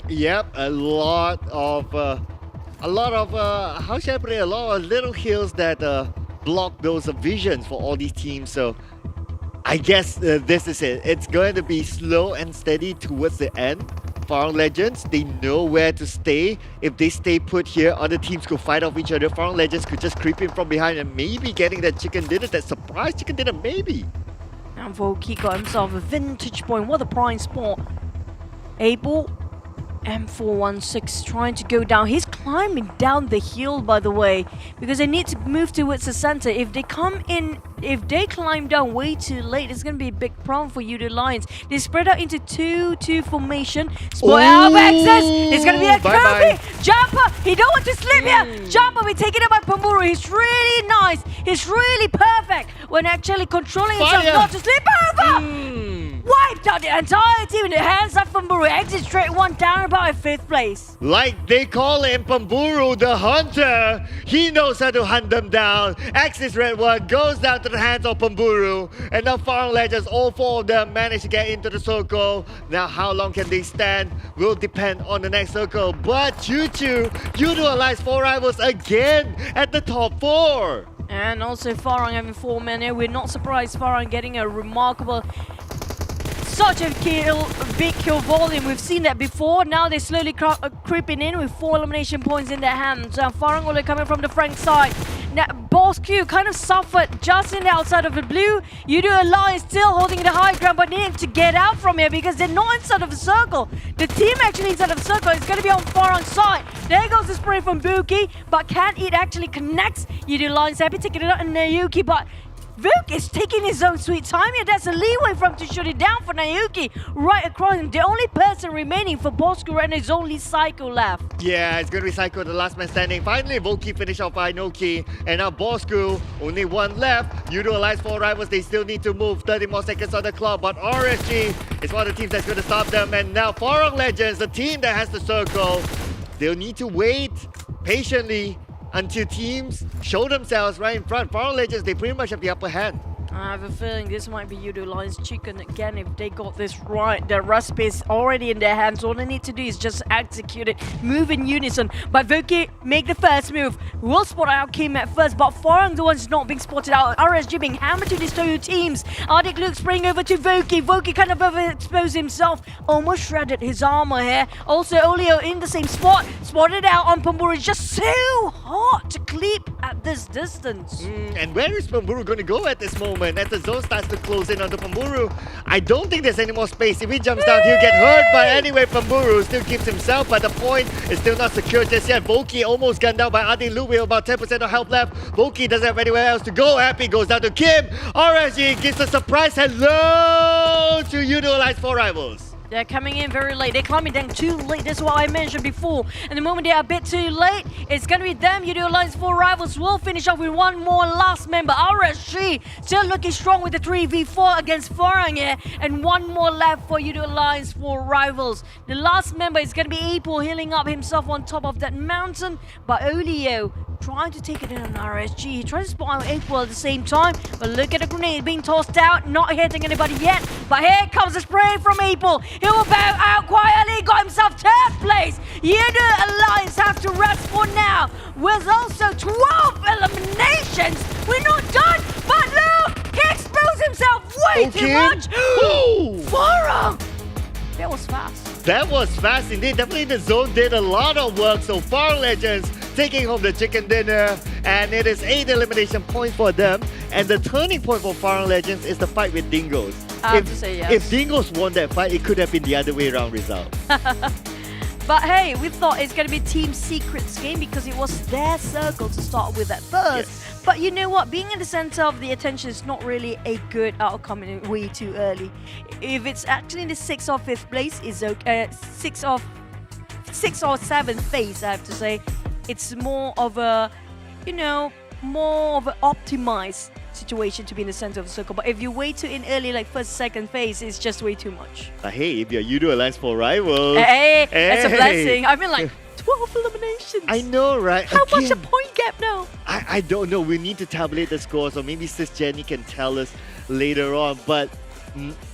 Yep, a lot of how should I put it? A lot of little hills that block those visions for all these teams. So I guess this is it. It's going to be slow and steady towards the end. Farang Legends, they know where to stay. If they stay put here, other teams could fight off each other. Farang Legends could just creep in from behind and maybe getting that chicken dinner, that surprise chicken dinner, maybe. And Volky got himself a vintage point. What a prime spot. Able M416 trying to go down. He's climbing down the hill, by the way, because they need to move towards the center. If they come in, if they climb down way too late, it's going to be a big problem for Yoodo Lions. They spread out into 2-2 formation. Spot out of access. It's going to be a Kirby. Jumper. He don't want to slip here. Jumper be taken up by Pamburu. He's really nice. He's really perfect when actually controlling himself not to slip over. Wiped out the entire team in the hands of Pamburu. Exit straight 1 down about in 5th place. Like they call him Pamburu the Hunter. He knows how to hunt them down. Axis Red 1 goes down to the hands of Pamburu. And now Farang Legends, all 4 of them manage to get into the circle. Now how long can they stand will depend on the next circle. But Choo-Choo, Yoodo Alliance 4 rivals again at the top 4. And also Farang having 4 men here. We're not surprised Farang getting a remarkable, such a big kill volume. We've seen that before. Now they're slowly creeping in with 4 elimination points in their hands. Farang only coming from the Frank side. Now, Bosskur kind of suffered just in the outside of the blue. Yoodo Alliance still holding the high ground, but needing to get out from here because they're not inside of the circle. The team actually inside of the circle is going to be on Farang's side. There goes the spray from Buki, but can it actually connect? Yoodo Alliance happy taking it out in Nayuki, but Vuk is taking his own sweet time here. That's a leeway for him to shoot it down for Nayuki right across him. The only person remaining for Bosskur and his only Psycho left. Yeah, it's going to be Psycho, the last man standing. Finally, Volky finished off by Noki. And now Bosskur, only 1 left. Yoodo Alliance 4 rivals, they still need to move. 30 more seconds on the clock. But RSG is one of the teams that's going to stop them. And now Farang Legends, the team that has the circle, they'll need to wait patiently until teams show themselves right in front. Farang Legends, they pretty much have the upper hand. I have a feeling this might be Yoodo Lions Chicken again if they got this right. The recipe is already in their hands. All they need to do is just execute it, move in unison. But Voki make the first move. Will spot out Kim at first, but Farang the one's not being spotted out. RSG being hammered to these two teams. Arctic Luke spraying over to Voki. Voki kind of overexposed himself. Almost shredded his armor here. Also Olio in the same spot. Spotted out on Pamburu. It's just so hard to keep at this distance. And where is Pamburu going to go at this moment? As the zone starts to close in onto Pamburu, I don't think there's any more space. If he jumps down, he'll get hurt. But anyway, Pamburu still keeps himself, but the point is still not secure just yet. Voki almost gunned down by Adi Lu with about 10% of health left. Voki doesn't have anywhere else to go. Happy goes down to Kim. RSG gives a surprise hello to Yoodo Alliance 4 Rivals. They're coming in very late. They're climbing down too late. That's what I mentioned before. And the moment they are a bit too late, it's going to be them. Yoodo Alliance 4 Rivals will finish off with one more last member. RSG still looking strong with the 3v4 against Farang here. And one more left for Yoodo Alliance 4 Rivals. The last member is going to be April healing up himself on top of that mountain. But Olio trying to take it in on RSG. He tries to spot out April at the same time. But look at the grenade being tossed out. Not hitting anybody yet. But here comes the spray from April. He will bow out quietly. Got himself 3rd place. Yoodo Alliance have to rest for now. With also 12 eliminations. We're not done. But look, he exposed himself way too much. Farang! That was fast. That was fast indeed. Definitely the zone did a lot of work. So Farang Legends taking home the chicken dinner. And it is 8 elimination points for them. And the turning point for Farang Legends is the fight with Dingoz. I have to say yes. If Dingoz won that fight, it could have been the other way around result. But hey, we thought it's going to be Team Secret's game because it was their circle to start with at first. Yes. But you know what? Being in the center of the attention is not really a good outcome in way too early. If it's actually in the 6th or 5th place, is okay. 6th or 7th phase, I have to say. It's more of a, you know, more of an optimized situation to be in the center of the circle. But if you wait too in early, like 1st, 2nd phase, it's just way too much. Hey, if you're Yoodo Alliance 4 Rivals. Hey, that's a blessing. I mean, like 12 eliminations. I know, right? How much a point gap now? I don't know. We need to tabulate the scores, or maybe Sis Jenny can tell us later on. But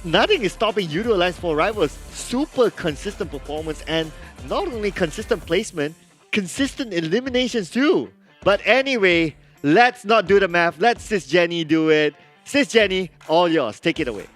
nothing is stopping Yoodo Alliance 4 Rivals. Super consistent performance, and not only consistent placement, consistent eliminations too. But anyway, let's not do the math. Let Sis Jenny do it. Sis Jenny, all yours. Take it away.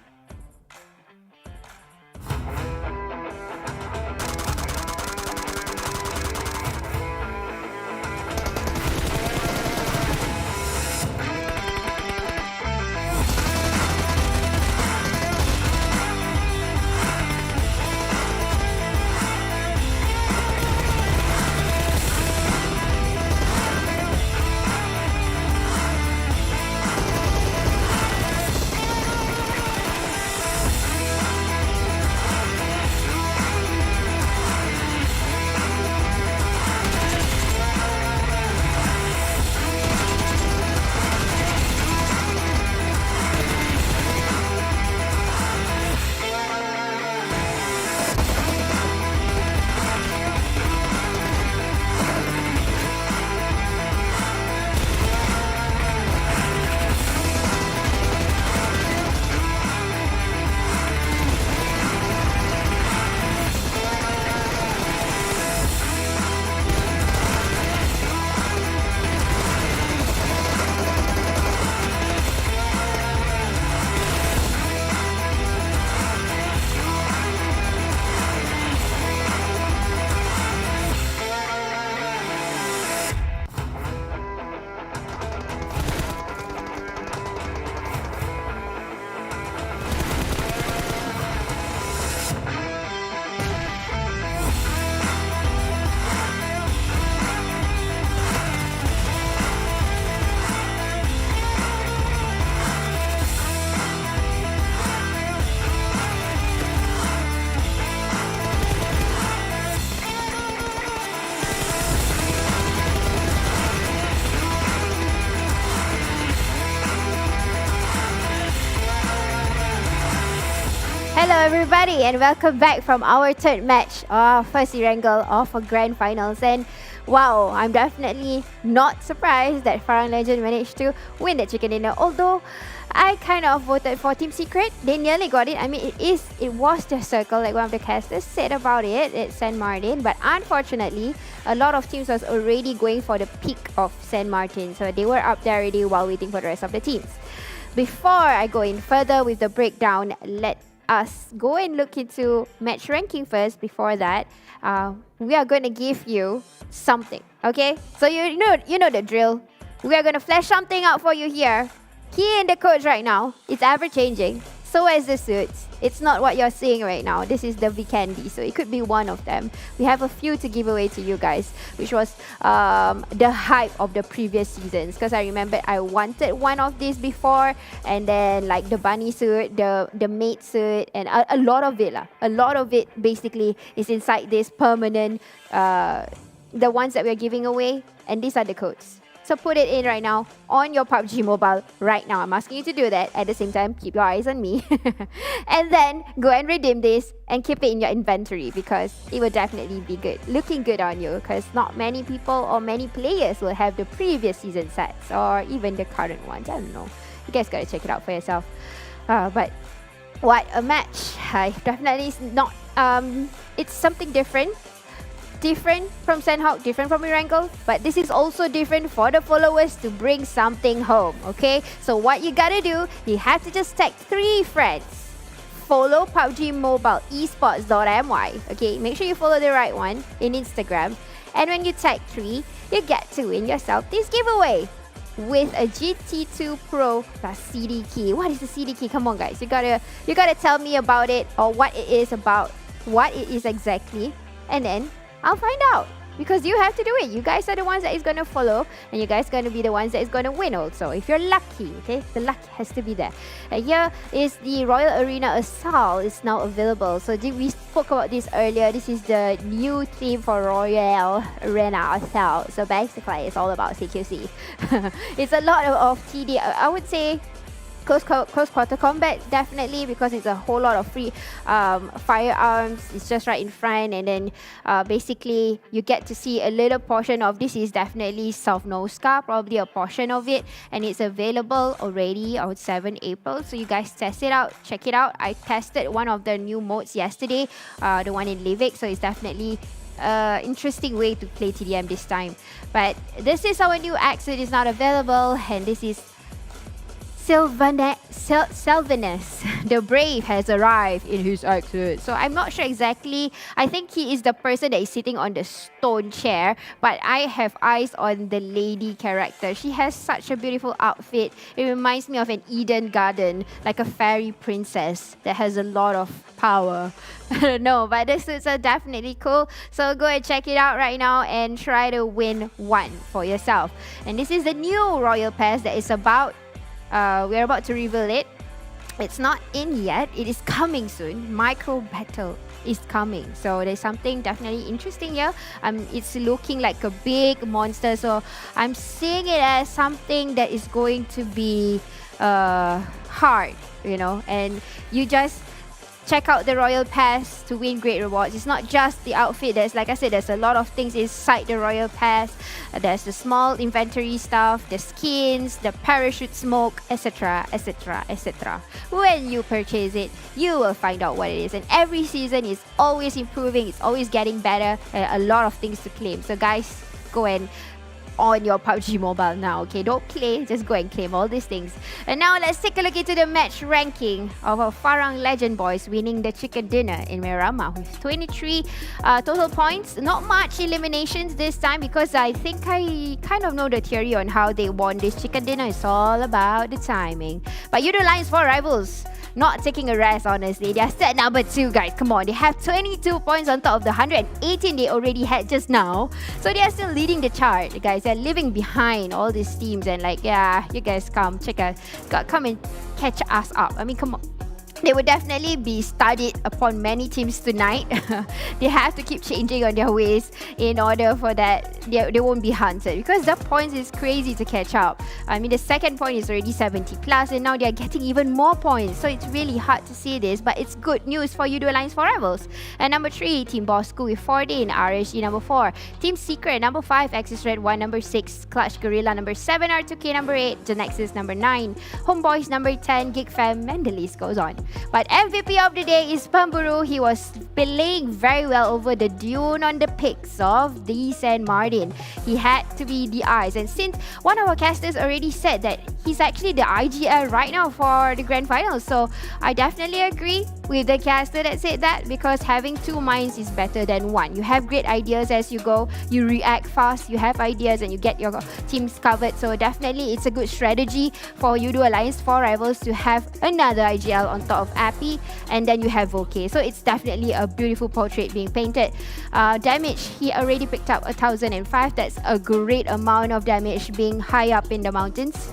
Hello everybody and welcome back from our 3rd match of first wrangle of a grand finals. And wow, I'm definitely not surprised that Farang Lejund managed to win that chicken dinner. Although I kind of voted for Team Secret. They nearly got it. I mean, it was the circle, like one of the casters said about it. It's San Martin, but unfortunately, a lot of teams was already going for the peak of San Martin, so they were up there already while waiting for the rest of the teams. Before I go in further with the breakdown, let us go and look into match ranking first. Before that, we are going to give you something, okay? So you know the drill. We are going to flash something out for you here. Key in the codes right now. It's ever changing. So is the suits. It's not what you're seeing right now. This is the Vikendi, so it could be one of them. We have a few to give away to you guys, which was the hype of the previous seasons. Because I remember I wanted one of these before, and then like the bunny suit, the mate suit, and a lot of it lah. A lot of it basically is inside this permanent. The ones that we're giving away, and these are the codes. So put it in right now on your PUBG Mobile right now. I'm asking you to do that. At the same time, keep your eyes on me. And then go and redeem this and keep it in your inventory, because it will definitely be good. Looking good on you, because not many people or many players will have the previous season sets or even the current ones. I don't know. You guys gotta check it out for yourself. But what a match. Definitely not. It's something different. Different from Sanhok, different from Erangel, but this is also different for the followers to bring something home, okay? So what you gotta do, you have to just tag 3 friends. Follow PUBG Mobile Esports.my, okay? Make sure you follow the right one in Instagram. And when you tag 3, you get to win yourself this giveaway with a GT2 Pro plus CD key. What is the CD key? Come on guys, you gotta tell me about it, or what it is about, what it is exactly, and then I'll find out, because you have to do it. You guys are the ones that is going to follow, and you guys are going to be the ones that is going to win also. If you're lucky, okay? The luck has to be there. Here is the Royal Arena Assault is now available. So we spoke about this earlier. This is the new theme for Royal Arena Assault. So basically, it's all about CQC. It's a lot of TD. I would say close quarter combat, definitely, because it's a whole lot of free firearms. It's just right in front, and then basically you get to see a little portion of this. Is definitely South Nosca, probably a portion of it, and it's available already on 7 April. So you guys test it out, check it out. I tested one of the new modes yesterday, the one in Livik, so it's definitely interesting way to play TDM this time. But this is our new axe. It is not available, and this is Sylvanus, the Brave, has arrived in his outfit. So I'm not sure exactly. I think he is the person that is sitting on the stone chair, but I have eyes on the lady character. She has such a beautiful outfit. It reminds me of an Eden garden, like a fairy princess that has a lot of power. I don't know, but the suits are definitely cool. So go and check it out right now and try to win one for yourself. And this is the new Royal Pass that is about. We're about to reveal it. It's not in yet. It is coming soon. Micro Battle is coming. So there's something definitely interesting here. It's looking like a big monster. So I'm seeing it as something that is going to be hard, you know. And you just check out the Royal Pass to win great rewards. It's not just the outfit. There's, like I said, there's a lot of things inside the Royal Pass. There's the small inventory stuff, the skins, the parachute smoke, etc, etc, etc. When you purchase it, you will find out what it is. And every season is always improving. It's always getting better. A lot of things to claim. So guys, go and on your PUBG Mobile now, okay? Don't play, just go and claim all these things. And now let's take a look into the match ranking of our Farang Lejund boys winning the chicken dinner in Miramar with 23 total points. Not much eliminations this time, because I think I kind of know the theory on how they won this chicken dinner. It's all about the timing. But Yoodo Lions for Rivals not taking a rest, honestly. They are set number 2, guys. Come on, they have 22 points on top of the 118 they already had just now. So they are still leading the chart, guys. They're living behind all these teams, and like, yeah, you guys come check us, come and catch us up. I mean, come on. they will definitely be studied upon many teams tonight. They have to keep changing on their ways in order for that they won't be hunted, because the points is crazy to catch up. I mean, the second point is already 70 plus, and now they're getting even more points. So it's really hard to see this, but it's good news for Yoodo Alliance for Rivals. And number 3, Team Bosskur with 14, RSG number 4, Team Secret number 5, Axis Red 1 number 6, Clutch Guerilla number 7, R2K number 8, GENEXUS number 9, Homebois number 10, Geek Fam, and the list goes on. But MVP of the day is Pemburu. He was playing very well over the Dune on the picks of the San Martin. He had to be the eyes. And since one of our casters already said that he's actually the IGL right now for the Grand Finals, so I definitely agree with the caster that said that, because having 2 minds is better than 1. You have great ideas as you go, you react fast, you have ideas and you get your teams covered. So definitely it's a good strategy for Yoodo Alliance for Rivals to have another IGL on top of Appy, and then you have Volcay. So it's definitely a beautiful portrait being painted. Damage, he already picked up 1005. That's a great amount of damage being high up in the mountains.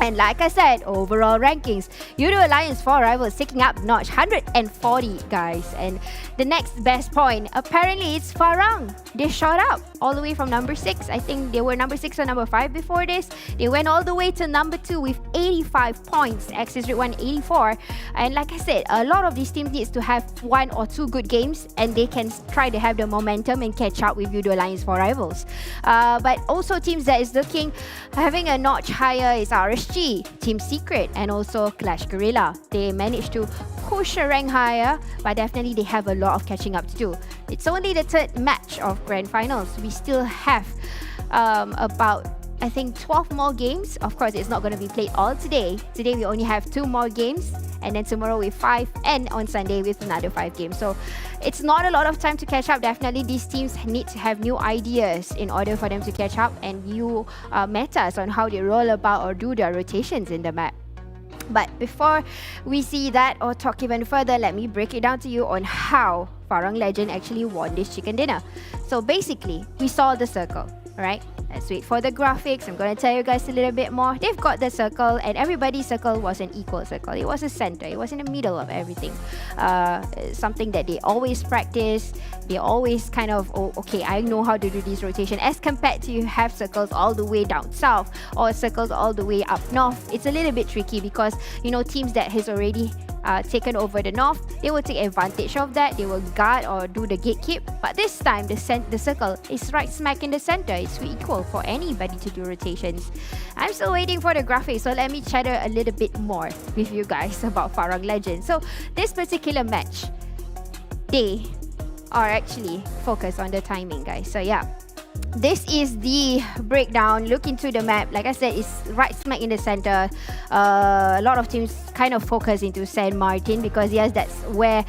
And like I said, overall rankings, Yoodo Alliance for Rivals taking up notch 140, guys. And the next best point, apparently it's Farang. They shot up all the way from number 6. I think they were number 6 or number 5 before this. They went all the way to number 2 with 85 points. Axis Red 184. And like I said, a lot of these teams needs to have 1 or 2 good games, and they can try to have the momentum and catch up with Yoodo Alliance for Rivals. But also teams that is having a notch higher is RSG, Team Secret, and also Clash Guerilla. They managed to push a rank higher, but definitely they have a lot of catching up to do. It's only the 3rd match of Grand Finals. We still have about, I think, 12 more games. Of course, it's not going to be played all today. Today we only have 2 more games, and then tomorrow with 5, and on Sunday with another 5 games. So it's not a lot of time to catch up. Definitely these teams need to have new ideas in order for them to catch up, and new metas on how they roll about or do their rotations in the map. But before we see that or talk even further, let me break it down to you on how Farang Lejund actually won this chicken dinner. So basically, we saw the circle, right? Let's wait for the graphics. I'm going to tell you guys a little bit more. They've got the circle, and everybody's circle was an equal circle. It was a center. It was in the middle of everything. Something that they always practice. They always kind of, oh, okay, I know how to do this rotation. As compared to you have circles all the way down south or circles all the way up north. It's a little bit tricky because, you know, teams that has already taken over the north, they will take advantage of that. They will guard or do the gatekeep. But this time, the circle is right smack in the center. It's equal for anybody to do rotations. I'm still waiting for the graphics, so let me chatter a little bit more with you guys about Farang Lejund. So this particular match, they are actually focused on the timing, guys. So yeah, this is the breakdown. Look into the map. Like I said, it's right smack in the center. A lot of teams kind of focus into San Martin because yes, that's where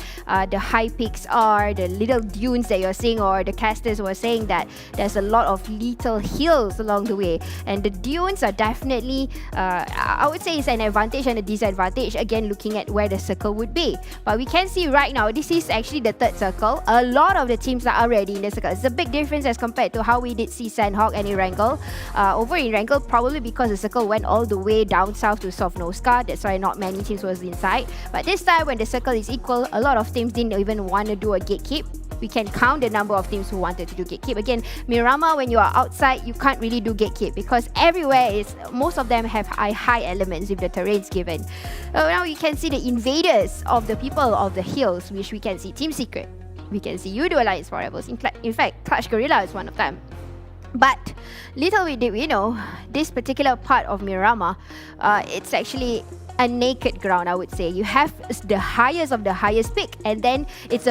the high peaks are, the little dunes that you're seeing, or the casters were saying that there's a lot of little hills along the way, and the dunes are definitely I would say it's an advantage and a disadvantage, again looking at where the circle would be. But we can see right now, this is actually the 3rd circle. A lot of the teams are already in the circle. It's a big difference as compared to how we did see Sanhok and Erangel. Over in Erangel, probably because the circle went all the way down south to Sovnoska, that's why not many teams was inside. But this time when the circle is equal, a lot of teams didn't even want to do a gatekeep. We can count the number of teams who wanted to do gatekeep. Again, Miramar, when you are outside, you can't really do gatekeep because everywhere is, most of them have high elements if the terrain's given. Now you can see the invaders of the people of the hills, which we can see Team Secret. We can see Yoodo Alliance for Rivals. In fact, Clutch Guerilla is one of them. But little did we know, this particular part of Miramar, it's actually a naked ground, I would say. You have the highest of the highest peak, and then it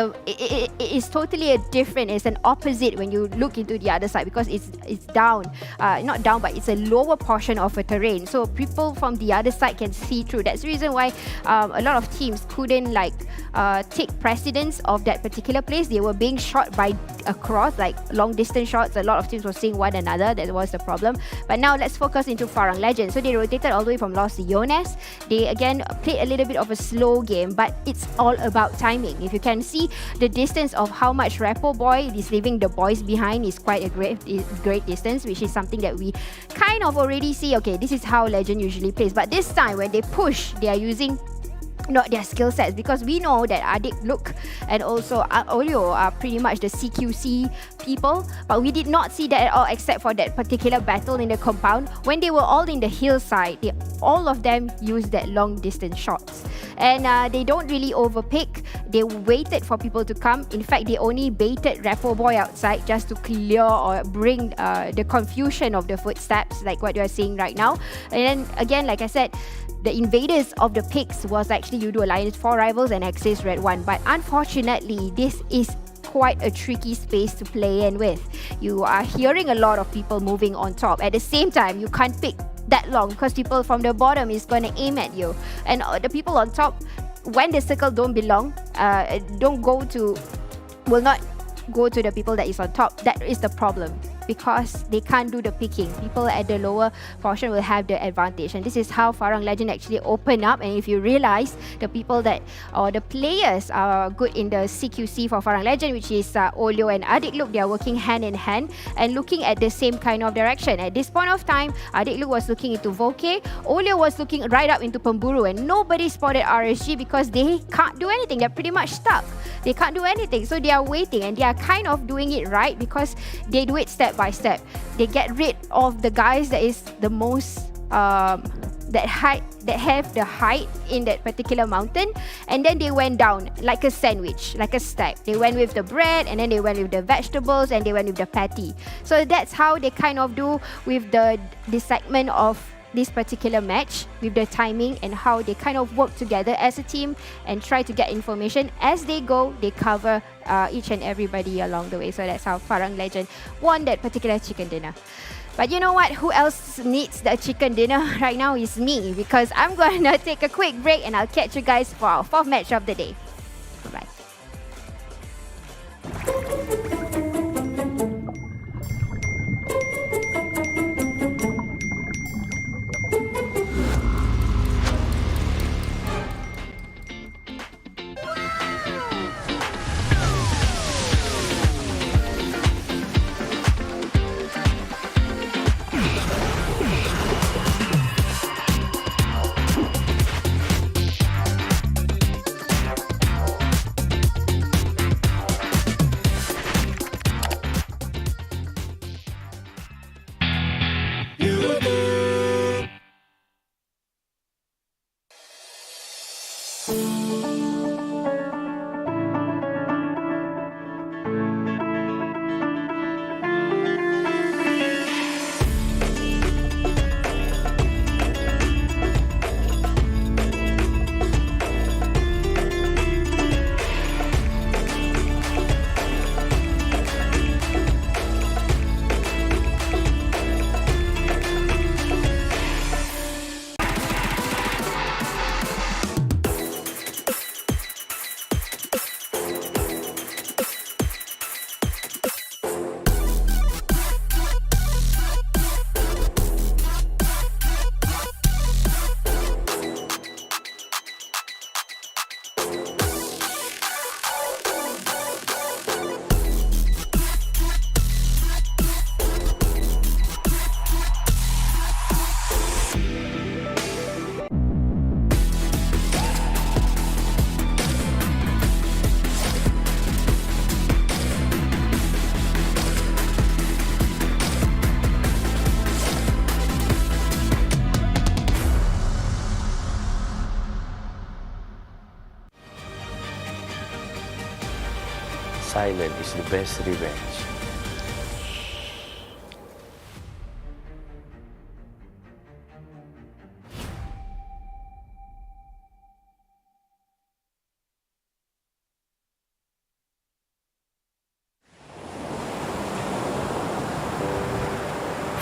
is totally a different, it's an opposite when you look into the other side because it's down, not down, but it's a lower portion of a terrain. So people from the other side can see through. That's the reason why a lot of teams couldn't take precedence of that particular place. They were being shot by across, like long distance shots. A lot of teams were seeing one another. That was the problem. But now let's focus into Farang Lejund. So they rotated all the way from Los Leones. They again played a little bit of a slow game, but it's all about timing. If you can see the distance of how much Repo Boy is leaving the boys behind is quite a great distance, which is something that we kind of already see. Okay, this is how Legend usually plays. But this time when they push, they are using not their skill sets, because we know that Adik, Luke and also Olio are pretty much the CQC people, but we did not see that at all except for that particular battle in the compound when they were all in the hillside. All of them used that long distance shots, and they don't really overpick. They waited for people to come. In fact, they only baited Boy outside just to clear or bring the confusion of the footsteps, like what you are seeing right now. And then again, like I said, the invaders of the picks was actually Yoodo Alliance 4 Rivals and Axis Red 1. But unfortunately, this is quite a tricky space to play in with. You are hearing a lot of people moving on top. At the same time, you can't pick that long because people from the bottom is going to aim at you. And the people on top, when the circle don't belong, will not go to the people that is on top. That is the problem, because they can't do the picking. People at the lower portion will have the advantage, and this is how Farang Lejund actually open up. And if you realize, the people that, or the players are good in the CQC for Farang Lejund, which is Olio and Adik Luke, they are working hand in hand and looking at the same kind of direction. At this point of time, Adik Luke was looking into Voke, Olio was looking right up into Pemburu, and nobody spotted RSG because they can't do anything. They're pretty much stuck. They can't do anything, so they are waiting, and they are kind of doing it right because they do it step by step. They get rid of the guys that is the most that have the height in that particular mountain, and then they went down like a sandwich, like a stack. They went with the bread, and then they went with the vegetables, and they went with the patty. So that's how they kind of do with this segment of this particular match, with the timing and how they kind of work together as a team and try to get information as they go. They cover each and everybody along the way. So that's how Farang Lejund won that particular chicken dinner. But you know what? Who else needs the chicken dinner right now is me, because I'm going to take a quick break and I'll catch you guys for our 4th match of the day. Bye-bye. Silent is the best revenge.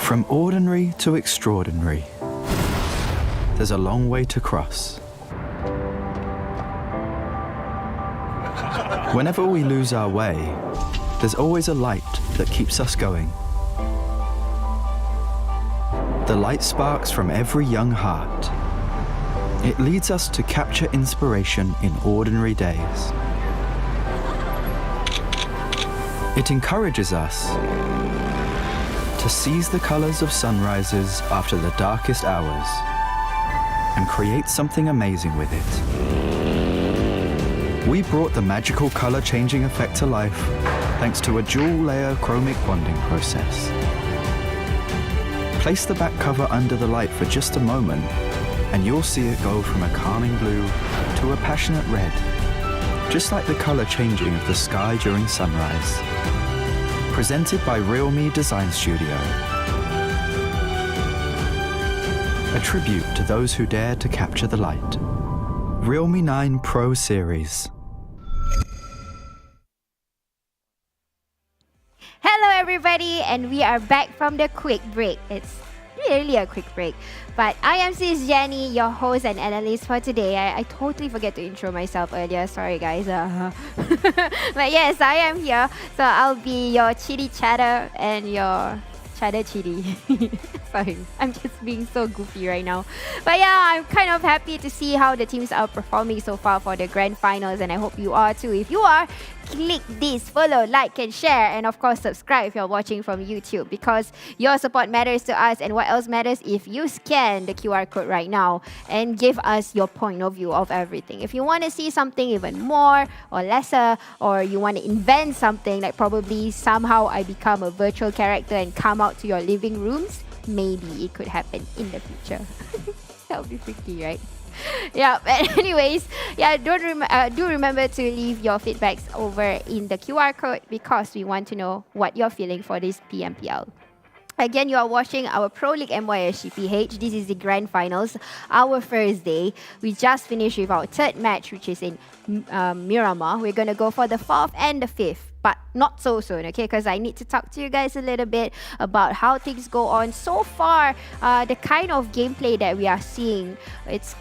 From ordinary to extraordinary, there's a long way to cross. Whenever we lose our way, there's always a light that keeps us going. The light sparks from every young heart. It leads us to capture inspiration in ordinary days. It encourages us to seize the colors of sunrises after the darkest hours and create something amazing with it. We brought the magical color changing effect to life thanks to a dual layer chromic bonding process. Place the back cover under the light for just a moment and you'll see it go from a calming blue to a passionate red, just like the color changing of the sky during sunrise. Presented by RealMe Design Studio. A tribute to those who dare to capture the light. Realme 9 Pro Series. Hello everybody, and we are back from the quick break. It's really a quick break. But I am Sis Jenny, your host and analyst for today. I totally forget to intro myself earlier. Sorry guys. But yes, I am here. So I'll be your chitty chatter and your chatter chitty. Sorry, I'm just being so goofy right now. But yeah, I'm kind of happy to see how the teams are performing so far for the grand finals, and I hope you are too. If you are, click this, follow, like and share, and of course subscribe if you're watching from YouTube, because your support matters to us. And what else matters? If you scan the QR code right now and give us your point of view of everything. If you want to see something even more or lesser, or you want to invent something like probably somehow I become a virtual character and come out to your living rooms, maybe it could happen in the future. That would be freaky, right? Yeah, but anyways, yeah, do remember to leave your feedbacks over in the QR code, because we want to know what you're feeling for this PMPL. Again, you are watching our Pro League MYSGPH. This is the grand finals, our first day. We just finished with our third match, which is in Miramar. We're going to go for the 4th and the 5th. But not so soon, okay? Because I need to talk to you guys a little bit about how things go on so far. The kind of gameplay that we are seeing, it's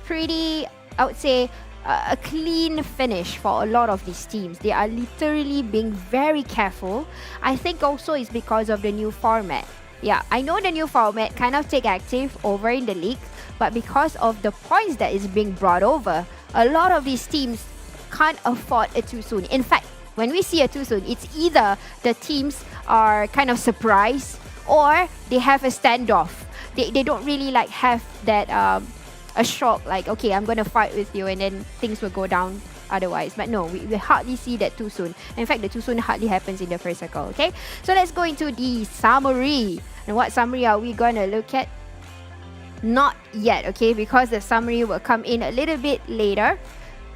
pretty, I would say, a clean finish for a lot of these teams. They are literally being very careful. I think also it's because of the new format. Yeah, I know the new format kind of take active over in the league, but because of the points that is being brought over, a lot of these teams can't afford it too soon. In fact, when we see a too soon, it's either the teams are kind of surprised or they have a standoff. They don't really like have that a shock, like, okay, I'm going to fight with you, and then things will go down otherwise. But no, we hardly see that too soon. In fact, the too soon hardly happens in the first circle, okay? So let's go into the summary. And what summary are we going to look at? Not yet, okay? Because the summary will come in a little bit later.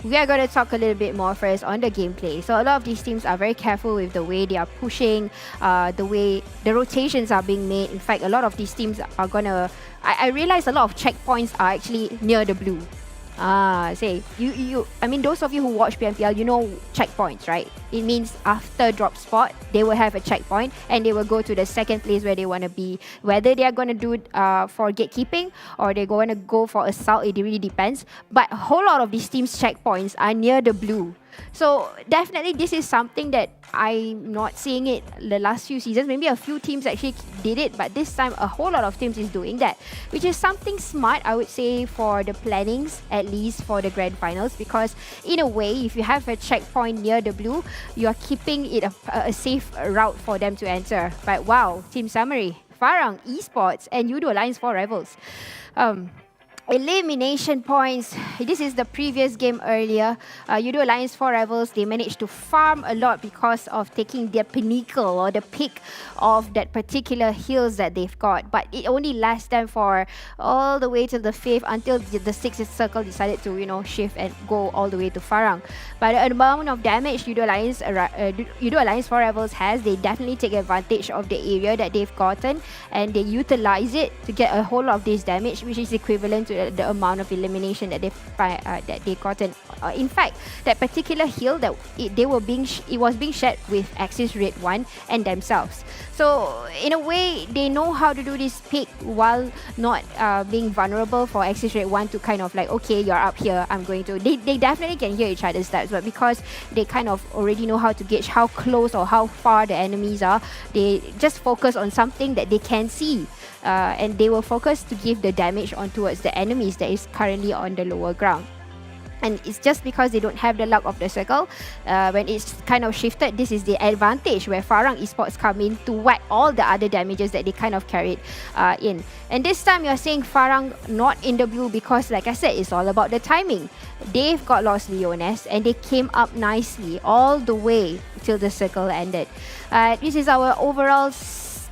We are going to talk a little bit more first on the gameplay. So a lot of these teams are very careful with the way they are pushing, the way the rotations are being made. In fact, a lot of these teams are going to... I realize a lot of checkpoints are actually near the blue. I mean, those of you who watch PMPL, you know checkpoints, right? It means after drop spot, they will have a checkpoint and they will go to the second place where they want to be. Whether they are going to do it for gatekeeping or they're going to go for assault, it really depends. But a whole lot of these teams' checkpoints are near the blue. So definitely this is something that I'm not seeing it the last few seasons. Maybe a few teams actually did it, but this time a whole lot of teams is doing that, which is something smart, I would say, for the plannings, at least for the grand finals, because in a way, if you have a checkpoint near the blue, you are keeping it a safe route for them to enter. But wow, team summary: Farang Esports and Yoodo Alliance 4 Rivals. Elimination points. This is the previous game earlier. Yoodo Alliance 4 Rivals, they managed to farm a lot because of taking their pinnacle or the peak of that particular hills that they've got. But it only lasts them for all the way to the 5th until the 6th circle decided to, shift and go all the way to Farang. But the amount of damage Yoodo Alliance 4 Rivals has, they definitely take advantage of the area that they've gotten and they utilize it to get a whole lot of this damage, which is equivalent to the amount of elimination that they gotten. In fact, that particular hill that it was being shared with Axis Red 1 and themselves. So in a way, they know how to do this pick while not being vulnerable for Axis Red 1 to kind of like, okay, you're up here, I'm going to... They definitely can hear each other's steps, but because they kind of already know how to gauge how close or how far the enemies are, they just focus on something that they can see. And they will focus to give the damage on towards the enemies that is currently on the lower ground. And it's just because they don't have the luck of the circle. When it's kind of shifted, this is the advantage where Farang Esports come in to whack all the other damages that they kind of carried in. And this time you're saying Farang not in the blue because, like I said, it's all about the timing. They've got Los Leones and they came up nicely all the way till the circle ended. This is our overall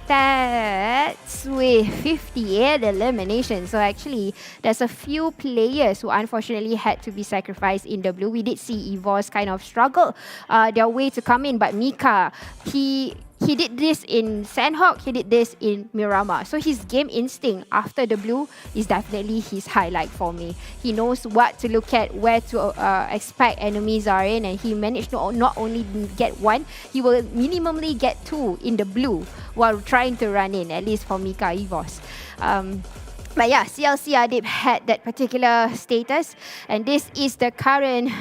stats with 58 eliminations. So actually, there's a few players who unfortunately had to be sacrificed in the blue. We did see EVOS kind of struggle their way to come in, but Mika, he did this in Sanhok, he did this in Miramar. So his game instinct after the blue is definitely his highlight for me. He knows what to look at, where to expect enemies are in, and he managed to not only get one, he will minimally get two in the blue while trying to run in, at least for Mika EVOS. But yeah, CLC Adib had that particular status, and this is the current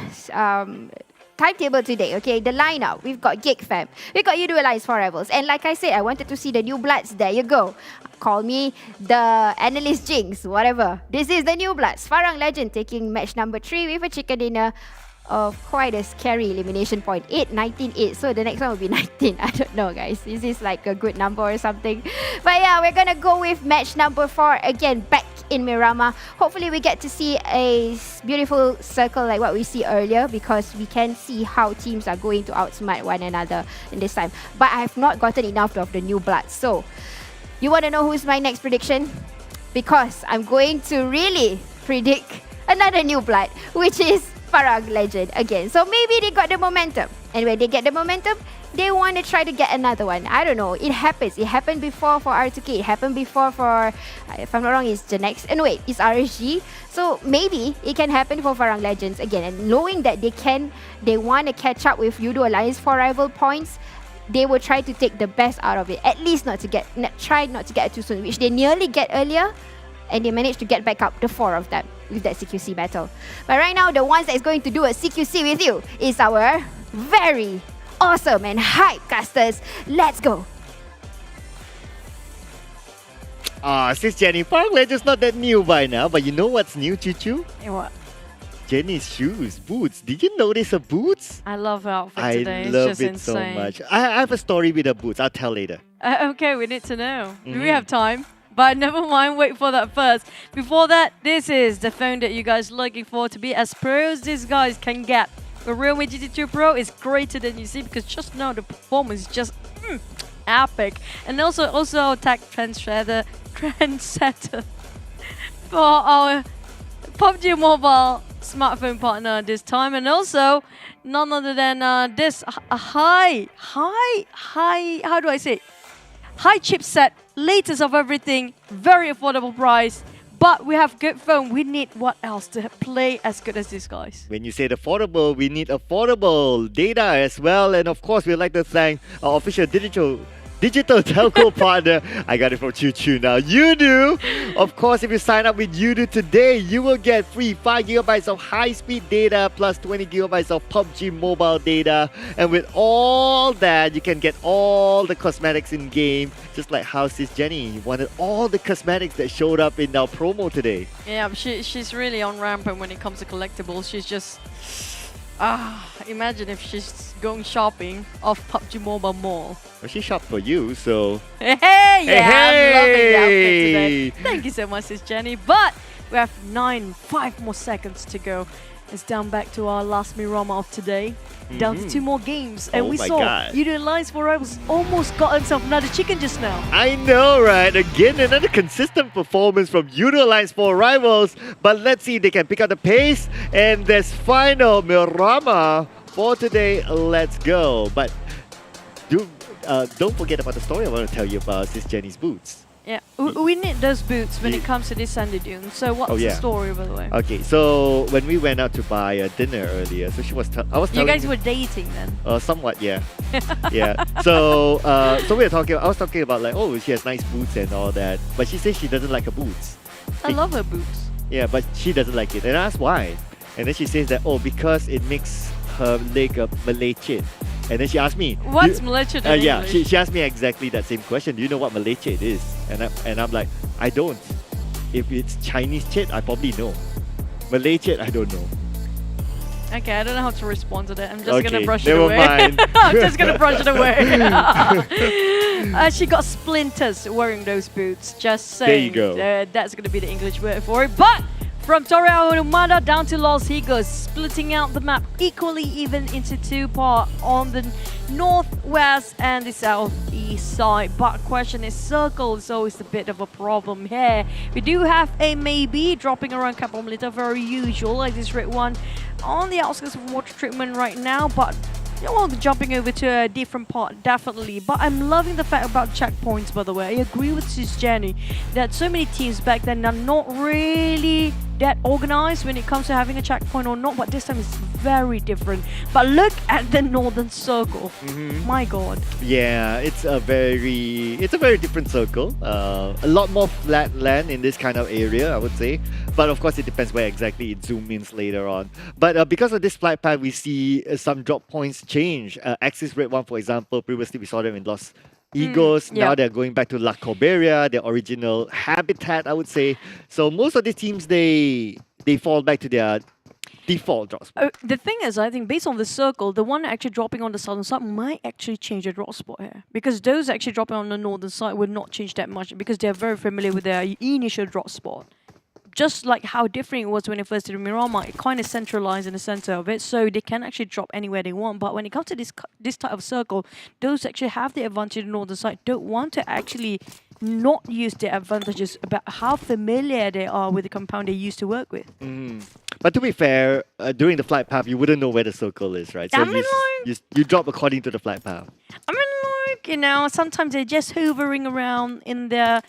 timetable today. Okay, the lineup, we've got Geek Fam, we've got Yoodo Alliance for Rivals, and like I said, I wanted to see the new bloods. There you go. Call me the analyst jinx, whatever. This is the new bloods. Farang Lejund taking match number 3 with a chicken dinner of quite a scary elimination point. 8, 19, 8. So the next one will be 19. I don't know, guys. Is this like a good number or something? But yeah, we're gonna go with match number 4 again, back in Miramar. Hopefully we get to see a beautiful circle like what we see earlier, because we can see how teams are going to outsmart one another in this time. But I have not gotten enough of the new blood. So you want to know who's my next prediction? Because I'm going to really predict another new blood, which is Farang Lejund again. So maybe they got the momentum, and when they get the momentum, they want to try to get another one. I don't know. It happens. It happened before for R2K. It happened before for, if I'm not wrong, it's GENEXUS. And wait, it's RSG. So maybe it can happen for Farang Legends again. And knowing that they want to catch up with Yoodo Alliance for rival points, they will try to take the best out of it. At least try not to get too soon, which they nearly get earlier, and they managed to get back up, the 4 of them, with that CQC battle. But right now, the ones that's going to do a CQC with you is our very awesome and hype casters. Let's go. Sis Jenny, Farang Lejund's not that new by now, but you know what's new, Chuchu? What? Jenny's shoes, boots. Did you notice her boots? I love her outfit I today. It's love just it insane. so much. I have a story with her boots. I'll tell later. Okay, we need to know. Do we have time? But never mind, wait for that first. Before that, this is the phone that you guys are looking for to be as pro as these guys can get. The Realme GT2 Pro is greater than you see, because just now the performance is just epic. And also tech trendsetter for our PUBG Mobile smartphone partner this time, and also none other than this high chipset, latest of everything, very affordable price. But we have good phone. We need what else to play as good as these guys? When you say affordable, we need affordable data as well. And of course, we'd like to thank our official digital telco partner. I got it from Choo now. Yoodo. Of course, if you sign up with Yoodo today, you will get free 5 GB of high-speed data plus 20 GB of PUBG Mobile data. And with all that, you can get all the cosmetics in game, just like how Sis Jenny wanted all the cosmetics that showed up in our promo today. Yeah, she's really on rampant when it comes to collectibles. She's just... imagine if she's going shopping off PUBG Mobile Mall. Well, she shopped for you, so... I'm loving the outfit today. Thank you so much, Sis Jenny. But we have 5 more seconds to go. It's down back to our last Miramar of today. Down to 2 more games. And we saw Yoodo Alliance for Rivals almost got himself another chicken just now. I know, right? Again, another consistent performance from Yoodo Alliance for Rivals. But let's see if they can pick up the pace. And this final Miramar for today. Let's go. But don't forget about the story I want to tell you about Sis Jenny's boots. Yeah, we need those boots when it comes to this sandy dune. So what's the story, by the way? Okay, so when we went out to buy a dinner earlier, so I was telling you guys were dating then? Somewhat, yeah. Yeah. So we were talking. I was talking about like, oh, she has nice boots and all that, but she says she doesn't like her boots. I love her boots. Yeah, but she doesn't like it, and I asked why, and then she says that because it makes her leg a Malay chit. And then she asked me, what's Malay chit in yeah, English? she asked me exactly that same question. Do you know what Malay chit is? And I'm like, I don't. If it's Chinese chit, I probably know. Malay chit, I don't know. Okay, I don't know how to respond to that. I'm just gonna brush it never away. mind. I'm just gonna brush it away. She got splinters wearing those boots. Just saying. There you go. That's gonna be the English word for it. But from Torreal Humada down to Los Higos, splitting out the map equally even into two parts on the northwest and the southeast side. But question is, circle is always a bit of a problem here. We do have a maybe dropping around Kappa Milita, very usual, like this red one on the outskirts of water treatment right now, but well, jumping over to a different part, definitely. But I'm loving the fact about checkpoints, by the way. I agree with Sis Jenny that so many teams back then are not really that organized when it comes to having a checkpoint or not, but this time it's very different. But look at the Northern Circle. My God. Yeah, it's a very different circle. A lot more flat land in this kind of area, I would say. But of course, it depends where exactly it zooms in later on. But because of this flight path, we see some drop points change. Axis Red 1, for example, previously we saw them in Los Egos. Now they're going back to La Corberia, their original habitat, I would say. So most of these teams, they fall back to their default drop spot. The thing is, I think based on the circle, the one actually dropping on the southern side might actually change the drop spot here. Because those actually dropping on the northern side would not change that much because they're very familiar with their initial drop spot. Just like how different it was when it first did Miramar, it kind of centralized in the center of it, so they can actually drop anywhere they want. But when it comes to this type of circle, those actually have the advantage on the northern side don't want to actually not use their advantages about how familiar they are with the compound they used to work with. But to be fair, during the flight path, you wouldn't know where the circle is, right? So you drop according to the flight path. I mean, like, you know, sometimes they're just hovering around in their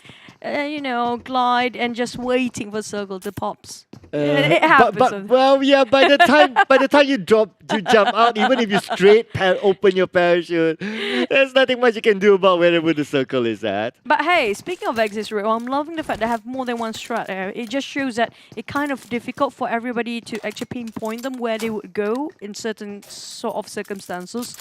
glide and just waiting for circle to pops. It happens. But well, yeah. By the time you jump out, even if you straight open your parachute, there's nothing much you can do about wherever the circle is at. But hey, speaking of exit rate, I'm loving the fact they have more than one strat. It just shows that it's kind of difficult for everybody to actually pinpoint them where they would go in certain sort of circumstances.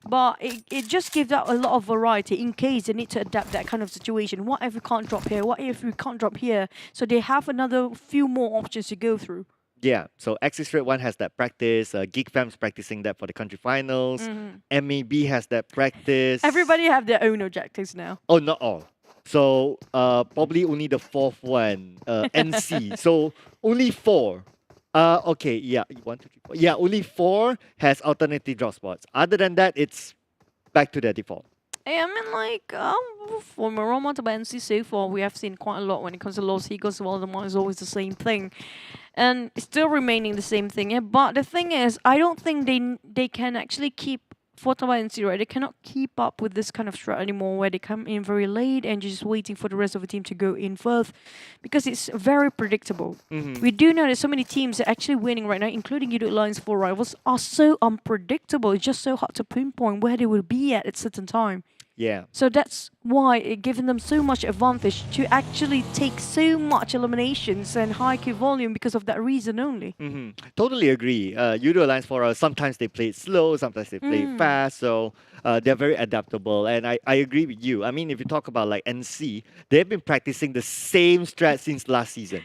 But it just gives out a lot of variety in case they need to adapt that kind of situation. What if we can't drop here? What if we can't drop here? So they have another few more options to go through. Yeah, so Axis Red 1 has that practice. Geek Fam's practicing that for the country finals. MAB has that practice. Everybody have their own objectives now. Oh, not all. So probably only the fourth one, NC. So only 4. Okay, yeah, 1, 2, 3, 4. Yeah, only 4 has alternative drop spots. Other than that, it's back to their default. I mean, like, for Maroma to NC so far, we have seen quite a lot when it comes to Los Higos. Waldemar is always the same thing. And it's still remaining the same thing. Yeah? But the thing is, I don't think they can actually keep Fortnite and NC, right? They cannot keep up with this kind of strat anymore where they come in very late and just waiting for the rest of the team to go in first because it's very predictable. We do know that so many teams are actually winning right now, including Yoodo Alliance 4 rivals, are so unpredictable. It's just so hard to pinpoint where they will be at certain time. Yeah. So that's why it's giving them so much advantage to actually take so much eliminations and high kill volume because of that reason only. Totally agree. Yoodo Alliance for us, sometimes they play it slow, sometimes they play it fast, so they're very adaptable. And I agree with you. I mean, if you talk about like NC, they've been practicing the same strat since last season.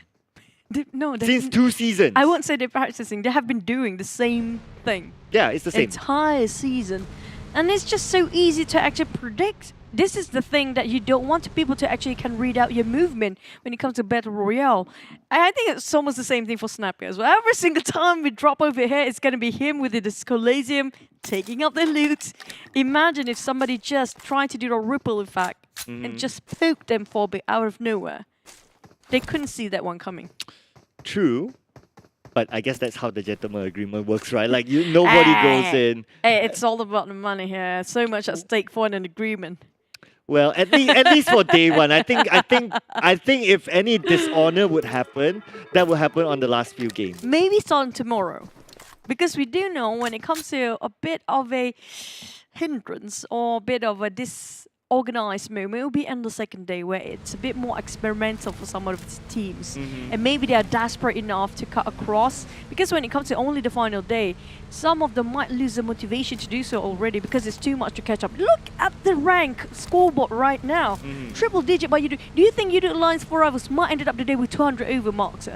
Since 2 seasons. I won't say they're practicing. They have been doing the same thing. Yeah, it's the same. Entire season. And it's just so easy to actually predict. This is the thing that you don't want people to actually can read out your movement when it comes to Battle Royale. And I think it's almost the same thing for Snappy as well. Every single time we drop over here, it's going to be him with the Discolasium taking out the loot. Imagine if somebody just tried to do a ripple effect and just poke them for a bit out of nowhere. They couldn't see that one coming. True. But I guess that's how the gentleman agreement works, right? Like nobody goes in. Hey, it's all about the money here. So much at stake for an agreement. Well, at least for day one, I think if any dishonor would happen, that will happen on the last few games. Maybe starting tomorrow, because we do know when it comes to a bit of a hindrance or a bit of a disorganized moment, it will be on the second day where it's a bit more experimental for some of the teams. And maybe they are desperate enough to cut across, because when it comes to only the final day, some of them might lose the motivation to do so already because it's too much to catch up. Look at the rank scoreboard right now. Triple digit by Yoodo. Do you think Yoodo Alliance 4 rivals might ended up the day with 200 over marks?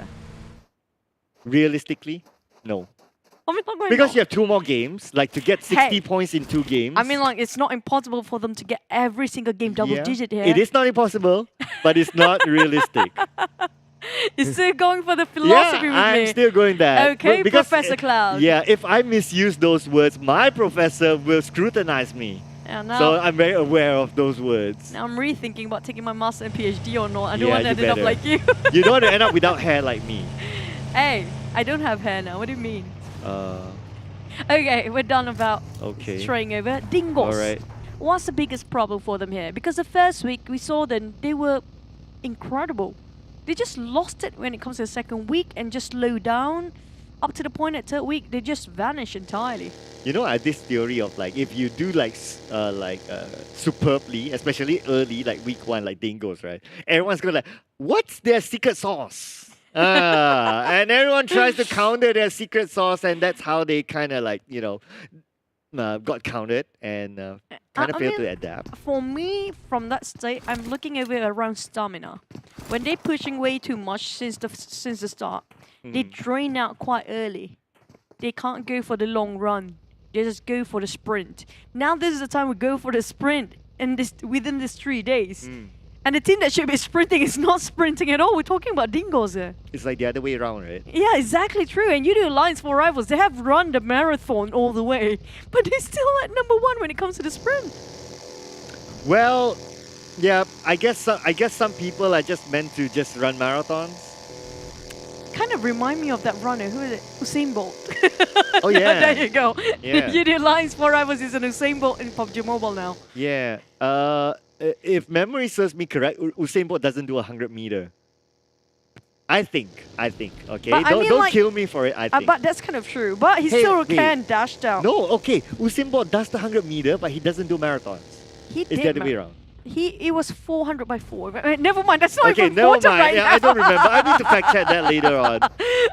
Realistically, no. I mean, like, why Because not? you have 2 more games, like to get 60 points in 2 games. I mean, like, it's not impossible for them to get every single game double digit here. It is not impossible, but it's not realistic. You're still going for the philosophy with I'm me. still going that. Okay, Because, Professor Cloud. Yeah, if I misuse those words, my professor will scrutinize me. Yeah, now, So I'm very aware of those words. now I'm rethinking about taking my master and PhD or not. I don't Yeah, want to you end up better. like you. You don't want to end up without hair like me. Hey, I don't have hair now. What do you mean? Uh, Okay, we're done about okay. straying over. Dingoz. Alright. What's the biggest problem for them here? Because the first week we saw them, they were incredible. They just lost it when it comes to the second week and just slowed down. Up to the point at third week, they just vanished entirely. You know, I had this theory of like if you do like superbly, especially early, like week 1, like Dingoz, right? Everyone's gonna like, what's their secret sauce? And everyone tries to counter their secret sauce, and that's how they kind of like, you know, got counted and kind of failed to adapt. For me, from that state, I'm looking at it around stamina. When they're pushing way too much since the start, they drain out quite early. They can't go for the long run. They just go for the sprint. Now this is the time we go for the sprint within these 3 days. And the team that should be sprinting is not sprinting at all. We're talking about Dingoz here. It's like the other way around, right? Yeah, exactly true. And Yoodo Alliance for Rivals, they have run the marathon all the way. But they're still at #1 when it comes to the sprint. Well, yeah, I guess some people are just meant to just run marathons. Kind of remind me of that runner. Who is it? Usain Bolt. Oh yeah. There you go. Yeah. Yoodo Alliance for Rivals is an Usain Bolt in PUBG Mobile now. Yeah. If memory serves me correct, Usain Bolt doesn't do 100 meter. I think. Okay, But I don't mean, like, kill me for it. I think. But that's kind of true. But he Hey, still wait. can dash down. No, okay. Usain Bolt does the 100 meter, but he doesn't do marathons. He It's did, the other man. way around. It was 400 by 4. Never mind, that's not Okay, even never important mind. right Yeah, now. I don't remember. I need to fact check that later on.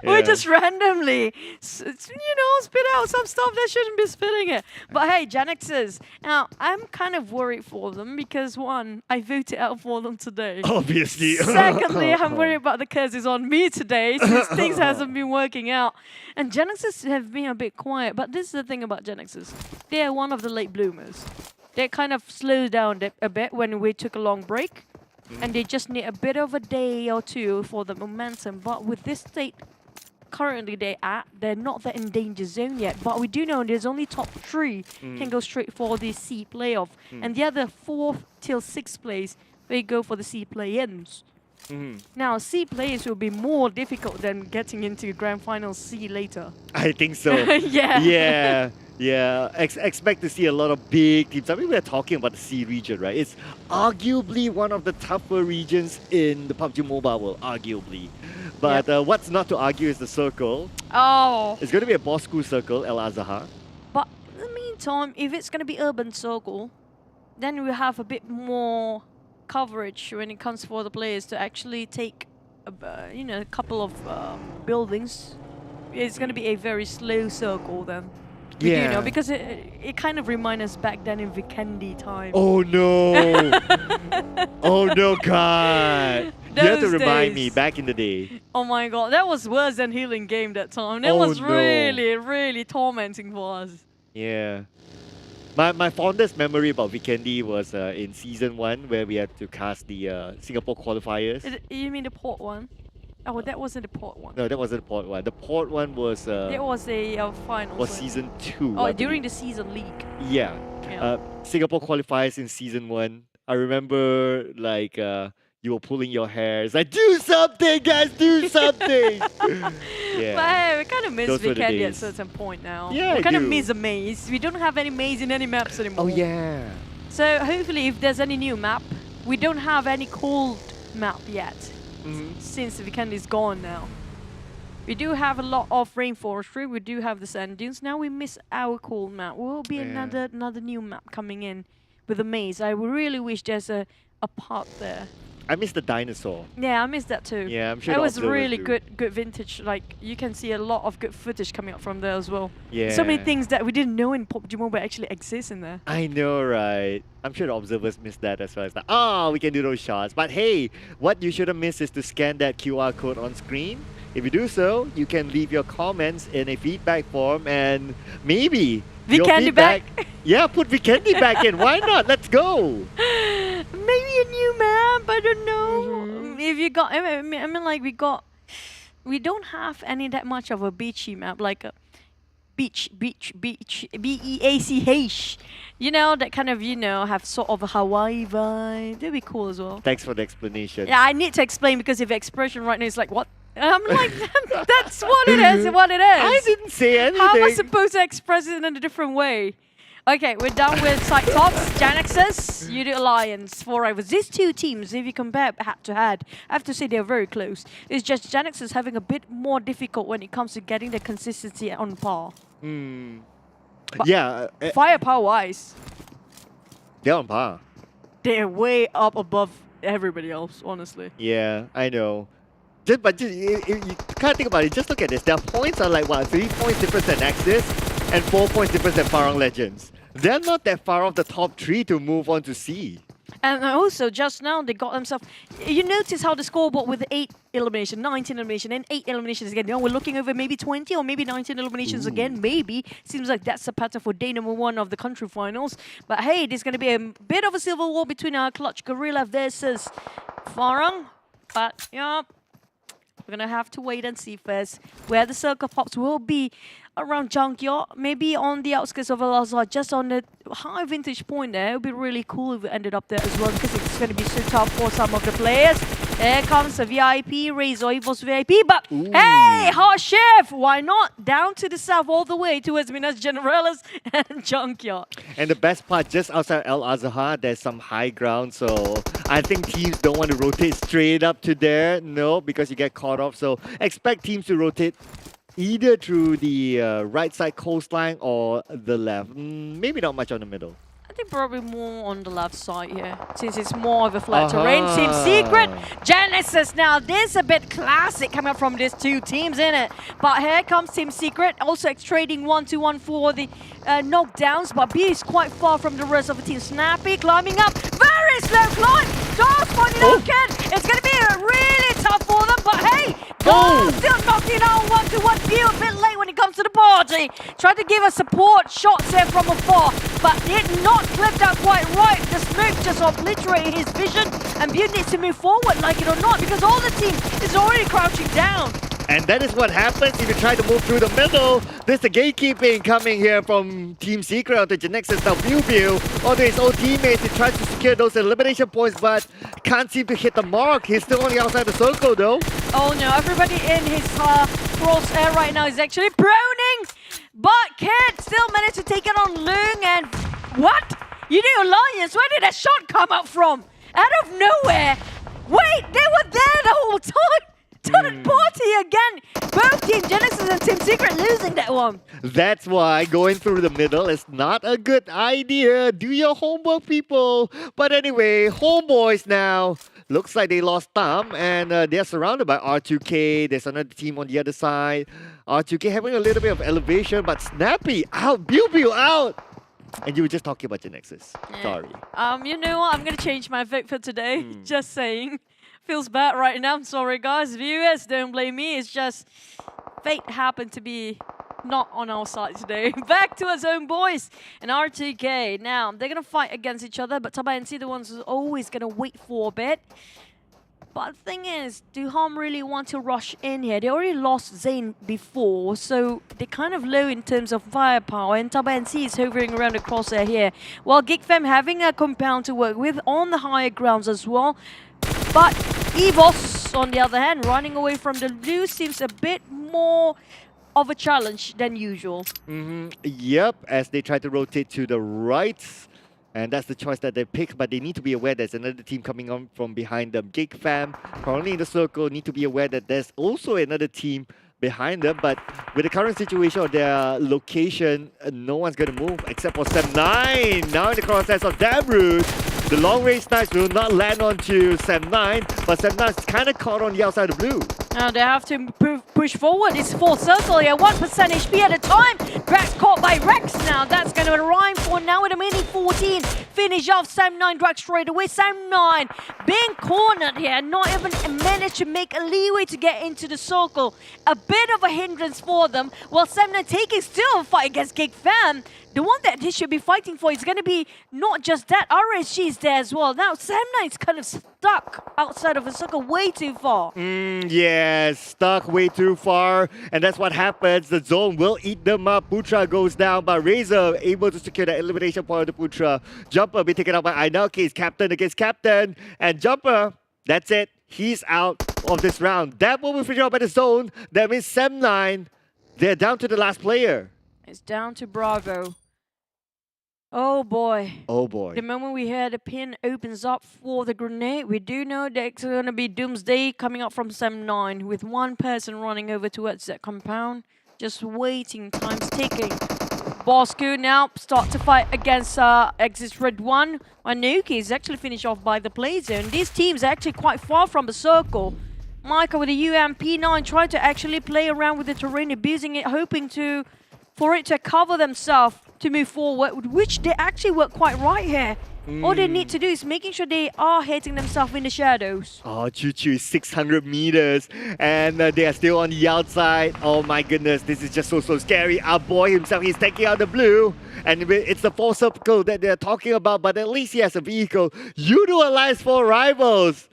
We're Yeah. just randomly, spit out some stuff that shouldn't be spitting it. But hey, GENEXUS. Now, I'm kind of worried for them because, one, I voted out for them today. Obviously. Secondly, I'm worried about the curses on me today since things hasn't been working out. And GENEXUS have been a bit quiet, but this is the thing about GENEXUS. They are one of the late bloomers. They kind of slowed down a bit when we took a long break. And they just need a bit of a day or two for the momentum. But with this state currently they're not that in danger zone yet. But we do know there's only top 3 can go straight for the C playoff. And the other 4th till 6th place, they go for the C play-ins. Now, C players will be more difficult than getting into Grand Final C later. I think so. Yeah. Yeah. Expect to see a lot of big teams. I mean, we're talking about the C region, right? It's arguably one of the tougher regions in the PUBG Mobile world, arguably. But what's not to argue is the circle. Oh. It's going to be a Bosskur circle, El Azhar. But in the meantime, if it's going to be urban circle, then we have a bit more coverage when it comes for the players to actually take a couple of buildings. It's going to be a very slow circle then. We do know, because it kind of reminds us back then in Vikendi time. Oh no! Oh no, God! You have to remind me, back in the day. Oh my god, that was worse than Healing Game that time. That was really, really tormenting for us. Yeah. My fondest memory about Vikendi was in Season 1, where we had to cast the Singapore qualifiers. You mean the port one? Oh, that wasn't the port one. No, that wasn't the port one. The port one was... it was a final. Was Season 2. Oh, during the season league. Yeah. Singapore qualifiers in Season 1. I remember, like, you were pulling your hair. It's like, do something, guys, do something! Yeah. But hey, we kind of miss Those were the Vikendi at a days. certain point now. Yeah, we I kind of do. miss a maze. We don't have any maze in any maps anymore. Oh, yeah. So hopefully if there's any new map, we don't have any cold map yet. Since Vikendi is gone now. We do have a lot of rainforestry, we do have the sand dunes. Now we miss our cold map. Will be another new map coming in with a maze. I really wish there's a part there. I miss the dinosaur. Yeah, I miss that too. Yeah, I'm sure It the was observers really do. good vintage. Like, you can see a lot of good footage coming up from there as well. Yeah. So many things that we didn't know in PUBG Mobile actually exist in there. I know, right? I'm sure the observers miss that as well. It's like, we can do those shots. But hey, what you shouldn't miss is to scan that QR code on screen. If you do so, you can leave your comments in a feedback form and maybe your Vikendi feedback. back. Yeah, put Vikendi back in. Why not? Let's go. Maybe a new map. I don't know. If you got, I mean, like we don't have any that much of a beachy map, like a beach, BEACH. You know, that kind of, have sort of a Hawaii vibe. That'd be cool as well. Thanks for the explanation. Yeah, I need to explain because if expression right now is like, what? I'm like, that's what it is, what it is. I didn't say anything. How am I supposed to express it in a different way? Okay, we're done with side talks. GENEXUS, Yoodo Alliance, for rivals. These two teams, if you compare head to head, I have to say they're very close. It's just GENEXUS having a bit more difficult when it comes to getting the consistency on par. But Yeah. firepower-wise, They're on par. they're way up above everybody else, honestly. Yeah, I know. But you can't think about it. Just look at this. Their points are like, what, 3 points difference than Nexus and 4 points difference than Farang Legends. They're not that far off the top 3 to move on to C. And also, just now, they got themselves... You notice how the scoreboard with 8 elimination, 19 elimination, and 8 eliminations again. Now we're looking over maybe 20 or maybe 19 eliminations again. Maybe. Seems like that's the pattern for day number 1 of the country finals. But hey, there's going to be a bit of a civil war between our clutch Guerilla versus Farang. But, yeah... We're going to have to wait and see first where the circle pops will be around Junkyard, maybe on the outskirts of Al-Azhar, just on the high vintage point there. It would be really cool if it ended up there as well because it's going to be so tough for some of the players. There comes a VIP, Razor, EVOS VIP, but hey, Hot Chef, why not? Down to the south all the way towards Minas Generalis and Junkyard. And the best part, just outside Al-Azhar, there's some high ground, so I think teams don't want to rotate straight up to there, no, because you get caught off. So expect teams to rotate either through the right side coastline or the left. Maybe not much on the middle. I think probably more on the left side here, since it's more of a flat terrain. Team Secret, GENEXUS. Now, this is a bit classic coming from these two teams, isn't it? But here comes Team Secret, also trading 1-1 for the knockdowns. But B is quite far from the rest of the team. Snappy climbing up, very slow climb. Just finding out Ken. It's going to be really tough for them, but hey, still knocking out 1-1 view. A bit late when it comes to the party. Tried to give us support shots there from afar, but did not clip that quite right. The smoke just obliterated his vision, and Butte needs to move forward, like it or not, because all the team is already crouching down. And that is what happens if you try to move through the middle. There's the gatekeeping coming here from Team Secret onto GENEXUS. Now Biu onto his own teammates. He tries to secure those elimination points, but can't seem to hit the mark. He's still on the outside of the circle though. Oh no, everybody in his crosshair right now is actually browning. But Kid still managed to take it on Lung, and what? Yoodo Alliance, where did that shot come up from? Out of nowhere. Wait, they were there the whole time. Third party again. Both Team GENEXUS and Team Secret losing that one. That's why going through the middle is not a good idea. Do your homework, people. But anyway, Homebois now. Looks like they lost Tam, and they're surrounded by R2K. There's another team on the other side. R2K having a little bit of elevation, but Snappy out, Biu out. And you were just talking about GENEXUS. Sorry. You know what? I'm going to change my vote for today. Just saying. Feels bad right now. I'm sorry, guys. Viewers, don't blame me. It's just fate happened to be not on our side today. Back to us Homebois and R2K. Now, they're going to fight against each other, but TABAH NC, the ones who's always going to wait for a bit. But the thing is, do Harm really want to rush in here? They already lost Zayn before, so they're kind of low in terms of firepower, and TABAH NC is hovering around the crosshair here. While Geek Fam having a compound to work with on the higher grounds as well. But EVOS, on the other hand, running away from the blue seems a bit more of a challenge than usual. Yep, as they try to rotate to the right. And that's the choice that they pick, but they need to be aware there's another team coming on from behind them. Geek Fam, currently in the circle, need to be aware that there's also another team behind them. But with the current situation of their location, no one's going to move except for Sam9. Now in the crosshairs of Damroot. The long-range snipes will not land onto Sam9, but Sam9 is kind of caught on the outside of blue. Now they have to push forward. It's full circle here, 1% HP at a time. Rex caught by Rex now. That's going to arrive for now with a mini 14. finish off Sam9 Drag straight away. Sam9 being cornered here, not even managed to make a leeway to get into the circle. A bit of a hindrance for them, while Sam9 taking still a fight against Geek Fam. The one that they should be fighting for is going to be not just that, RSG is there as well. Now Sam9 is kind of stuck outside of the circle way too far. Yes, stuck way too far, and that's what happens. The zone will eat them up. Putra goes down, but Razor able to secure the elimination point of the Putra. Jumper be taken out by Ainaki. It's captain against captain, and Jumper, that's it. He's out of this round. That will be figured out by the zone. That means Sam9, they're down to the last player. It's down to Bravo. Oh boy. Oh boy. The moment we hear the pin opens up for the grenade, we do know that it's going to be Doomsday coming up from Sam9 with one person running over towards that compound. Just waiting, time's ticking. Bosskur now start to fight against Exit Red 1. Anuki is actually finished off by the play zone. These teams are actually quite far from the circle. Micah with the UMP9 trying to actually play around with the terrain, abusing it, hoping for it to cover themselves to move forward, which they actually work quite right here. All they need to do is making sure they are hitting themselves in the shadows. Oh, Choo-Choo is 600 meters, and they are still on the outside. Oh my goodness, this is just so scary. Our boy himself, he's taking out the blue, and it's the full circle that they're talking about, but at least he has a vehicle. Yoodo Alliance for Rivals.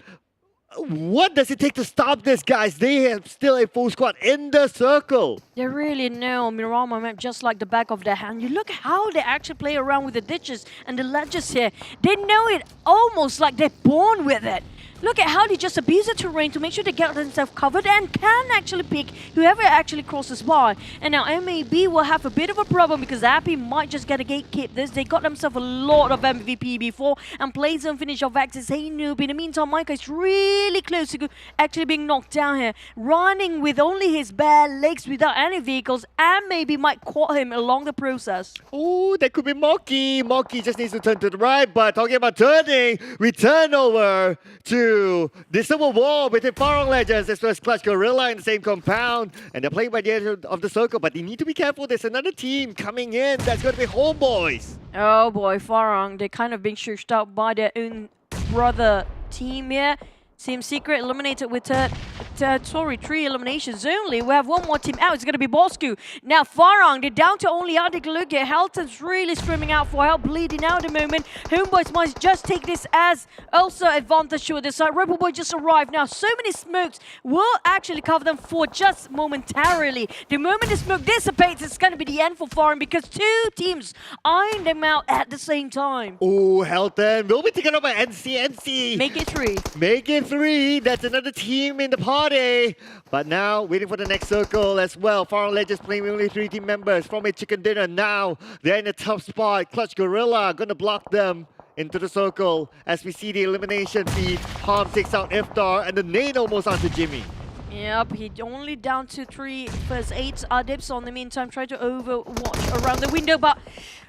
What does it take to stop this, guys? They have still a full squad in the circle. They really know Miramar map just like the back of their hand. You look how they actually play around with the ditches and the ledges here. They know it almost like they're born with it. Look at how they just abuse the terrain to make sure they get themselves covered and can actually pick whoever actually crosses by. And now MAB will have a bit of a problem because Appy might just get a gatekeep this. They got themselves a lot of MVP before and plays them finish off Axis. Hey noob. In the meantime, Micah is really close to actually being knocked down here. Running with only his bare legs without any vehicles, and maybe might caught him along the process. Oh, that could be Moki. Moki just needs to turn to the right, but talking about turning, we turn over to the civil war between Farang Legends as well as Clutch Guerilla in the same compound, and they're playing by the edge of the circle, but they need to be careful. There's another team coming in. That's going to be Homebois. Oh boy, Farang, they're kind of being shushed out by their own brother team here. Team Secret eliminated with 3 eliminations only. We have one more team out. It's going to be Bosskur. Now Farang, they're down to only Adik. Look at Helton's really screaming out for help, bleeding out at the moment. Homebois must just take this as also advantage to this side. Rebel Boy just arrived. Now so many smokes will actually cover them for just momentarily. The moment the smoke dissipates, it's going to be the end for Farang because two teams eyeing them out at the same time. Oh, Helton will be taken over by NSEA. Make it 3. Make it 3. That's another team in the party. But now, waiting for the next circle as well. Farang Legends playing with only 3 team members from a chicken dinner. Now, they're in a tough spot. Clutch Guerilla gonna block them into the circle as we see the elimination feed. Palm takes out Iftar, and the nade almost onto Jimmy. Yep, he only down to 3 first 8. Dips on the meantime, try to overwatch around the window, but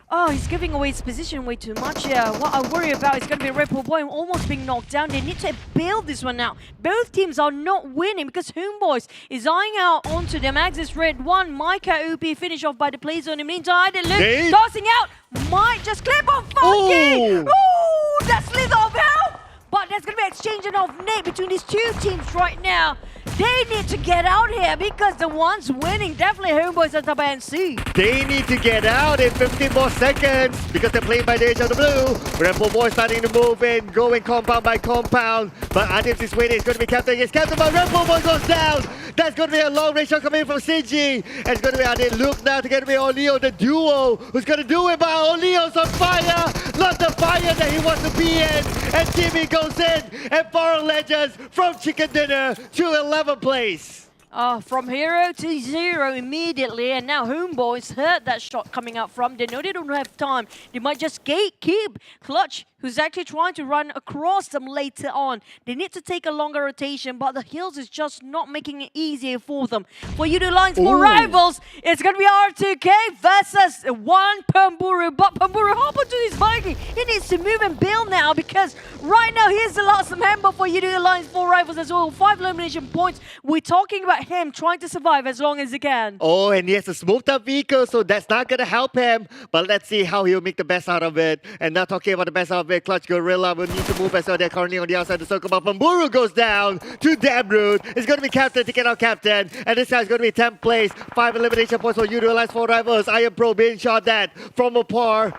oh, he's giving away his position way too much here. What I worry about is going to be Rebel Boy almost being knocked down. They need to build this one now. Both teams are not winning because Homebois is eyeing out onto them. Axis Red 1, Micah OP finish off by the play zone. In the meantime, Luke tossing out, might just clip on Funky. Ooh, that's slither of help. But there's going to be exchanging of nade between these two teams right now. They need to get out here because the ones winning definitely Homebois and TABAH NC. They need to get out in 15 more seconds because they're playing by the edge of the blue. Rebel Boy starting to move in, going compound by compound. But Adips is waiting. It's going to be captain against captain, but Rebel Boy goes down. That's going to be a long range shot coming in from Sigi. And it's going to be Adip. Look now to get to be Oleo, the duo. Who's going to do it? But Oleo's on fire. Not the fire that he wants to be in. And Jimmy goes in. And Farang Legends from chicken dinner to 11th place. From 0 to 0 immediately, and now Homebois heard that shot coming out from. They know they don't have time. They might just gatekeep Clutch, who's actually trying to run across them later on. They need to take a longer rotation, but the hills is just not making it easier for them. For Yoodo Lines for rivals, it's going to be R2K versus one Pemburu. But Pemburu, how about to his biking? He needs to move and build now, because right now he's the last member for Yoodo Lines for rivals as well. 5 elimination points. We're talking about him trying to survive as long as he can. Oh, and he has a smoked up vehicle, so that's not going to help him. But let's see how he'll make the best out of it. And now talking about the best out of it, Clutch Guerilla will need to move as well. They're currently on the outside of the circle, but Pemburu goes down to Damroot. It's going to be captain taking out captain. And this guy's going to be 10th place. 5 elimination points for Yoodo Lines for rivals. Iron Pro being shot at from afar.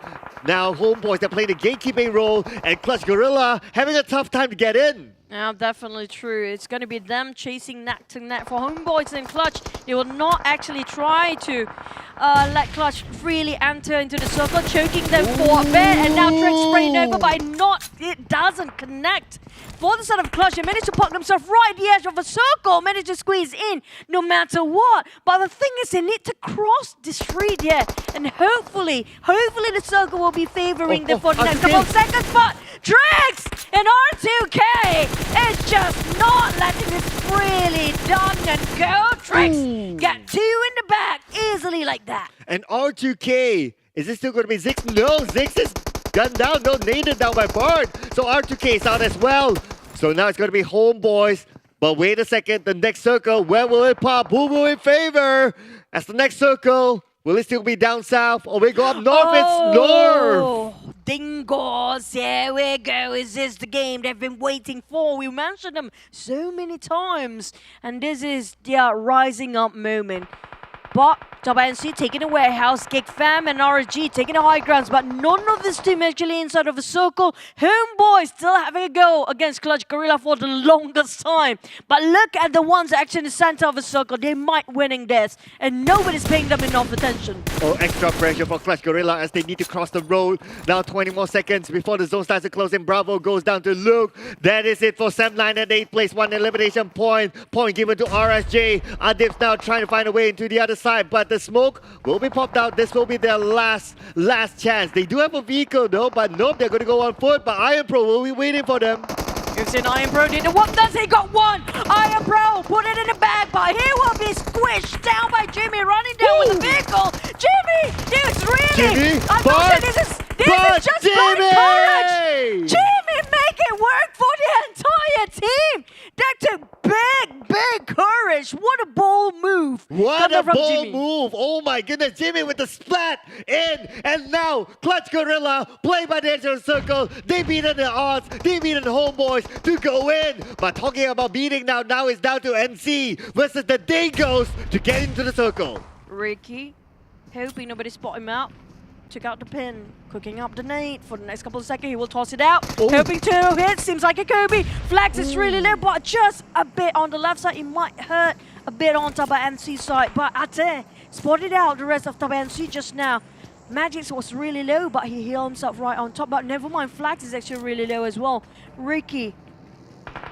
Now Homebois, they're playing the gatekeeping role, and Clutch Guerilla having a tough time to get in. Yeah, definitely true. It's going to be them chasing neck to neck. For Homebois and Clutch, they will not actually try to let Clutch freely enter into the circle, choking them for a bit, and now Trick spraying over, but it doesn't connect. For the side of Clutch, they managed to park themselves right at the edge of a circle, managed to squeeze in no matter what. But the thing is, they need to cross the street here, and hopefully the circle will be favoring them for the next couple of seconds. But Trix and R2K is just not letting this freely done and go. Trix get 2 in the back easily like that. And R2K, is this still going to be Zix? No, Zix is gunned down, no, naded down by Bard. So R2K is out as well. So now it's going to be Homebois. But wait a second, the next circle, where will it pop? Who will it favor? As the next circle, will it still be down south or we go up north? It's north. Dingoz, here we go. Is this the game they've been waiting for? We mentioned them so many times. And this is their rising up moment. But TABAH NC taking a warehouse, Geek Fam and RSG taking the high grounds, but none of this team actually inside of a circle. Homebois still having a go against Clutch Guerilla for the longest time. But look at the ones actually in the center of a circle. They might winning this, and nobody's paying them enough attention. Oh, extra pressure for Clutch Guerilla as they need to cross the road. Now 20 more seconds before the zone starts to close in. Bravo goes down to Luke. That is it for Sam9 at 8th place. 1 elimination point. Point given to RSJ. Adip's now trying to find a way into the other side, but the smoke will be popped out. This will be their last chance. They do have a vehicle though, but nope, they're going to go on foot, but Iron Pro will be waiting for them. You've seen Iron Pro did the what does he got one? Iron Pro put it in the bag, but he will be squished down by Jimmy running down with the vehicle. Jimmy, dude, really? I'm not sure this is just blind courage. Jimmy make it work for the entire team. That took big courage. What a bold move. What a bold move. Oh my goodness, Jimmy with the splat in. And now Clutch Guerilla play by the edge of the circle. They beaten the odds. They beaten the Homebois to go in. But talking about beating now it's down to NC versus the Dingoz to get into the circle. Ricky, hoping nobody spot him out. Took out the pin, cooking up the nade for the next couple of seconds. He will toss it out. Hoping to hit. Seems like a Kobe. Flags is really low, but just a bit on the left side. It might hurt a bit on TABAH NC side. But Ate spotted out the rest of TABAH NC just now. Magix was really low, but he healed himself right on top. But never mind, Flags is actually really low as well. Ricky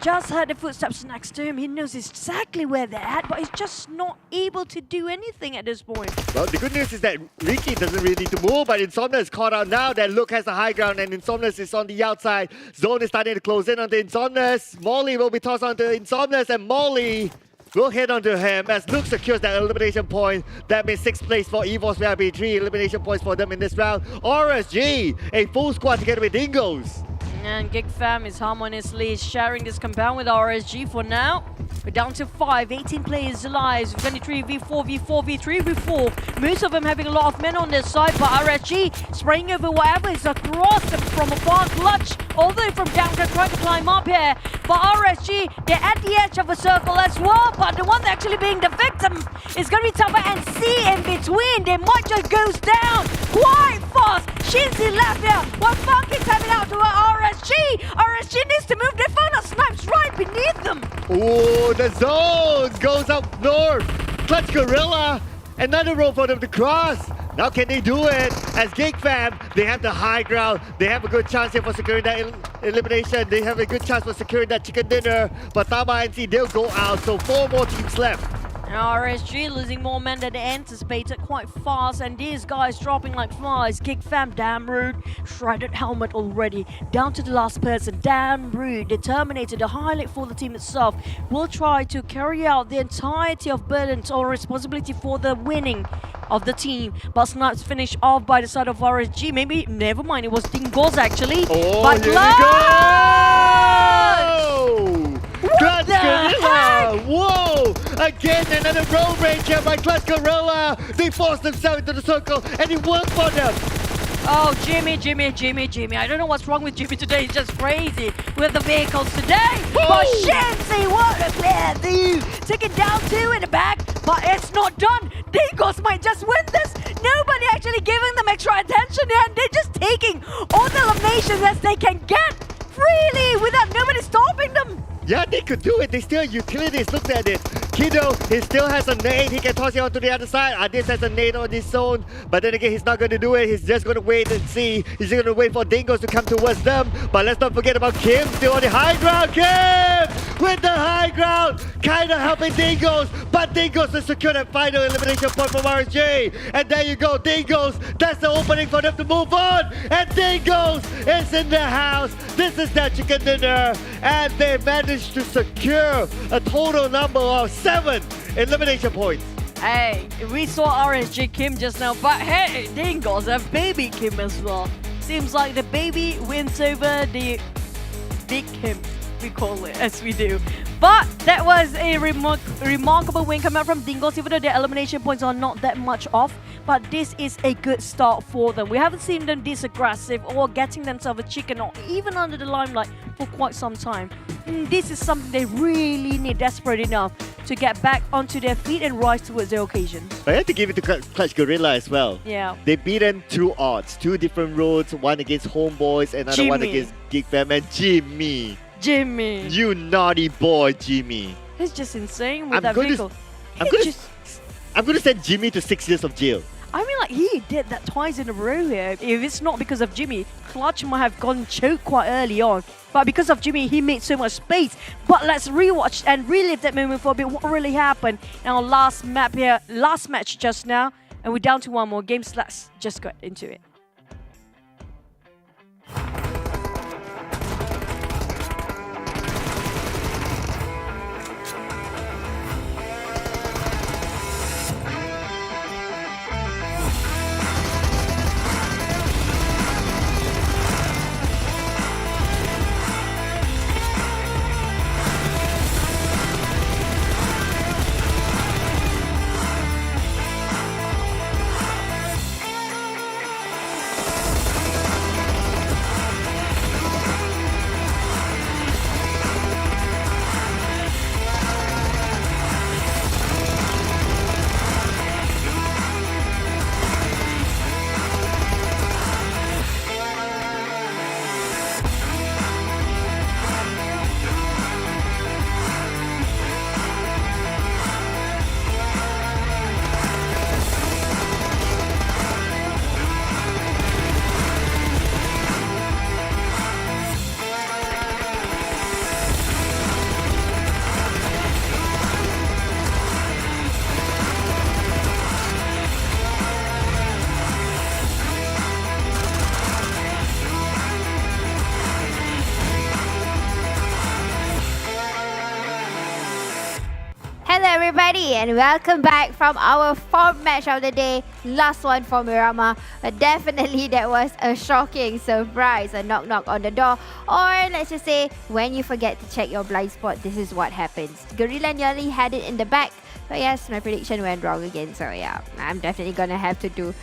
just heard the footsteps next to him. He knows exactly where they're at, but he's just not able to do anything at this point. Well, the good news is that Ricky doesn't really need to move, but Insomnius is caught out now. That Luke has the high ground, and Insomnius is on the outside. Zone is starting to close in onto Insomnius. Molly will be tossed onto Insomnius, and Molly will hit onto him as Luke secures that elimination point. That means 6th place for EVOS Vip. 3 elimination points for them in this round. RSG, a full squad together with Dingoz. And Geek Fam is harmoniously sharing this compound with RSG for now. We're down to 5, 18 players alive. 23 V4, V4, V3, V4. Most of them having a lot of men on their side, but RSG spraying over whatever is across them from afar. Clutch, although from downgrade, trying to climb up here. But RSG, they're at the edge of a circle as well, but the one actually being the victim is going to be TABAH NC in between. They might just goes down quite fast. Shinzi left here while Funky tapping out to RSG. RSG needs to move. They found a snipes right beneath them. Oh, the zone goes up north. Clutch Guerilla, another row for them to cross. Now can they do it? As Geek Fam, they have the high ground. They have a good chance here for securing that elimination. They have a good chance for securing that chicken dinner. But TABAH NC, they'll go out. So 4 more teams left. RSG losing more men than anticipated quite fast, and these guys dropping like flies. Geek Fam, damn rude. Shredded helmet already. Down to the last person, damn rude. Determinated, the highlight for the team itself. Will try to carry out the entirety of burdens or responsibility for the winning of the team. But Snipes finished off by the side of RSG. Maybe, never mind, it was Dingoz actually. Oh, but here we go! Clutch Guerilla! Whoa! Again, another road rage here by Clutch Guerilla. They forced themselves into the circle and it worked for them. Oh, Jimmy. I don't know what's wrong with Jimmy today. He's just crazy with the vehicles today. But Shamsy, what a player, dude. Taking down 2 in the back, but it's not done. Dingoz might just win this. Nobody actually giving them extra attention, and they're just taking all the eliminations as they can get freely without nobody stopping them. Yeah, they could do it. They still have utilities. Look at it. Kido, he still has a nade. He can toss it onto the other side. Adis has a nade on his zone. But then again, he's not going to do it. He's just going to wait and see. He's going to wait for Dingoz to come towards them. But let's not forget about Kim. Still on the high ground. Kim with the high ground. Kind of helping Dingoz. But Dingoz has secured that final elimination point from RSG. And there you go. Dingoz. That's the opening for them to move on. And Dingoz is in the house. This is their chicken dinner. And they managed to secure a total number of 7 elimination points. Hey, we saw RSG Kim just now, but hey, Dingoz have baby Kim as well. Seems like the baby wins over the big Kim, we call it, as we do. But that was a remarkable win coming out from Dingoz, even though their elimination points are not that much off. But this is a good start for them. We haven't seen them this aggressive or getting themselves a chicken or even under the limelight for quite some time. This is something they really need, desperate enough, to get back onto their feet and rise towards their occasion. I have to give it to Clutch Guerilla as well. Yeah. They beat them 2 odds, 2 different roads, one against Homebois, another one against Geek Fam, and Jimmy. You naughty boy, Jimmy. He's just insane with that vehicle. I'm gonna send Jimmy to 6 years of jail. I mean, like, he did that twice in a row here. If it's not because of Jimmy, Clutch might have gone choked quite early on. But because of Jimmy, he made so much space. But let's rewatch and relive that moment for a bit. What really happened in our last map here, last match just now. And we're down to 1 more game, so let's just get into it. Hello everybody and welcome back from our 4th match of the day. Last one for Miramar. But definitely that was a shocking surprise. A knock on the door. Or let's just say when you forget to check your blind spot, this is what happens. Guerilla nearly had it in the back. But yes, my prediction went wrong again. So yeah, I'm definitely gonna have to do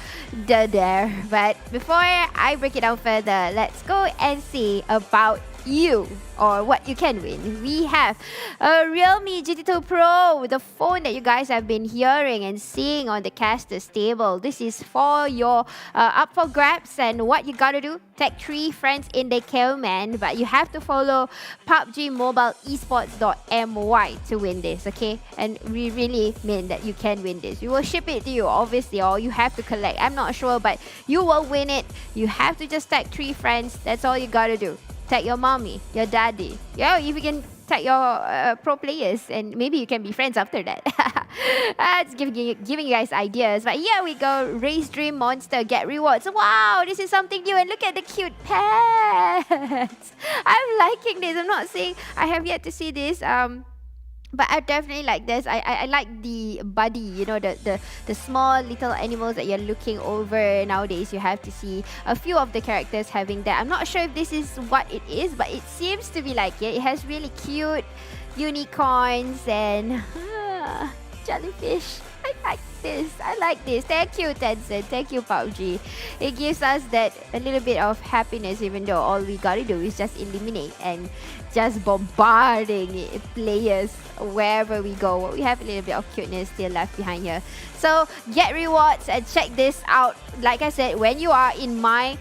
the there. But before I break it down further, let's go and see about you or what you can win. We have a Realme GT2 Pro, the phone that you guys have been hearing and seeing on the caster's table. This is for your up for grabs, and what you gotta do, tag 3 friends in the comment, but you have to follow PUBG Mobile Esports.my to win this, okay? And we really mean that you can win this. We will ship it to you, obviously, or you have to collect. I'm not sure, but you will win it. You have to just tag 3 friends. That's all you gotta do. tag your mommy, your daddy. Yeah, if you can tag your pro players, and maybe you can be friends after that. It's giving you guys ideas. But here we go. Race Dream Monster, get rewards. Wow, this is something new. And look at the cute pets. I'm liking this. I'm not saying I have yet to see this. But I definitely like this. I like the buddy, you know, the small little animals that you're looking over. Nowadays, you have to see a few of the characters having that. I'm not sure if this is what it is, but it seems to be like it. It has really cute unicorns and jellyfish. I like this. I like this. Thank you, Tencent. Thank you, PUBG. It gives us that a little bit of happiness, even though all we gotta do is just eliminate and just bombarding players wherever we go. We have a little bit of cuteness still left behind here. So get rewards and check this out. Like I said, when you are in my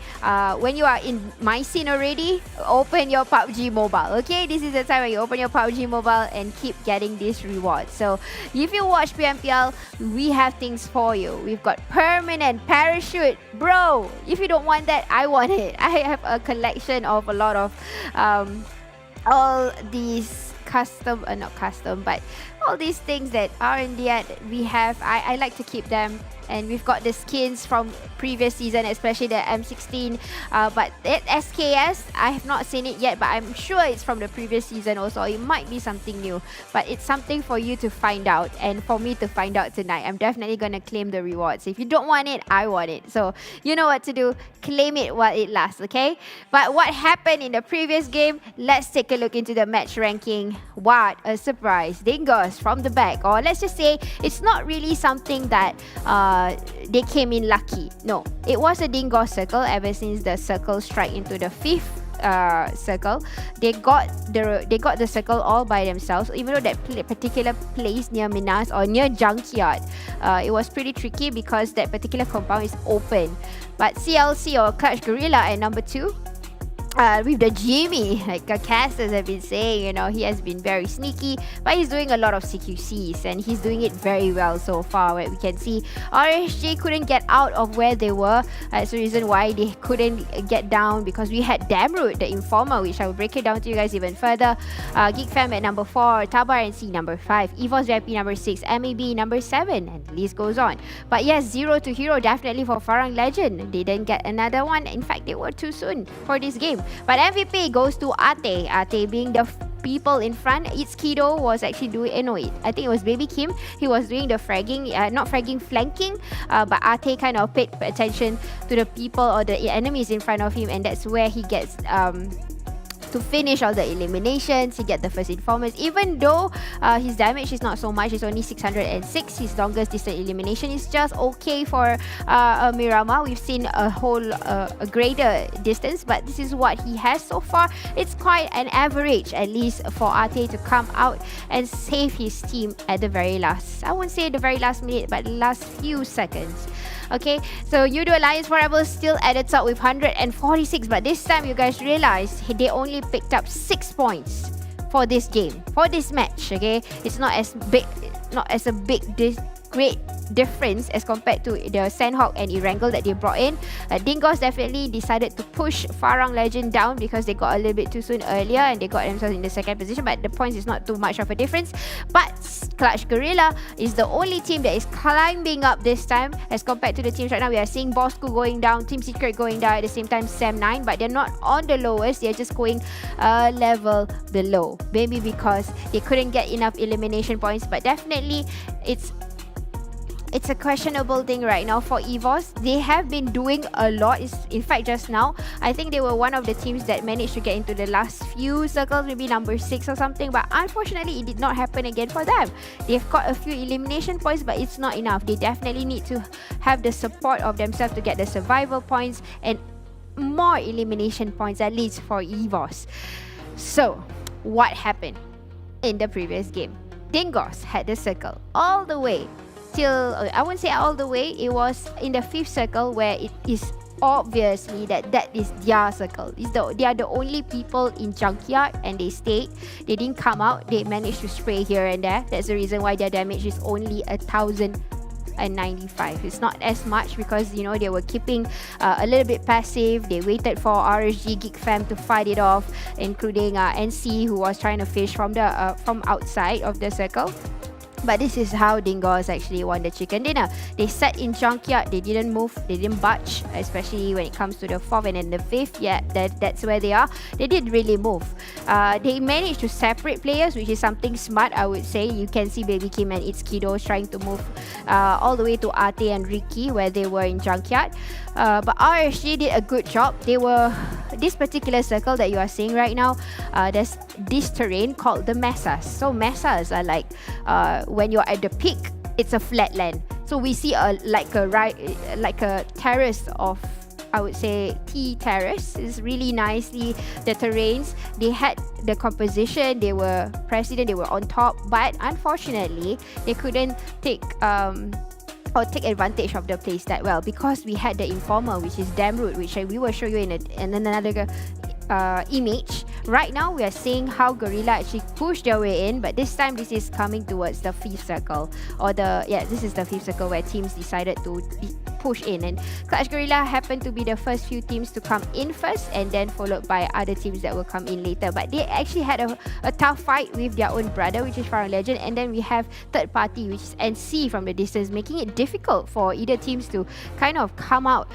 scene already, open your PUBG Mobile. Okay, this is the time when you open your PUBG Mobile and keep getting these rewards. So if you watch PMPL, we have things for you. We've got permanent parachute, bro. If you don't want that, I want it. I have a collection of a lot of all these custom, not custom, but all these things that aren't yet we have. I like to keep them. And we've got the skins from previous season, especially the M16. But at SKS, I have not seen it yet, but I'm sure it's from the previous season also. It might be something new, but it's something for you to find out and for me to find out tonight. I'm definitely going to claim the rewards. If you don't want it, I want it. So you know what to do. Claim it while it lasts, okay? But what happened in the previous game? Let's take a look into the match ranking. What a surprise. Dingoz from the back. Or let's just say it's not really something that they came in lucky. No, it was a Dingoz circle ever since the circle strike into the 5th circle. They got the circle all by themselves. Even though that particular place near Minas or near Junkyard, it was pretty tricky because that particular compound is open. But CLC or Clutch Guerilla at number 2. With the Jimmy, like casters have been saying, you know, he has been very sneaky, but he's doing a lot of CQCs and he's doing it very well so far. Where we can see RSG couldn't get out of where they were. That's the reason why they couldn't get down, because we had Damroot, the Informer, which I will break it down to you guys even further. Geek Fam at number 4, TABAH NC number 5, EVOS Vip number 6, MAB number 7, and the list goes on. But yes, 0 to hero definitely for Farang Lejund. They didn't get another one. In fact, they were too soon for this game. But MVP goes to Ate. Ate being the people in front. It's Kido was actually doing, no, I think it was Baby Kim. He was doing the fragging, not fragging, flanking. But Ate kind of paid attention to the people or the enemies in front of him, and that's where he gets to finish all the eliminations. He get the first informers, even though his damage is not so much. It's only 606. His longest distance elimination is just okay for Mirama. We've seen a greater distance, but this is what he has so far. It's quite an average, at least for Ate to come out and save his team at the very last, I won't say the very last minute, but last few seconds. Okay, so Yoodo Alliance Forever still at the top with 146, but this time you guys realize they only picked up 6 points for this game, for this match. Okay, it's not as big, great difference as compared to the Sanhok and Erangel that they brought in. Dingoz definitely decided to push Farang Lejund down because they got a little bit too soon earlier and they got themselves in the second position, but the points is not too much of a difference. But Clutch Guerilla is the only team that is climbing up this time as compared to the teams right now. We are seeing Bosskur going down, Team Secret going down, at the same time Sam 9, but they're not on the lowest. They're just going a level below, maybe because they couldn't get enough elimination points. But definitely it's a questionable thing right now for EVOS. They have been doing a lot. In fact, just now, I think they were one of the teams that managed to get into the last few circles, maybe number 6 or something. But unfortunately, it did not happen again for them. They've got a few elimination points, but it's not enough. They definitely need to have the support of themselves to get the survival points and more elimination points, at least for EVOS. So, what happened in the previous game? Dingoz had the circle all the way till, I won't say all the way, it was in the 5th circle where it is obviously that is their circle. They are the only people in Junkyard and they stayed. They didn't come out. They managed to spray here and there. That's the reason why their damage is only 1,000. and 95. It's not as much because, you know, they were keeping a little bit passive. They waited for RSG Geek Fam to fight it off, including NC, who was trying to fish from outside of the circle. But this is how Dingoz actually won the chicken dinner. They sat in junkyard, they didn't move, they didn't budge, especially when it comes to the 4th and then the 5th. Yeah, that's where they are. They didn't really move. They managed to separate players, which is something smart, I would say. You can see Baby Kim and It's Kiddo trying to move all the way to Ate and Ricky, where they were in junkyard. But RSG did a good job. They were, this particular circle that you are seeing right now, there's this terrain called the mesas. So mesas are like, when you're at the peak, it's a flat land. So we see like a terrace of, I would say, T terrace. It's really nicely the terrains. They had the composition. They were president. They were on top, but unfortunately, they couldn't take advantage of the place that well, because we had the informer, which is Damroot, which we will show you in another image. Right now we are seeing how Guerilla actually pushed their way in, but this time this is coming towards the 5th circle, or this is the 5th circle where teams decided to push in, and Clutch Guerilla happened to be the first few teams to come in first, and then followed by other teams that will come in later. But they actually had a tough fight with their own brother, which is Farang Lejund, and then we have third party, which is NC from the distance, making it difficult for either teams to kind of come out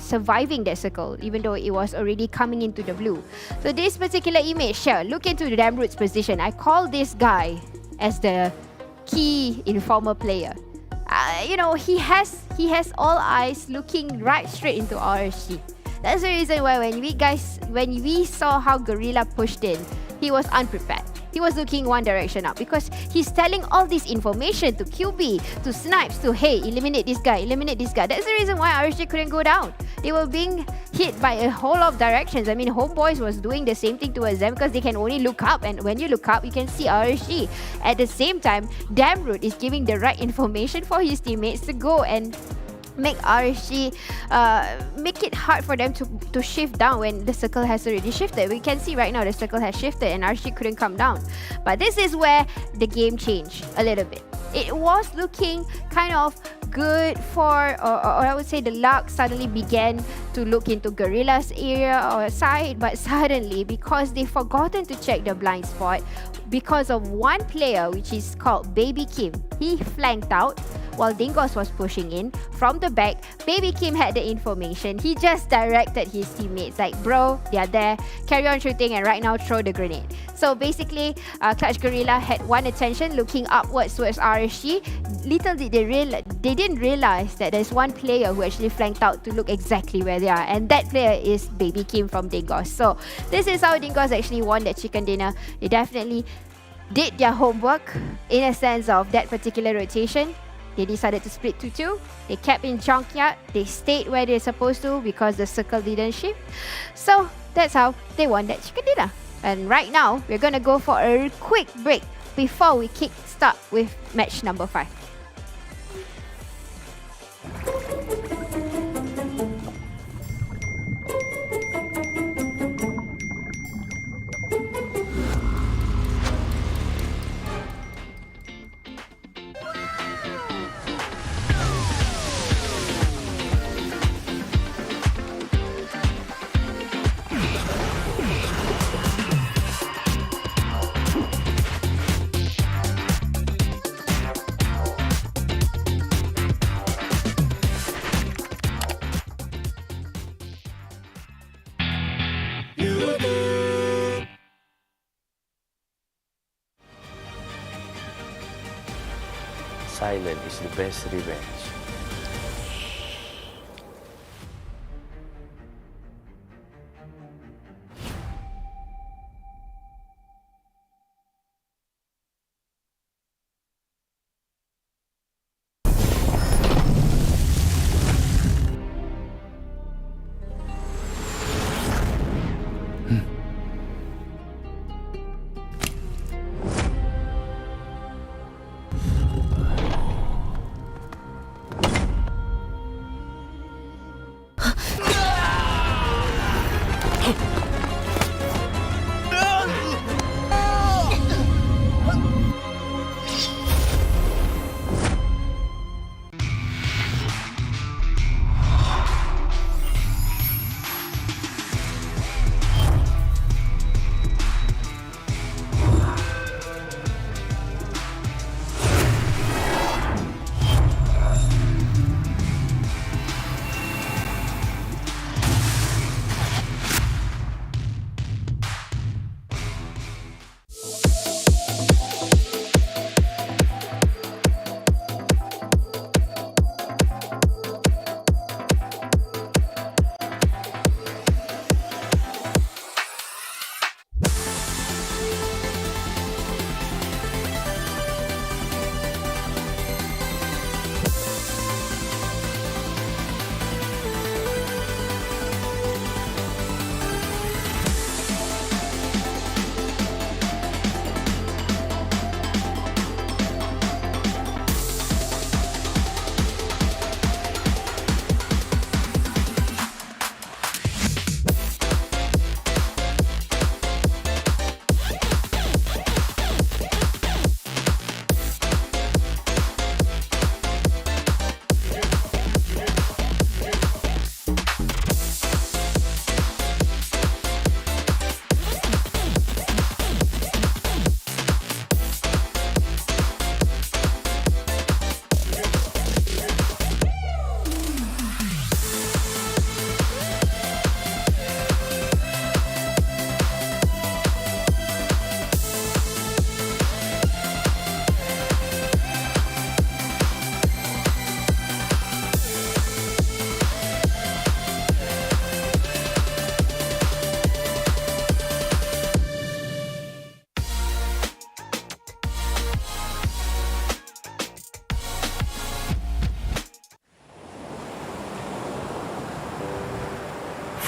surviving that circle, even though it was already coming into the blue. So this particular image here, look into the Damroot's position. I call this guy as the key informer player. You know, he has all eyes looking right straight into RSG. That's the reason why when we saw how Guerilla pushed in, he was unprepared. He was looking one direction up because he's telling all this information to QB, to Snipes, to hey, eliminate this guy, eliminate this guy. That's the reason why RSG couldn't go down. They were being hit by a whole lot of directions. I mean, Homebois was doing the same thing towards them because they can only look up, and when you look up, you can see RSG. At the same time, Damroot is giving the right information for his teammates to go and make RSG make it hard for them to shift down when the circle has already shifted. We can see right now the circle has shifted and RSG couldn't come down. But this is where the game changed a little bit. It was looking kind of good for, or I would say the luck suddenly began to look into Guerilla's area or side, but suddenly, because they forgotten to check the blind spot, because of one player, which is called Baby Kim, he flanked out while Dingoz was pushing in from the back. Baby Kim had the information. He just directed his teammates like, bro, they are there, carry on shooting, and right now throw the grenade. So basically, Clutch Guerilla had one attention looking upwards towards RSG. Little did they didn't realize that there's one player who actually flanked out to look exactly where they are, and that player is Baby Kim from Dingoz. So this is how Dingoz actually won that chicken dinner. They definitely did their homework in a sense of that particular rotation. They decided to split to 2. They kept in junkyard. They stayed where they're supposed to because the circle didn't shift. So that's how they won that chicken dinner. And right now, we're going to go for a quick break before we kick start with match number 5. Silent is the best revenge.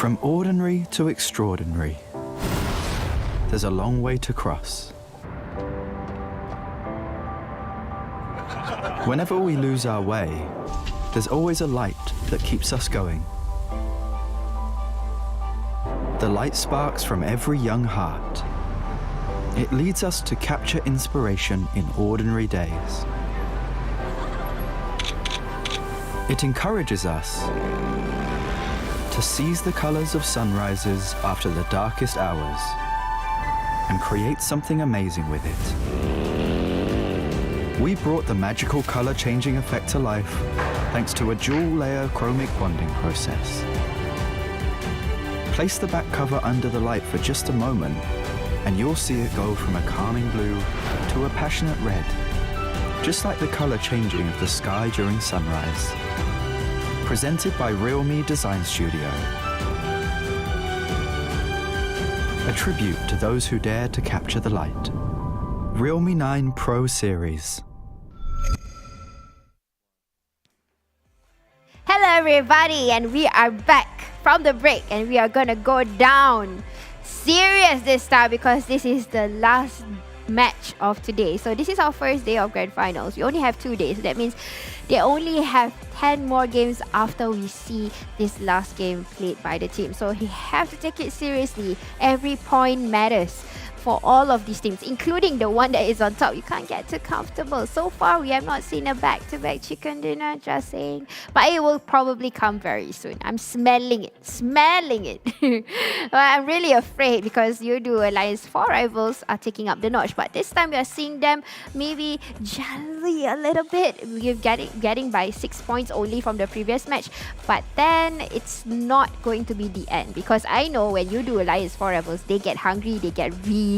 From ordinary to extraordinary, there's a long way to cross. Whenever we lose our way, there's always a light that keeps us going. The light sparks from every young heart. It leads us to capture inspiration in ordinary days. It encourages us to seize the colors of sunrises after the darkest hours and create something amazing with it. We brought the magical color-changing effect to life thanks to a dual-layer chromic bonding process. Place the back cover under the light for just a moment and you'll see it go from a calming blue to a passionate red, just like the color changing of the sky during sunrise. Presented by RealMe Design Studio. A tribute to those who dare to capture the light. RealMe 9 Pro Series. Hello everybody, and we are back from the break and we are gonna go down serious this time because this is the last match of today. So this is our first day of Grand Finals. We only have 2 days. That means they only have 10 more games after we see this last game played by the team. So you have to take it seriously. Every point matters for all of these teams, including the one that is on top. You can't get too comfortable. So far, we have not seen a back-to-back chicken dinner, just saying. But it will probably come very soon. I'm smelling it. But I'm really afraid because Yoodo Alliance 4 rivals are taking up the notch. But this time, we are seeing them maybe jolly a little bit. We're getting by 6 points only from the previous match. But then, it's not going to be the end. Because I know when Yoodo Alliance 4 rivals, they get hungry, they get really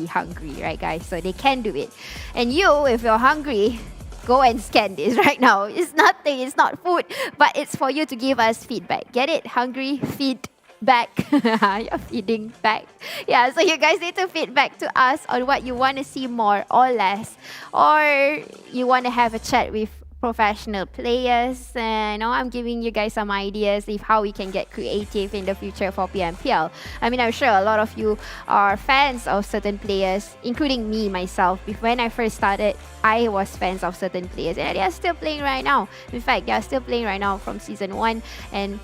hungry, right guys? So they can do it. And you, if you're hungry, go and scan this right now. It's nothing, it's not food, but it's for you to give us feedback. Get it? Hungry, feed back. You're feeding back. Yeah, so you guys need to feedback to us on what you want to see more or less, or you want to have a chat with professional players, and I'm giving you guys some ideas of how we can get creative in the future for PMPL. I mean, I'm sure a lot of you are fans of certain players, including me myself. When I first started, I was fans of certain players, and they are still playing right now. In fact, they are still playing right now from Season 1, and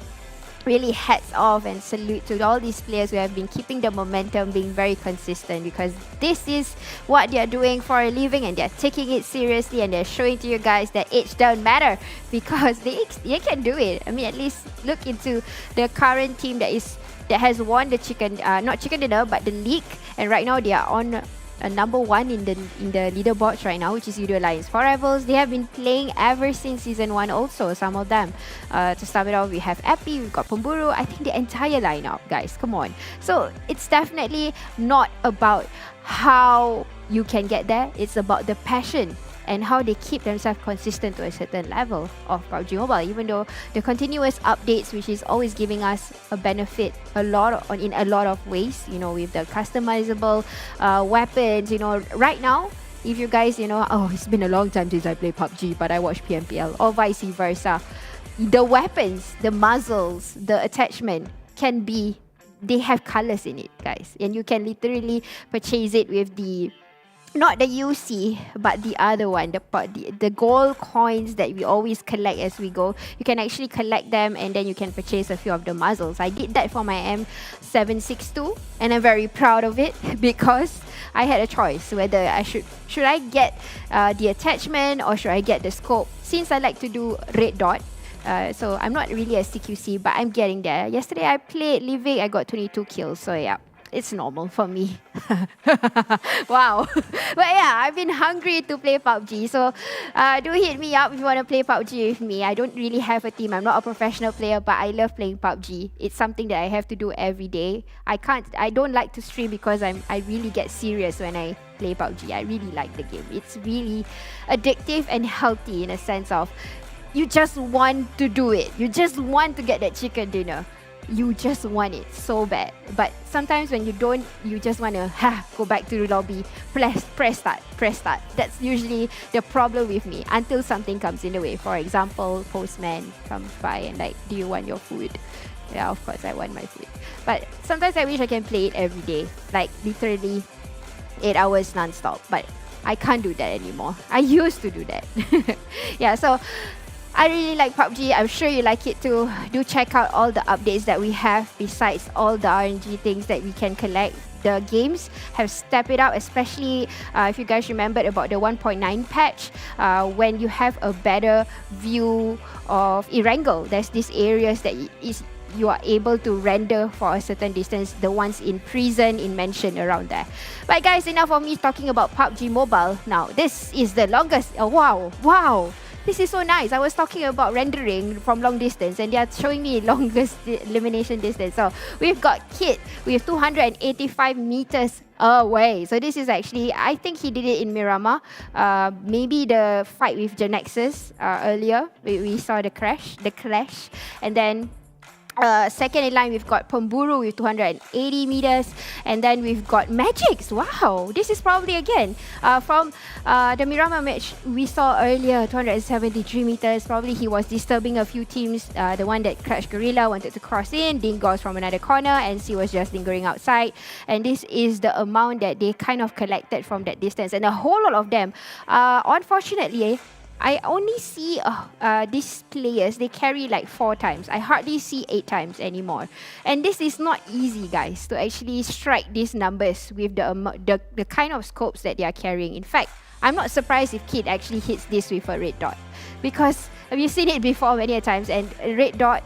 really hats off and salute to all these players who have been keeping the momentum, being very consistent, because this is what they're doing for a living and they're taking it seriously, and they're showing to you guys that age don't matter because they can do it. I mean, at least look into the current team that has won the not chicken dinner but the league, and right now they are on number 1 in the leaderboards right now, which is Yoodo Alliance 4 rivals. They have been playing ever since Season 1 also, some of them. To start it off, we have Epi, we've got Pemburu, I think the entire lineup, guys, come on. So it's definitely not about how you can get there, it's about the passion and how they keep themselves consistent to a certain level of PUBG Mobile, even though the continuous updates, which is always giving us a benefit in a lot of ways, with the customizable weapons, right now, if you guys, it's been a long time since I played PUBG, but I watch PMPL, or vice versa. The weapons, the muzzles, the attachment they have colors in it, guys, and you can literally purchase it with not the UC, but the other one, the gold coins that we always collect as we go. You can actually collect them, and then you can purchase a few of the muzzles. I did that for my M762, and I'm very proud of it because I had a choice whether I should I get the attachment or should I get the scope. Since I like to do redONE, so I'm not really a CQC, but I'm getting there. Yesterday I played Living, I got 22 kills, so yeah. It's normal for me. Wow. But yeah, I've been hungry to play PUBG. So do hit me up if you want to play PUBG with me. I don't really have a team. I'm not a professional player, but I love playing PUBG. It's something that I have to do every day. I don't like to stream because I really get serious when I play PUBG. I really like the game. It's really addictive and healthy in a sense of you just want to do it. You just want to get that chicken dinner. You just want it so bad. But sometimes when you don't, you just want to go back to the lobby, press start. That's usually the problem with me until something comes in the way. For example, postman comes by and like, do you want your food? Yeah, of course I want my food. But sometimes I wish I can play it every day, like literally 8 hours non-stop. But I can't do that anymore. I used to do that. Yeah, so I really like PUBG. I'm sure you like it too. Do check out all the updates that we have besides all the RNG things that we can collect. The games have stepped it up, especially if you guys remembered about the 1.9 patch, when you have a better view of Erangel. There's these areas that you are able to render for a certain distance, the ones in prison, in mansion, around there. But guys, enough of me talking about PUBG Mobile. Now, this is the longest. Oh, wow. This is so nice. I was talking about rendering from long distance and they are showing me longest elimination distance. So we've got Kit with 285 meters away. So this is actually, I think he did it in Miramar. Maybe the fight with GENEXUS earlier. We saw the clash. And then second in line, we've got Pemburu with 280 meters. And then we've got Magix. Wow, this is probably again from the Miramar match we saw earlier, 273 meters. Probably he was disturbing a few teams. The one that crashed Guerilla wanted to cross in. Dingoz from another corner. NSEA was just lingering outside. And this is the amount that they kind of collected from that distance. And a whole lot of them, unfortunately, I only see these players, they carry like 4 times. I hardly see 8 times anymore. And this is not easy, guys, to actually strike these numbers with the kind of scopes that they are carrying. In fact, I'm not surprised if Kid actually hits this with a red dot. Because we've seen it before many times, and a red dot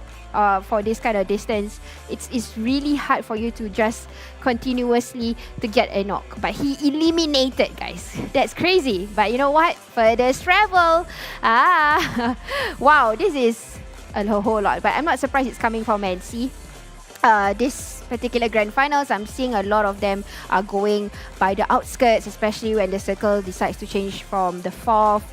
for this kind of distance, it's really hard for you to just continuously to get a knock. But he eliminated, guys. That's crazy. But you know what? Furthest travel. Wow, this is a whole lot. But I'm not surprised it's coming from NC. This particular grand finals, I'm seeing a lot of them are going by the outskirts, especially when the circle decides to change from the 4th.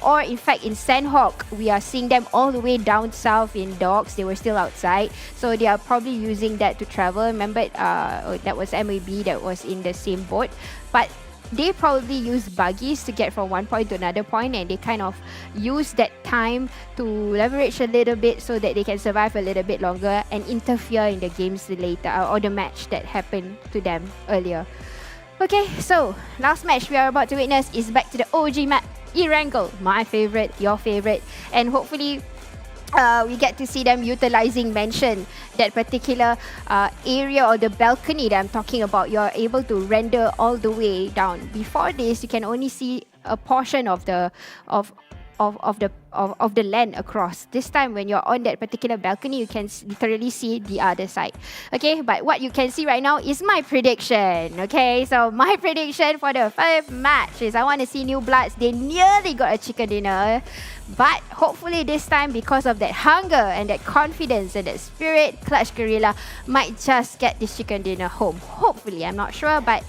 Or in fact, in Sanhok, we are seeing them all the way down south in docks. They were still outside. So they are probably using that to travel. Remember, that was MAB that was in the same boat. But they probably use buggies to get from one point to another point, and they kind of use that time to leverage a little bit so that they can survive a little bit longer and interfere in the games later, or the match that happened to them earlier. Okay, so last match we are about to witness is back to the OG map, Erangel, my favorite, your favorite, and hopefully we get to see them utilizing Mansion, that particular area or the balcony that I'm talking about. You're able to render all the way down. Before this, you can only see a portion of the land across. This time, when you're on that particular balcony, you can literally see the other side. Okay, but what you can see right now is my prediction. Okay, so my prediction for the 5th match is I want to see New Bloods. They nearly got a chicken dinner, but hopefully this time, because of that hunger and that confidence and that spirit, Clutch Guerilla might just get this chicken dinner home. Hopefully, I'm not sure, but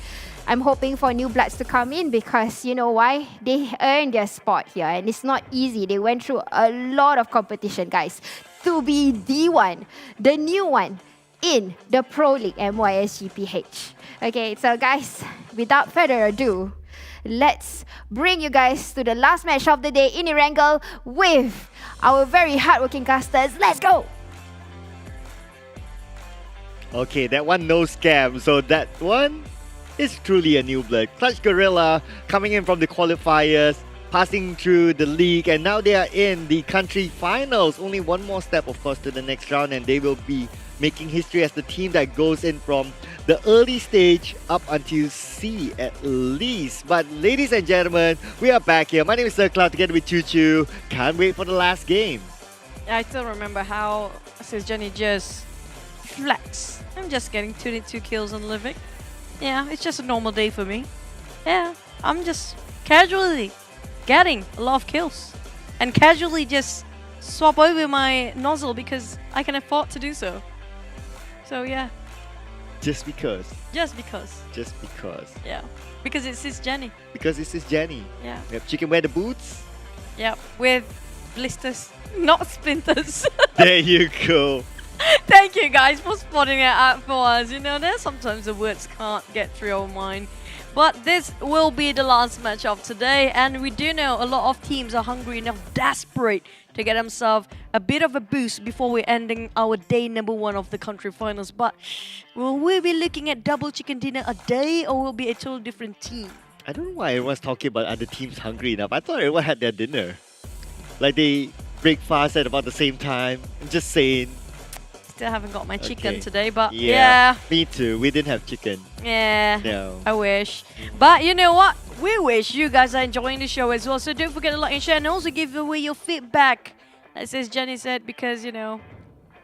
I'm hoping for New Bloods to come in, because you know why? They earned their spot here, and it's not easy. They went through a lot of competition, guys, to be the one, the new one in the Pro League MYSGPH. Okay, so guys, without further ado, let's bring you guys to the last match of the day in Erangel with our very hardworking casters. Let's go! Okay, that one no scam. So that one is truly a new blood. Clutch Guerilla coming in from the qualifiers, passing through the league, and now they are in the country finals. Only one more step, of course, to the next round, and they will be making history as the team that goes in from the early stage up until C at least. But ladies and gentlemen, we are back here. My name is Sir Cloud together with Choo Choo. Can't wait for the last game. I still remember how Sis Jenny just flex. I'm just getting 22 kills and living. Yeah, it's just a normal day for me. Yeah, I'm just casually getting a lot of kills and casually just swap over my nozzle because I can afford to do so. So yeah. Just because. Just because. Just because. Yeah. Because it's Sis Jenny. Because it's Sis Jenny. Yeah. Yep. She can wear the boots. Yeah. With blisters, not splinters. There you go. Thank you guys for spotting it out for us. You know, there's sometimes the words can't get through our mind. But this will be the last match of today, and we do know a lot of teams are hungry enough, desperate to get themselves a bit of a boost before we're ending our day number 1 of the country finals. But will we be looking at double chicken dinner a day, or will be a total different team? I don't know why everyone's talking about other teams hungry enough. I thought everyone had their dinner. Like they break fast at about the same time. I'm just saying. Still haven't got my chicken Okay. today, but Yeah, me too. We didn't have chicken. Yeah, No. I wish. But you know what? We wish you guys are enjoying the show as well. So don't forget to like and share, and also give away your feedback. As Jenny said, because you know,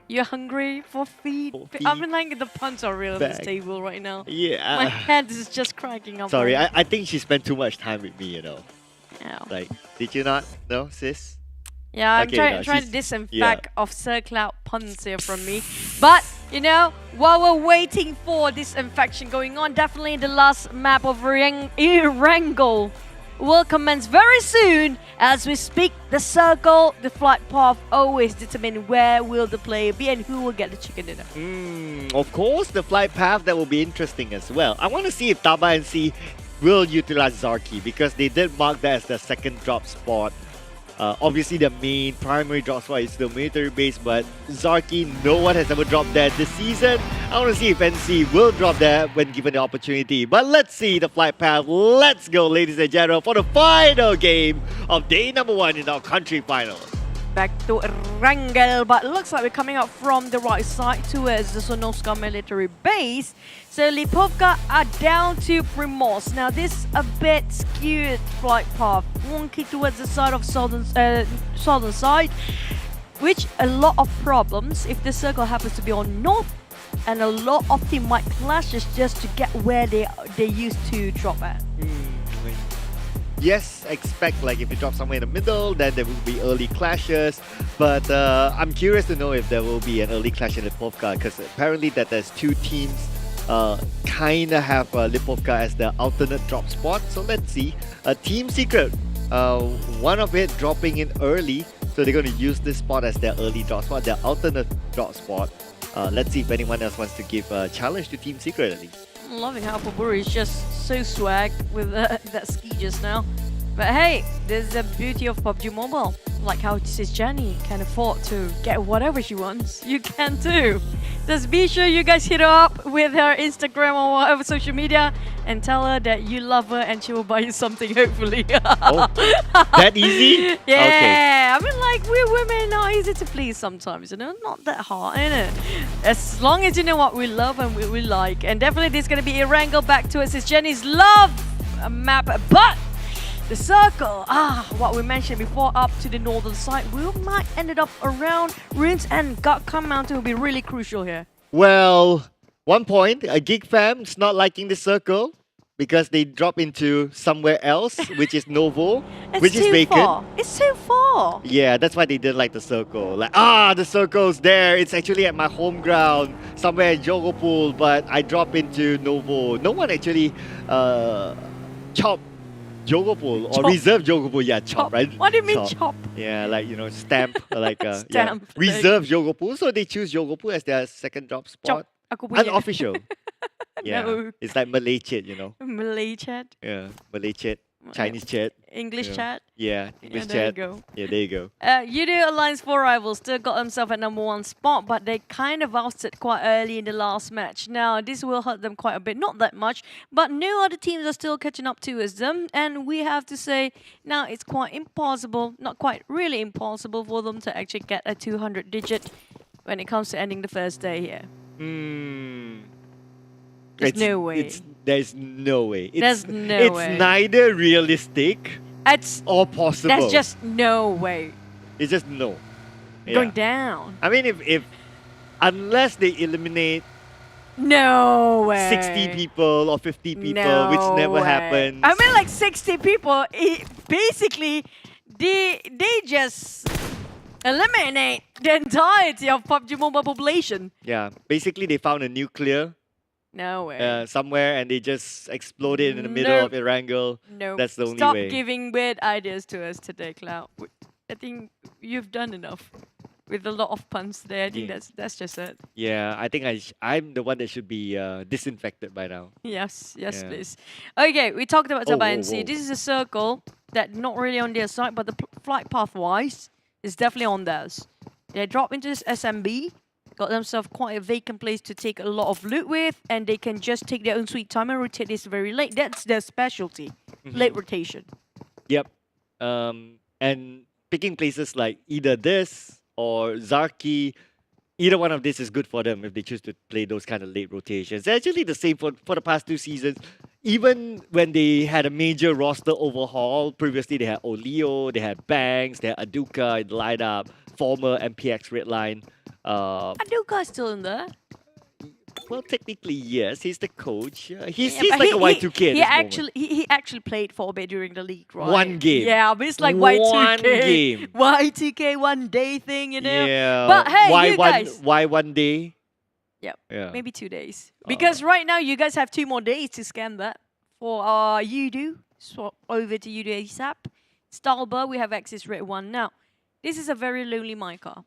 you're hungry for feed. I mean, like the puns are real on this Back. table right now. Yeah. My head is just cracking up. Sorry, I think she spent too much time with me, you know. Yeah. Like, did you not? No, sis? Yeah, I'm Okay, no, trying to she's- disinfect of circle out puns here from me. But, you know, while we're waiting for this infection going on, definitely the last map of Erangel will commence very soon. As we speak, the circle, the flight path always determine where will the player be and who will get the chicken dinner. Of course, the flight path, that will be interesting as well. I want to see if TABAH and NSEA will utilize Zarki, because they did mark that as the second drop spot. Obviously, the main primary drop spot is the military base, but Zarki, no one has ever dropped that this season. I want to see if NSEA will drop that when given the opportunity. But let's see the flight path. Let's go, ladies and gentlemen, for the final game of day number 1 in our country finals. Back to Erangel, but it looks like we're coming up from the right side towards the Sonoska military base. So Lipovka are down to Primos. Now this is a bit skewed flight path, wonky towards the side of southern side, which a lot of problems if the circle happens to be on north, and a lot of team might clashes just to get where they used to drop at. Yes, expect like if you drop somewhere in the middle, then there will be early clashes. But I'm curious to know if there will be an early clash in Lipovka, because apparently that there's 2 teams kind of have Lipovka as the alternate drop spot. So let's see. Team Secret, one of it dropping in early, so they're going to use this spot as their early drop spot, their alternate drop spot. Let's see if anyone else wants to give a challenge to Team Secret at least. I'm loving how Poburi is just so swag with that ski just now. But hey, there's the beauty of PUBG Mobile. Like how Sis Jenny can afford to get whatever she wants. You can too. Just be sure you guys hit her up with her Instagram or whatever social media and tell her that you love her and she will buy you something, hopefully. Oh, that easy? Yeah, I mean, like, we women are easy to please sometimes, you know, not that hard, innit? As long as you know what we love and we like. And definitely there's going to be a wrangle back to us. It's Jenny's love map, but the circle, what we mentioned before, up to the northern side, we might end up around Ruins and Gakam Mountain will be really crucial here. Well, 1 point, Geek Fam is not liking the circle because they drop into somewhere else, which is Novo, which is vacant. Far. It's too far. Yeah, that's why they didn't like the circle. Like, the circle's there. It's actually at my home ground, somewhere in Jogopul, but I drop into Novo. No one actually chopped Jogopul or reserve Jogopul. Yeah, chop, right? What do you mean chop? Yeah, like, you know, stamp, like Stamp. yeah. Reserve Jogopul. So they choose Jogopul as their second drop spot. Aku punya. Unofficial. Yeah. No. It's like Malay chat, you know. Malay chat. Yeah, Malay chat, Chinese chat. English you know. chat. Yeah, English there you chat. go. Yeah, there you go. Yoodo Alliance 4 Rivals still got themselves at #1 spot, but they kind of ousted quite early in the last match. Now, this will hurt them quite a bit, not that much, but no other teams are still catching up towards them, and we have to say, now it's quite impossible, not quite, really impossible for them to actually get a 200 digit when it comes to ending the first day here. There's no way. There's no way. There's no way. It's neither realistic or possible. That's just no way. It's just no. Going down. I mean, if unless they eliminate no way 60 people or 50 people, no which never way. happens. I mean, like 60 people, basically, they just eliminate the entirety of PUBG Mobile population. Yeah, basically they found a nuclear No way. somewhere and they just exploded in the middle of Erangel. No. That's the only Stop way. giving weird ideas to us today, Cloud. I think you've done enough. with a lot of puns there. I think Yeah. that's just it. Yeah, I think I'm the one that should be disinfected by now. Yes, yes, Yeah. please. Okay, we talked about Oh, TABAH whoa, NC. whoa. This is a circle that not really on their side, but the flight path-wise is definitely on theirs. They drop into this SMB, got themselves quite a vacant place to take a lot of loot with, and they can just take their own sweet time and rotate this very late. That's their specialty, late rotation. Yep. And picking places like either this or Zarki, either one of this is good for them if they choose to play those kind of late rotations. It's actually the same for the past 2 seasons. Even when they had a major roster overhaul, previously they had Olio, they had Banks, they had Aduka in the lineup, former MPX Redline. Aduka is still in there. Well, technically, yes. He's the coach. He's but like a Y2K at he this actually he actually played for a bit during the league, right? One game. Yeah, but it's like One Y2K. game. Y2K, one day thing, you know? Yeah. But hey, why you guys. Why one day? Yep. Yeah. Maybe 2 days. Because right now you guys have 2 more days to scan that. For Yoodo, swap over to Yoodo ASAP. Stalber, we have access rate 1. Now, this is a very lonely Micah.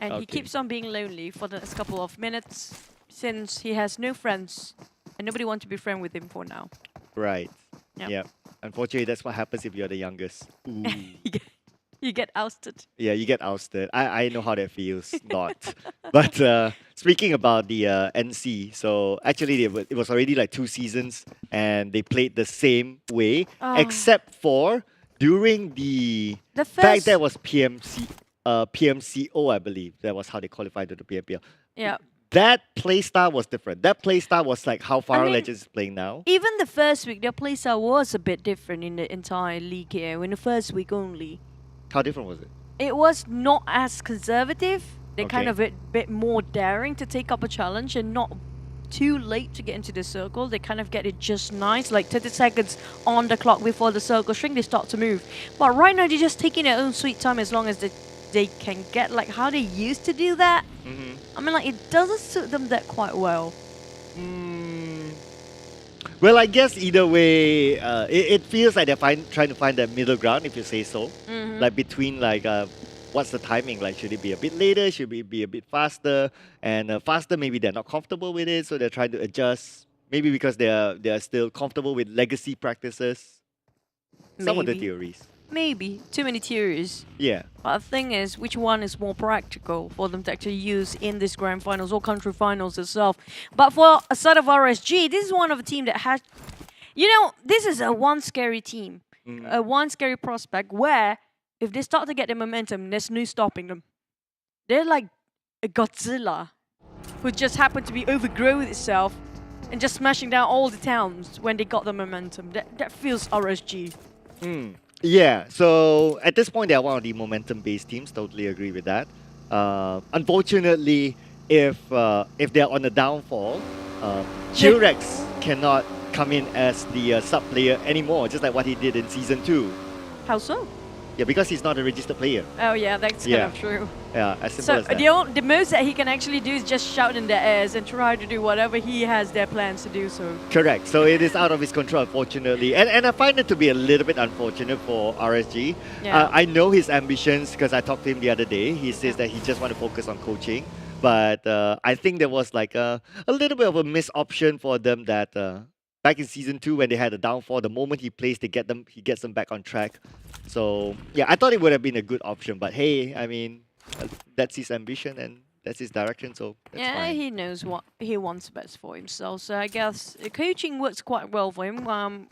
And he keeps on being lonely for the next couple of minutes since he has no friends and nobody wants to be friends with him for now. Right. Yep. Yeah. Unfortunately, that's what happens if you're the youngest. Ooh. You get ousted. Yeah, you get ousted. I know how that feels. Not. But speaking about the NC, so actually it was already like 2 seasons and they played the same way, except for during the back that was PMCO, I believe. That was how they qualified to the PMPL. Yeah. That playstyle was different. That playstyle was like how Farang Lejund is playing now. Even the first week, their playstyle was a bit different in the entire league here. In the first week only. How different was it? It was not as conservative. They're kind Okay. of a bit more daring to take up a challenge and not too late to get into the circle. They kind of get it just nice, like 30 seconds on the clock before the circle shrink, they start to move. But right now, they're just taking their own sweet time as long as they can get like how they used to do that. I mean, like, it doesn't suit them that quite well. Well, I guess either way, it feels like they're trying to find that middle ground, if you say so. Like between like, what's the timing? Like, should it be a bit later? Should it be a bit faster? And faster, maybe they're not comfortable with it, so they're trying to adjust. Maybe because they're still comfortable with legacy practices. Some of the Maybe. theories. Maybe. Too many theories. Yeah. But the thing is, which one is more practical for them to actually use in this grand finals or country finals itself? But for a side of RSG, this is one of the team that has... You know, this is a one scary team. A one scary prospect where if they start to get the momentum, there's no stopping them. They're like a Godzilla who just happened to be overgrown itself and just smashing down all the towns when they got the momentum. That feels RSG. Yeah, so at this point, they are one of the momentum-based teams. Totally agree with that. Unfortunately, if they're on the downfall, Chirex cannot come in as the sub-player anymore, just like what he did in Season 2. How so? Yeah, because he's not a registered player. Oh yeah, that's kind of true. Yeah, as simple So as that. the most that he can actually do is just shout in their ears and try to do whatever he has their plans to do so. Correct. So it is out of his control, unfortunately. And I find it to be a little bit unfortunate for RSG. Yeah. I know his ambitions because I talked to him the other day. He says that he just wants to focus on coaching. But I think there was like a little bit of a missed option for them that back in Season 2 when they had a downfall, the moment he plays, he gets them back on track. So yeah, I thought it would have been a good option. But hey, I mean, that's his ambition and that's his direction, so that's fine. He knows what he wants best for himself. So I guess coaching works quite well for him.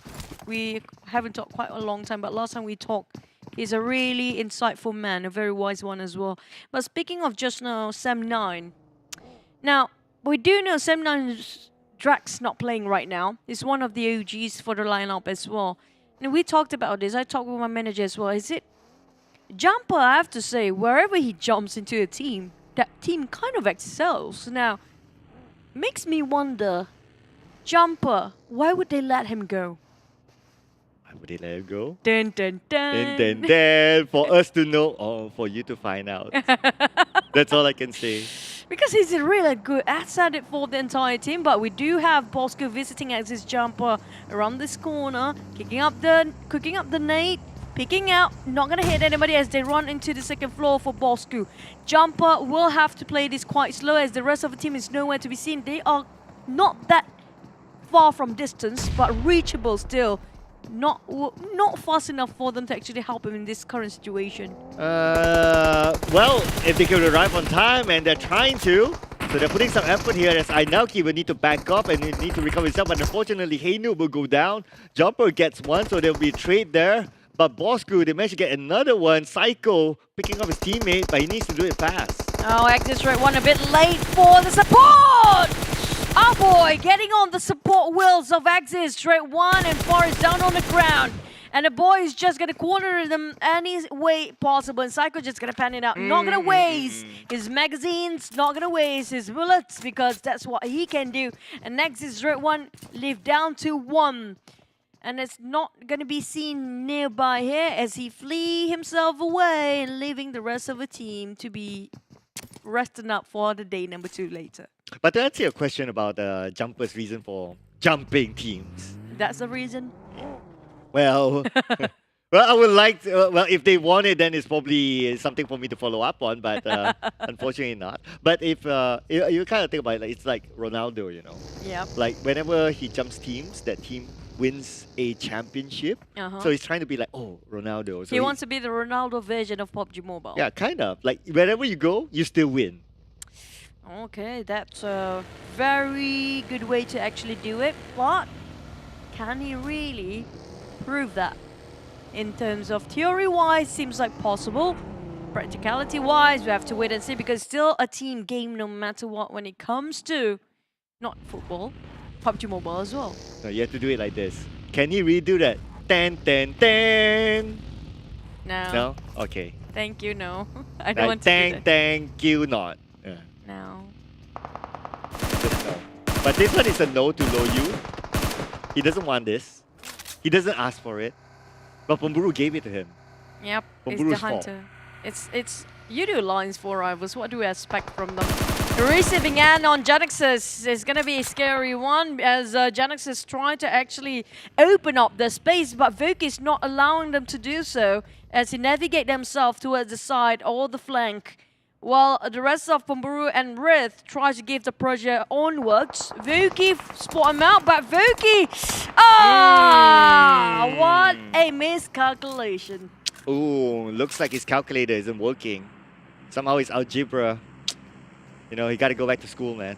We haven't talked quite a long time, but last time we talked, he's a really insightful man, a very wise one as well. But speaking of just now, Sam9. Now, we do know Sam9's Drax not playing right now. He's one of the OGs for the lineup as well. And we talked about this. I talked with my manager as well. Is it Jumper? I have to say, wherever he jumps into a team, that team kind of excels. Now, makes me wonder, Jumper, why would they let him go? Why would they let him go? Dun, dun, dun. Then, for us to know or for you to find out. That's all I can say. Because he's a really good asset for the entire team, but we do have Bosskur visiting as his Jumper around this corner, cooking up the nade. Picking out, not going to hit anybody as they run into the second floor for Bosskur. Jumper will have to play this quite slow as the rest of the team is nowhere to be seen. They are not that far from distance, but reachable still. Not fast enough for them to actually help him in this current situation. Well, if they could arrive on time, and they're trying to, so they're putting some effort here as Ainauki will need to back up and need to recover himself, but unfortunately Heinu will go down. Jumper gets one, so there'll be a trade there. But Bosskur, they managed to get another one. Psycho picking up his teammate, but he needs to do it fast. Oh, Exit Red One a bit late for the support! Oh boy, getting on the support wheels of Exit Red One, and Forest down on the ground. And the boy is just going to corner them any way possible. And Psycho just going to pan it out. Not going to waste his magazines, not going to waste his bullets, because that's what he can do. And next is Red One, live down to 1. And it's not going to be seen nearby here as he flee himself away and leaving the rest of the team to be resting up for the day number 2 later. But to answer your question about Jumper's reason for jumping teams. That's the reason? Well, well, I would like to, well, if they want it, then it's probably something for me to follow up on, but unfortunately not. But if you kind of think about it, like, it's like Ronaldo, you know? Yeah. Like whenever he jumps teams, that team wins a championship. So he's trying to be like, oh, Ronaldo. So he wants to be the Ronaldo version of PUBG Mobile. Yeah, kind of. Like wherever you go, you still win. Okay, that's a very good way to actually do it, but can he really prove that? In terms of theory-wise, seems like possible. Practicality-wise, we have to wait and see, because it's still a team game no matter what when it comes to not football, PUBG Mobile as well. No, you have to do it like this. Can he redo that? Ten, ten, ten. No. No? Okay. Thank you, no. I don't want to do that. Thank you, not. Yeah. No. No. But this one is a no to low you. He doesn't want this. He doesn't ask for it. But Pomburu gave it to him. Yep, it's Pomburu's the hunter. It's Yoodo lines for rivals. What do we expect from them? The receiving end on GENEXUS is going to be a scary one, as GENEXUS trying to actually open up the space, but Voki is not allowing them to do so as he navigate themselves towards the side or the flank. While the rest of Pomburu and Rith tries to give the pressure onwards. Voki spot him out, but Voki... what a miscalculation. Ooh, looks like his calculator isn't working. Somehow his algebra, you know, he got to go back to school, man.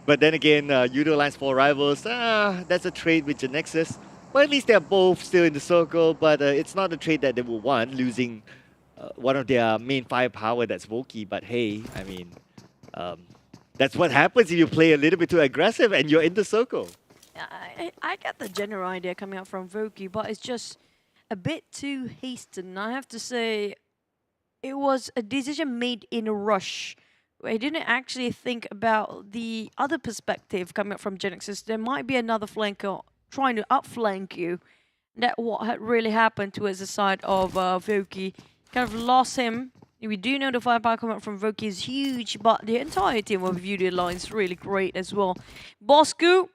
But then again, Yoodo lines 4 rivals. That's a trade with GENEXUS. Well, at least they're both still in the circle, but it's not a trade that they would want, losing one of their main firepower, that's Voki. But hey, I mean, that's what happens if you play a little bit too aggressive and you're in the circle. I get the general idea coming out from Voki, but it's just a bit too hastened. I have to say, it was a decision made in a rush. I didn't actually think about the other perspective coming up from GENEXUS. There might be another flanker trying to outflank you. That what had really happened towards the side of Voki. Kind of lost him. We do know the firepower coming up from Voki is huge, but the entire team of Yoodo Alliance really great as well. Bosskur,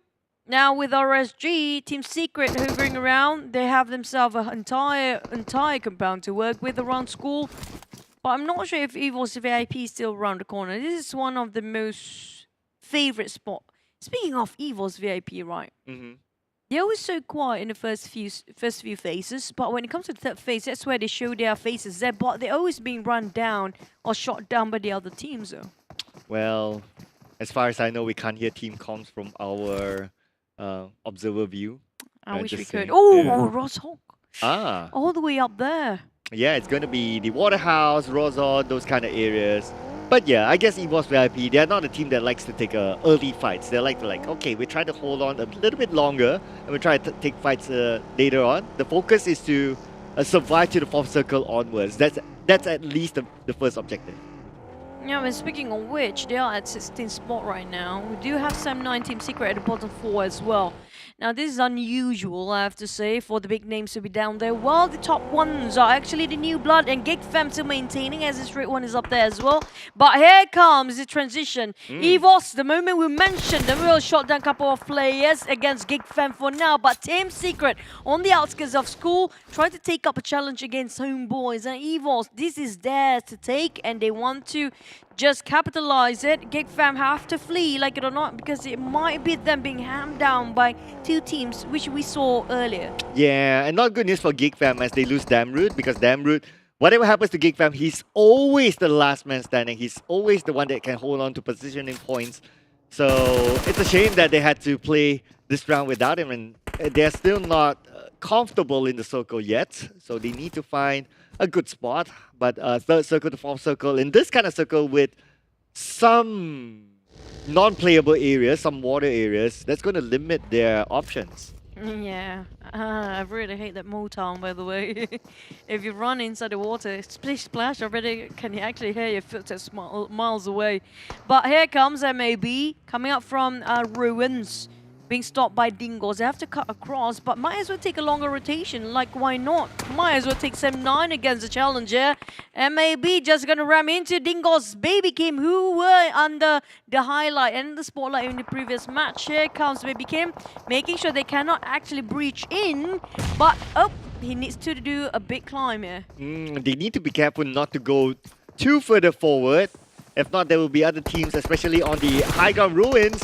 now with RSG, Team Secret hovering around. They have themselves an entire compound to work with around school. But I'm not sure if EVOS VIP is still around the corner. This is one of the most favorite spots. Speaking of EVOS VIP, right? They're always so quiet in the first few phases, but when it comes to the third phase, that's where they show their faces there. But they're always being run down or shot down by the other teams, though. Well, as far as I know, we can't hear team comms from our observer view. I wish we could. saying. Oh, Yeah. Roshok. All the way up there. Yeah, it's going to be the Waterhouse, Rozon, those kind of areas. But yeah, I guess EVOS VIP, they're not a team that likes to take early fights. They like to okay, we try to hold on a little bit longer and we try to take fights later on. The focus is to survive to the 4th circle onwards. That's at least the first objective. Yeah, but speaking of which, they are at 16th spot right now. We do have Sam9 Team Secret at the bottom 4 as well. Now, this is unusual, I have to say, for the big names to be down there. While the top ones are actually the New Blood and Geek Fam still maintaining, as the straight one is up there as well. But here comes the transition. EVOS, the moment we mentioned, the real shot down couple of players against Geek Fam for now. But Team Secret, on the outskirts of school, try to take up a challenge against Homebois. And EVOS, this is theirs to take, and they want to just capitalize it. Geek Fam have to flee, like it or not, because it might be them being hammed down by two teams, which we saw earlier. Yeah, and not good news for Geek Fam as they lose Damroot, because Damroot, whatever happens to Geek Fam, he's always the last man standing. He's always the one that can hold on to positioning points. So it's a shame that they had to play this round without him, and they're still not comfortable in the circle yet. So they need to find a good spot. But third circle to fourth circle, in this kind of circle with some non-playable areas, some water areas, that's going to limit their options. Yeah, I really hate that Motown, by the way. If you run inside the water, splish splash, already can actually hear your footsteps miles away. But here comes MAB coming up from Ruins, being stopped by Dingoz. They have to cut across, but might as well take a longer rotation. Like, why not? Might as well take Sam9 against the challenger. MAB just gonna ram into Dingoz Baby Kim, who were under the highlight and the spotlight in the previous match. Here comes Baby Kim, making sure they cannot actually breach in, but oh, he needs to do a big climb here. They need to be careful not to go too further forward. If not, there will be other teams, especially on the high ground Ruins.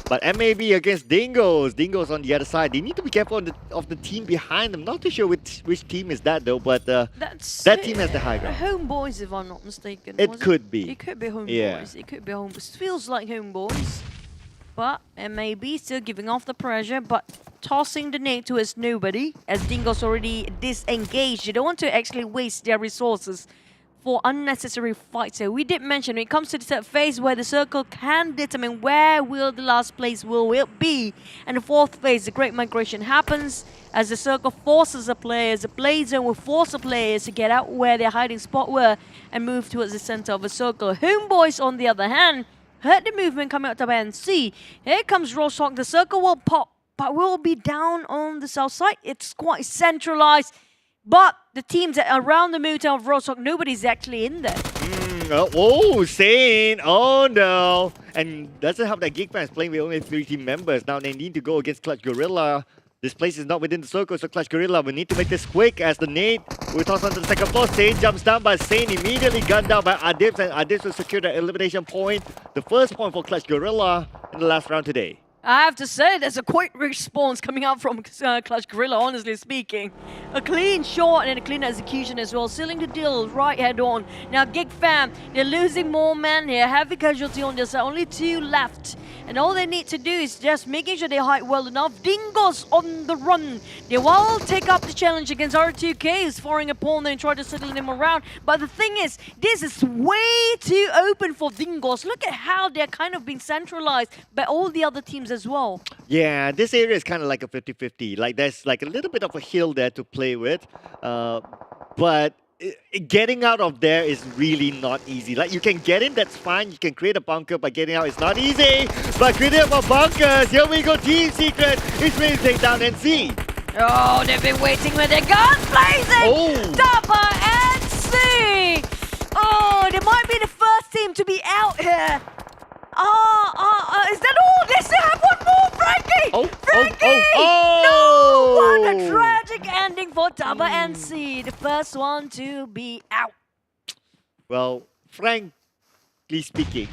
But MAB against Dingoz. Dingoz on the other side. They need to be careful of the team behind them. Not too sure which team is that though, but that team has the high ground. Homebois, if I'm not mistaken. It could be. It could be Homebois. Yeah. It could be Homebois. Feels like Homebois. But MAB still giving off the pressure, but tossing the nade towards nobody, as Dingoz already disengaged. They don't want to actually waste their resources for unnecessary fights. So we did mention when it comes to the third phase where the circle can determine where will the last place will it be. And the fourth phase, the Great Migration happens as the circle forces the players, the play zone will force the players to get out where their hiding spot were and move towards the center of the circle. Homebois, on the other hand, heard the movement coming out of NC. Here comes Rosehawk. The circle will pop, but will be down on the south side. It's quite centralized. But the teams that are around the Motown of Rosehawk, nobody's actually in there. Oh, Sane! Oh no! And doesn't help that Geek Fam is playing with only 3 team members. Now they need to go against Clutch Guerilla. This place is not within the circle, so Clutch Guerilla will need to make this quick as the nade will toss onto the second floor. Sane jumps down, but Sane immediately gunned down by Adibs, and Adibs will secure the elimination point. The first point for Clutch Guerilla in the last round today. I have to say, there's a quick response coming out from Clutch Guerilla, honestly speaking. A clean shot and a clean execution as well, sealing the deal right head on. Now, Geek Fam, they're losing more men here, heavy casualty on their side, only 2 left. And all they need to do is just making sure they hide well enough. Dingoz on the run. They will take up the challenge against R2K, who's firing upon them and try to circle them around. But the thing is, this is way too open for Dingoz. Look at how they're kind of being centralized by all the other teams as well. Yeah, this area is kind of like a 50-50. Like there's like a little bit of a hill there to play with, but getting out of there is really not easy. Like you can get in, that's fine. You can create a bunker, but getting out is not easy. But creating up bunkers, here we go. Team Secret is ready to take down NC. Oh, they've been waiting with their guns blazing. Oh. TABAH NC. Oh, they might be the first team to be out here. Is that all? They still have one more, Frankie! Frankie! Oh! No! What a tragic ending for TABAH NC. The first one to be out. Well, frankly speaking,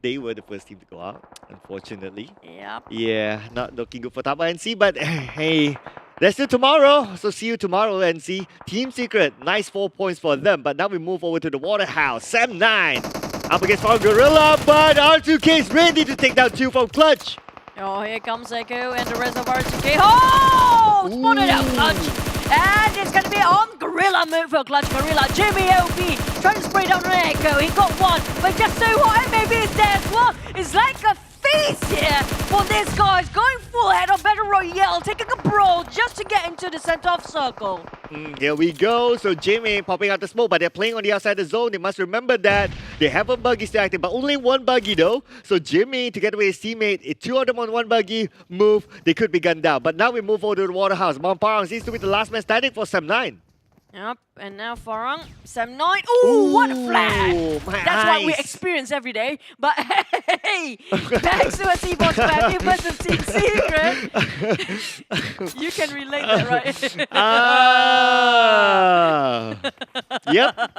they were the first team to go out, unfortunately. Yep. Yeah, not looking good for TABAH NC, but hey, there's still tomorrow. So see you tomorrow, NC. Team Secret, nice 4 points for them. But now we move over to the Waterhouse. Sam9 up against Farang Guerilla, but R2K is ready to take down 2 from Clutch. Oh, here comes Echo and the rest of R2K. Oh! Spotted out Clutch. And it's going to be on Guerilla move for Clutch Guerilla. Jimmy OP trying to spray down on Echo. He got one, but just so what? Maybe it's there as well. It's like a feast here for this guys. Going full head of Battle Royale. Royale taking a brawl just to get into the center of circle. Here we go. So Jimmy popping out the smoke, but they're playing on the outside of the zone. They must remember that they have a buggy still active, but only one buggy though. So Jimmy, together with his teammate, two of them on one buggy, move. They could be gunned down. But now we move over to the waterhouse. Mount Parang seems to be the last man standing for Sam9. Yep, and now Farang, Sam9. Ooh, what a flag! That's what we experience every day. But hey, thanks to us, EVOS Vip versus Team Secret. You can relate that, right? Yep.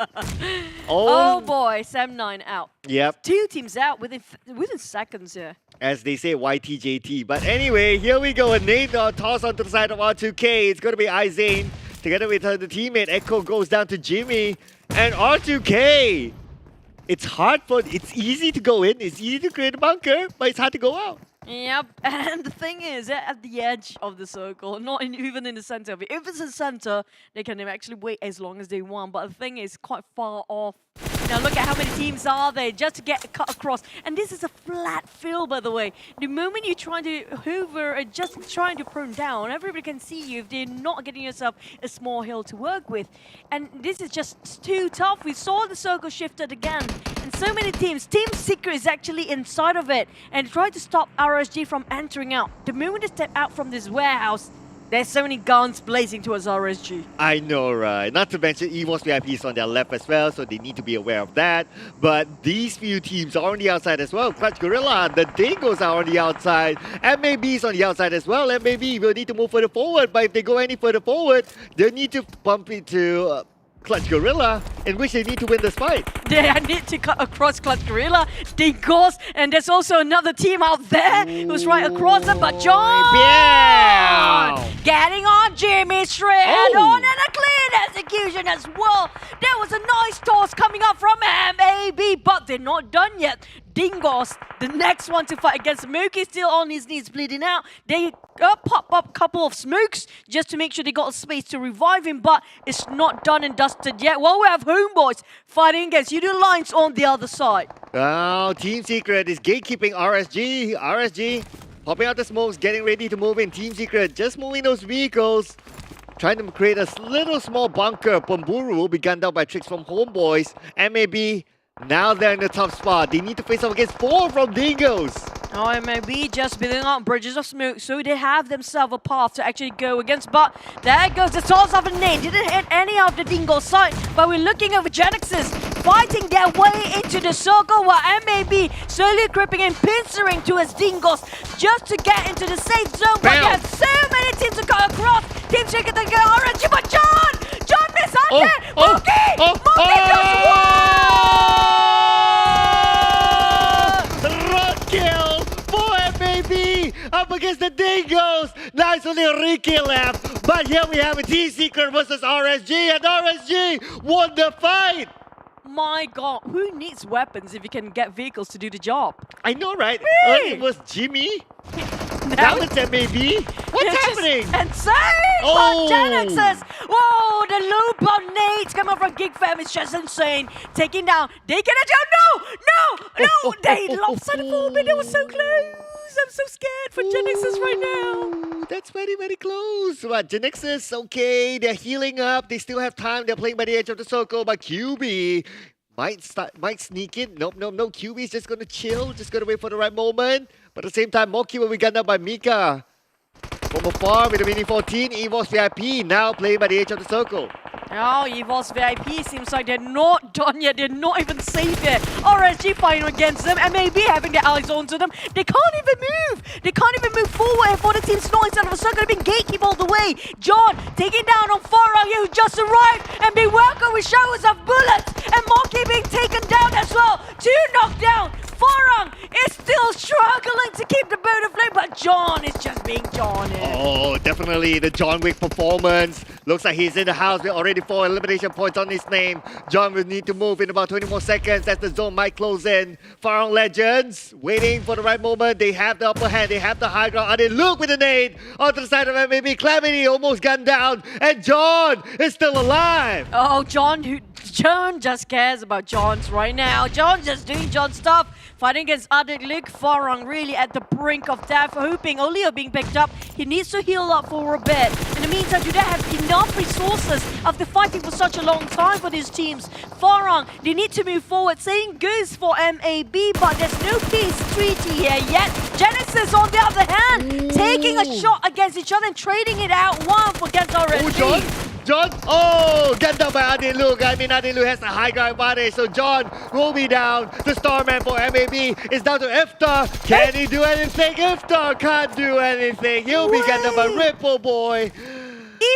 Oh boy, Sam9 out. Yep. 2 teams out within seconds here. As they say, YTJT. But anyway, here we go. A nade toss onto the side of R2K. It's going to be Izane. Together with the teammate, Echo goes down to Jimmy. And R2K! It's easy to go in, it's easy to create a bunker, but it's hard to go out. Yep, and the thing is, they're at the edge of the circle, not even in the center of it. If it's in the center, they can actually wait as long as they want, but the thing is quite far off. Now look at how many teams are there just to get cut across. And this is a flat field, by the way. The moment you're trying to hover or just trying to prone down, everybody can see you if they're not getting yourself a small hill to work with. And this is just too tough. We saw the circle shifted again. And so many teams. Team Secret is actually inside of it and trying to stop RSG from entering out. The moment they step out from this warehouse, there's so many guns blazing towards RSG. I know, right? Not to mention EVOS VIP is on their left as well, so they need to be aware of that. But these few teams are on the outside as well. Clutch Guerilla, the Dingoz are on the outside. MAB is on the outside as well. MAB will need to move further forward, but if they go any further forward, they need to bump into Clutch Guerilla, in which they need to win this fight. They need to cut across Clutch Guerilla, Dingoz, and there's also another team out there who's right across them, but John! Getting on Jimmy straight on, and a clean execution as well. There was a nice toss coming up from MAB, but they're not done yet. Dingoz, the next one to fight against Mookie, still on his knees bleeding out. They pop up a couple of smokes just to make sure they got a space to revive him, but it's not done and dusted yet. Well, we have Homebois fighting against Yoodo Lines on the other side. Oh, Team Secret is gatekeeping RSG. RSG popping out the smokes, getting ready to move in. Team Secret just moving those vehicles, trying to create a little small bunker. Pemburu will be gunned down by tricks from Homebois. MAB, now they're in the tough spot. They need to face off against 4 from Dingoz. Oh, MAB just building up bridges of smoke, so they have themselves a path to actually go against. But there goes the toss of a nade. Didn't hit any of the Dingoz side, but we're looking over GENEXUS fighting their way into the circle while MAB slowly creeping in, pincering towards Dingoz just to get into the safe zone. But they have so many teams to cut across. Team Secret to get RNG, but John missed out there. Mookie goes kill for MAB up against the Dingoz. Now it's only Ricky left. But here we have a Team Secret versus RSG, and RSG won the fight. My God, who needs weapons if you can get vehicles to do the job? I know, right? Me! Earlier it was Jimmy. Now it's MAB. What's happening? Insane from GENEXUS. Whoa, the loop on nades coming from Geek Fam is just insane. Taking down, they get it down. No. They lopsided forward, but it was so close. I'm so scared for GENEXUS right now. That's very, very close. But GENEXUS, okay, they're healing up. They still have time. They're playing by the edge of the circle. But QB might sneak in. Nope. QB is just going to chill. Just going to wait for the right moment. But at the same time, Moki will be gunned up by Mika. From afar with the mini 14, EVOS VIP now playing by the edge of the circle. Oh, EVOS VIP seems like they're not done yet. They're not even safe yet. RSG fighting against them. MAB having their eyes onto them. They can't even move. They can't even move forward for the team's not inside of a circle. They've been gatekeep all the way. John taking down on Farang, who just arrived and being welcomed with showers of bullets. And Monkey being taken down as well. 2 knocked down. Farang is still struggling to keep the boat afloat, but John is just being John here. Oh, definitely the John Wick performance. Looks like he's in the house with already 4 elimination points on his name. John will need to move in about 20 more seconds as the zone might close in. Farang Legends waiting for the right moment. They have the upper hand. They have the high ground. And they look with the nade onto the side of MAB. Calamity almost gunned down. And John is still alive. Oh, John just cares about John's right now. John just doing John stuff. Fighting against Adik Luke, Farang really at the brink of death, hoping Olio being picked up. He needs to heal up for a bit. In the meantime, do they have enough resources after fighting for such a long time for these teams? Farang, they need to move forward. Same goes for MAB, but there's no peace treaty here yet. GENEXUS, on the other hand, taking a shot against each other and trading it out one for against RSG. John, oh, get down by Adil Luke. I mean, Adil Luke has a high ground advantage, so John will be down. The Starman for MAB is down to Iftar. Can he do anything? Iftar can't do anything. He'll be get down by Ripple Boy.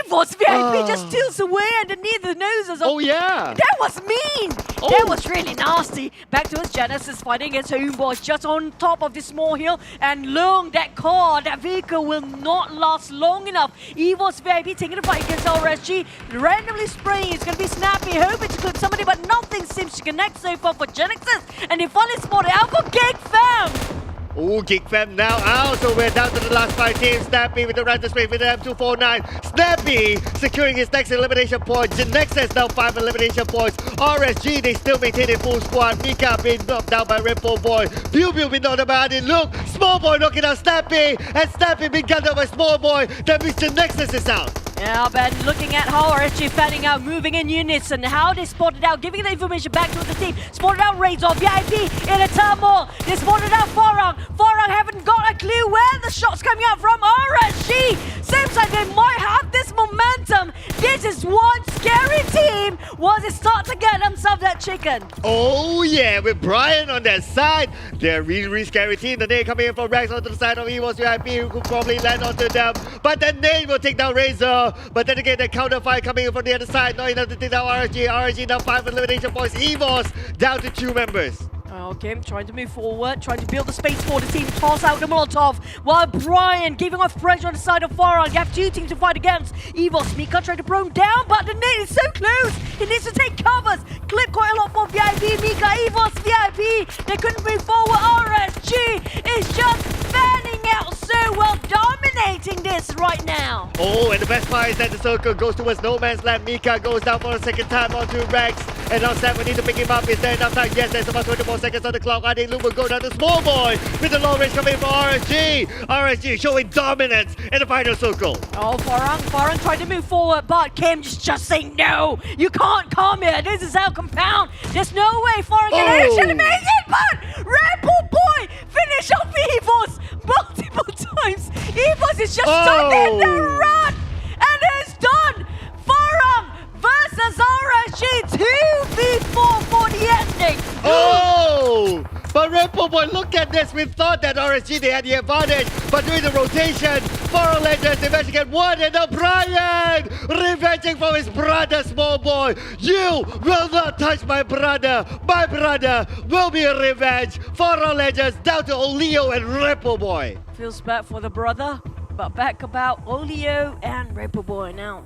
EVOS VIP just steals away underneath the noses of... Oh, yeah. That was mean. That was really nasty. Back to his GENEXUS fighting against Homebois just on top of this small hill. And Lung, that car, that vehicle will not last long enough. EVOS VIP taking the fight against RSG. Randomly spraying. It's going to be snappy. Hoping to clip somebody, but nothing seems to connect so far for GENEXUS. And they finally spotted out for Geek Fam. Oh, Geek Fam now out, so we're down to the last 5 teams. Snappy with the random spray with the M249. Snappy securing his next elimination point. GENEXUS now 5 elimination points. RSG, they still maintain a full squad. Mika being knocked down by Ripple Boy. Pew Pew being knocked about it. Look, Small Boy knocking out Snappy. And Snappy being gunned out by Small Boy. That means GENEXUS is out. Yeah, but looking at how RSG fanning out, moving in unison, how they spotted out, giving the information back to the team. Spotted out Razor, VIP in a turmoil. They spotted out Farang. Farang haven't got a clue where the shot's coming out from. RSG seems like they might have this momentum. This is one scary team once they start to get themselves that chicken. Oh yeah, with Brian on their side, they're really scary team. The nade coming in from Rex onto the side of EVOS VIP, who could probably land onto them. But the nade will take down Razor. But then again, the counter fire coming in from the other side, not enough to take down RSG. RSG now 5 elimination points. EVOS down to 2 members. Okay, trying to move forward, trying to build the space for the team, toss out the Molotov, while Brian giving off pressure on the side of Farang. You have 2 teams to fight against. EVOS, Mika trying to bring him down, but the nade is so close. He needs to take covers. Clip quite a lot for VIP. Mika, EVOS, VIP. They couldn't move forward. RSG is just fanning out so well, dominating this right now. Oh, and the best part is that the circle goes towards no man's land. Mika goes down for a second time onto Rex. And now Sam, we need to pick him up. Is there enough time? Yes, there's about 24 seconds on the clock. I think Luke will go down to Small Boy with the long range coming from RSG. RSG showing dominance in the final circle. Oh, Farang trying to move forward, but Kim just saying no. You can't come here. This is our compound. There's no way Farang can actually make it, but Ripple Boy finish off EVOS multiple times. EVOS is just stuck in the run, and it's done. Farang versus RSG 2v4 for the ending. Oh! But Ripple Boy, look at this. We thought that RSG, they had the advantage. But doing the rotation, Farang Lejund, they managed to get one. And now Brian, revenging from his brother, Small Boy. You will not touch my brother. My brother will be a revenge. Farang Lejund down to Olio and Ripple Boy. Feels bad for the brother, but back about Olio and Ripple Boy now.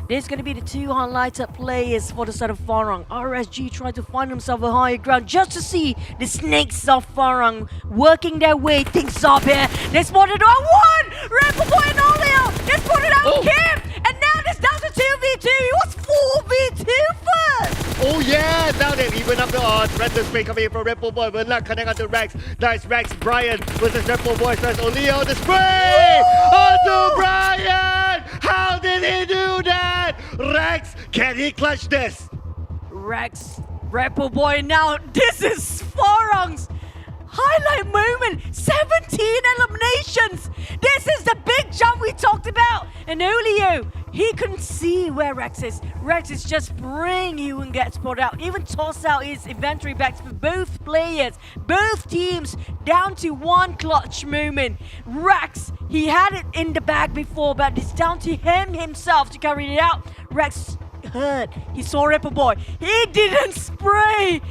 There's going to be the 2 highlighted players for the side of Farang. RSG trying to find himself a higher ground just to see the snakes of Farang working their way things up here. They spotted out 1! Ripple Boy and Olio! They spotted out Kim! And now it's down to 2v2. It was 4v2 first! Oh yeah, now they've even up the odds. Random spray coming in from Ripple Boy. We're not connecting onto Rex. Nice Rex, Brian versus Ripple Boy. First Olio, the spray! Onto Brian! How did he do that? Rex, can he clutch this? Rex, Ripple Boy now. This is Farang's highlight moment. 17 eliminations. This is the big jump we talked about. And Olio, he couldn't see where Rex is. Rex is just praying he wouldn't get spotted out. Even toss out his inventory bags for both players. Both teams down to 1 clutch moment. Rex, he had it in the bag before, but it's down to him himself to carry it out. Rex heard. He saw Ripple Boy. He didn't spray.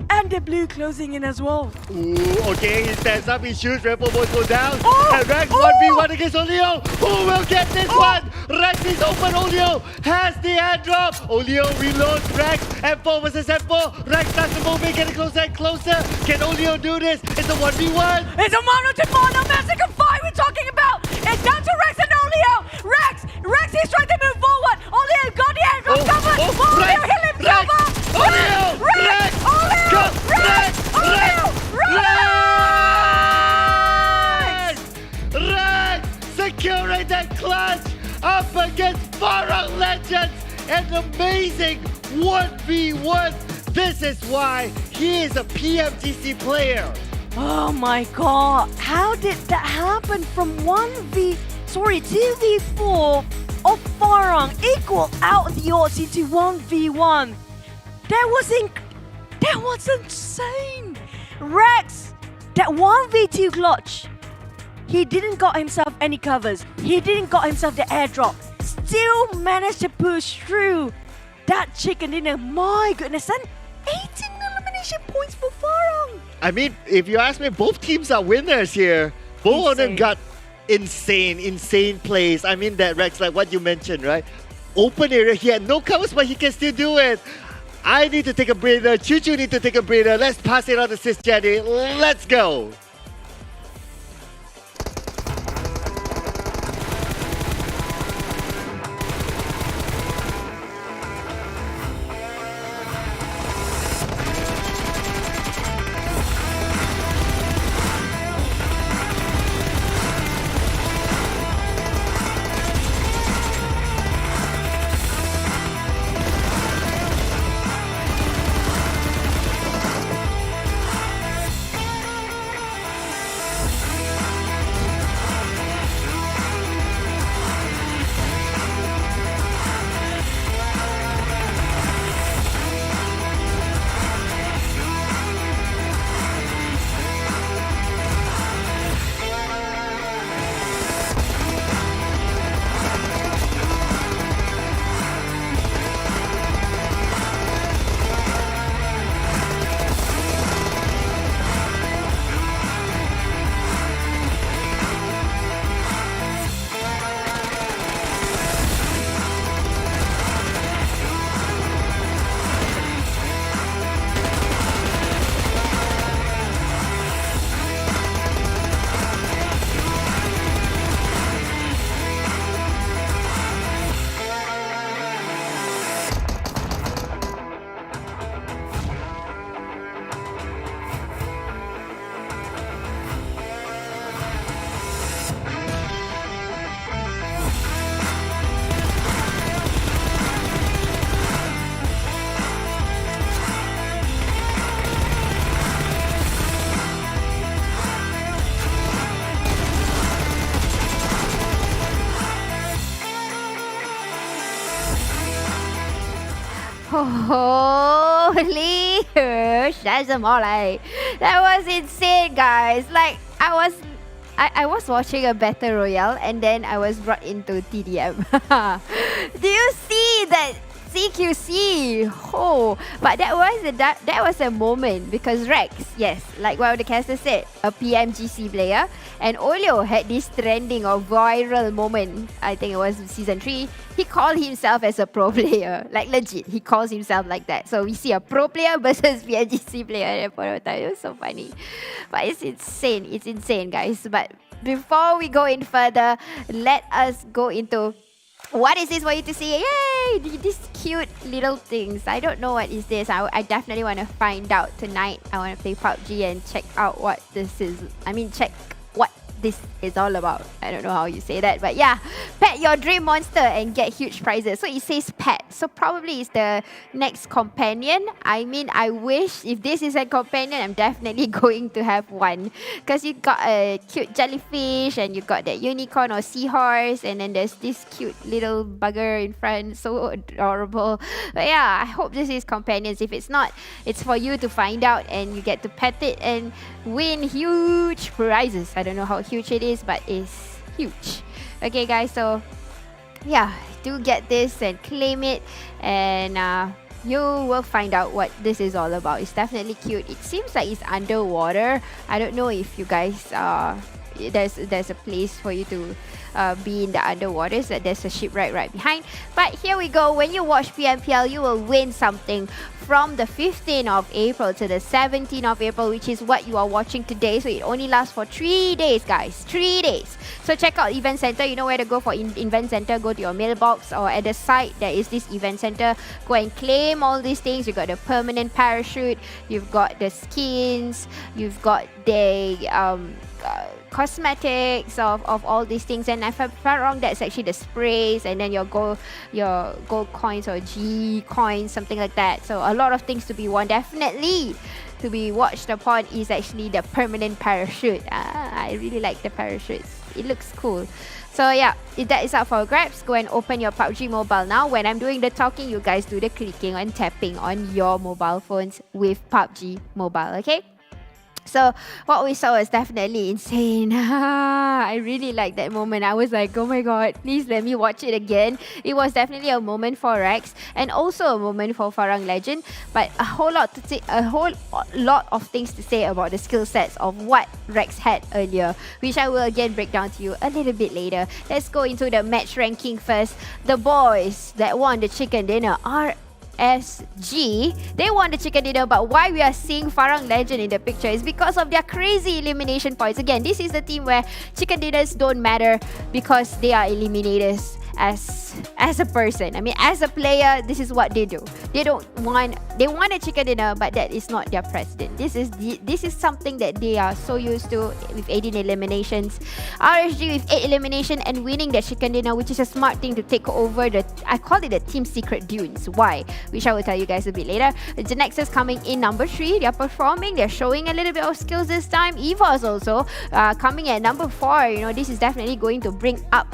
And the blue closing in as well. Ooh, okay, he stands up, he shoots, Ripple Boy goes down. And Rex 1v1 against Olio. Who will get this one? Rex is open, Olio has the hand drop. Olio reloads Rex, M4 versus M4. Rex starts to move in, getting closer and closer. Can Olio do this? It's a 1v1. It's a mono-to-mono massacre fight we're talking about. It's down to Rex and Olio. Rex is trying to move forward. Olio got the hand drop covered. Olio hit himself up. Olio! Rex! Olio! Rex! up against Farang Legends. An amazing 1v1. This is why he is a PMTC player. Oh my god, how did that happen from 2v4 of Farang equal out the odds into 1v1? That was insane. Rex, that 1v2 clutch. He didn't got himself any covers. He didn't got himself the airdrop. Still managed to push through that chicken dinner. My goodness, and 18 elimination points for Farang. I mean, if you ask me, both teams are winners here. Both of them got insane plays. I mean, that Rex, like what you mentioned, right? Open area, he had no covers, but he can still do it. I need to take a breather. Choo-Choo need to take a breather. Let's pass it on to Sis Jenny. Let's go. Holy that's a mole. That was insane, guys. Like I was watching a battle royale and then I was brought into TDM. Do you see that CQC? Oh, but that was a moment because Rex, yes, like what the caster said, a PMGC player, and Olio had this trending or viral moment. I think it was season 3. He called himself as a pro player, like legit. He calls himself like that. So we see a pro player versus PMGC player at that point of time. It was so funny, but it's insane. It's insane, guys. But before we go in further, let us go into what is this for you to see? Yay! These cute little things. I don't know what is this. I definitely want to find out tonight. I want to play PUBG and check out what this is. I mean, check what this is all about. I don't know how you say that, but yeah, pet your dream monster and get huge prizes. So it says pet, so probably it's the next companion. I mean, I wish if this is a companion, I'm definitely going to have one, because you got a cute jellyfish and you got that unicorn or seahorse, and then there's this cute little bugger in front, so adorable. But yeah, I hope this is companions. If it's not, it's for you to find out and you get to pet it and win huge prizes. I don't know how huge it is, but it's huge. Okay, guys, so yeah, do get this and claim it, and you will find out what this is all about. It's definitely cute. It seems like it's underwater. I don't know if you guys there's a place for you to be in the underwaters. There's a shipwreck right behind. But here we go. When you watch PMPL, you will win something from the 15th of April to the 17th of April, which is what you are watching today. So it only lasts for 3 days, guys. 3 days. So check out Event Center. You know where to go for Event Center. Go to your mailbox, or at the site there is this Event Center. Go and claim all these things. You got the permanent parachute. You've got the skins. You've got the cosmetics of all these things. And if I'm not wrong, that's actually the sprays, and then your gold coins or G coins, something like that. So a lot of things to be won. Definitely to be watched upon is actually the permanent parachute. I really like the parachutes. It looks cool. So yeah, if that is up for grabs, go and open your PUBG Mobile now. When I'm doing the talking, you guys do the clicking and tapping on your mobile phones with PUBG Mobile, okay? So what we saw was definitely insane. I really liked that moment. I was like, oh my god, please let me watch it again. It was definitely a moment for Rex and also a moment for Farang Lejund. But a whole lot of things to say about the skill sets of what Rex had earlier, which I will again break down to you a little bit later. Let's go into the match ranking first. The boys that won the chicken dinner are SG. They won the chicken dinner, but why we are seeing Farang Lejund in the picture is because of their crazy elimination points. Again, this is the team where chicken dinners don't matter because they are eliminators as a person. I mean, as a player, this is what they do. They want a chicken dinner, but that is not their precedent. This is something that they are so used to with 18 eliminations. RSG with 8 elimination and winning the chicken dinner, which is a smart thing to take over I call it the team secret dunes. Why? Which I will tell you guys a bit later. GENEXUS coming in number 3. They are performing. They're showing a little bit of skills this time. EVOS also coming at number 4. You know, this is definitely going to bring up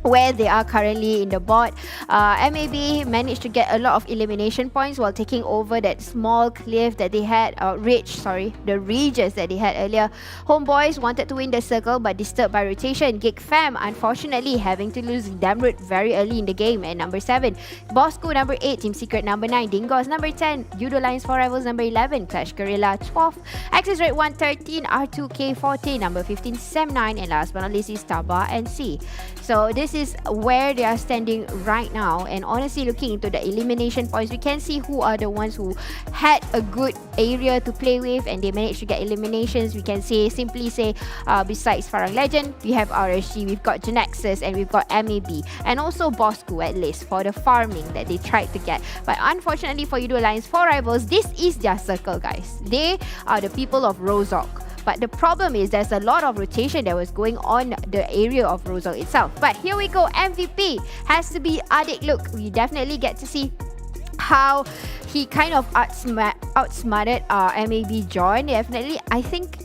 where they are currently in the board. MAB managed to get a lot of elimination points while taking over that small cliff that they had, the ridges that they had earlier. Homebois wanted to win the circle but disturbed by rotation. Geek Fam unfortunately having to lose Damrut very early in the game at number 7. Bosskur number 8, Team Secret number 9, Dingoz number 10, Yoodo Lions for Rivals number 11, Clash Guerilla 12, Access Rate 113, R2K 14, number 15 Sam9, and last but not least is TABAH and C. So this is where they are standing right now, and honestly looking into the elimination points, we can see who are the ones who had a good area to play with and they managed to get eliminations. We can simply say besides Farang Lejund, we have RSG, we've got GENEXUS, and we've got MAB, and also Bosskur at least for the farming that they tried to get. But unfortunately for Yoodo Lions for Rivals, this is their circle, guys. They are the people of Rozok. But the problem is there's a lot of rotation that was going on the area of Rozok itself. But here we go, MVP has to be Adik Look. We definitely get to see how he kind of outsmarted MAB John. Definitely, I think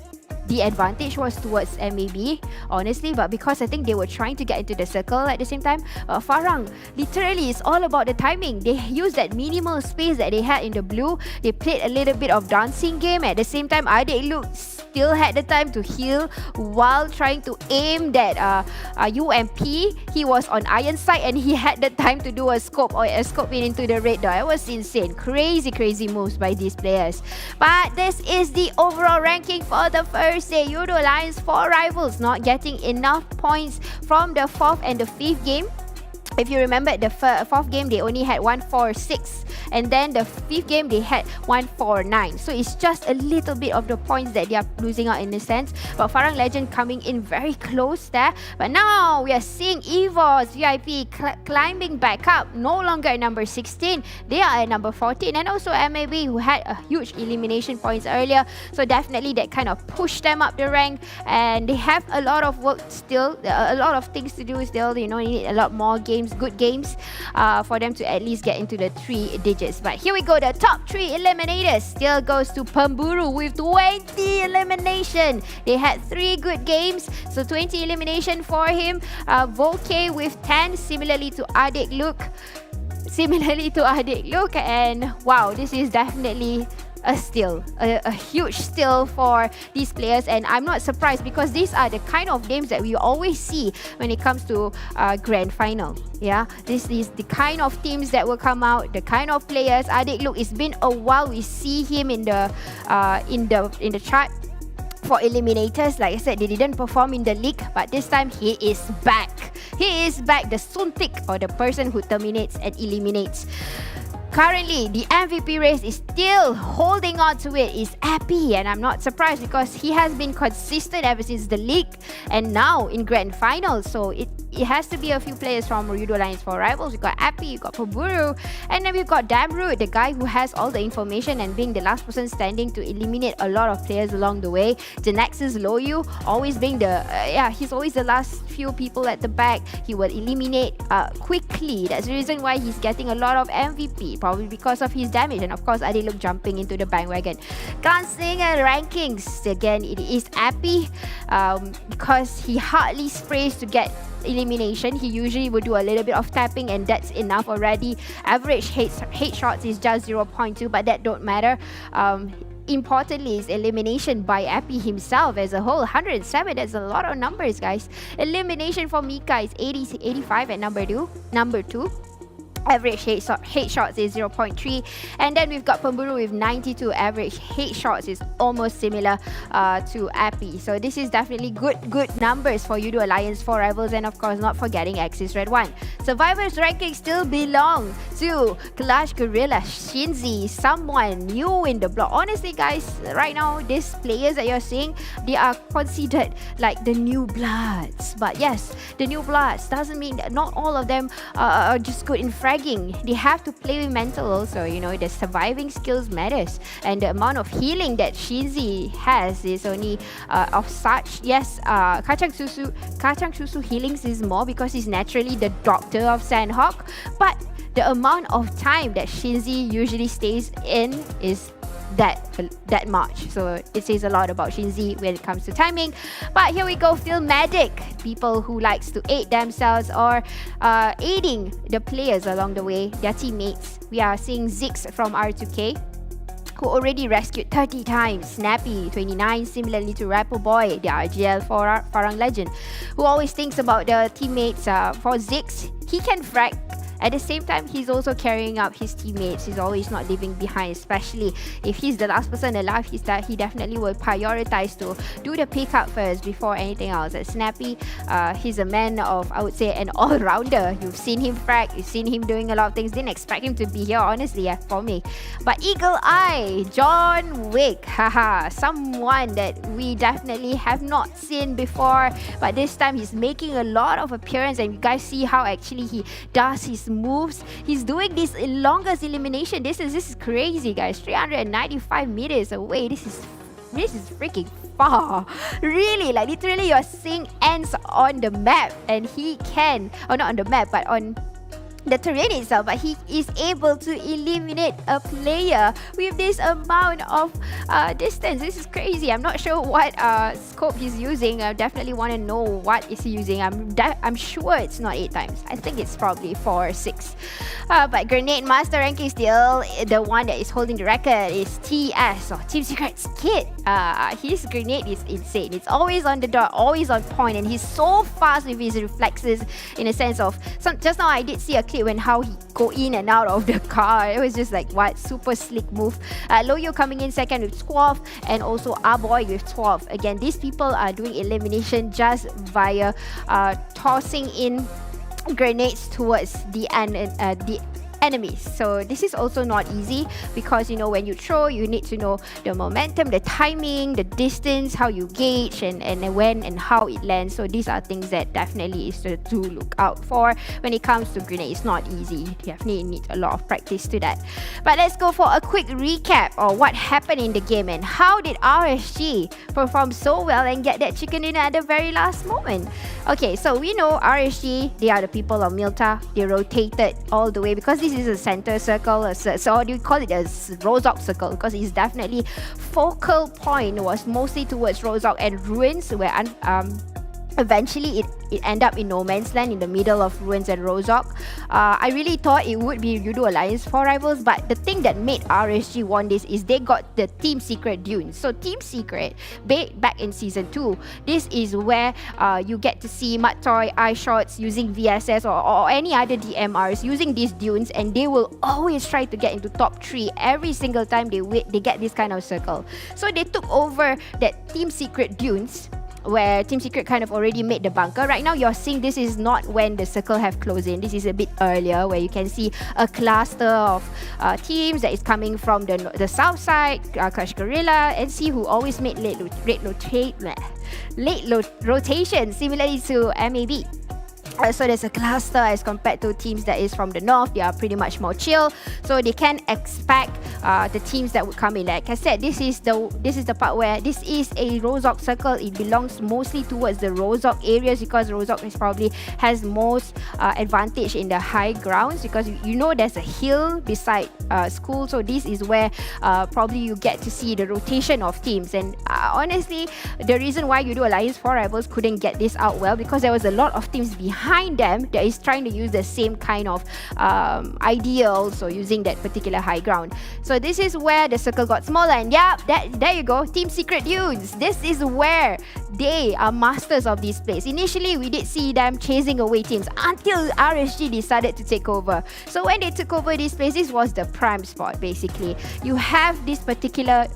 the advantage was towards MAB, honestly, but because I think they were trying to get into the circle at the same time. Farang, literally, it's all about the timing. They used that minimal space that they had in the blue. They played a little bit of dancing game. At the same time, Adik Look still had the time to heal while trying to aim that UMP. He was on iron sight and he had the time to do a scope in into the red dot. It was insane. Crazy moves by these players. But this is the overall ranking for the first day. Yoodo Lions for Rivals not getting enough points from the 4th and the 5th game. If you remember, the 4th game they only had 146, and then the 5th game they had 149. So it's just a little bit of the points that they are losing out in a sense. But Farang Lejund coming in very close there. But now we are seeing EVOS VIP climbing back up, no longer at number 16. They are at number 14, and also MAB who had a huge elimination points earlier. So definitely that kind of pushed them up the rank, and they have a lot of work still, a lot of things to do still. You know, you need a lot more games, good games, for them to at least get into the 3 digits. But here we go, the top 3 eliminators still goes to Pemburu with 20 elimination. They had 3 good games, so 20 elimination for him. Volke with 10, similarly to Adik Look. And wow, this is definitely a steal, a huge steal for these players, and I'm not surprised because these are the kind of names that we always see when it comes to grand final. Yeah, this is the kind of teams that will come out, the kind of players. Adik Look, it's been a while we see him in the chart for eliminators. Like I said, they didn't perform in the league, but this time he is back. He is back, the Suntik, or the person who terminates and eliminates. Currently, the MVP race is still holding on to it is Appy, and I'm not surprised because he has been consistent ever since the league and now in grand finals. So it has to be a few players from Yoodo Alliance for Rivals. We've got Appy, you've got Paburu, and then we've got Damroot, the guy who has all the information and being the last person standing to eliminate a lot of players along the way. GENEXUS Loyu, always being he's always the last few people at the back. He will eliminate quickly. That's the reason why he's getting a lot of MVP, probably because of his damage. And of course, Adiluk jumping into the bandwagon. Glancing at rankings, again, it is Appy because he hardly sprays to get elimination. He usually will do a little bit of tapping and that's enough already. Average hate shots is just 0.2, but that don't matter. Importantly is elimination by Appy himself as a whole. 107, that's a lot of numbers, guys. Elimination for Mika is 85 at number 2. Average hate shots is 0.3, and then we've got Pemburu with 92. Average hate shots is almost similar to Appy. So this is definitely good numbers for Yoodo Alliance for Rivals, and of course not forgetting Axis Red 1. Survivors ranking still belong to Clash, Guerilla, Shinzi, someone new in the block. Honestly, guys, right now these players that you're seeing, they are considered like the new bloods. But yes, the new bloods doesn't mean that not all of them are just good in fragging. They have to play with mental also. You know, the surviving skills matters, and the amount of healing that Shinzi has is only of such. Yes, Kacang Susu healings is more because he's naturally the doctor of Sanhok, but the amount of time that Shinzi usually stays in is that much. So it says a lot about Shinzi when it comes to timing. But here we go, Filmatic, people who likes to aid themselves or aiding the players along the way, their teammates. We are seeing Zix from R2K, who already rescued 30 times. Snappy, 29, similarly to Rapper Boy, the RGL for Farang Lejund, who always thinks about the teammates. For Zix, he can frag. At the same time, he's also carrying up his teammates. He's always not leaving behind, especially if he's the last person alive. He definitely will prioritize to do the pickup first before anything else. At Snappy, he's a man of, I would say, an all-rounder. You've seen him frag, you've seen him doing a lot of things. Didn't expect him to be here, honestly, for me. But Eagle Eye, John Wick, haha, someone that we definitely have not seen before. But this time, he's making a lot of appearance, and you guys see how actually he does his moves. He's doing this longest elimination. This is crazy, guys. 395 meters away. This is freaking far. Really, like literally you're seeing ants on the map, and he can, or not on the map, but on the terrain itself, but he is able to eliminate a player with this amount of distance. This is crazy. I'm not sure what scope he's using. I definitely want to know what is he using. I'm sure it's not 8 times. I think it's probably 4 or 6. But Grenade Master ranking still the one that is holding the record is TS, or Team Secret's Kid. His grenade is insane. It's always on the dot, always on point, and he's so fast with his reflexes, in a sense of just now I did see a clip when how he go in and out of the car. It was just like, what, super slick move. Loyo coming in second with 12, and also Aboy with 12. Again, these people are doing elimination just via tossing in grenades towards the enemies. So this is also not easy, because you know, when you throw, you need to know the momentum, the timing, the distance, how you gauge, and when and how it lands. So these are things that definitely is to look out for when it comes to grenade. It's not easy. You definitely need a lot of practice to that. But let's go for a quick recap of what happened in the game and how did RSG perform so well and get that chicken dinner at the very last moment. Okay, so we know RSG, they are the people of Milta. They rotated all the way because this is a center circle, so do you call it a Rozok circle? Because it's definitely focal point was mostly towards Rozok and Ruins, where eventually it ended up in no man's land in the middle of Ruins and Rozok. I really thought it would be Yoodo Alliance for Rivals, but the thing that made RSG won this is they got the Team Secret Dunes. So Team Secret, back in Season 2, this is where you get to see Mattoy, iShots using VSS or any other DMRs using these dunes, and they will always try to get into top 3 every single time they get this kind of circle. So they took over that Team Secret Dunes where Team Secret kind of already made the bunker. Right now, you're seeing this is not when the circle have closed in. This is a bit earlier, where you can see a cluster of teams that is coming from the south side, Clash Guerilla, NSEA, who always made late rotation, similarly to MAB. So there's a cluster as compared to teams that is from the north. They are pretty much more chill, so they can expect the teams that would come in. Like I said, this is the part where this is a Rozhok circle. It belongs mostly towards the Rozhok areas because Rozhok is probably has most advantage in the high grounds, because you know there's a hill beside school. So this is where probably you get to see the rotation of teams. And honestly, the reason why Yoodo Alliance 4 Rivals couldn't get this out well, because there was a lot of teams behind them that is trying to use the same kind of idea also, using that particular high ground. So this is where the circle got smaller, and yeah, there you go, Team Secret dudes. This is where they are masters of this place. Initially, we did see them chasing away teams until RSG decided to take over. So when they took over this place, this was the prime spot basically. You have this particular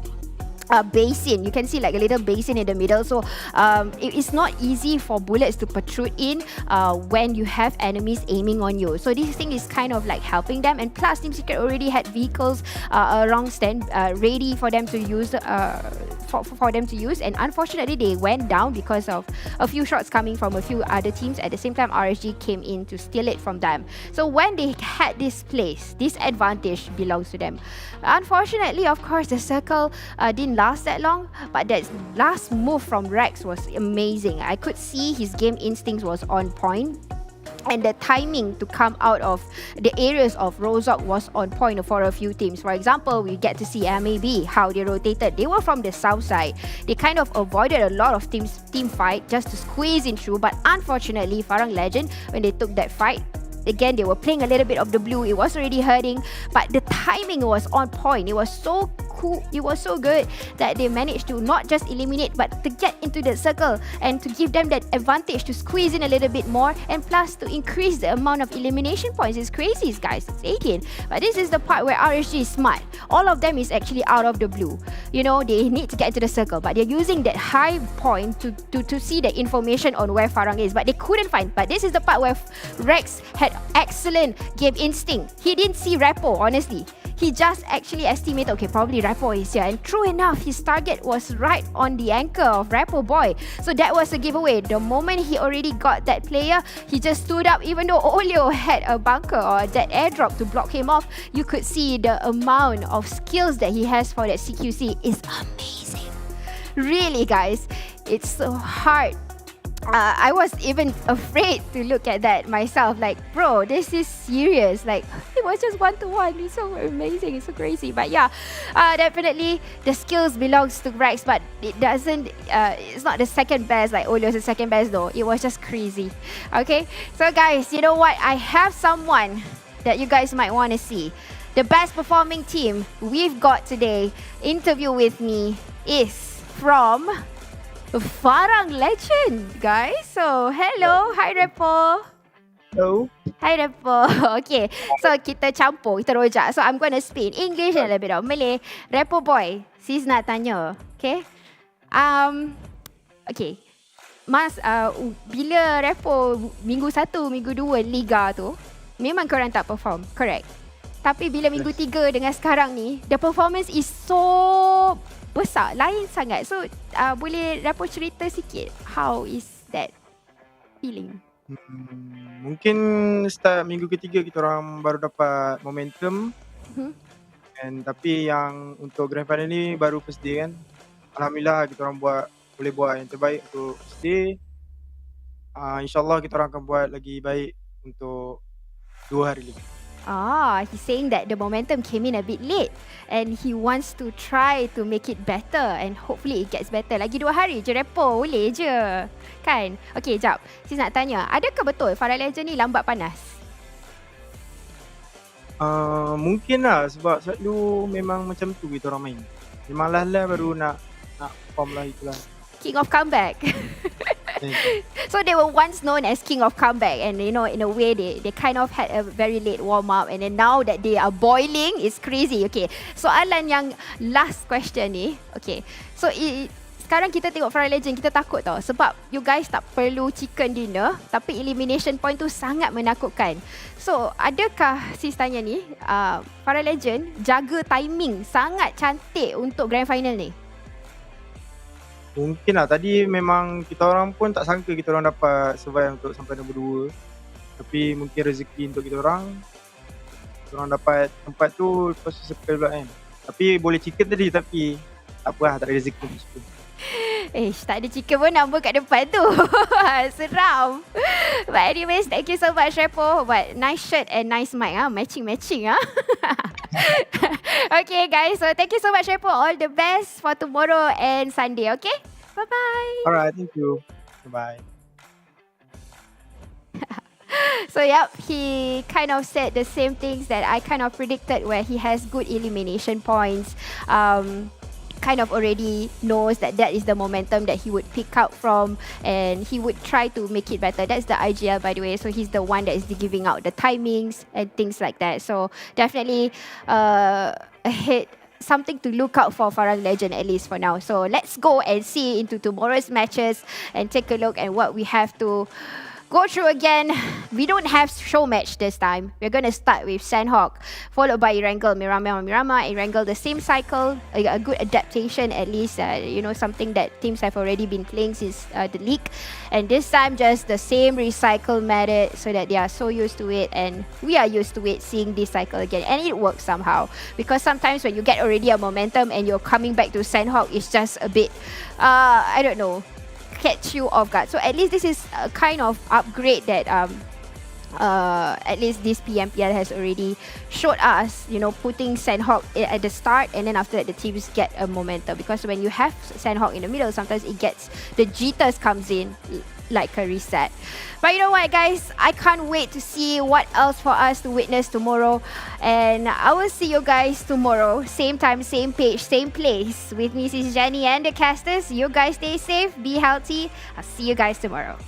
basin. You can see like a little basin in the middle, so it's not easy for bullets to protrude in when you have enemies aiming on you. So this thing is kind of like helping them, and plus Team Secret already had vehicles around stand ready for them to use for them to use, and unfortunately they went down because of a few shots coming from a few other teams. At the same time, RSG came in to steal it from them. So when they had this place, this advantage belongs to them. Unfortunately, of course, the circle didn't last that long, but that last move from Rex was amazing. I could see his game instincts was on point, and the timing to come out of the areas of Rozhok was on point for a few teams. For example, we get to see MAB, how they rotated. They were from the south side. They kind of avoided a lot of team fight just to squeeze in through, but unfortunately, Farang Lejund, when they took that fight, again, they were playing a little bit of the blue. It was already hurting, but the timing was on point. It was so cool. It was so good that they managed to not just eliminate, but to get into the circle and to give them that advantage to squeeze in a little bit more, and plus to increase the amount of elimination points. It's crazy, guys. It's 18. But this is the part where RSG is smart. All of them is actually out of the blue. You know, they need to get into the circle, but they're using that high point to see the information on where Farang is, but they couldn't find. But this is the part where Rex had excellent game instinct. He didn't see Repo, honestly. He just actually estimated, okay, probably Repo is here. And true enough, his target was right on the anchor of Repo Boy. So that was a giveaway. The moment he already got that player, he just stood up. Even though Olio had a bunker or that airdrop to block him off, you could see the amount of skills that he has for that CQC is amazing. Really, guys, it's so hard. I was even afraid to look at that myself. Like, bro, this is serious. Like, it was just 1-to-1. It's so amazing. It's so crazy. But yeah, definitely the skills belongs to Rex, but it doesn't. It's not the second best. Like Olio's the second best though. It was just crazy. Okay, so guys, you know what? I have someone that you guys might want to see. The best performing team we've got today. Interview with me is from Farang Lejund, guys. So, hello. Hi, Repo. Hello. Hi, Repo. Okay. So, kita campur. Kita rojak. So, I'm going to speak English and a little bit of Malay. Repo boy, sis nak tanya. Okay. Okay. Mas, bila Repo minggu 1, minggu 2 Liga tu, memang korang tak perform. Correct. Tapi bila minggu 3 dengan sekarang ni, the performance is so besar, lain sangat. So, boleh Repo cerita sikit, how is that feeling? Mungkin start minggu ketiga kita orang baru dapat momentum. And tapi yang untuk grand final ni baru first day kan. Alhamdulillah kita orang boleh buat yang terbaik untuk first day. InsyaAllah kita orang akan buat lagi baik untuk 2 hari lagi. He's saying that the momentum came in a bit late and he wants to try to make it better and hopefully it gets better. Lagi 2 hari je Repo, boleh je. Kan? Okay, jap. Sis nak tanya, adakah betul Farang Lejund ni lambat panas? Mungkin lah sebab selalu memang macam tu kita orang main. Memang lah baru nak form lah itulah. King of comeback. So they were once known as King of Comeback, and you know, in a way they kind of had a very late warm up, and then now that they are boiling, it's crazy. Okay, soalan yang last question ni. Okay, so sekarang kita tengok Farang Lejund, kita takut tau. Sebab you guys tak perlu chicken dinner, tapi elimination point tu sangat menakutkan. So, adakah sis tanya ni, Farang Lejund jaga timing sangat cantik untuk grand final ni? Mungkin lah, tadi memang kita orang pun tak sangka kita orang dapat survive untuk sampai nombor 2. Tapi mungkin rezeki untuk kita orang dapat tempat tu lepas tu circle pula kan. Tapi boleh chicken tadi, tapi tak apa lah, tak ada rezeki untuk chicken. Tak ada chicken pun number kat depan tu. Seram. But anyways, thank you so much Repo. But nice shirt and nice mic. Matching. Okay guys, so thank you so much Repo. All the best for tomorrow and Sunday, okay? Bye-bye. Alright, thank you. Bye. So yep, he kind of said the same things that I kind of predicted, where he has good elimination points. Kind of already knows that is the momentum that he would pick out from, and he would try to make it better. That's the IGL, by the way. So he's the one that is giving out the timings and things like that. So definitely ahead, something to look out for Farang Lejund, at least for now. So let's go and see into tomorrow's matches and take a look at what we have to go through again. We don't have show match this time. We're going to start with Sanhok, followed by Erangel, Mirama. Erangel, the same cycle, a good adaptation at least, something that teams have already been playing since the league. And this time, just the same recycle method, so that they are so used to it, and we are used to it, seeing this cycle again. And it works somehow, because sometimes when you get already a momentum and you're coming back to Sanhok, it's just a bit, I don't know, catch you off guard. So at least this is a kind of upgrade that at least this PMPL has already showed us, putting Sanhok at the start, and then after that the teams get a momentum, because when you have Sanhok in the middle, sometimes it gets, the jitters comes in like a reset. But you know what guys, I can't wait to see what else for us to witness tomorrow, and I will see you guys tomorrow, same time, same page, same place, with me, Sis Jenny and the casters. You guys stay safe, be healthy. I'll see you guys tomorrow.